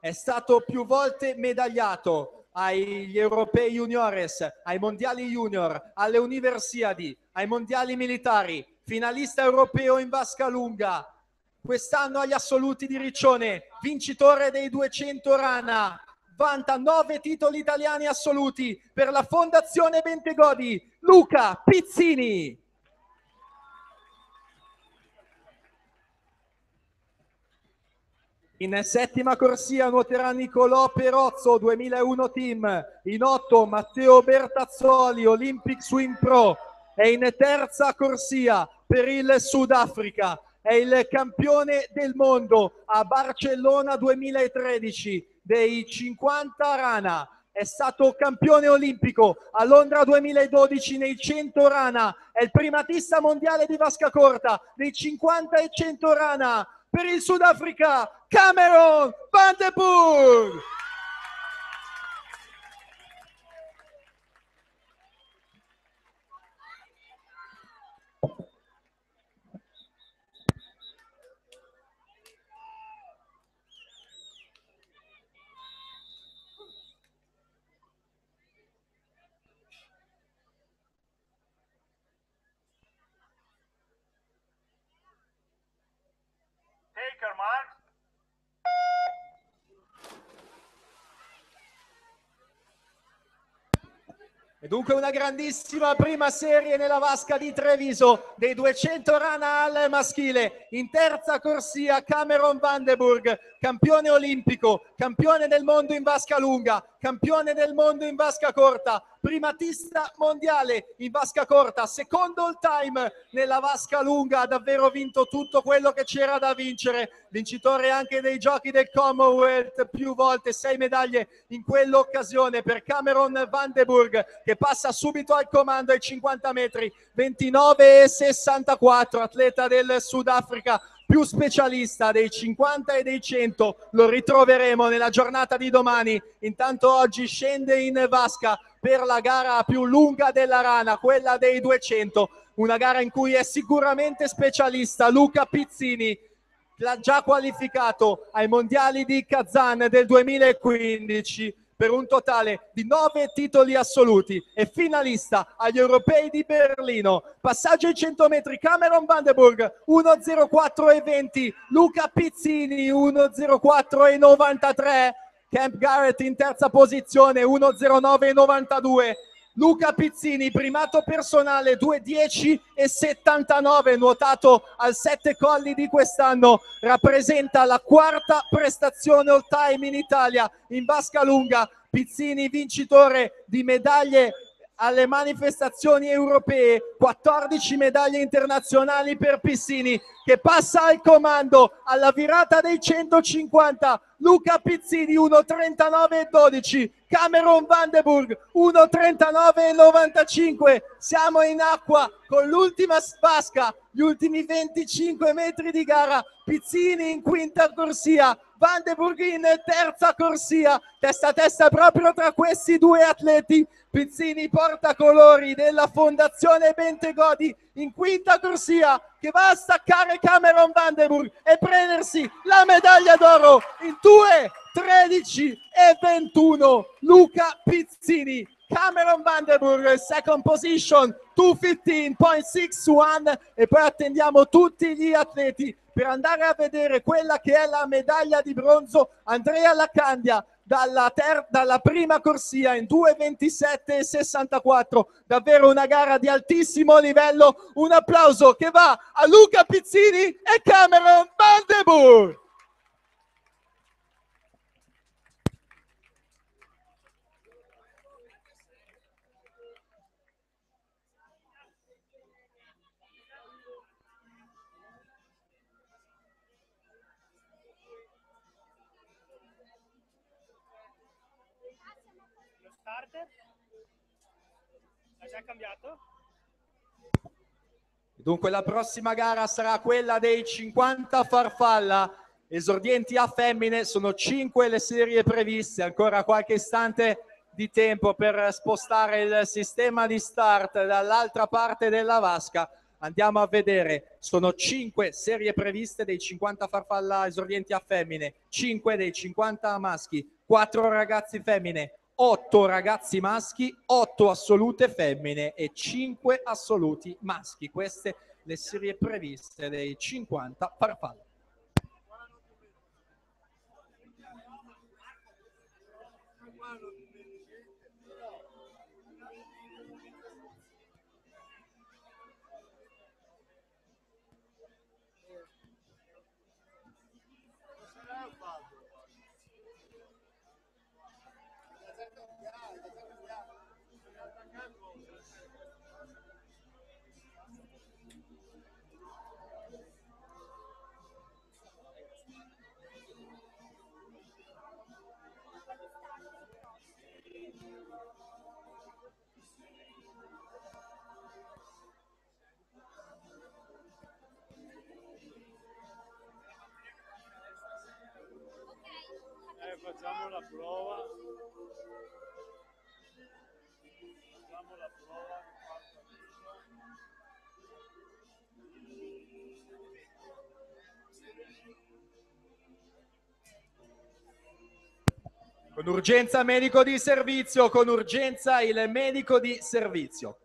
è stato più volte medagliato agli europei juniores, ai mondiali junior, alle universiadi, ai mondiali militari, finalista europeo in vasca lunga, quest'anno agli assoluti di Riccione, vincitore dei 200 rana, vanta 9 titoli italiani assoluti per la Fondazione Bentegodi, Luca Pizzini. In settima corsia nuoterà Nicolò Perozzo, 2001 team. In 8 Matteo Bertazzoli, Olympic Swim Pro. E in terza corsia per il Sudafrica è il campione del mondo a Barcellona 2013 dei 50 rana. È stato campione olimpico a Londra 2012 nei 100 rana. È il primatista mondiale di vasca corta dei 50 e 100 rana. Per il Sudafrica, Cameron Van de Burg. Taker, Mark. E dunque una grandissima prima serie nella vasca di Treviso dei 200 rana al maschile. In terza corsia Cameron Van de Burg, campione olimpico, campione del mondo in vasca lunga, campione del mondo in vasca corta, primatista mondiale in vasca corta, secondo all time nella vasca lunga, ha davvero vinto tutto quello che c'era da vincere, vincitore anche dei giochi del Commonwealth, più volte 6 medaglie in quell'occasione per Cameron Van de Burg, che passa subito al comando ai 50 metri, 29,64, atleta del Sudafrica, più specialista dei 50 e dei 100, lo ritroveremo nella giornata di domani. Intanto oggi scende in vasca per la gara più lunga della rana, quella dei 200, una gara in cui è sicuramente specialista Luca Pizzini, l'ha già qualificato ai mondiali di Kazan del 2015 per un totale di 9 titoli assoluti e finalista agli europei di Berlino. Passaggio ai 100 metri, Cameron Van de Burg 1.04,20, Luca Pizzini 1.04,93, Camp Garrett in terza posizione 1.09,92, Luca Pizzini primato personale 2.10,79, nuotato al 7 colli di quest'anno, rappresenta la quarta prestazione all time in Italia in vasca lunga. Pizzini vincitore di medaglie alle manifestazioni europee, 14 medaglie internazionali per Pizzini, che passa al comando alla virata dei 150. Luca Pizzini 1.39,12, Cameron Van de Burg 1.39,95. Siamo in acqua con l'ultima vasca, gli ultimi 25 metri di gara. Pizzini in quinta corsia, Van de Burg in terza corsia, testa a testa proprio tra questi due atleti. Pizzini portacolori della Fondazione Bentegodi in quinta corsia, che va a staccare Cameron Van de Burg e prendersi la medaglia d'oro in 2.13,21. Luca Pizzini, Cameron Van de Burg, second position, 2.15.61, e poi attendiamo tutti gli atleti per andare a vedere quella che è la medaglia di bronzo. Andrea Lacandia, dalla prima corsia in 2:27:64. Davvero una gara di altissimo livello. Un applauso che va a Luca Pizzini e Cameron Van de Boer. Lo starter? L'ha già cambiato? Dunque la prossima gara sarà quella dei 50 farfalla, esordienti a femmine, sono 5 le serie previste, ancora qualche istante di tempo per spostare il sistema di start dall'altra parte della vasca. Andiamo a vedere, sono 5 serie previste dei 50 farfalla esordienti a femmine, 5 dei 50 maschi, 4 ragazzi femmine, 8 ragazzi maschi, 8 assolute femmine e 5 assoluti maschi. Queste le serie previste dei 50 farfalle. Facciamo la prova. Facciamo la prova. Con urgenza medico di servizio, con urgenza il medico di servizio.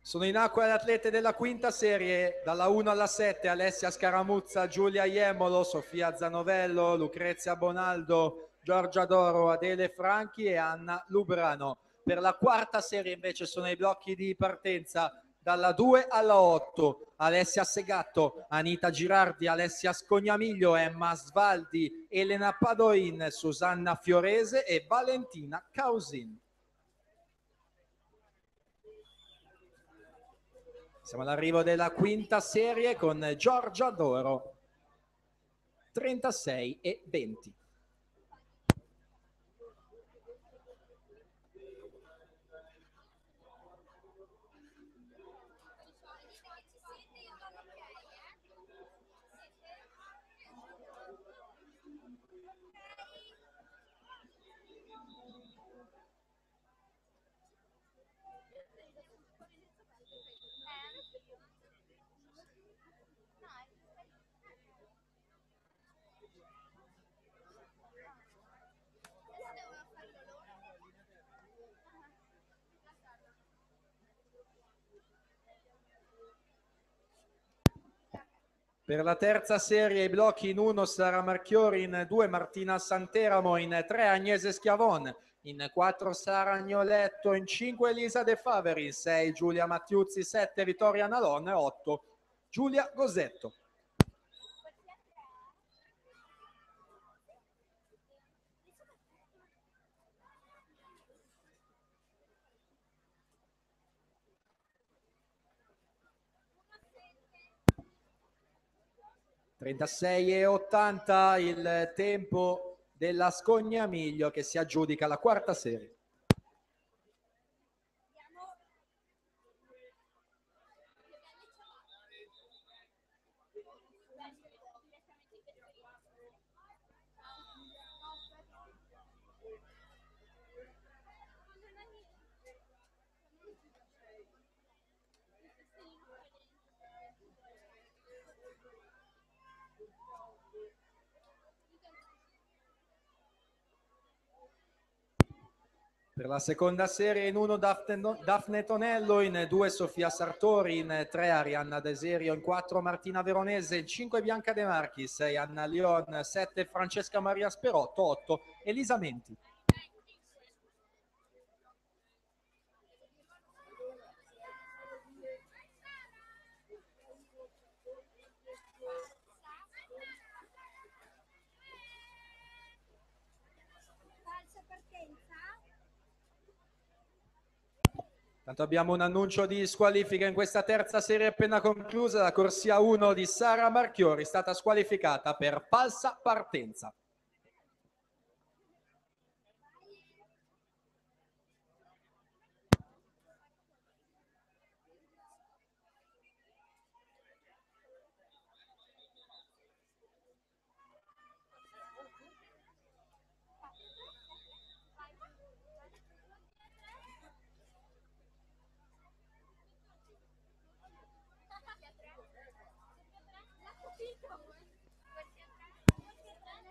Sono in acqua le atlete della quinta serie, dalla 1 alla 7, Alessia Scaramuzza, Giulia Iemolo, Sofia Zanovello, Lucrezia Bonaldo, Giorgia Doro, Adele Franchi e Anna Lubrano. Per la quarta serie invece sono i blocchi di partenza dalla 2 alla 8, Alessia Segatto, Anita Girardi, Alessia Scognamiglio, Emma Svaldi, Elena Padoin, Susanna Fiorese e Valentina Causin. Siamo all'arrivo della quinta serie con Giorgia Doro, 36 e 20. Per la terza serie i blocchi: in 1 Sara Marchiori, in 2 Martina Santeramo, in 3 Agnese Schiavon, in 4 Sara Agnoletto, in 5 Elisa De Faveri, in 6 Giulia Mattiuzzi, 7 Vittoria Nalon e 8 Giulia Gosetto. (36,80) il tempo della Scognamiglio, che si aggiudica la quarta serie. Per la seconda serie in 1 Daphne Tonello, in 2 Sofia Sartori, in 3 Arianna Deserio, in 4 Martina Veronese, in 5 Bianca De Marchi, 6 Anna Lion, 7 Francesca Maria Sperotto, 8 Elisa Menti. Tanto abbiamo un annuncio di squalifica in questa terza serie appena conclusa. La corsia 1 di Sara Marchiori è stata squalificata per falsa partenza.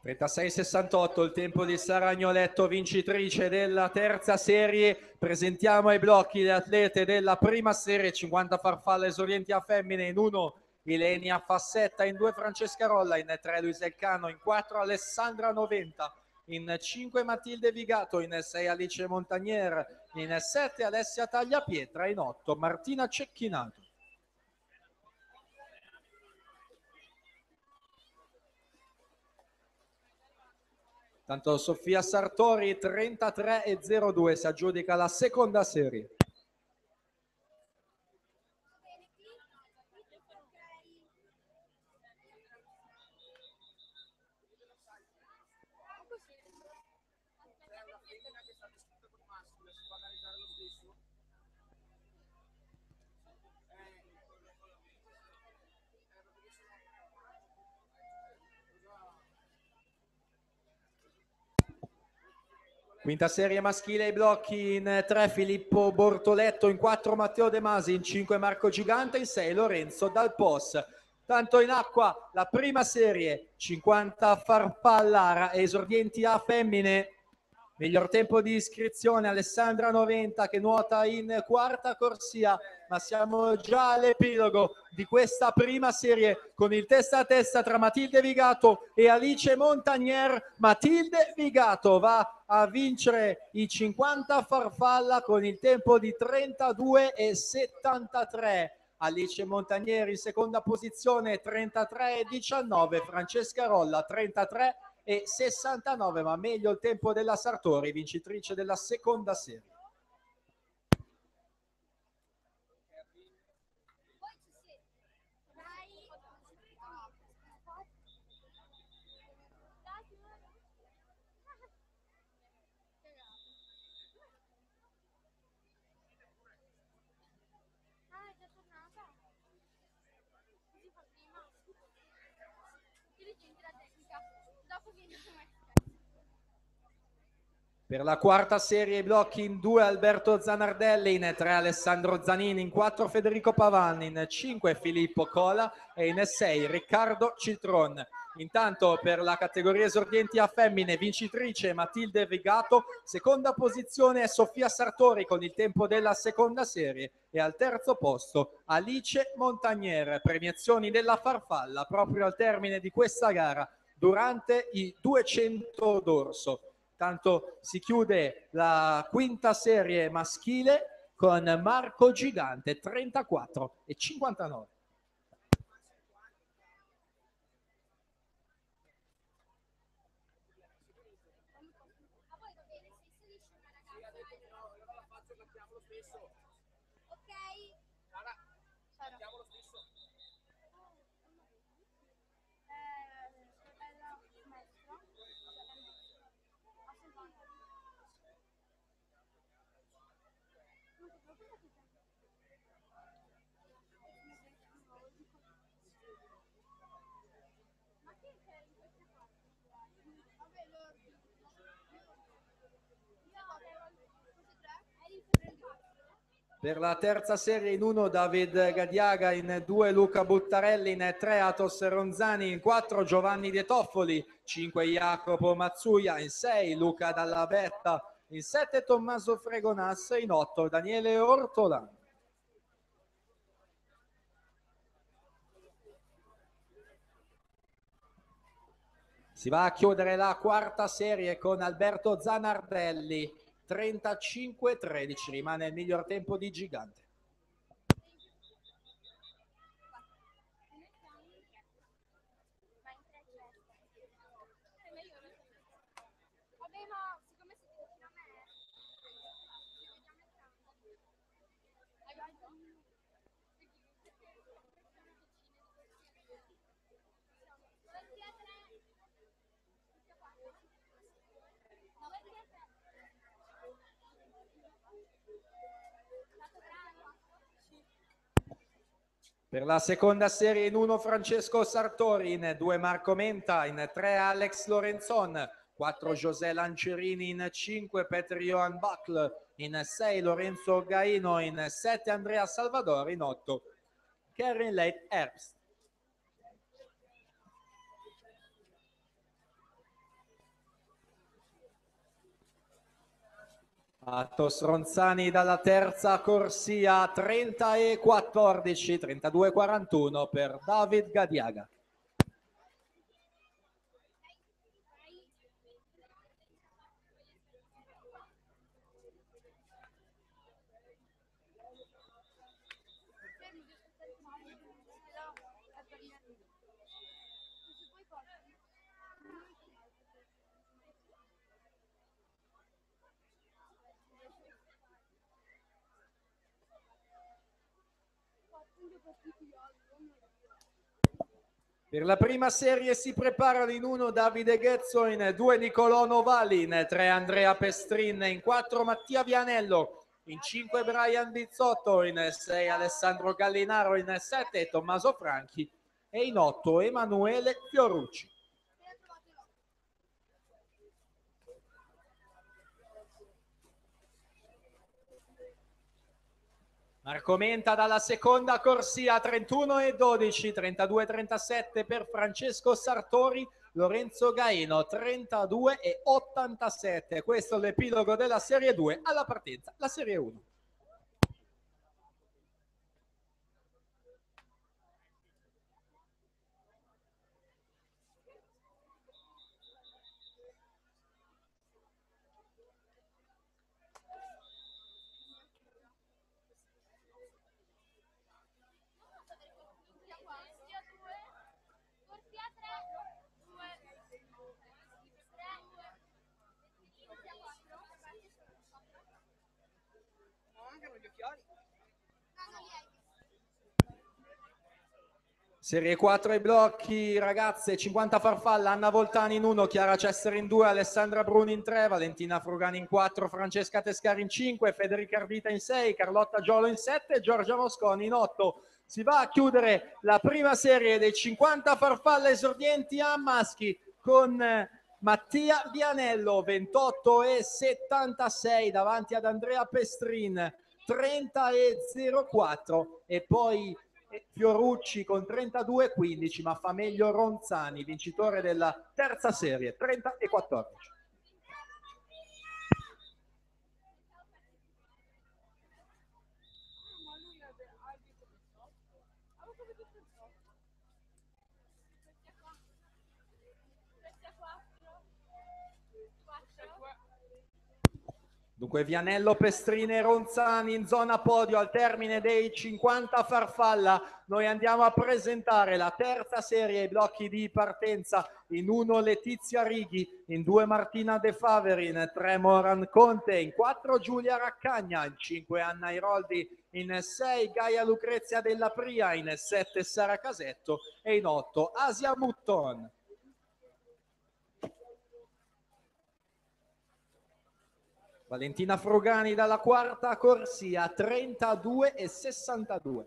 (36,68) il tempo di Sara Agnoletto, vincitrice della terza serie. Presentiamo ai blocchi le atlete della prima serie: 50 farfalle esordienti a femmine, in 1 Ilenia Fassetta, in 2 Francesca Rolla, in 3 Luisa Elcano, in 4 Alessandra Noventa, in 5 Matilde Vigato, in 6 Alice Montagnier, in 7 Alessia Tagliapietra, in 8 Martina Cecchinato. Tanto Sofia Sartori, 33,02, si aggiudica la seconda serie. Quinta serie maschile ai blocchi: in 3 Filippo Bortoletto, in 4 Matteo De Masi, in 5 Marco Gigante, in 6 Lorenzo Dal Pos. Tanto in acqua la prima serie: 50 farfallara esordienti a femmine, Miglior tempo di iscrizione Alessandra Noventa che nuota in quarta corsia, ma siamo già all'epilogo di questa prima serie con il testa a testa tra Matilde Vigato e Alice Montagnier. Matilde Vigato va a vincere i 50 farfalla con il tempo di 32,73. Alice Montagnier in seconda posizione 33,19, Francesca Rolla 33,69, ma meglio il tempo della Sartori, vincitrice della seconda serie. Per la quarta serie i blocchi in 2 Alberto Zanardelli, in 3 Alessandro Zanini, in 4 Federico Pavanni, in 5 Filippo Cola e in 6 Riccardo Citron. Intanto per la categoria esordienti a femmine vincitrice Matilde Vigato, seconda posizione è Sofia Sartori con il tempo della seconda serie e al terzo posto Alice Montagnier. Premiazioni della farfalla proprio al termine di questa gara durante i 200 d'orso. Tanto si chiude la quinta serie maschile con Marco Gigante 34,59. Per la terza serie in 1 David Gadiaga, in 2 Luca Buttarelli, in 3 Atos Ronzani, in 4 Giovanni De Toffoli, 5 Jacopo Mazzuia, in 6 Luca Dalla Betta, in 7 Tommaso Fregonas, in 8 Daniele Ortolano. Si va a chiudere la quarta serie con Alberto Zanardelli 35,13, rimane il miglior tempo di Gigante. Per la seconda serie in 1 Francesco Sartori, in 2 Marco Menta, in 3 Alex Lorenzon, 4 José Lancerini, in 5 Peter Johan Buckle, in 6 Lorenzo Gaino, in 7 Andrea Salvador, in 8 Karen Late Herbst. Atos Ronzani dalla terza corsia 30,14, 32,41 per David Gadiaga. Per la prima serie si preparano in 1 Davide Ghezzo, in 2 Nicolò Novali, in 3 Andrea Pestrin, in 4 Mattia Vianello, in 5 Brian Bizzotto, in 6 Alessandro Gallinaro, in 7 Tommaso Franchi e in 8 Emanuele Fiorucci. Marco Menta dalla seconda corsia 31,12, 32,37 per Francesco Sartori, Lorenzo Gaino 32,87. Questo è l'epilogo della Serie 2. Alla partenza la Serie 1. Mancano gli occhiali. Serie 4 ai blocchi, ragazze, 50 farfalla, Anna Voltani in 1, Chiara Cesseri in 2, Alessandra Bruni in 3, Valentina Frugani in 4, Francesca Tescari in 5, Federica Ardita in 6, Carlotta Giolo in 7 e Giorgia Mosconi in 8. Si va a chiudere la prima serie dei 50 farfalle esordienti a maschi con Mattia Vianello 28,76 davanti ad Andrea Pestrin 30,04 e poi Fiorucci con 32,15, ma fa meglio Ronzani, vincitore della terza serie, 30,14. Dunque Vianello, Pestrini e Ronzani in zona podio al termine dei 50 farfalla. Noi andiamo a presentare la terza serie ai blocchi di partenza. In 1 Letizia Righi, in 2 Martina De Faveri, in 3 Moran Conte, in 4 Giulia Raccagna, in 5 Anna Iroldi, in 6 Gaia Lucrezia Della Pria, in 7 Sara Casetto e in 8 Asia Mutton. Valentina Frugani dalla quarta corsia, 32,62.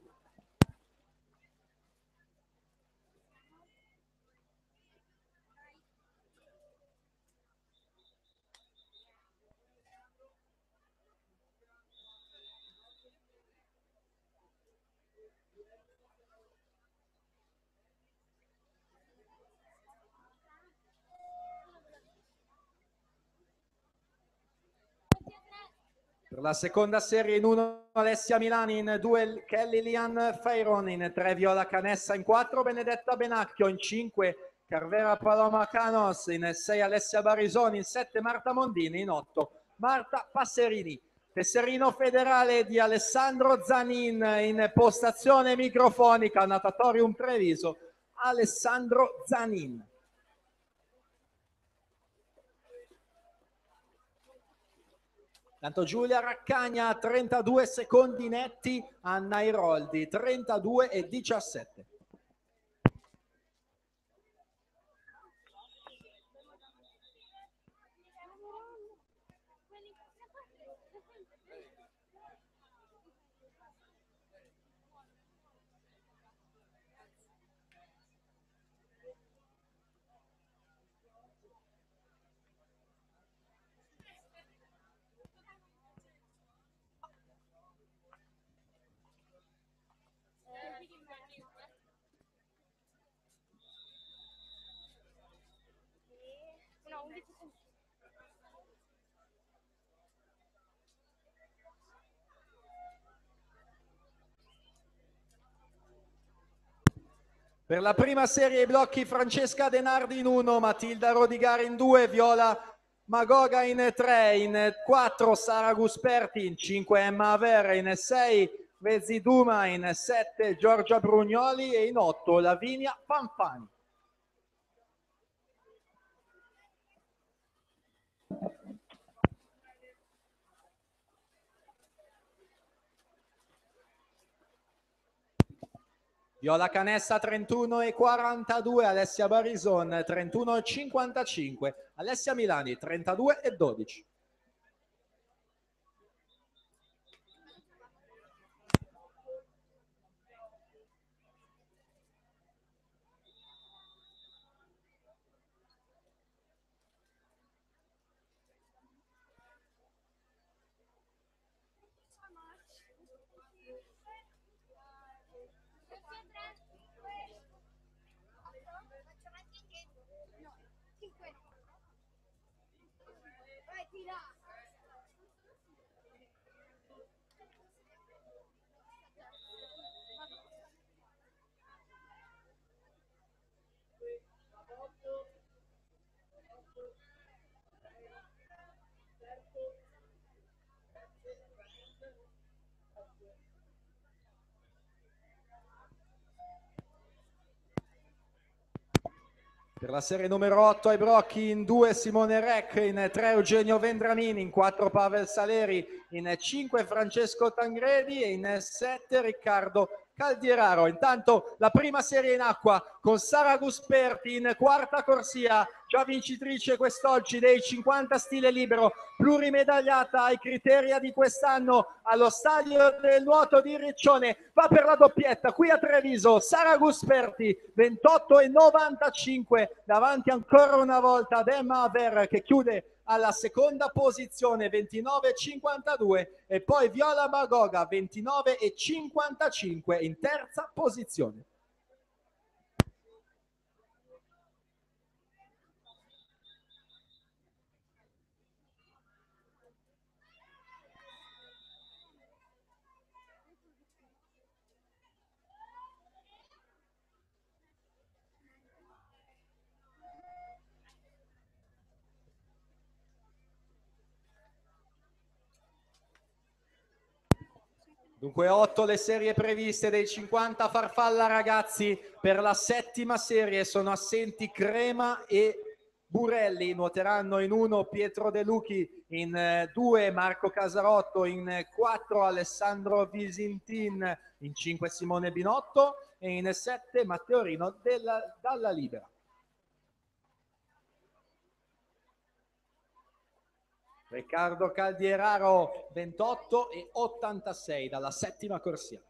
Per la seconda serie in 1 Alessia Milani, in 2 Kelly Lian Feiron, in 3 Viola Canessa, in 4 Benedetta Benacchio, in 5 Carvera Paloma Canos, in 6 Alessia Barisoni, in 7 Marta Mondini, in 8 Marta Passerini. Tesserino federale di Alessandro Zanin in postazione microfonica, natatorium Treviso, Alessandro Zanin. Tanto Giulia Raccagna 32 secondi netti, Anna Iroldi 32,17. No, 11 centimetri. Per la prima serie ai blocchi Francesca Denardi in 1, Matilda Rodigari in 2, Viola Magoga in 3, in 4 Sara Gusperti, in 5 Emma Avere, in 6 Vezzi Duma, in 7 Giorgia Brugnoli e in 8 Lavinia Fanfani. Viola Canessa 31,42, Alessia Barison 31,55, Alessia Milani 32,12. Per la serie numero 8 ai brocchi, in 2 Simone Rec, in 3 Eugenio Vendramini, in 4 Pavel Saleri, in 5 Francesco Tangredi e in 7 Riccardo Caldieraro. Intanto la prima serie in acqua con Sara Gusperti in quarta corsia, già vincitrice quest'oggi dei 50 stile libero, plurimedagliata ai Criteria di quest'anno allo Stadio del Nuoto di Riccione. Va per la doppietta qui a Treviso, Sara Gusperti 28,95 davanti ancora una volta ad Emma Aver che chiude alla seconda posizione 29,52 e poi Viola Bagoga 29,55 in terza posizione. Dunque 8 le serie previste dei 50 farfalla ragazzi. Per la settima serie sono assenti Crema e Burelli, nuoteranno in 1 Pietro De Luchi, in 2 Marco Casarotto, in 4 Alessandro Visintin, in 5 Simone Binotto e in 7 Matteo Rino dalla Libera. Riccardo Caldieraro 28,86 dalla settima corsia.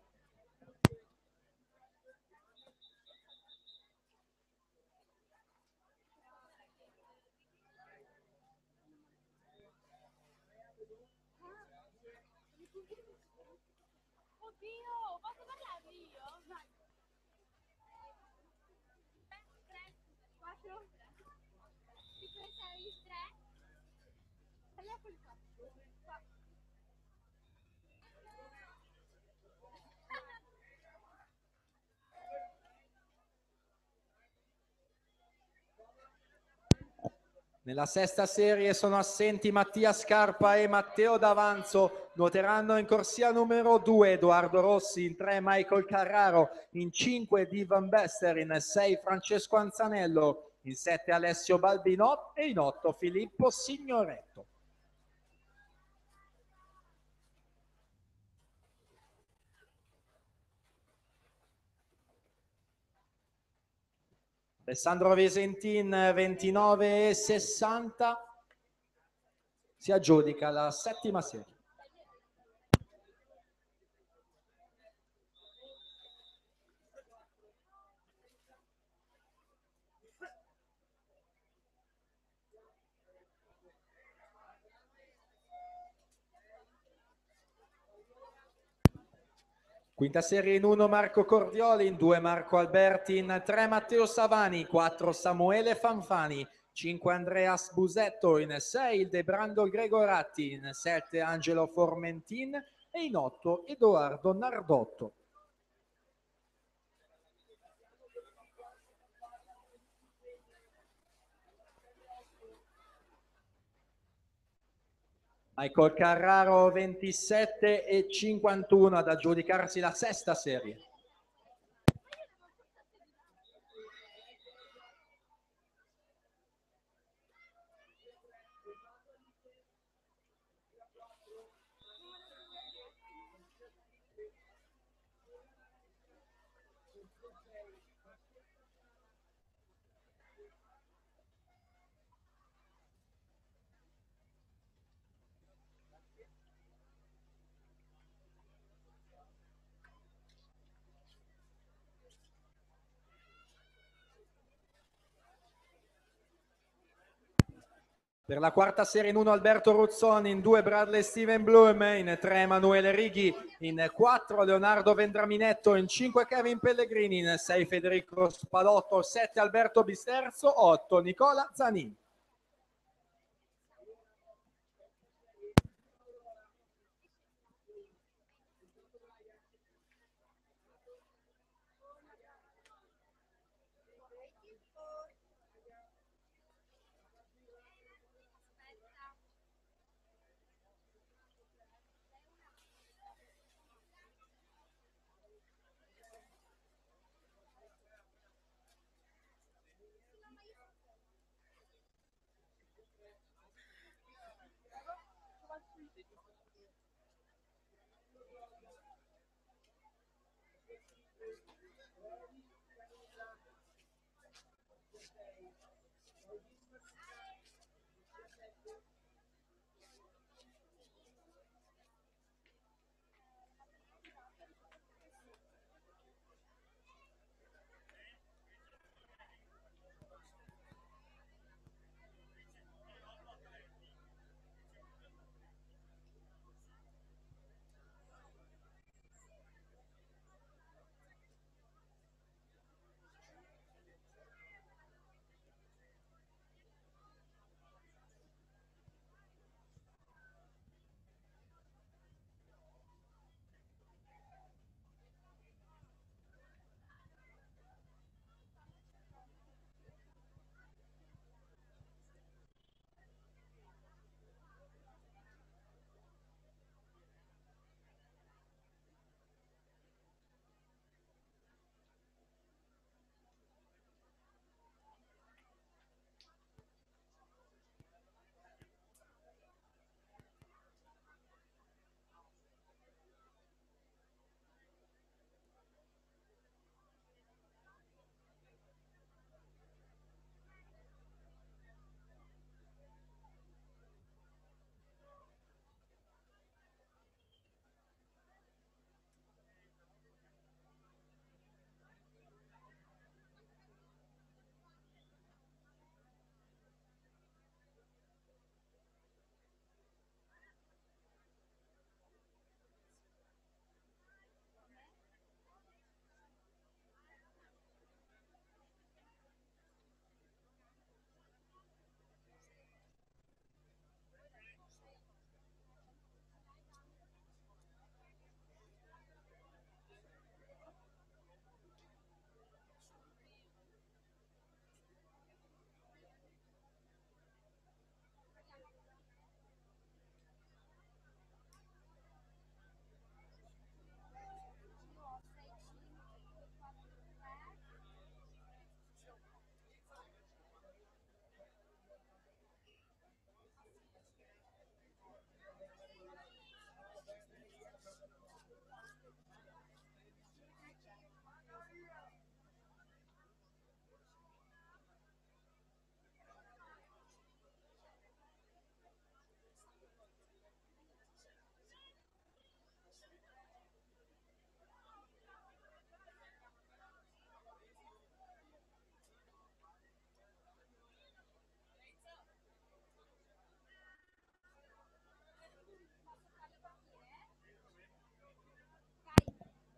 Oddio, posso parlare io? Vai. 3, 4, 5, 6, 3. Allora quel qua. Nella sesta serie sono assenti Mattia Scarpa e Matteo D'Avanzo, nuoteranno in corsia numero 2 Edoardo Rossi, in 3 Michael Carraro, in 5 Divan Bester, in 6 Francesco Anzanello, in 7 Alessio Balbinot e in 8 Filippo Signoretto. Alessandro Visentin 29,60 si aggiudica la settima serie. Quinta serie in 1 Marco Cordioli, in 2 Marco Alberti, in 3 Matteo Savani, 4 Samuele Fanfani, 5 Andreas Busetto, in 6 il Debrando Gregoratti, in 7 Angelo Formentin e in 8 Edoardo Nardotto. Michael Carraro 27,51 ad aggiudicarsi la sesta serie. Per la quarta serie in 1 Alberto Ruzzoni, in 2 Bradley Steven Bloom, in 3 Emanuele Righi, in 4 Leonardo Vendraminetto, in 5 Kevin Pellegrini, in 6 Federico Spadotto, 7 Alberto Bisterzo, 8 Nicola Zanin.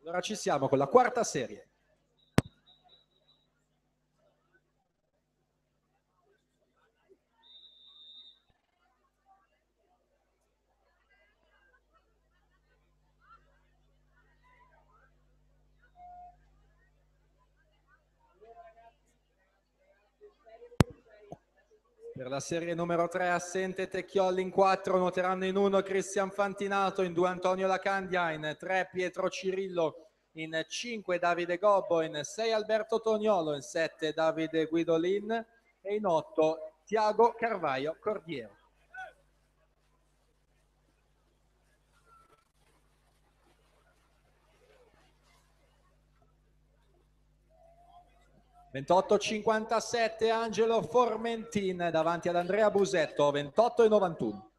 Allora ci siamo con la quarta serie. Per la serie numero 3 assente Tecchiolli, in 4 nuoteranno in 1 Cristian Fantinato, in 2 Antonio Lacandia, in 3 Pietro Cirillo, in 5 Davide Gobbo, in 6 Alberto Toniolo, in 7 Davide Guidolin e in 8 Tiago Carvaio Cordiero. (28:57) Angelo Formentin davanti ad Andrea Busetto, 28:91.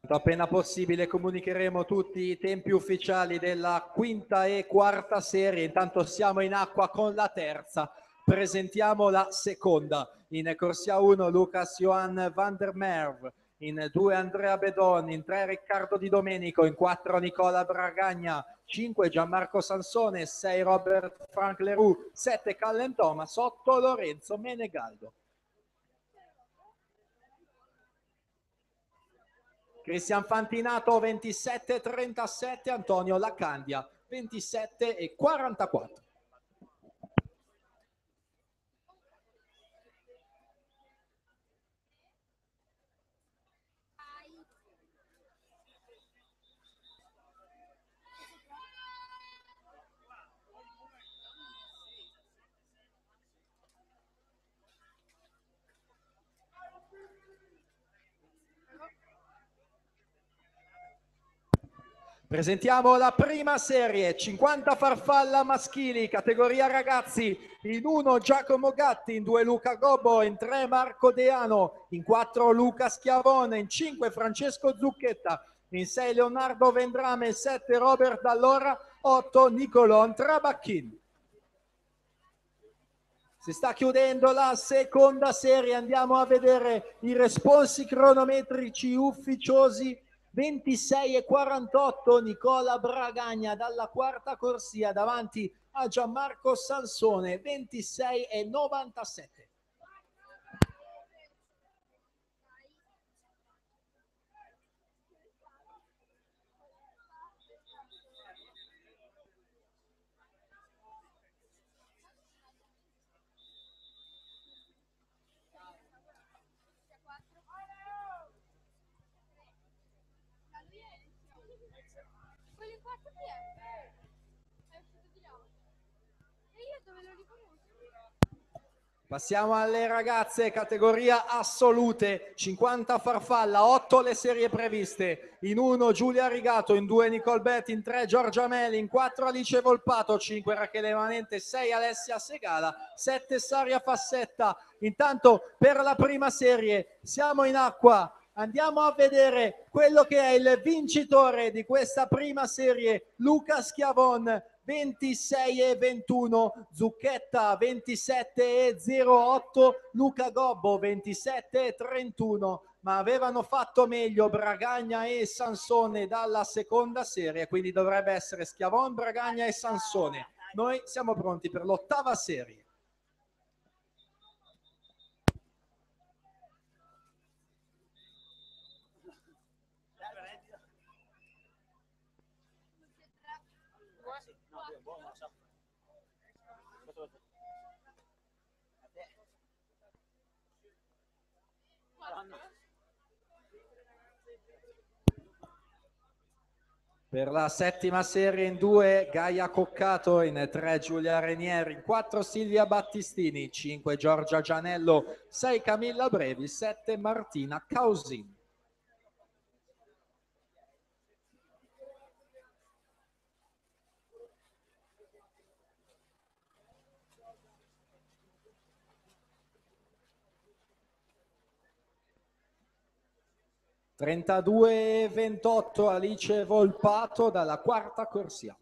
Appena possibile comunicheremo tutti i tempi ufficiali della quinta e quarta serie. Intanto siamo in acqua con la terza. Presentiamo la seconda. In corsia 1 Lucas Johan van der Merwe, in 2 Andrea Bedon, in 3 Riccardo Di Domenico, in 4 Nicola Bragagna, 5 Gianmarco Sansone, 6 Robert Frank Leroux, 7 Callum Thomas, 8 Lorenzo Menegaldo. Cristian Fantinato 27,37, Antonio Lacandia 27,44. Presentiamo la prima serie, 50 farfalla maschili, categoria ragazzi, in 1 Giacomo Gatti, in 2 Luca Gobbo, in 3 Marco Deano, in 4 Luca Schiavone, in 5 Francesco Zucchetta, in 6 Leonardo Vendrame, 7 Robert Dallora, 8 Nicolon Trabacchin. Si sta chiudendo la seconda serie, andiamo a vedere i responsi cronometrici ufficiosi. 26,48 Nicola Bragagna dalla quarta corsia davanti a Gianmarco Sansone, 26,97. Quello in quarto chi è? È uscito di là. E io dove lo riconosco? Passiamo alle ragazze, categoria assolute, 50 farfalla, 8 le serie previste, in 1 Giulia Rigato, in 2 Nicole Betti, in 3 Giorgia Meli, in 4 Alice Volpato, 5 Rachele Manente, 6 Alessia Segala, 7 Saria Fassetta. Intanto per la prima serie siamo in acqua, andiamo a vedere quello che è il vincitore di questa prima serie, Luca Schiavon, 26,21, Zucchetta 27,08, Luca Gobbo 27,31, ma avevano fatto meglio Bragagna e Sansone dalla seconda serie, quindi dovrebbe essere Schiavon, Bragagna e Sansone. Noi siamo pronti per l'ottava serie. Per la settima serie in 2 Gaia Coccato, in 3 Giulia Renieri, in 4 Silvia Battistini, 5 Giorgia Gianello, 6 Camilla Brevi, 7 Martina Causin. (32,28) Alice Volpato dalla quarta corsia.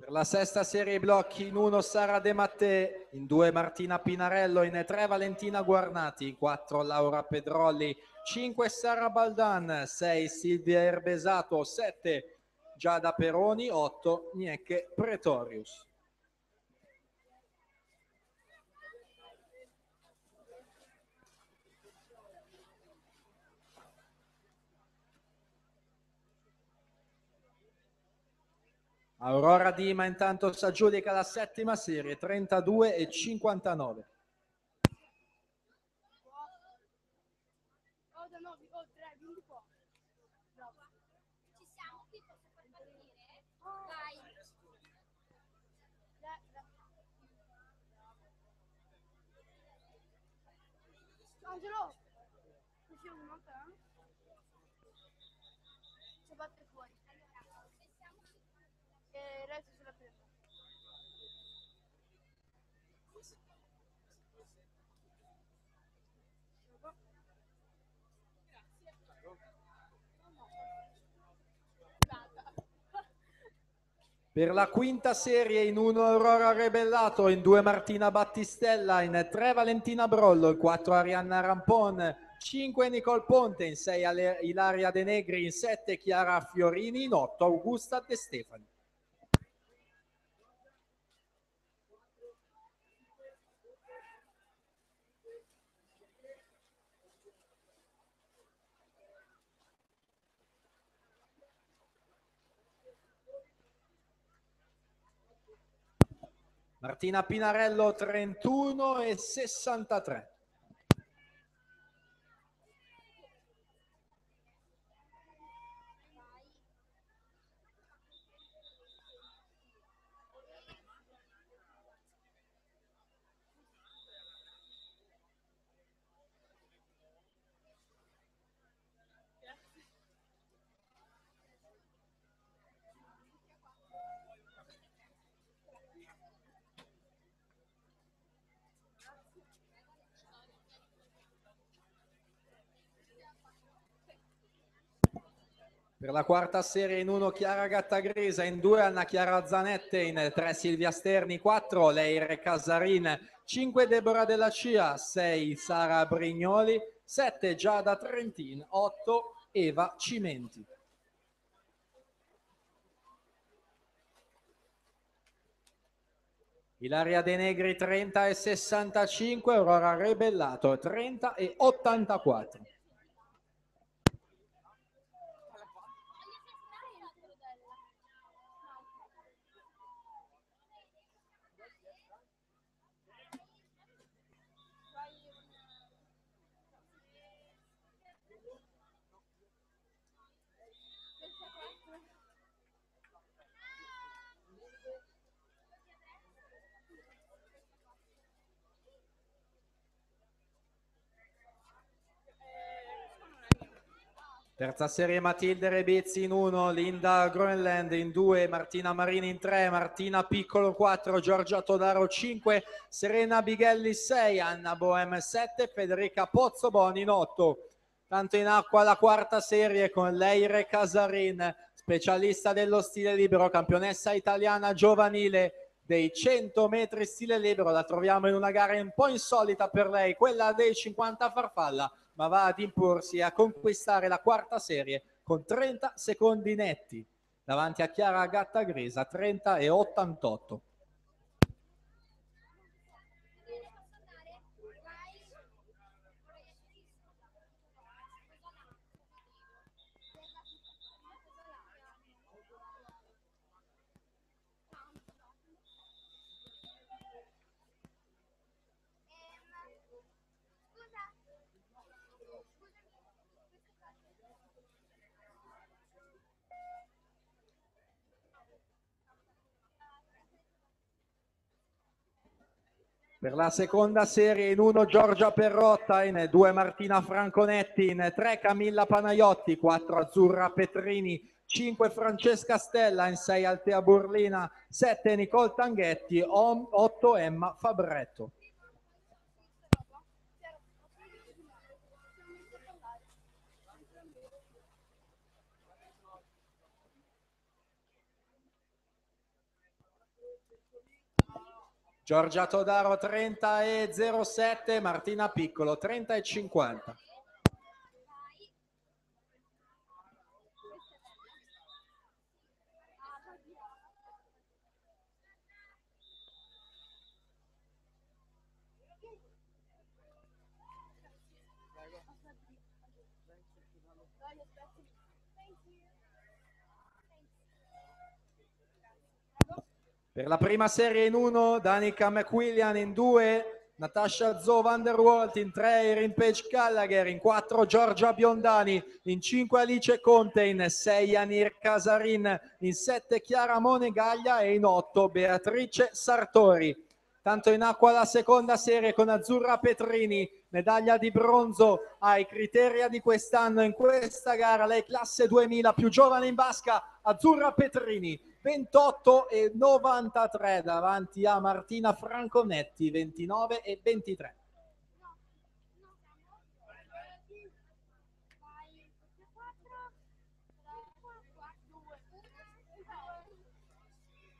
Per la sesta serie blocchi, in 1 Sara De Mattei, in 2 Martina Pinarello, in 3 Valentina Guarnati, in 4 Laura Pedrolli, 5 Sara Baldan, 6 Silvia Erbesato, 7 Giada Peroni, 8 Gnecche Pretorius. Aurora Dima intanto si aggiudica la settima serie, 32,59. Ci siamo, qui posso far partire? Vai. Angelo, ci siamo una ci batte fuori. E resto sulla presa. Per la quinta serie, in 1 Aurora Rebellato, in 2 Martina Battistella, in 3 Valentina Brollo, in 4 Arianna Rampon, 5 Nicole Ponte, in 6 Ilaria De Negri, in 7 Chiara Fiorini, in 8 Augusta De Stefani. Martina Pinarello 31,63. Per la quarta serie, in 1 Chiara Gattagrisa, in 2 Anna Chiara Zanette, in 3 Silvia Sterni, 4 Leire Casarin, 5 Deborah Della Cia, 6 Sara Brignoli, 7 Giada Trentin, 8 Eva Cimenti. Ilaria De Negri 30,65, Aurora Rebellato 30,84. Terza serie Matilde Rebezzi in 1, Linda Groenland in 2, Martina Marini in 3, Martina Piccolo 4, Giorgia Todaro 5, Serena Bighelli 6, Anna Bohem 7, Federica Pozzoboni in 8. Tanto in acqua la quarta serie con Leire Casarin, specialista dello stile libero, campionessa italiana giovanile dei 100 metri stile libero. La troviamo in una gara un po' insolita per lei, quella dei 50 farfalla, ma va ad imporsi e a conquistare la quarta serie con 30 secondi netti davanti a Chiara Gattagrisa, 30,88. Per la seconda serie in 1 Giorgia Perrotta, in 2 Martina Franconetti, in 3 Camilla Panaiotti, 4 Azzurra Petrini, 5 Francesca Stella, in 6 Altea Burlina, 7 Nicole Tanghetti, 8 Emma Fabretto. Giorgia Todaro 30,07, Martina Piccolo 30,50. Per la prima serie in 1, Danica McWilliam in 2, Natasha Zo van der Walt in 3, Erin Page Gallagher in 4, Giorgia Biondani in 5, Alice Conte in 6, Anir Casarin in 7, Chiara Monegaglia e in 8, Beatrice Sartori. Tanto in acqua la seconda serie con Azzurra Petrini, medaglia di bronzo ai Criteria di quest'anno in questa gara. Lei classe 2000, più giovane in vasca, Azzurra Petrini, 28,93 davanti a Martina Franconetti, 29,23.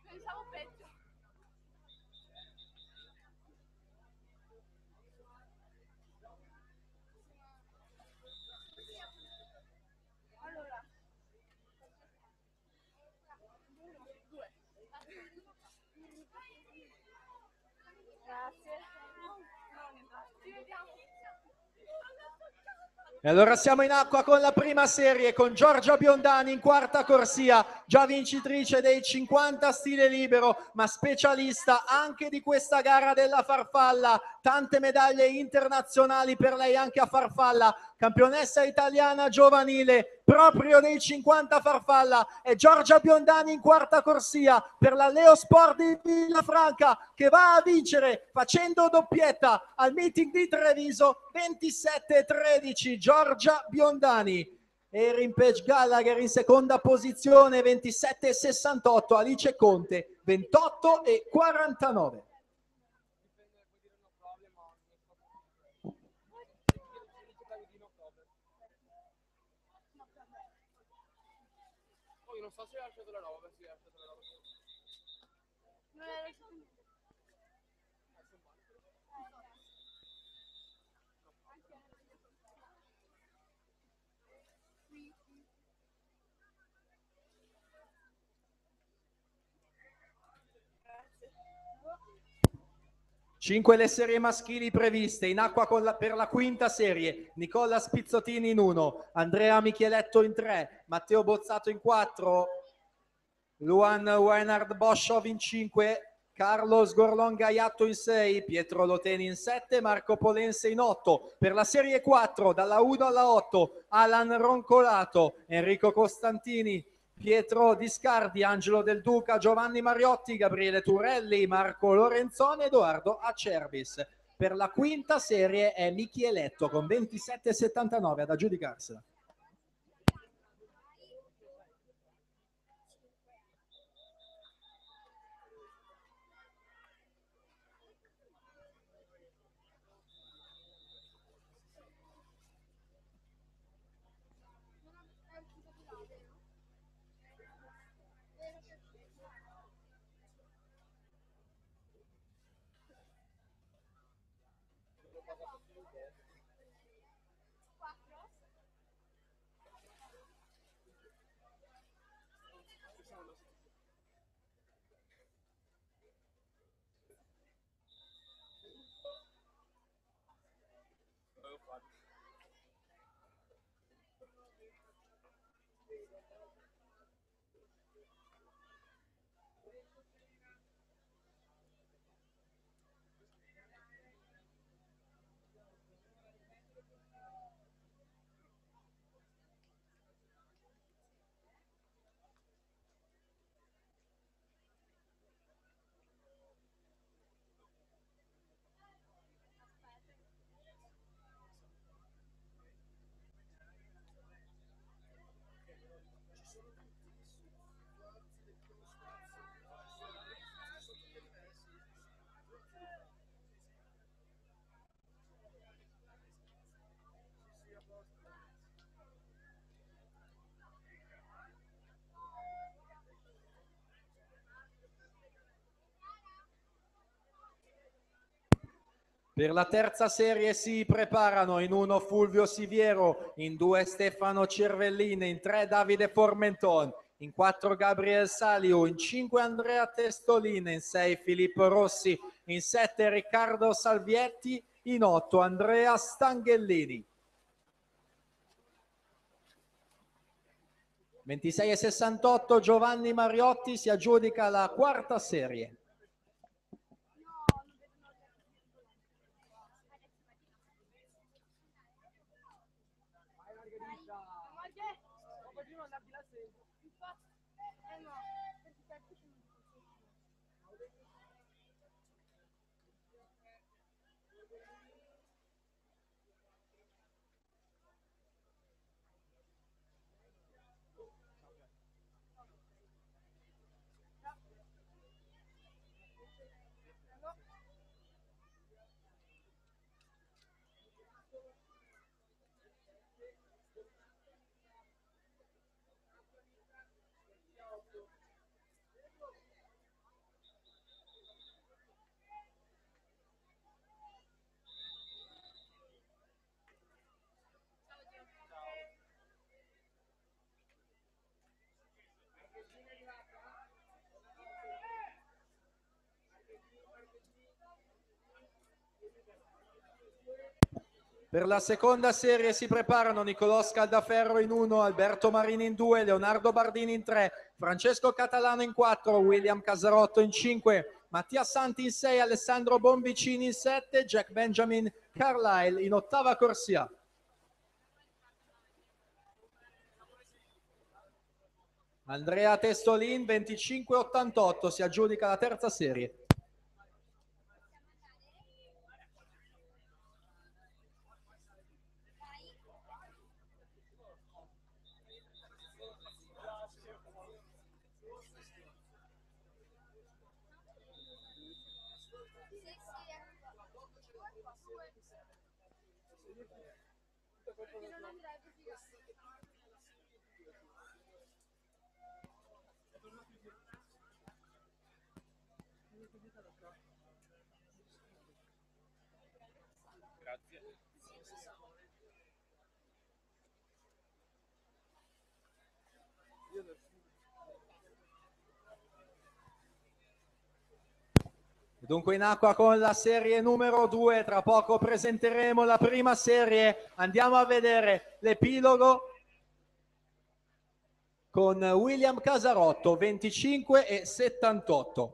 Pensavo peggio. Allora, 1, 2. Grazie. Ci vediamo. E allora siamo in acqua con la prima serie con Giorgia Biondani in quarta corsia, già vincitrice dei 50 stile libero, ma specialista anche di questa gara della farfalla. Tante medaglie internazionali per lei anche a farfalla, campionessa italiana giovanile proprio dei 50 farfalla. È Giorgia Biondani in quarta corsia per la Leosport di Villafranca, che va a vincere facendo doppietta al meeting di Treviso, 27-13 Giorgia Biondani. Erin Page Gallagher in seconda posizione, 27-68, Alice Conte 28-49. Poi non so se ha lasciato la roba, sì, ha lasciato la roba. Non è lasciato niente. Grazie. 5 le serie maschili previste, in acqua per la quinta serie, Nicola Spizzottini in 1, Andrea Micheletto in 3, Matteo Bozzato in 4, Luan Weinhard Boschov in 5, Carlos Gorlon Gaiatto in 6, Pietro Loteni in 7, Marco Polense in 8. Per la serie 4, dalla 1 alla 8, Alan Roncolato, Enrico Costantini, Pietro Discardi, Angelo Del Duca, Giovanni Mariotti, Gabriele Turelli, Marco Lorenzone, Edoardo Acerbis. Per la quinta serie è Micheletto con 27,79 ad aggiudicarsela. Per la terza serie si preparano in 1 Fulvio Siviero, in 2 Stefano Cervellini, in 3 Davide Formenton, in 4 Gabriel Saliu, in 5 Andrea Testolin, in 6 Filippo Rossi, in 7 Riccardo Salvietti, in 8 Andrea Stanghellini. 26,68 Giovanni Mariotti si aggiudica la quarta serie. Per la seconda serie si preparano Nicolò Scaldaferro in 1, Alberto Marini in 2, Leonardo Bardini in 3, Francesco Catalano in 4, William Casarotto in 5, Mattia Santi in 6, Alessandro Bonvicini in 7, Jack Benjamin Carlisle in ottava corsia. Andrea Testolin 25,88 si aggiudica la terza serie. Dunque in acqua con la serie numero 2, tra poco presenteremo la prima serie, andiamo a vedere l'epilogo con William Casarotto 25,78.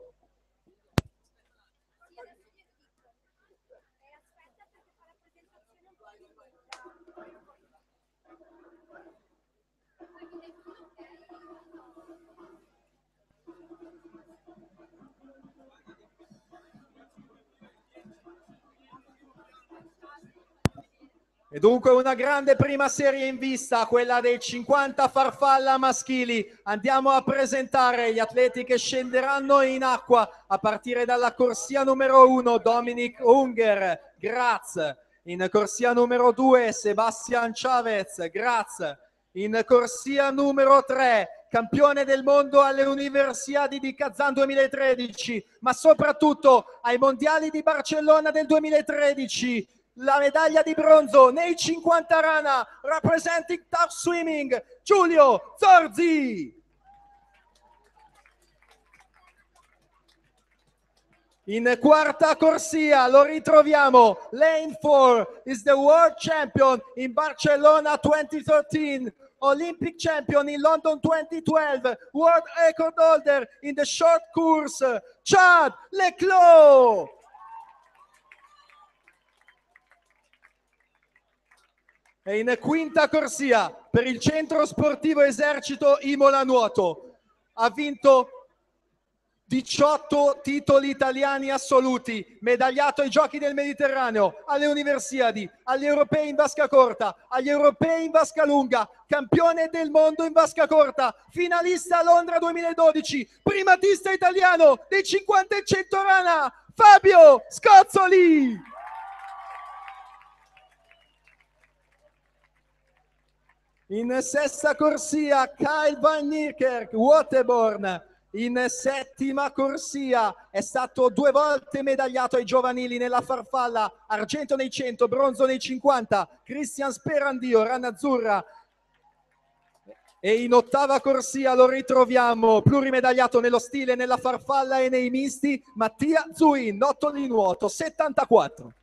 E dunque una grande prima serie in vista, quella dei 50 farfalla maschili. Andiamo a presentare gli atleti che scenderanno in acqua a partire dalla corsia numero 1, Dominic Unger, Graz. In corsia numero 2, Sebastian Chavez, Graz. In corsia numero 3, campione del mondo alle Universiadi di Kazan 2013, ma soprattutto ai Mondiali di Barcellona del 2013. La medaglia di bronzo nei 50 rana, representing Tough Swimming, Giulio Zorzi. In quarta corsia lo ritroviamo, Lane 4 is the world champion in Barcellona 2013, Olympic champion in London 2012, world record holder in the short course, Chad Leclos. E in quinta corsia per il centro sportivo esercito Imola Nuoto ha vinto 18 titoli italiani assoluti, medagliato ai Giochi del Mediterraneo, alle Universiadi, agli Europei in vasca corta, agli Europei in vasca lunga, campione del mondo in vasca corta, finalista a Londra 2012, primatista italiano dei 50 e 100 rana, Fabio Scozzoli. In sesta corsia Kyle Van Niekerk, Waterborne, in settima corsia, è stato 2 volte medagliato ai giovanili nella farfalla, argento nei 100, bronzo nei 50, Cristian Sperandio, rana azzurra. E in ottava corsia lo ritroviamo, plurimedagliato nello stile, nella farfalla e nei misti, Mattia Zuin, nottoli di nuoto, 74.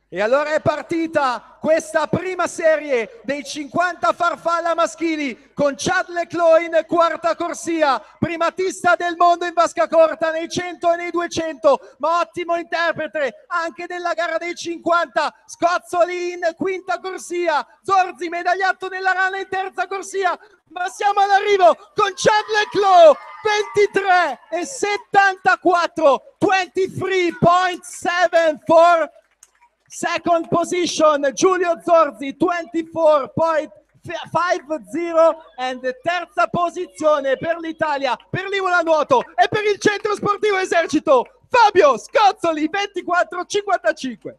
E allora è partita questa prima serie dei 50 farfalla maschili con Chad Leclos in quarta corsia, primatista del mondo in vasca corta nei 100 e nei 200, ma ottimo interprete anche nella gara dei 50. Scozzoli in quinta corsia, Zorzi medagliato nella rana in terza corsia, ma siamo all'arrivo con Chad Leclos, 23 e 74, 23.74. Second position, Giulio Zorzi, 24.50, and terza posizione per l'Italia, per l'Imola Nuoto e per il Centro Sportivo Esercito, Fabio Scozzoli, 24.55.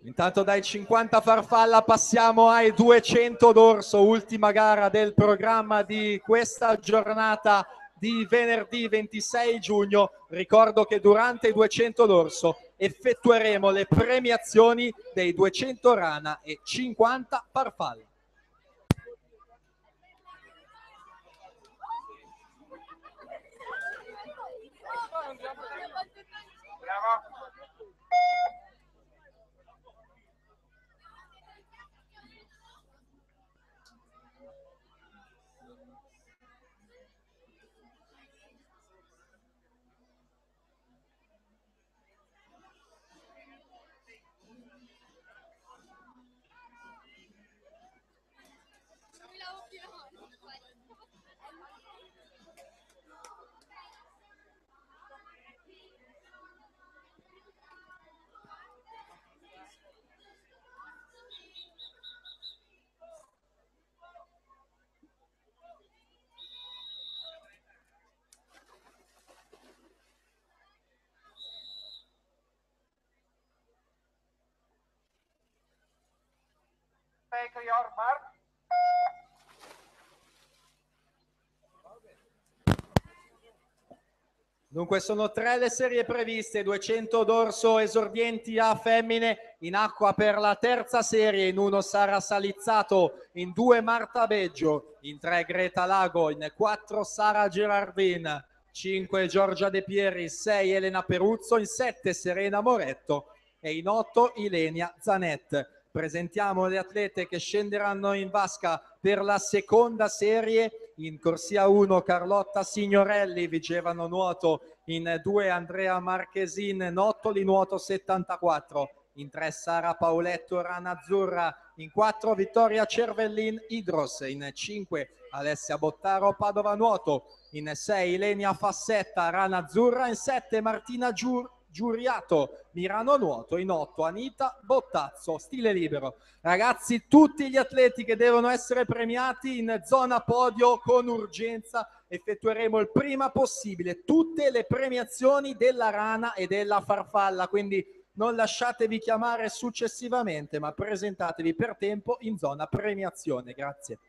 Intanto dai 50 farfalla passiamo ai 200 d'orso, ultima gara del programma di questa giornata di venerdì 26 giugno. Ricordo che durante i 200 d'orso effettueremo le premiazioni dei 200 rana e 50 farfalla. Bravo. Take your mark. Dunque sono 3 le serie previste, 200 d'orso esordienti a femmine, in acqua per la terza serie, in 1 Sara Salizzato, in 2 Marta Beggio, in 3 Greta Lago, in 4 Sara Gerardin, 5 Giorgia De Pieri, 6 Elena Peruzzo, in 7 Serena Moretto e in 8 Ilenia Zanet. Presentiamo le atlete che scenderanno in vasca per la seconda serie. In corsia 1 Carlotta Signorelli, vigevano nuoto, in 2 Andrea Marchesin, nottoli nuoto 74, in 3 Sara Pauletto rana azzurra, in 4 Vittoria Cervellin idros, in 5 Alessia Bottaro Padova nuoto, in 6 Ilenia Fassetta rana azzurra, in 7 Martina Giuriato Mirano nuoto, in 8 Anita Bottazzo stile libero. Ragazzi, tutti gli atleti che devono essere premiati in zona podio con urgenza. Effettueremo il prima possibile tutte le premiazioni della rana e della farfalla, quindi non lasciatevi chiamare successivamente, ma presentatevi per tempo in zona premiazione. Grazie.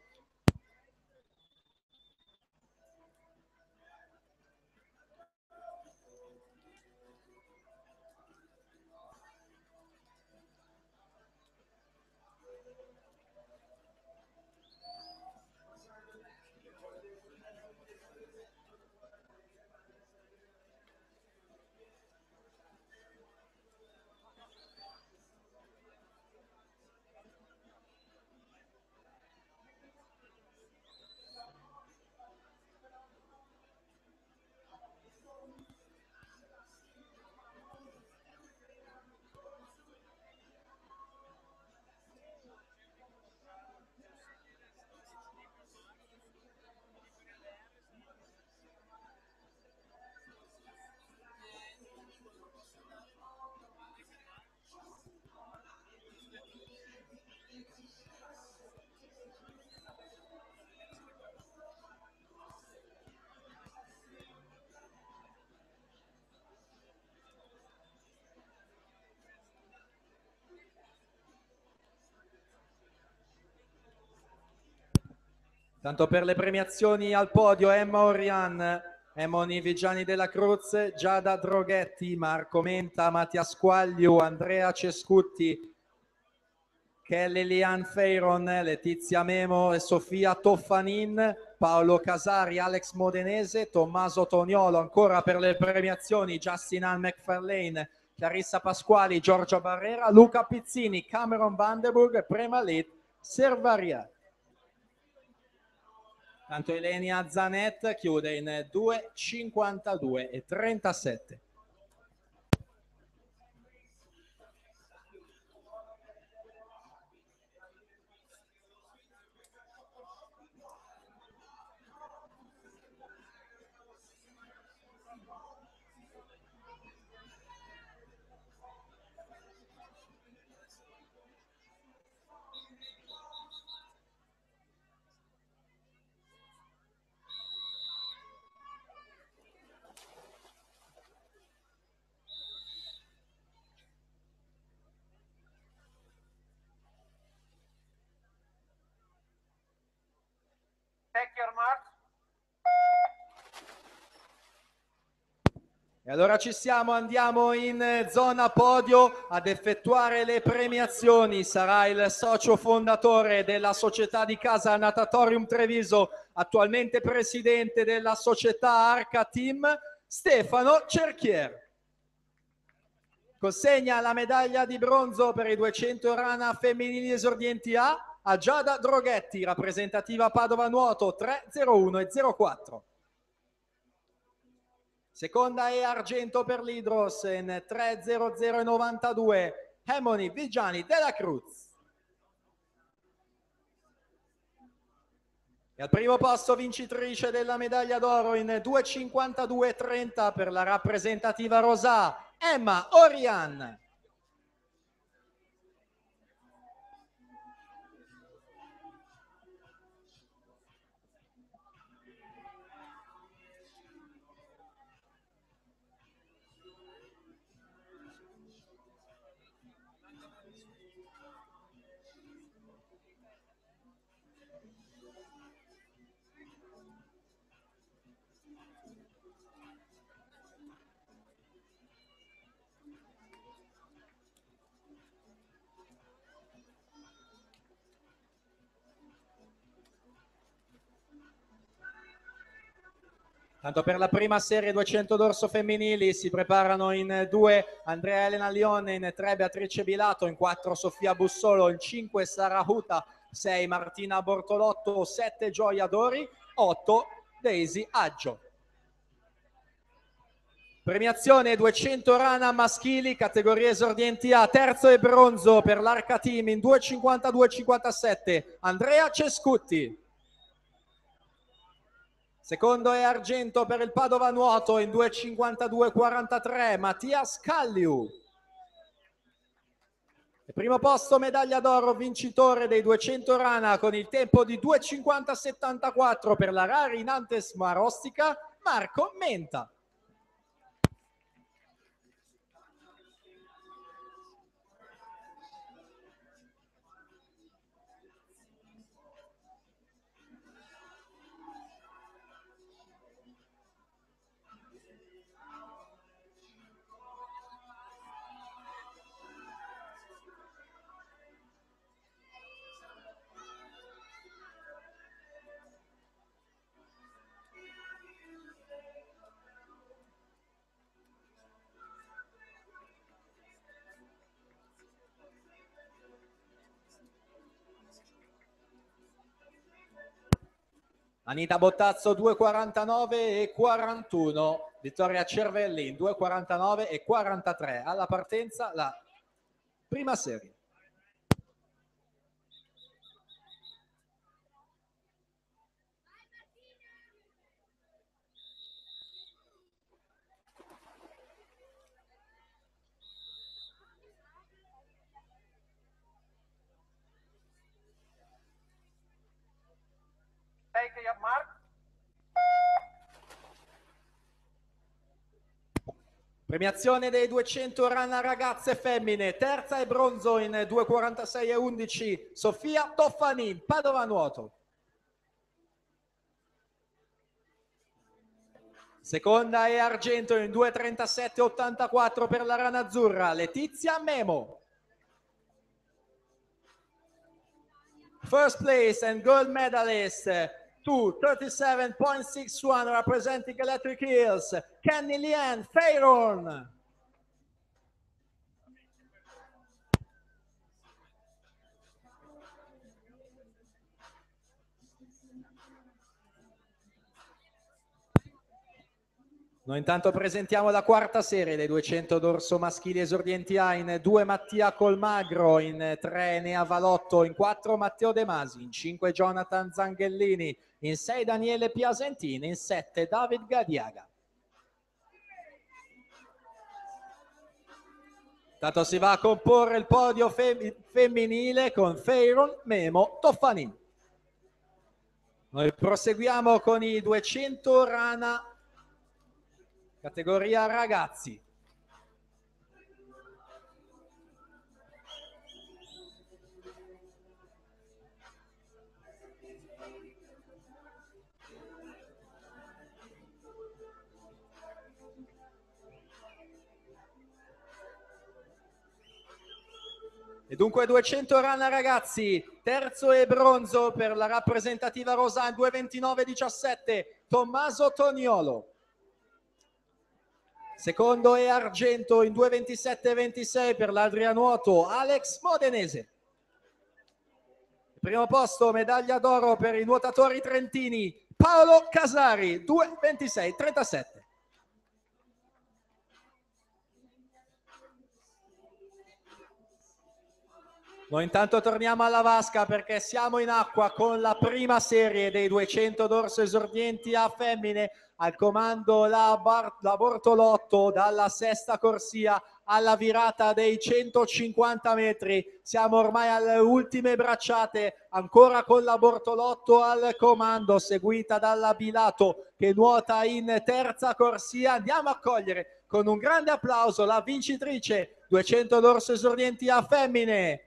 Tanto per le premiazioni al podio Emma Orian, Emoni Vigiani della Cruz, Giada Droghetti, Marco Menta, Mattia Squagliu, Andrea Cescutti, Kelly Lian Feiron, Letizia Memo e Sofia Toffanin, Paolo Casari, Alex Modenese, Tommaso Toniolo. Ancora per le premiazioni Justin Ann McFarlane, Clarissa Pasquali, Giorgia Barrera, Luca Pizzini, Cameron Vandenburg, Premalit Servaria. Tanto Elenia Zanet chiude in 2:52:37. Take your mark. E allora ci siamo, andiamo in zona podio ad effettuare le premiazioni. Sarà il socio fondatore della società di casa Natatorium Treviso, attualmente presidente della società Arca Team, Stefano Cerchier. Consegna la medaglia di bronzo per i 200 rana femminili esordienti a Giada Droghetti, rappresentativa Padova Nuoto 3:01:04. Seconda e argento per l'Hydros in 3:00:92, Emoni Vigiani della Cruz. E al primo posto vincitrice della medaglia d'oro in 2:52:30 per la rappresentativa Rosà, Emma Orian. Tanto per la prima serie 200 dorso femminili si preparano in 2 Andrea Elena Lione, in 3 Beatrice Bilato, in 4 Sofia Bussolo, in 5 Sara Huta, 6 Martina Bortolotto, 7 Gioia Dori, 8 Daisy Aggio. Premiazione 200 rana maschili, categoria esordienti A, terzo e bronzo per l'Arca Team in 2:52:57, Andrea Cescutti. Secondo e argento per il Padova Nuoto in 2:52:43, Mattia Squagliu. E primo posto medaglia d'oro vincitore dei 200 rana con il tempo di 2:50:74 per la Rari Nantes Marostica, Marco Menta. Anita Bottazzo 2:49:41, Vittoria Cervelli in 2:49:43. Alla partenza la prima serie. Take your mark. Premiazione dei 200 rana ragazze femmine, terza e bronzo in 2:46:11, Sofia Toffanin, Padova Nuoto. Seconda e argento in 2:37.84 per la rana azzurra, Letizia Memo. First place and gold medalist, 2:37.61 representing Electric Hills, Kenny Lian Fayron. Noi intanto presentiamo la quarta serie dei 200 dorso maschili esordienti A, in 2 Mattia Colmagro, in 3 Enea Valotto, in 4 Matteo De Masi, in 5 Jonathan Zanghellini, in 6 Daniele Piasentini, in 7 David Gadiaga. Intanto si va a comporre il podio femminile con Fayron, Memo, Toffanin. Noi proseguiamo con i 200 rana categoria ragazzi. E dunque 200 rana ragazzi, terzo e bronzo per la rappresentativa rosa 2:29.17, Tommaso Toniolo. Secondo e argento in 2:27.26 per l'Adrianuoto, Alex Modenese. Primo posto, medaglia d'oro per i nuotatori trentini, Paolo Casari, 2:26.37. Noi intanto torniamo alla vasca perché siamo in acqua con la prima serie dei 200 dorso esordienti a femmine. Al comando la Bortolotto dalla sesta corsia alla virata dei 150 metri. Siamo ormai alle ultime bracciate, ancora con la Bortolotto al comando, seguita dalla Bilato che nuota in terza corsia. Andiamo a cogliere con un grande applauso la vincitrice 200 dorso esordienti a femmine,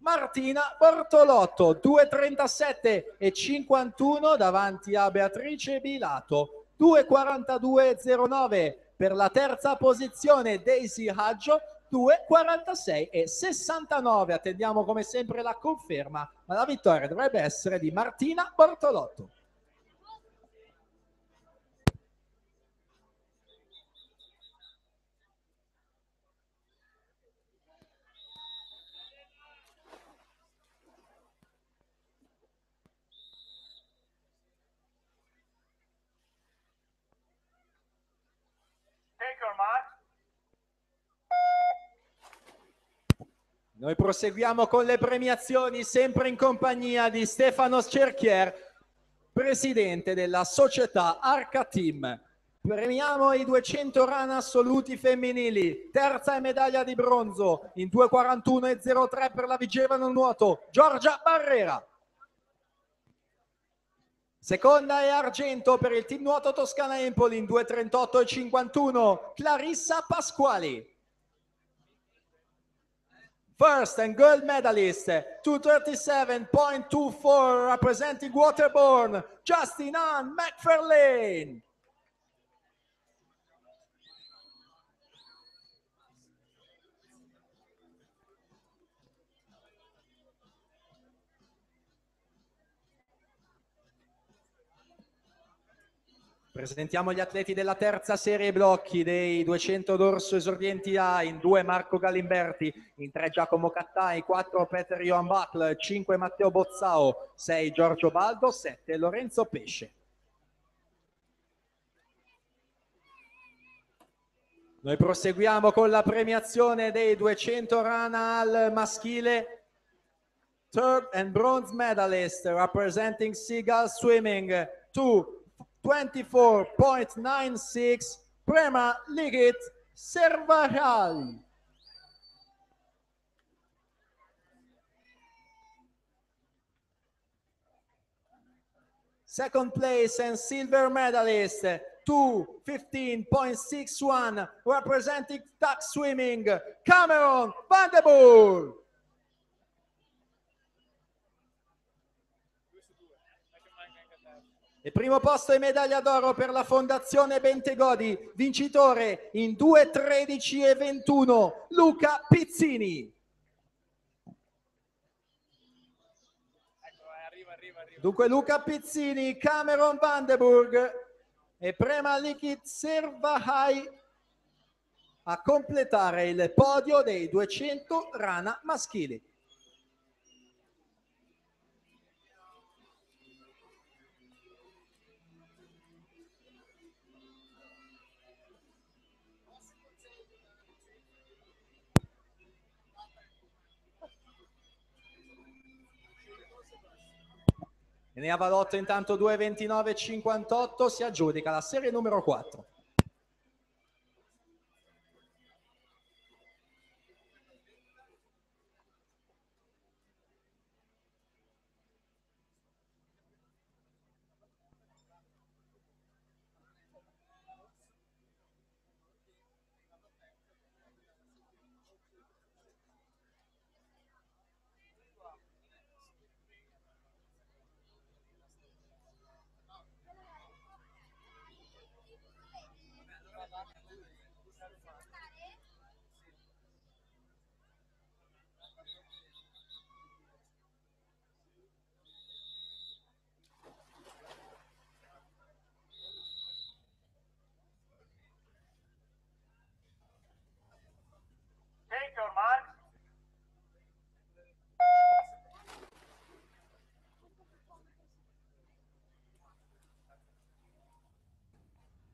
Martina Bortolotto, 2:37.51 davanti a Beatrice Bilato, 2:42.09 per la terza posizione Daisy Haggio, 2:46.69. Attendiamo come sempre la conferma, ma la vittoria dovrebbe essere di Martina Bortolotto. Noi proseguiamo con le premiazioni, sempre in compagnia di Stefano Cerchier, presidente della società Arca Team. Premiamo i 200 rana assoluti femminili. Terza e medaglia di bronzo in 2:41.03 per la Vigevano nuoto, Giorgia Barrera. Seconda e argento per il team nuoto Toscana Empoli in 2:38.51, Clarissa Pasquali. First and gold medalist, 2:37.24, representing Waterborne, Justin Ann McFarlane. Presentiamo gli atleti della terza serie blocchi dei 200 dorso esordienti A, in 2 Marco Galimberti, in 3 Giacomo Cattai, 4 Peter Johan Bachl, 5 Matteo Bozzao, 6 Giorgio Baldo, 7 Lorenzo Pesce. Noi proseguiamo con la premiazione dei 200 rana al maschile. Third and bronze medalist representing Seagull Swimming, 2:24.96, Prema Ligit Servajal. Second place and silver medalist, 2:15.61, representing duck swimming, Cameron Van de Boer. E primo posto e medaglia d'oro per la Fondazione Bentegodi, vincitore in 2:13 e 21, Luca Pizzini. Dunque Luca Pizzini, Cameron Vandenburg e Prema Likit Servahai a completare il podio dei 200 rana maschili. E ne ha Valotto intanto 2:29,58, si aggiudica la serie numero 4. Take your mark.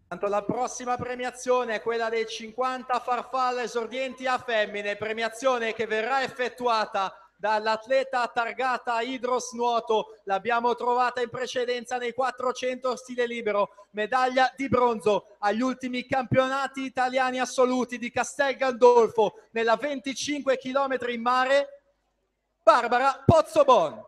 Tanto la prossima premiazione è quella dei 50 farfalle esordienti a femmine, premiazione che verrà effettuata dall'atleta targata Hydros Nuoto. L'abbiamo trovata in precedenza nei 400 stile libero, medaglia di bronzo agli ultimi campionati italiani assoluti di Castel Gandolfo nella 25 km in mare, Barbara Pozzobon.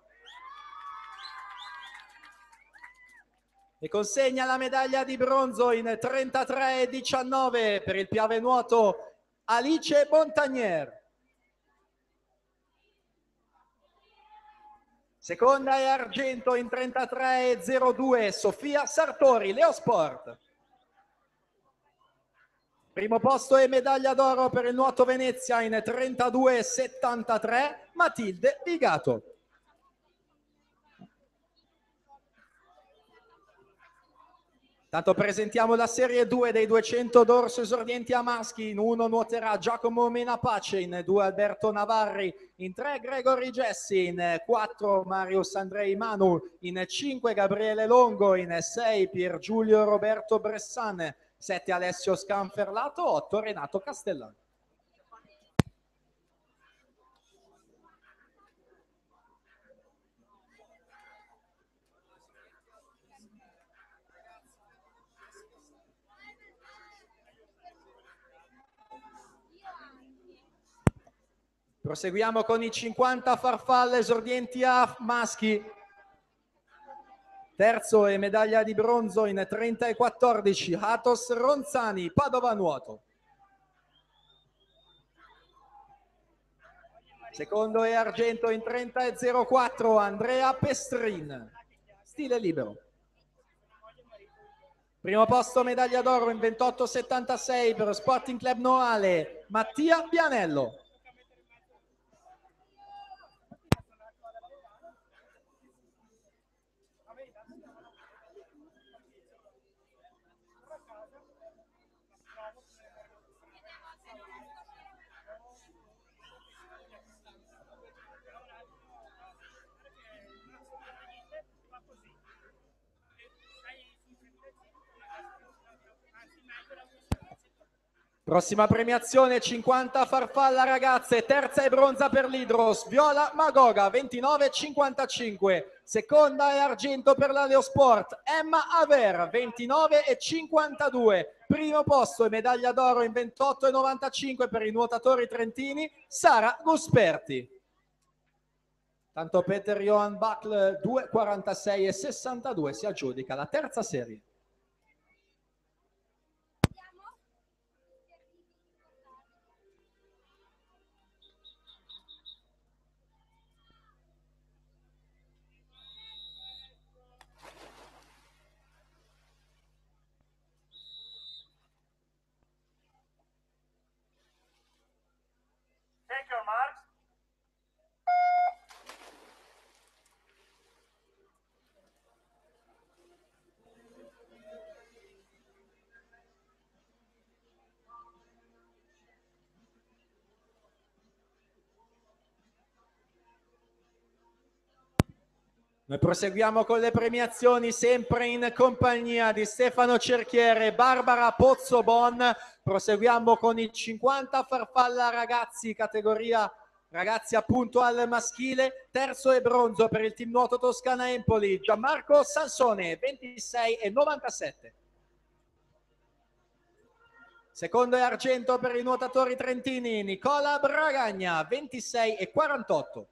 E consegna la medaglia di bronzo in 33,19 per il piave nuoto Alice Montagnier. Seconda e argento in 33,02 Sofia Sartori, Leosport. Primo posto e medaglia d'oro per il nuoto Venezia in 32,73 Matilde Bigato. Tanto presentiamo la serie 2 dei 200 dorso esordienti a maschi. In 1 nuoterà Giacomo Menapace, in 2 Alberto Navarri, in 3 Gregory Gessi, in 4 Marius Andrei Manu, in 5 Gabriele Longo, in 6 Pier Giulio Roberto Bressan, 7 Alessio Scanferlato, 8 Renato Castellano. Proseguiamo con i 50 farfalle esordienti a maschi. Terzo e medaglia di bronzo in 30,14 Atos Ronzani, Padova Nuoto. Secondo e argento in 30,04 Andrea Pestrin, stile libero. Primo posto medaglia d'oro in 28,76 per lo Sporting Club Noale, Mattia Pianello. Prossima premiazione 50 farfalla ragazze, terza e bronza per l'Hydros, Viola Magoga 29,55, seconda e argento per la Leosport, Emma Aver 29,52, primo posto e medaglia d'oro in 28,95 per i nuotatori trentini, Sara Gusperti. Tanto Peter Johan Buckle 2,46,62 si aggiudica la terza serie. Take your marks. Noi proseguiamo con le premiazioni sempre in compagnia di Stefano Cerchiere e Barbara Pozzobon. Proseguiamo con i 50 farfalla ragazzi, categoria ragazzi appunto al maschile. Terzo e bronzo per il team nuoto Toscana Empoli, Gianmarco Sansone, 26,97. Secondo e argento per i nuotatori trentini, Nicola Bragagna, 26,48.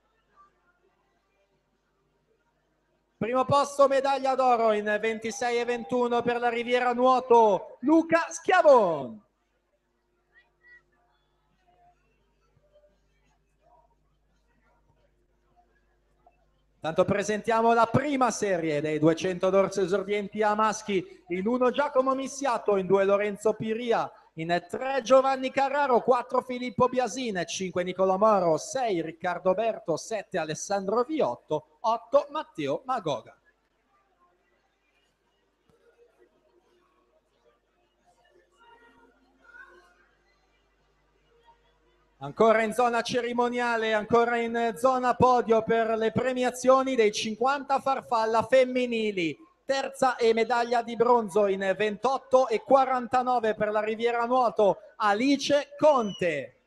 Primo posto medaglia d'oro in 26,21 per la Riviera Nuoto, Luca Schiavon. Tanto presentiamo la prima serie dei 200 dorso esordienti a maschi, in 1 Giacomo Missiato, in 2 Lorenzo Piria, in 3 Giovanni Carraro, 4 Filippo Biasin, 5 Nicola Moro, 6 Riccardo Berto, 7 Alessandro Viotto, 8 Matteo Magoga. Ancora in zona cerimoniale, ancora in zona podio per le premiazioni dei 50 farfalla femminili. Terza e medaglia di bronzo in 28,49 per la Riviera Nuoto, Alice Conte.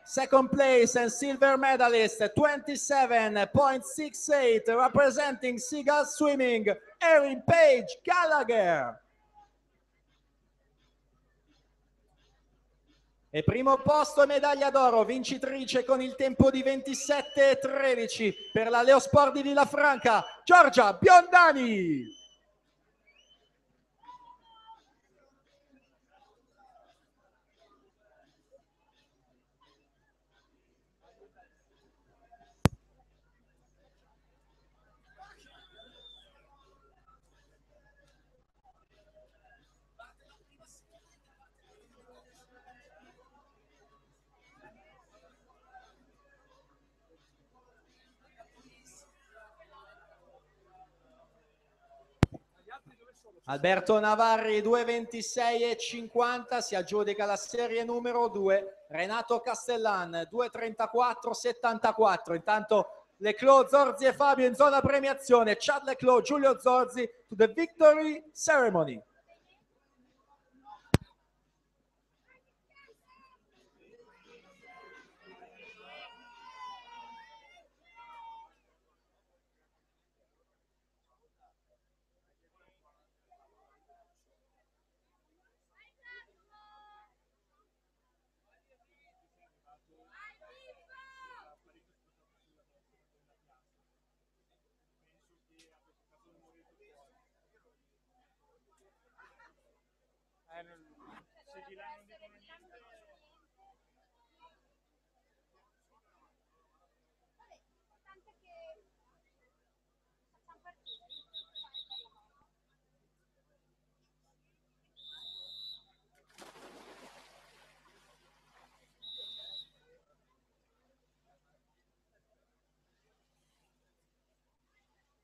Second place and silver medalist, 27.68, representing Seagull Swimming, Erin Page Gallagher. E primo posto e medaglia d'oro, vincitrice con il tempo di 27,13 per la Leosport di Villafranca, Giorgia Biondani. Alberto Navarri 2,26,50 si aggiudica la serie numero 2. Renato Castellan 2,34,74. Intanto Leclos, Zorzi e Fabio in zona premiazione. Chad Leclos, Giulio Zorzi to the victory ceremony.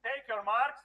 Take your marks.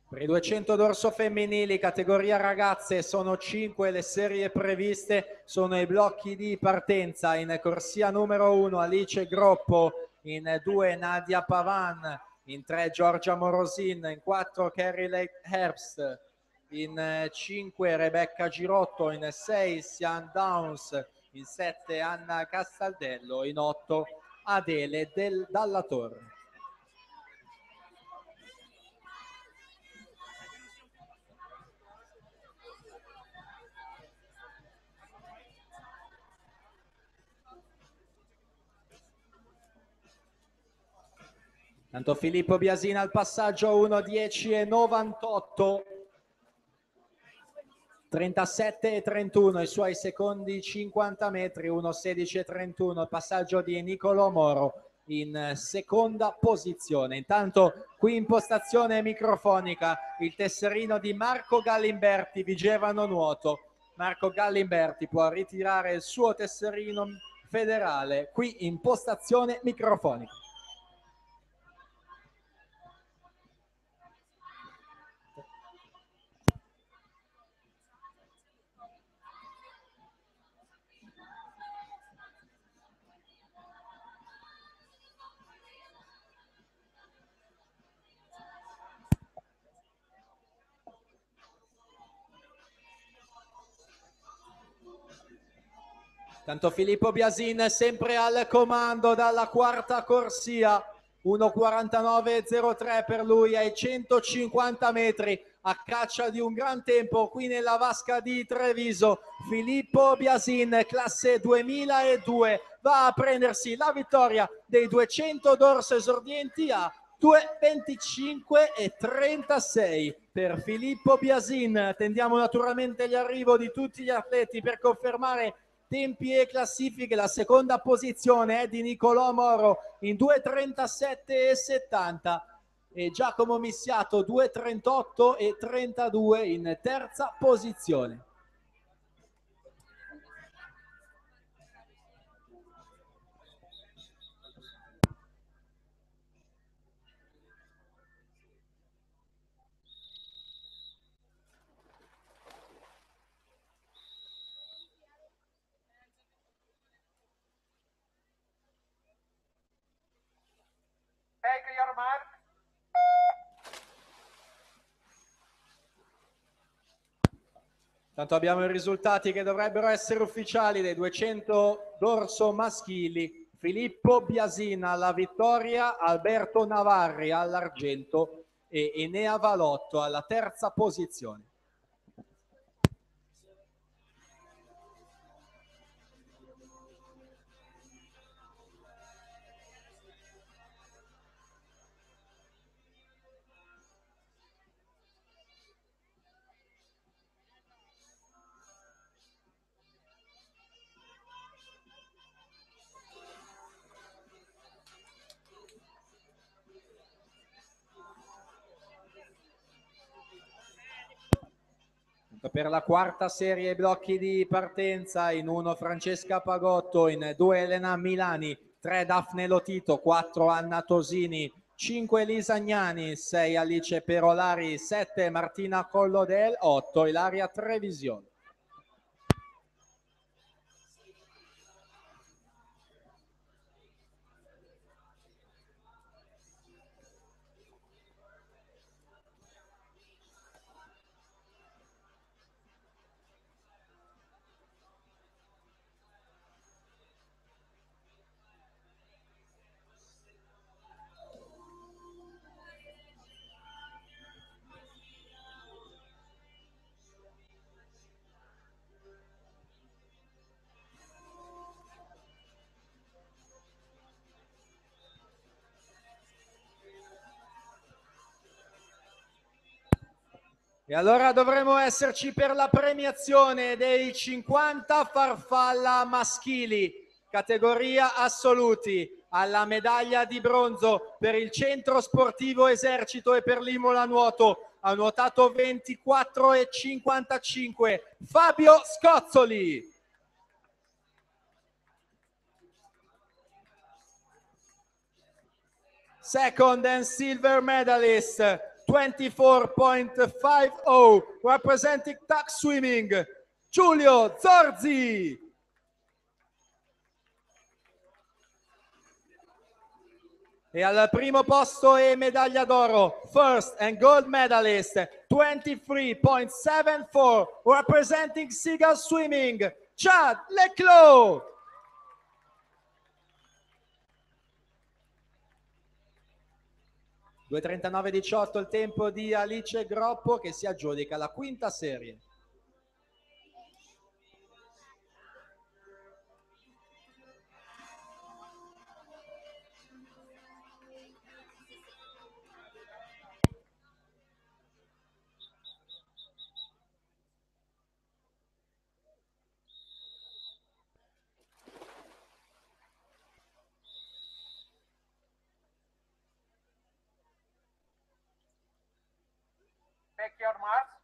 Per i 200 dorso femminili, categoria ragazze, sono 5 le serie previste, sono i blocchi di partenza. In corsia numero 1 Alice Groppo, in 2 Nadia Pavan, in 3 Giorgia Morosin, in 4 Carrie Lake Herbst, in 5 Rebecca Girotto, in 6 Sian Downs, in 7 Anna Castaldello, in 8 Adele Dalla Torre. Tanto Filippo Biasina al passaggio 1:10:98. 37:31 i suoi secondi 50 metri, 1:16:31 il passaggio di Nicolò Moro in seconda posizione. Intanto qui in postazione microfonica il tesserino di Marco Gallimberti, Vigevano Nuoto. Marco Gallimberti può ritirare il suo tesserino federale qui in postazione microfonica. Tanto Filippo Biasin sempre al comando dalla quarta corsia, 1:49:03 per lui ai 150 metri, a caccia di un gran tempo qui nella vasca di Treviso. Filippo Biasin, classe 2002, va a prendersi la vittoria dei 200 dorso esordienti a 2:25:36 per Filippo Biasin. Attendiamo naturalmente l'arrivo di tutti gli atleti per confermare tempi e classifiche. La seconda posizione è di Nicolò Moro in 2:37:70 e Giacomo Missiato 2:38:32 in terza posizione. Take your mark. Tanto abbiamo i risultati che dovrebbero essere ufficiali dei 200 dorso maschili. Filippo Biasin alla vittoria, Alberto Navarri all'argento e Enea Valotto alla terza posizione. Per la quarta serie blocchi di partenza, in 1 Francesca Pagotto, in 2 Elena Milani, 3 Daphne Lotito, 4 Anna Tosini, 5 Elisa Agnani, 6 Alice Perolari, 7 Martina Collodel, 8 Ilaria Trevision. E allora dovremo esserci per la premiazione dei 50 farfalla maschili, categoria assoluti, alla medaglia di bronzo per il Centro Sportivo Esercito e per l'Imola Nuoto. Ha nuotato 24:55 Fabio Scozzoli. Second and silver medalist, 24.50, representing tuck swimming, Giulio Zorzi. E al primo posto e medaglia d'oro, first and gold medalist, 23.74, representing Seagull Swimming, Chad Leclos. (2:39:18) il tempo di Alice Groppo, che si aggiudica la quinta serie. Take your marks.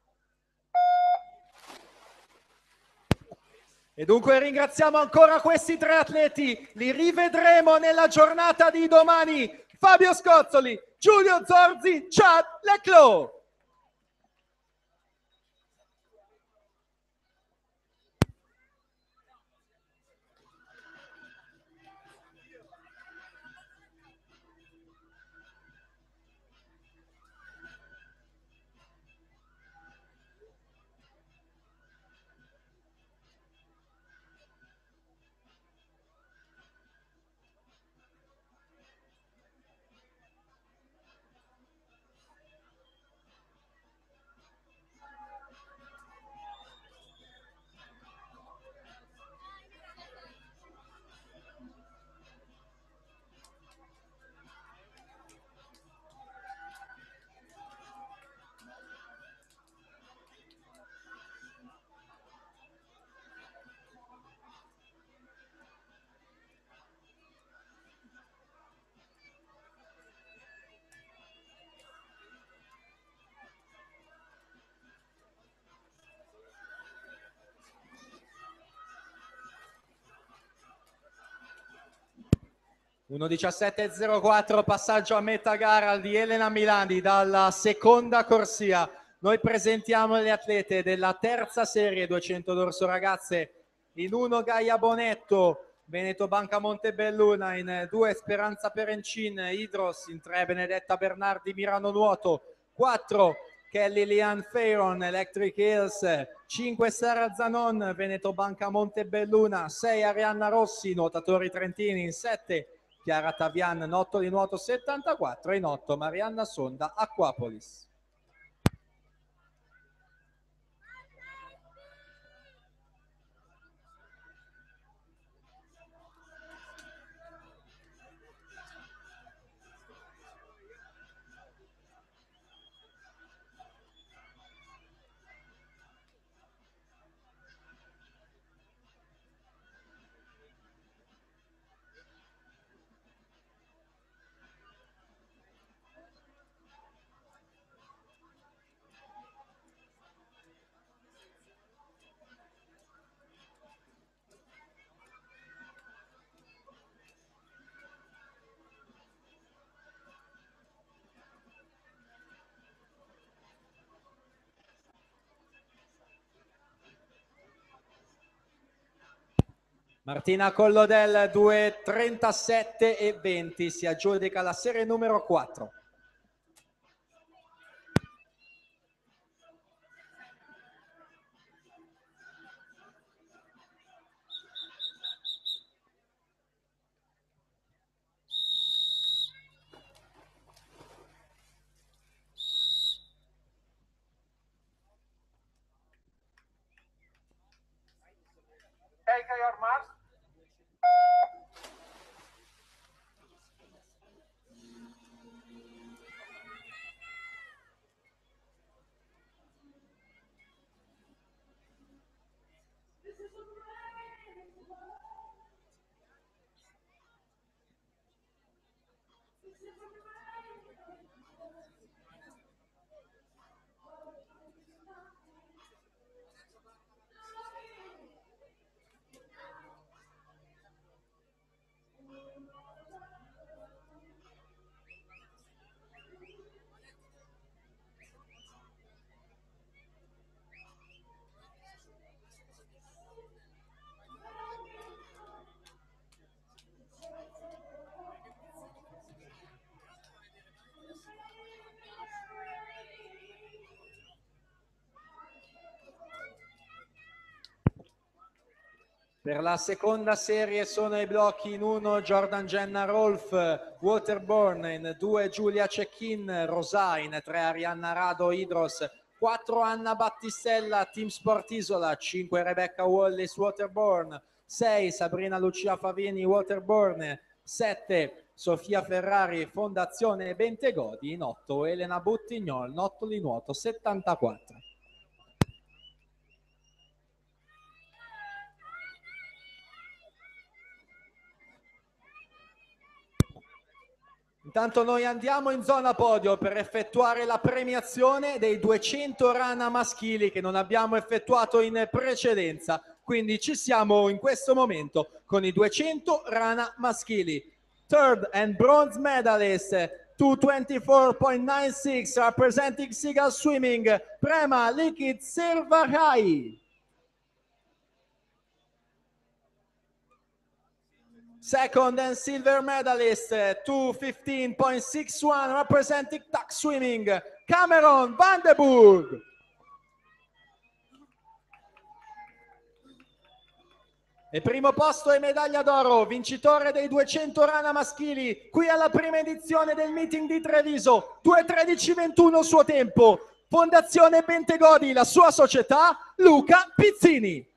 E dunque ringraziamo ancora questi tre atleti, li rivedremo nella giornata di domani. Fabio Scozzoli, Giulio Zorzi, Chad Leclos. (1:17.04), passaggio a metà gara di Elena Milani dalla seconda corsia. Noi presentiamo le atlete della terza serie 200 d'orso ragazze. In 1 Gaia Bonetto, Veneto Banca Montebelluna, in 2 Speranza Perencin Idros, in 3 Benedetta Bernardi Mirano Nuoto, 4 Kelly Lian Feiron Electric Hills, 5 Sara Zanon Veneto Banca Montebelluna, 6 Arianna Rossi Nuotatori Trentini, in 7 Chiara Tavian Nottoli Nuoto 74, in 8 Marianna Sonda Acquapolis. Martina Collodel 2:37.20 si aggiudica la serie numero 4. Take your marks. Per la seconda serie sono i blocchi: in 1 Jordan Jenna Rolf Waterborne, in 2 Giulia Cecchin Rosà, in 3 Arianna Rado Idros, 4 Anna Battistella Team Sport Isola, 5 Rebecca Wallis Waterborne, 6 Sabrina Lucia Favini Waterborne, 7 Sofia Ferrari Fondazione Bentegodi, in 8 Elena Buttignol Nottoli Nuoto 74. Intanto noi andiamo in zona podio per effettuare la premiazione dei 200 rana maschili che non abbiamo effettuato in precedenza. Quindi ci siamo in questo momento con i 200 rana maschili. Third and bronze medalist, 224.96, representing Seagull Swimming, Prema Liquid Silverhai. Second and silver medalist, 215.61, representing Tuck Swimming, Cameron Van de Burg. E primo posto e medaglia d'oro, vincitore dei 200 rana maschili, qui alla prima edizione del meeting di Treviso, 2:13:21 suo tempo, Fondazione Bentegodi, la sua società, Luca Pizzini.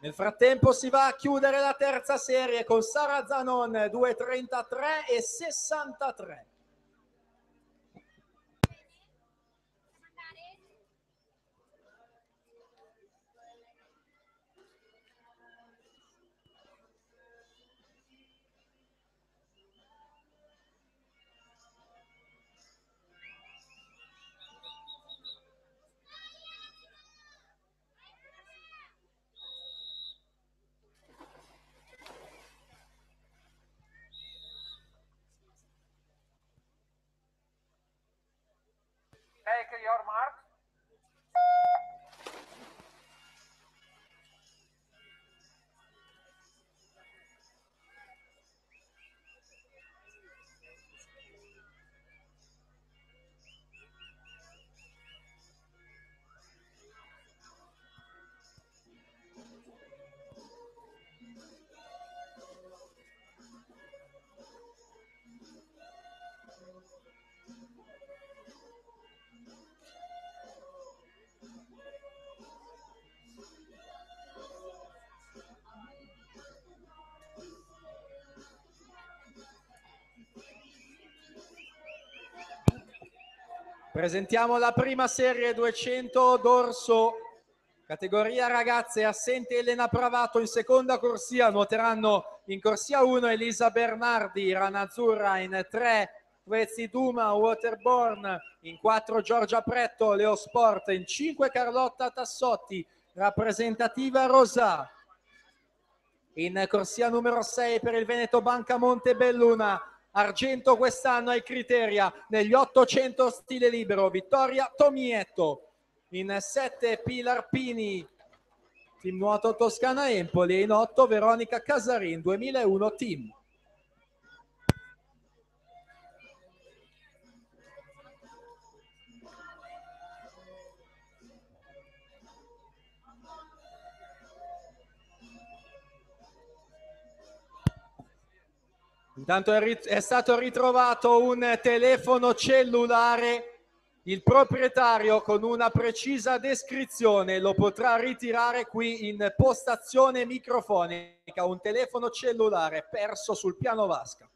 Nel frattempo si va a chiudere la terza serie con Sara Zanon, 2:33:63. Take your mark. Presentiamo la prima serie 200 dorso, categoria ragazze, assente Elena Pravato in seconda corsia, nuoteranno in corsia 1 Elisa Bernardi, rana azzurra, in 3 Quezzi Duma, Waterborne, in 4 Giorgia Pretto, Leo Sport, in 5 Carlotta Tassotti, rappresentativa Rosà. In corsia numero 6 per il Veneto Banca Montebelluna, argento quest'anno ai Criteria, negli 800 stile libero, Vittoria Tomietto. In 7 Pilar Pini, team nuoto Toscana Empoli, e in 8 Veronica Casarin, 2001 team. Intanto è stato ritrovato un telefono cellulare, il proprietario con una precisa descrizione lo potrà ritirare qui in postazione microfonica, un telefono cellulare perso sul piano vasca.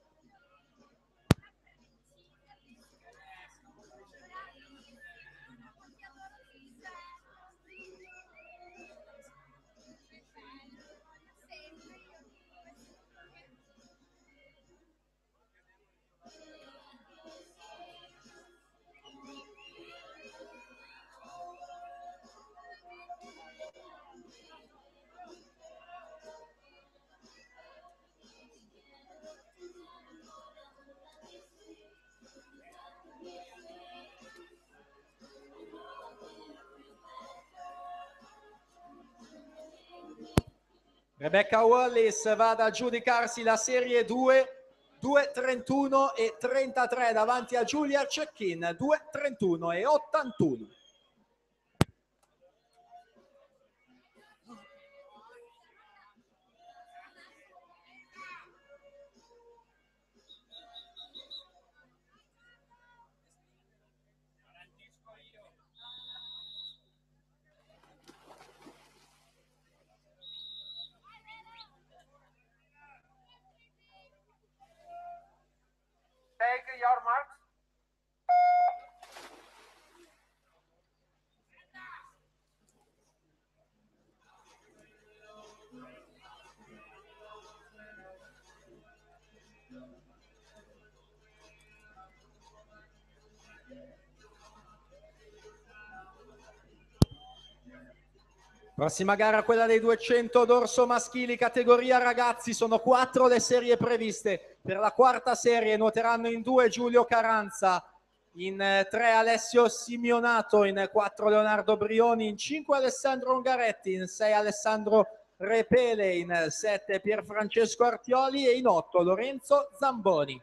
Rebecca Wallis va ad aggiudicarsi la serie 2:31:33 davanti a Giulia Cecchin, 2:31:81. Take your mark. Prossima gara, quella dei 200 dorso maschili, categoria ragazzi. Sono 4 le serie previste. Per la quarta serie nuoteranno in 2 Giulio Caranza, in 3 Alessio Simionato, in 4 Leonardo Brioni, in 5 Alessandro Ungaretti, in 6 Alessandro Repele, in 7 Pierfrancesco Artioli e in 8 Lorenzo Zamboni.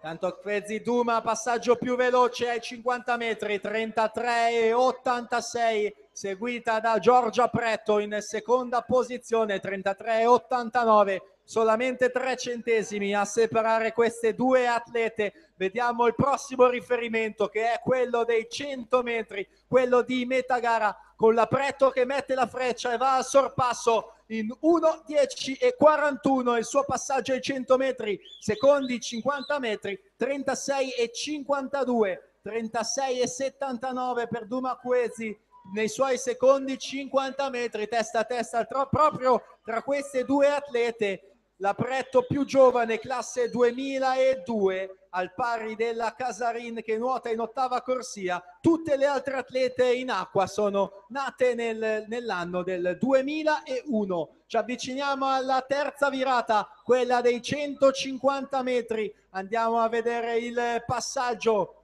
Tanto Fezzi Duma, passaggio più veloce ai 50 metri, 33,86, seguita da Giorgia Pretto in seconda posizione, 33,89, solamente 3 centesimi a separare queste due atlete. Vediamo il prossimo riferimento, che è quello dei 100 metri, quello di metà gara, con la Pretto che mette la freccia e va al sorpasso in 1:10:41 il suo passaggio ai 100 metri, secondi 50 metri, 36,52, 36,79 per Duma Quezi nei suoi secondi 50 metri, testa a testa proprio tra queste due atlete. La Pretto più giovane, classe 2002, al pari della Casarin che nuota in ottava corsia. Tutte le altre atlete in acqua sono nate nell'anno del 2001. Ci avviciniamo alla terza virata, quella dei 150 metri. Andiamo a vedere il passaggio.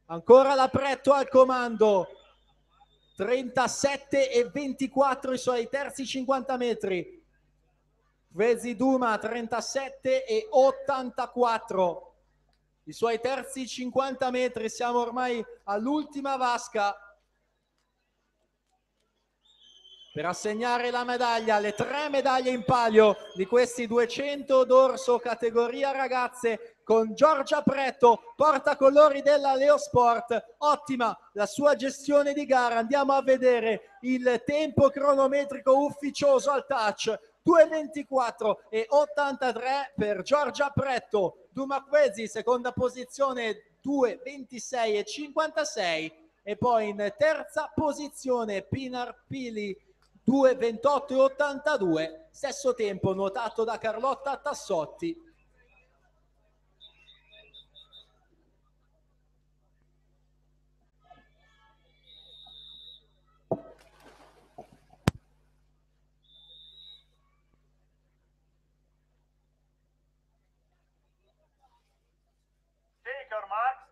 Ancora la Pretto al comando. 37,24 i suoi terzi 50 metri. Fezzi Duma 37,84 i suoi terzi 50 metri. Siamo ormai all'ultima vasca per assegnare la medaglia, le 3 medaglie in palio di questi 200 dorso categoria ragazze, con Giorgia Pretto, portacolori della Leosport. Ottima la sua gestione di gara. Andiamo a vedere il tempo cronometrico ufficioso al touch. 2:24,83 per Giorgia Pretto. Duma Quezi seconda posizione, 2:26,56, e poi in terza posizione Pinar Pili, 2:28,82, stesso tempo nuotato da Carlotta Tassotti. Shaker Max.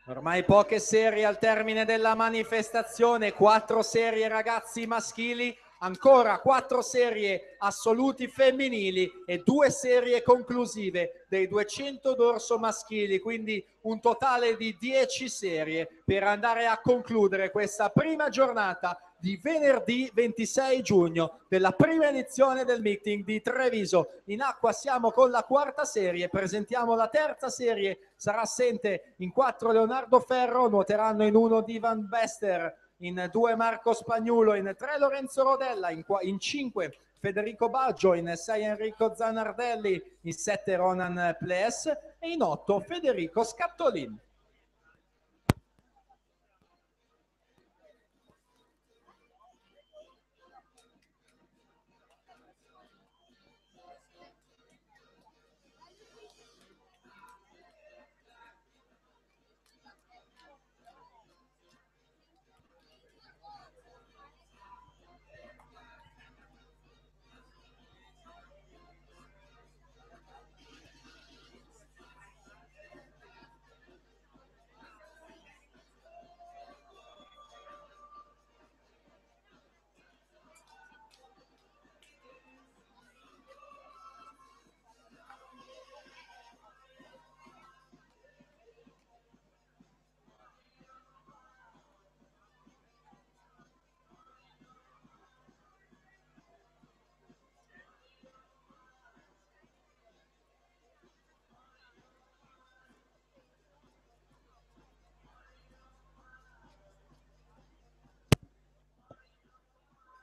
Ormai poche serie al termine della manifestazione, 4 serie ragazzi maschili, ancora 4 serie assoluti femminili e 2 serie conclusive dei 200 dorso maschili, quindi un totale di 10 serie per andare a concludere questa prima giornata di venerdì 26 giugno della prima edizione del meeting di Treviso. In acqua siamo con la quarta serie, presentiamo la terza serie. Sarà assente in 4 Leonardo Ferro, nuoteranno in 1 Divan Bester, in 2 Marco Spagnuolo, in 3 Lorenzo Rodella, in 5 Federico Baggio, in 6 Enrico Zanardelli, in 7 Ronan Ples e in 8 Federico Scattolin.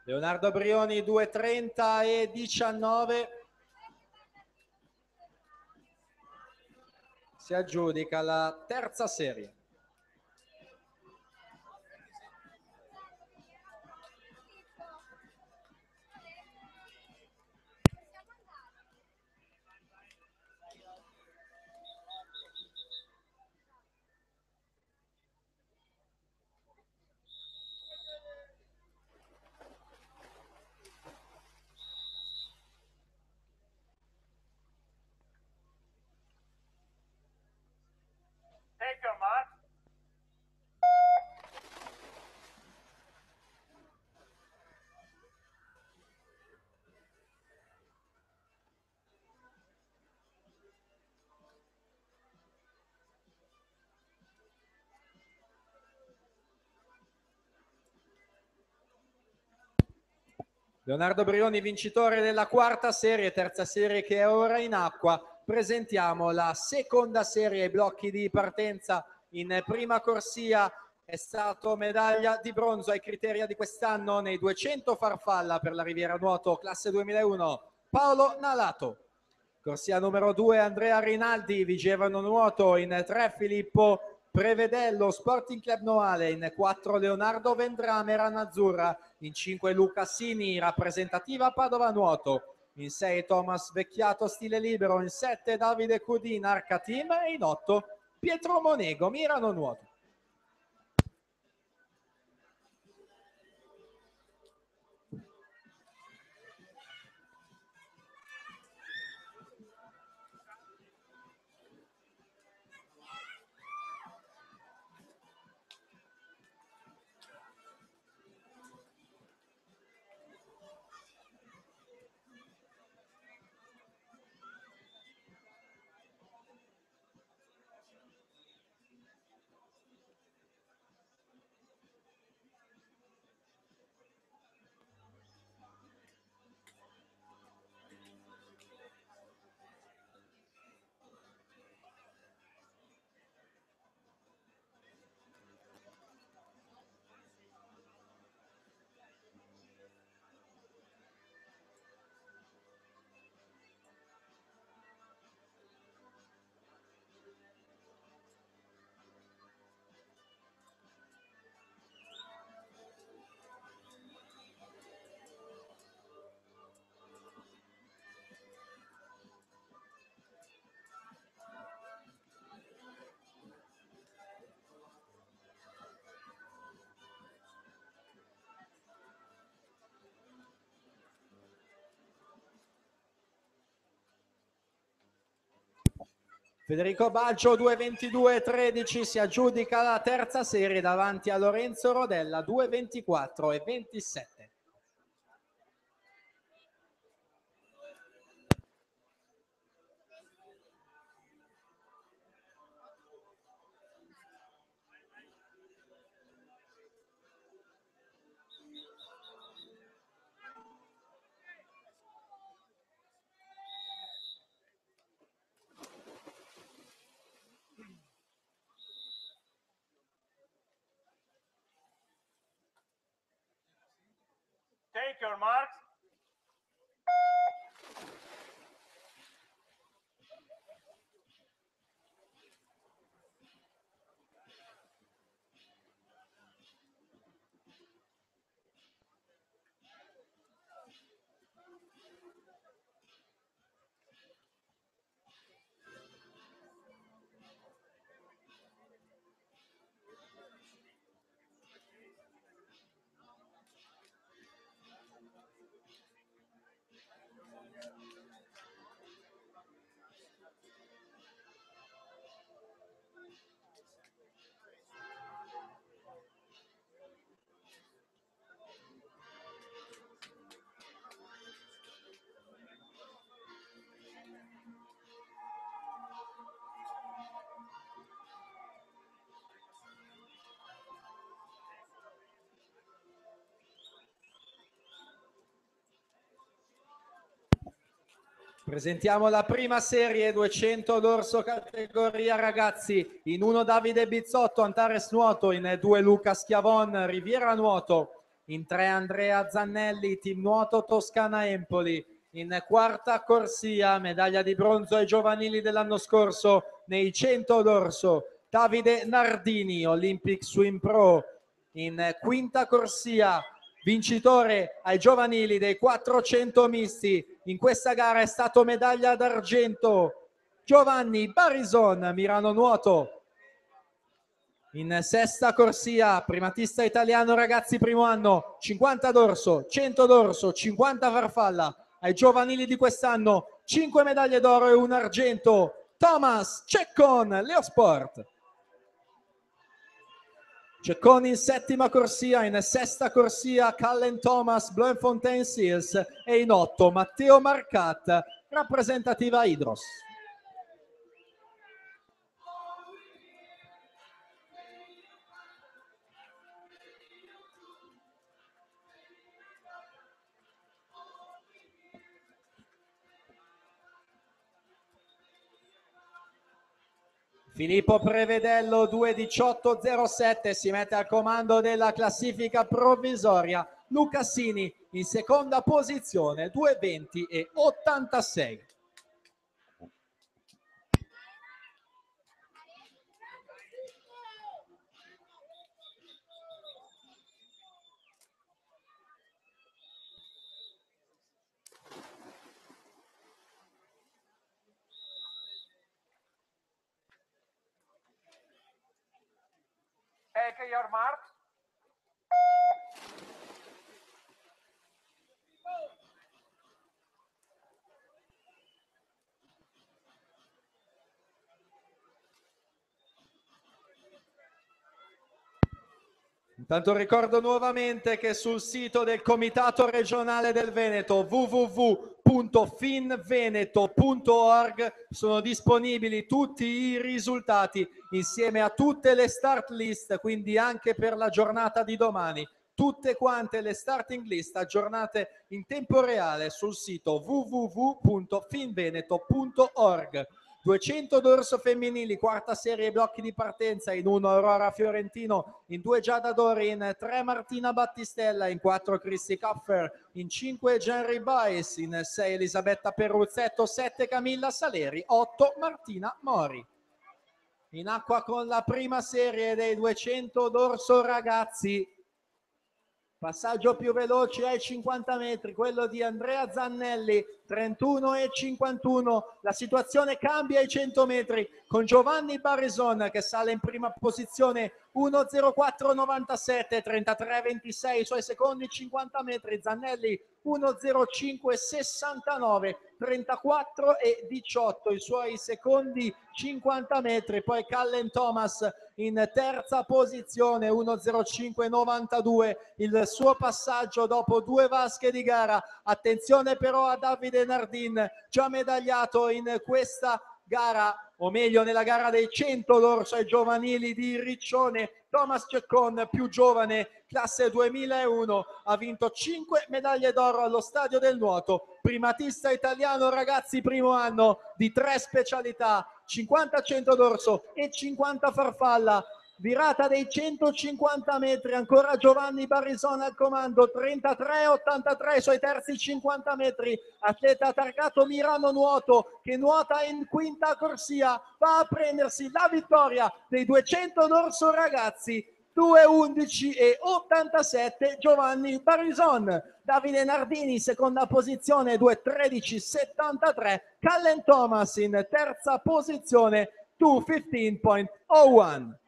Leonardo Brioni 2:30 e 19. Si aggiudica la terza serie. Take your mark. Leonardo Brioni vincitore della quarta serie, terza serie che è ora in acqua. Presentiamo la seconda serie ai blocchi di partenza. In prima corsia è stato medaglia di bronzo ai criteri di quest'anno nei 200 farfalla per la Riviera Nuoto classe 2001 Paolo Nalato. Corsia numero 2 Andrea Rinaldi, Vigevano Nuoto. In 3 Filippo Prevedello, Sporting Club Noale. In 4 Leonardo Vendrame, Rana Azzurra. In 5 Luca Sini, rappresentativa Padova Nuoto. In 6 Thomas Vecchiato, Stile Libero. In 7 Davide Cudin, Arca Team. E in 8 Pietro Monego, Mirano Nuoto. Federico Baggio 2:22,13 si aggiudica la terza serie davanti a Lorenzo Rodella 2:24,27. Take your mark. Presentiamo la prima serie 200 d'orso categoria ragazzi. In 1 Davide Bizzotto, Antares Nuoto. In 2 Luca Schiavon, Riviera Nuoto. in 3 Andrea Zannelli, team nuoto Toscana Empoli. In quarta corsia, medaglia di bronzo ai giovanili dell'anno scorso nei 100 d'orso, Davide Nardini, Olympic Swim Pro. In quinta corsia, vincitore ai giovanili dei 400 misti. In questa gara è stato medaglia d'argento Giovanni Barison, Mirano Nuoto. In sesta corsia, primatista italiano ragazzi primo anno, 50 d'orso, 100 d'orso, 50 farfalla. Ai giovanili di quest'anno 5 medaglie d'oro e un argento, Thomas Ceccon, Leosport. Ceccon in settima corsia, in sesta corsia Cullen Thomas, Bloemfontein Seals e in 8 Matteo Marcat, rappresentativa Hydros. Filippo Prevedello 2:18.07 si mette al comando della classifica provvisoria. Lucassini in seconda posizione 2:20.86. Take your mark. Intanto ricordo nuovamente che sul sito del Comitato Regionale del Veneto www.finveneto.org sono disponibili tutti i risultati insieme a tutte le start list, quindi anche per la giornata di domani. Tutte quante le starting list aggiornate in tempo reale sul sito www.finveneto.org. 200 d'orso femminili, quarta serie blocchi di partenza, in 1 Aurora Fiorentino, in 2 Giada Dori, in 3 Martina Battistella, in 4 Christy Kaffer, in 5 Henry Bice, in 6 Elisabetta Perruzzetto, 7 Camilla Saleri, 8 Martina Mori. In acqua con la prima serie dei 200 d'orso ragazzi. Passaggio più veloce ai 50 metri, quello di Andrea Zannelli, 31,51. La situazione cambia ai 100 metri con Giovanni Barison che sale in prima posizione, 1,04,97, 33,26 i suoi secondi 50 metri. Zannelli 1,05,69, 34,18 i suoi secondi 50 metri. Poi Cullen Thomas in terza posizione, 1,05,92 il suo passaggio dopo 2 vasche di gara. Attenzione però a Davide Nardin, già medagliato in questa gara, o meglio nella gara dei 100 d'orso ai giovanili di Riccione. Thomas Ceccon, più giovane, classe 2001, ha vinto 5 medaglie d'oro allo Stadio del Nuoto, primatista italiano ragazzi primo anno di 3 specialità, 50 100 d'orso e 50 farfalla. Virata dei 150 metri, ancora Giovanni Barison al comando, 33,83 i suoi terzi 50 metri. Atleta targato Mirano Nuoto che nuota in quinta corsia, va a prendersi la vittoria dei 200 d'orso ragazzi. 2,11,87 Giovanni Barison. Davide Nardini seconda posizione, 2,13,73. Cullen Thomas in terza posizione, 2,15,01.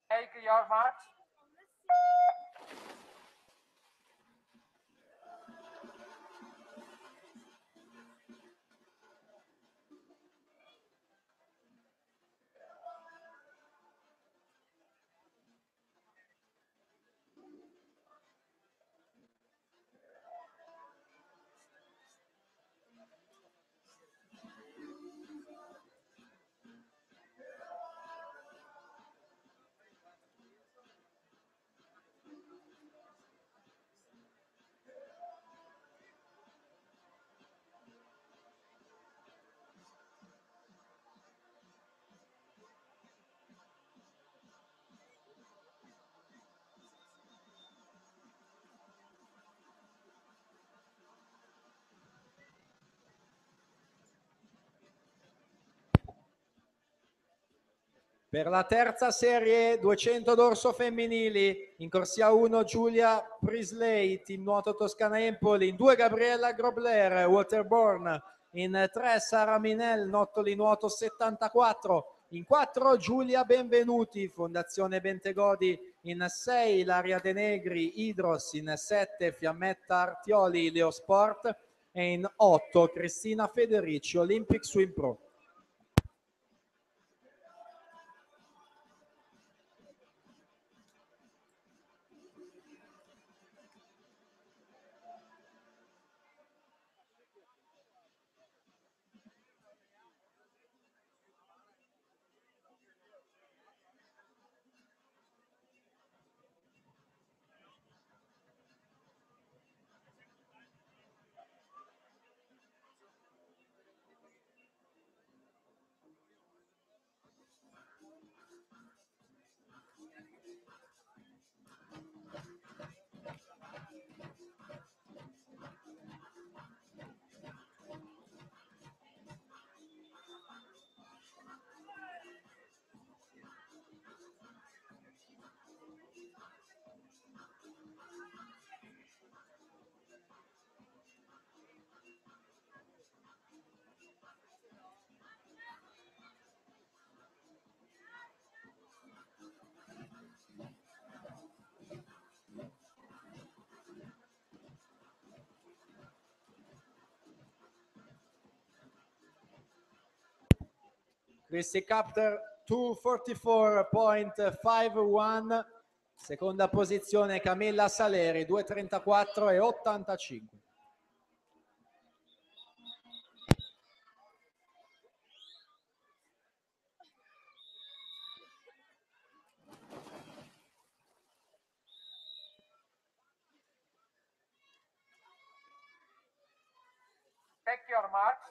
Take your mark. Per la terza serie 200 d'orso femminili, in corsia 1 Giulia Prisley, team nuoto Toscana Empoli, in 2 Gabriella Grobler, Waterborne, in 3 Sara Minel, Nottoli nuoto 74, in 4 Giulia Benvenuti, Fondazione Bentegodi, in 6 Ilaria De Negri, Idros, in 7 Fiammetta Artioli, Leosport e in 8 Cristina Federici, Olympic Swim Pro. Christy Capter 244.51, seconda posizione Camilla Saleri 2:34.85. Check your mark.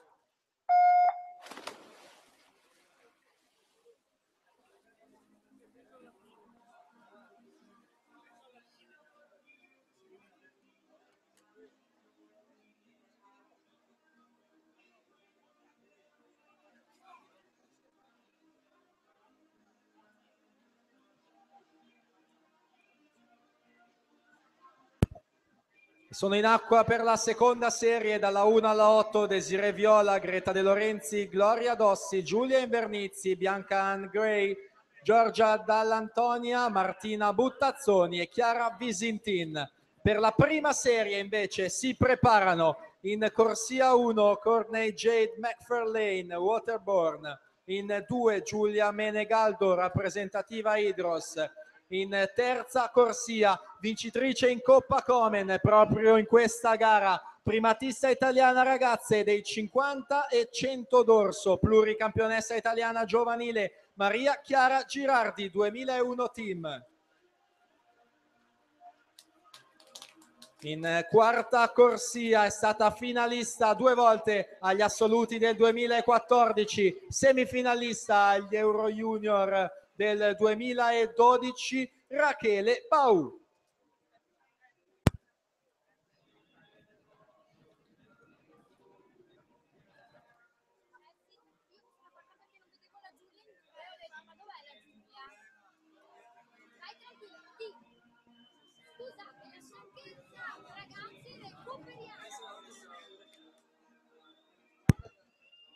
Sono in acqua per la seconda serie dalla 1 alla 8 Desiree Viola, Greta De Lorenzi, Gloria Dossi, Giulia Invernizzi, Bianca Ann Gray, Giorgia Dall'Antonia, Martina Buttazzoni e Chiara Visintin. Per la prima serie invece si preparano in corsia 1 Courtney Jade McFarlane, Waterborne, in 2 Giulia Menegaldo, rappresentativa Idros, in terza corsia, vincitrice in Coppa Komen proprio in questa gara, primatista italiana ragazze dei 50 e 100 d'orso, pluricampionessa italiana giovanile Maria Chiara Girardi, 2001 team. In quarta corsia è stata finalista 2 volte agli assoluti del 2014, semifinalista agli Euro Junior del 2012, Rachele Pau.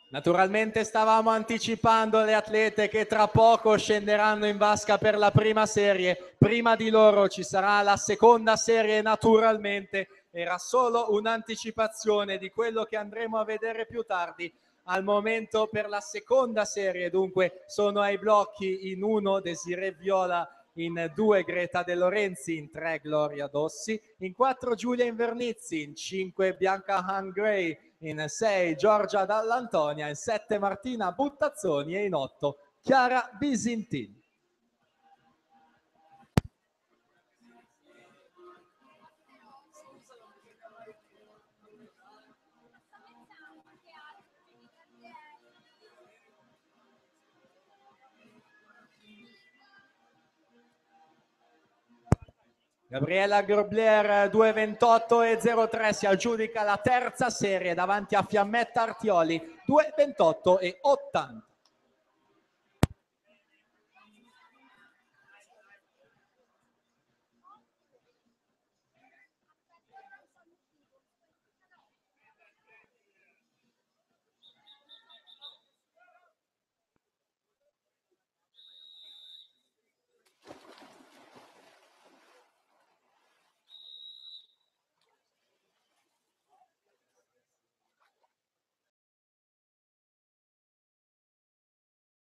Naturalmente stavamo anticipando le atlete che tra poco scenderanno in vasca per la prima serie. Prima di loro ci sarà la seconda serie, naturalmente. Era solo un'anticipazione di quello che andremo a vedere più tardi. Al momento per la seconda serie, dunque, sono ai blocchi in 1 Desiree Viola, in 2 Greta De Lorenzi, in 3 Gloria Dossi, in 4 Giulia Invernizzi, in 5 Bianca Ann Gray, in 6 Giorgia Dall'Antonia, in 7 Martina Buttazzoni e in 8 Chiara Visintin. Gabriella Grobler 2:28.03 si aggiudica la terza serie davanti a Fiammetta Artioli 2:28.80.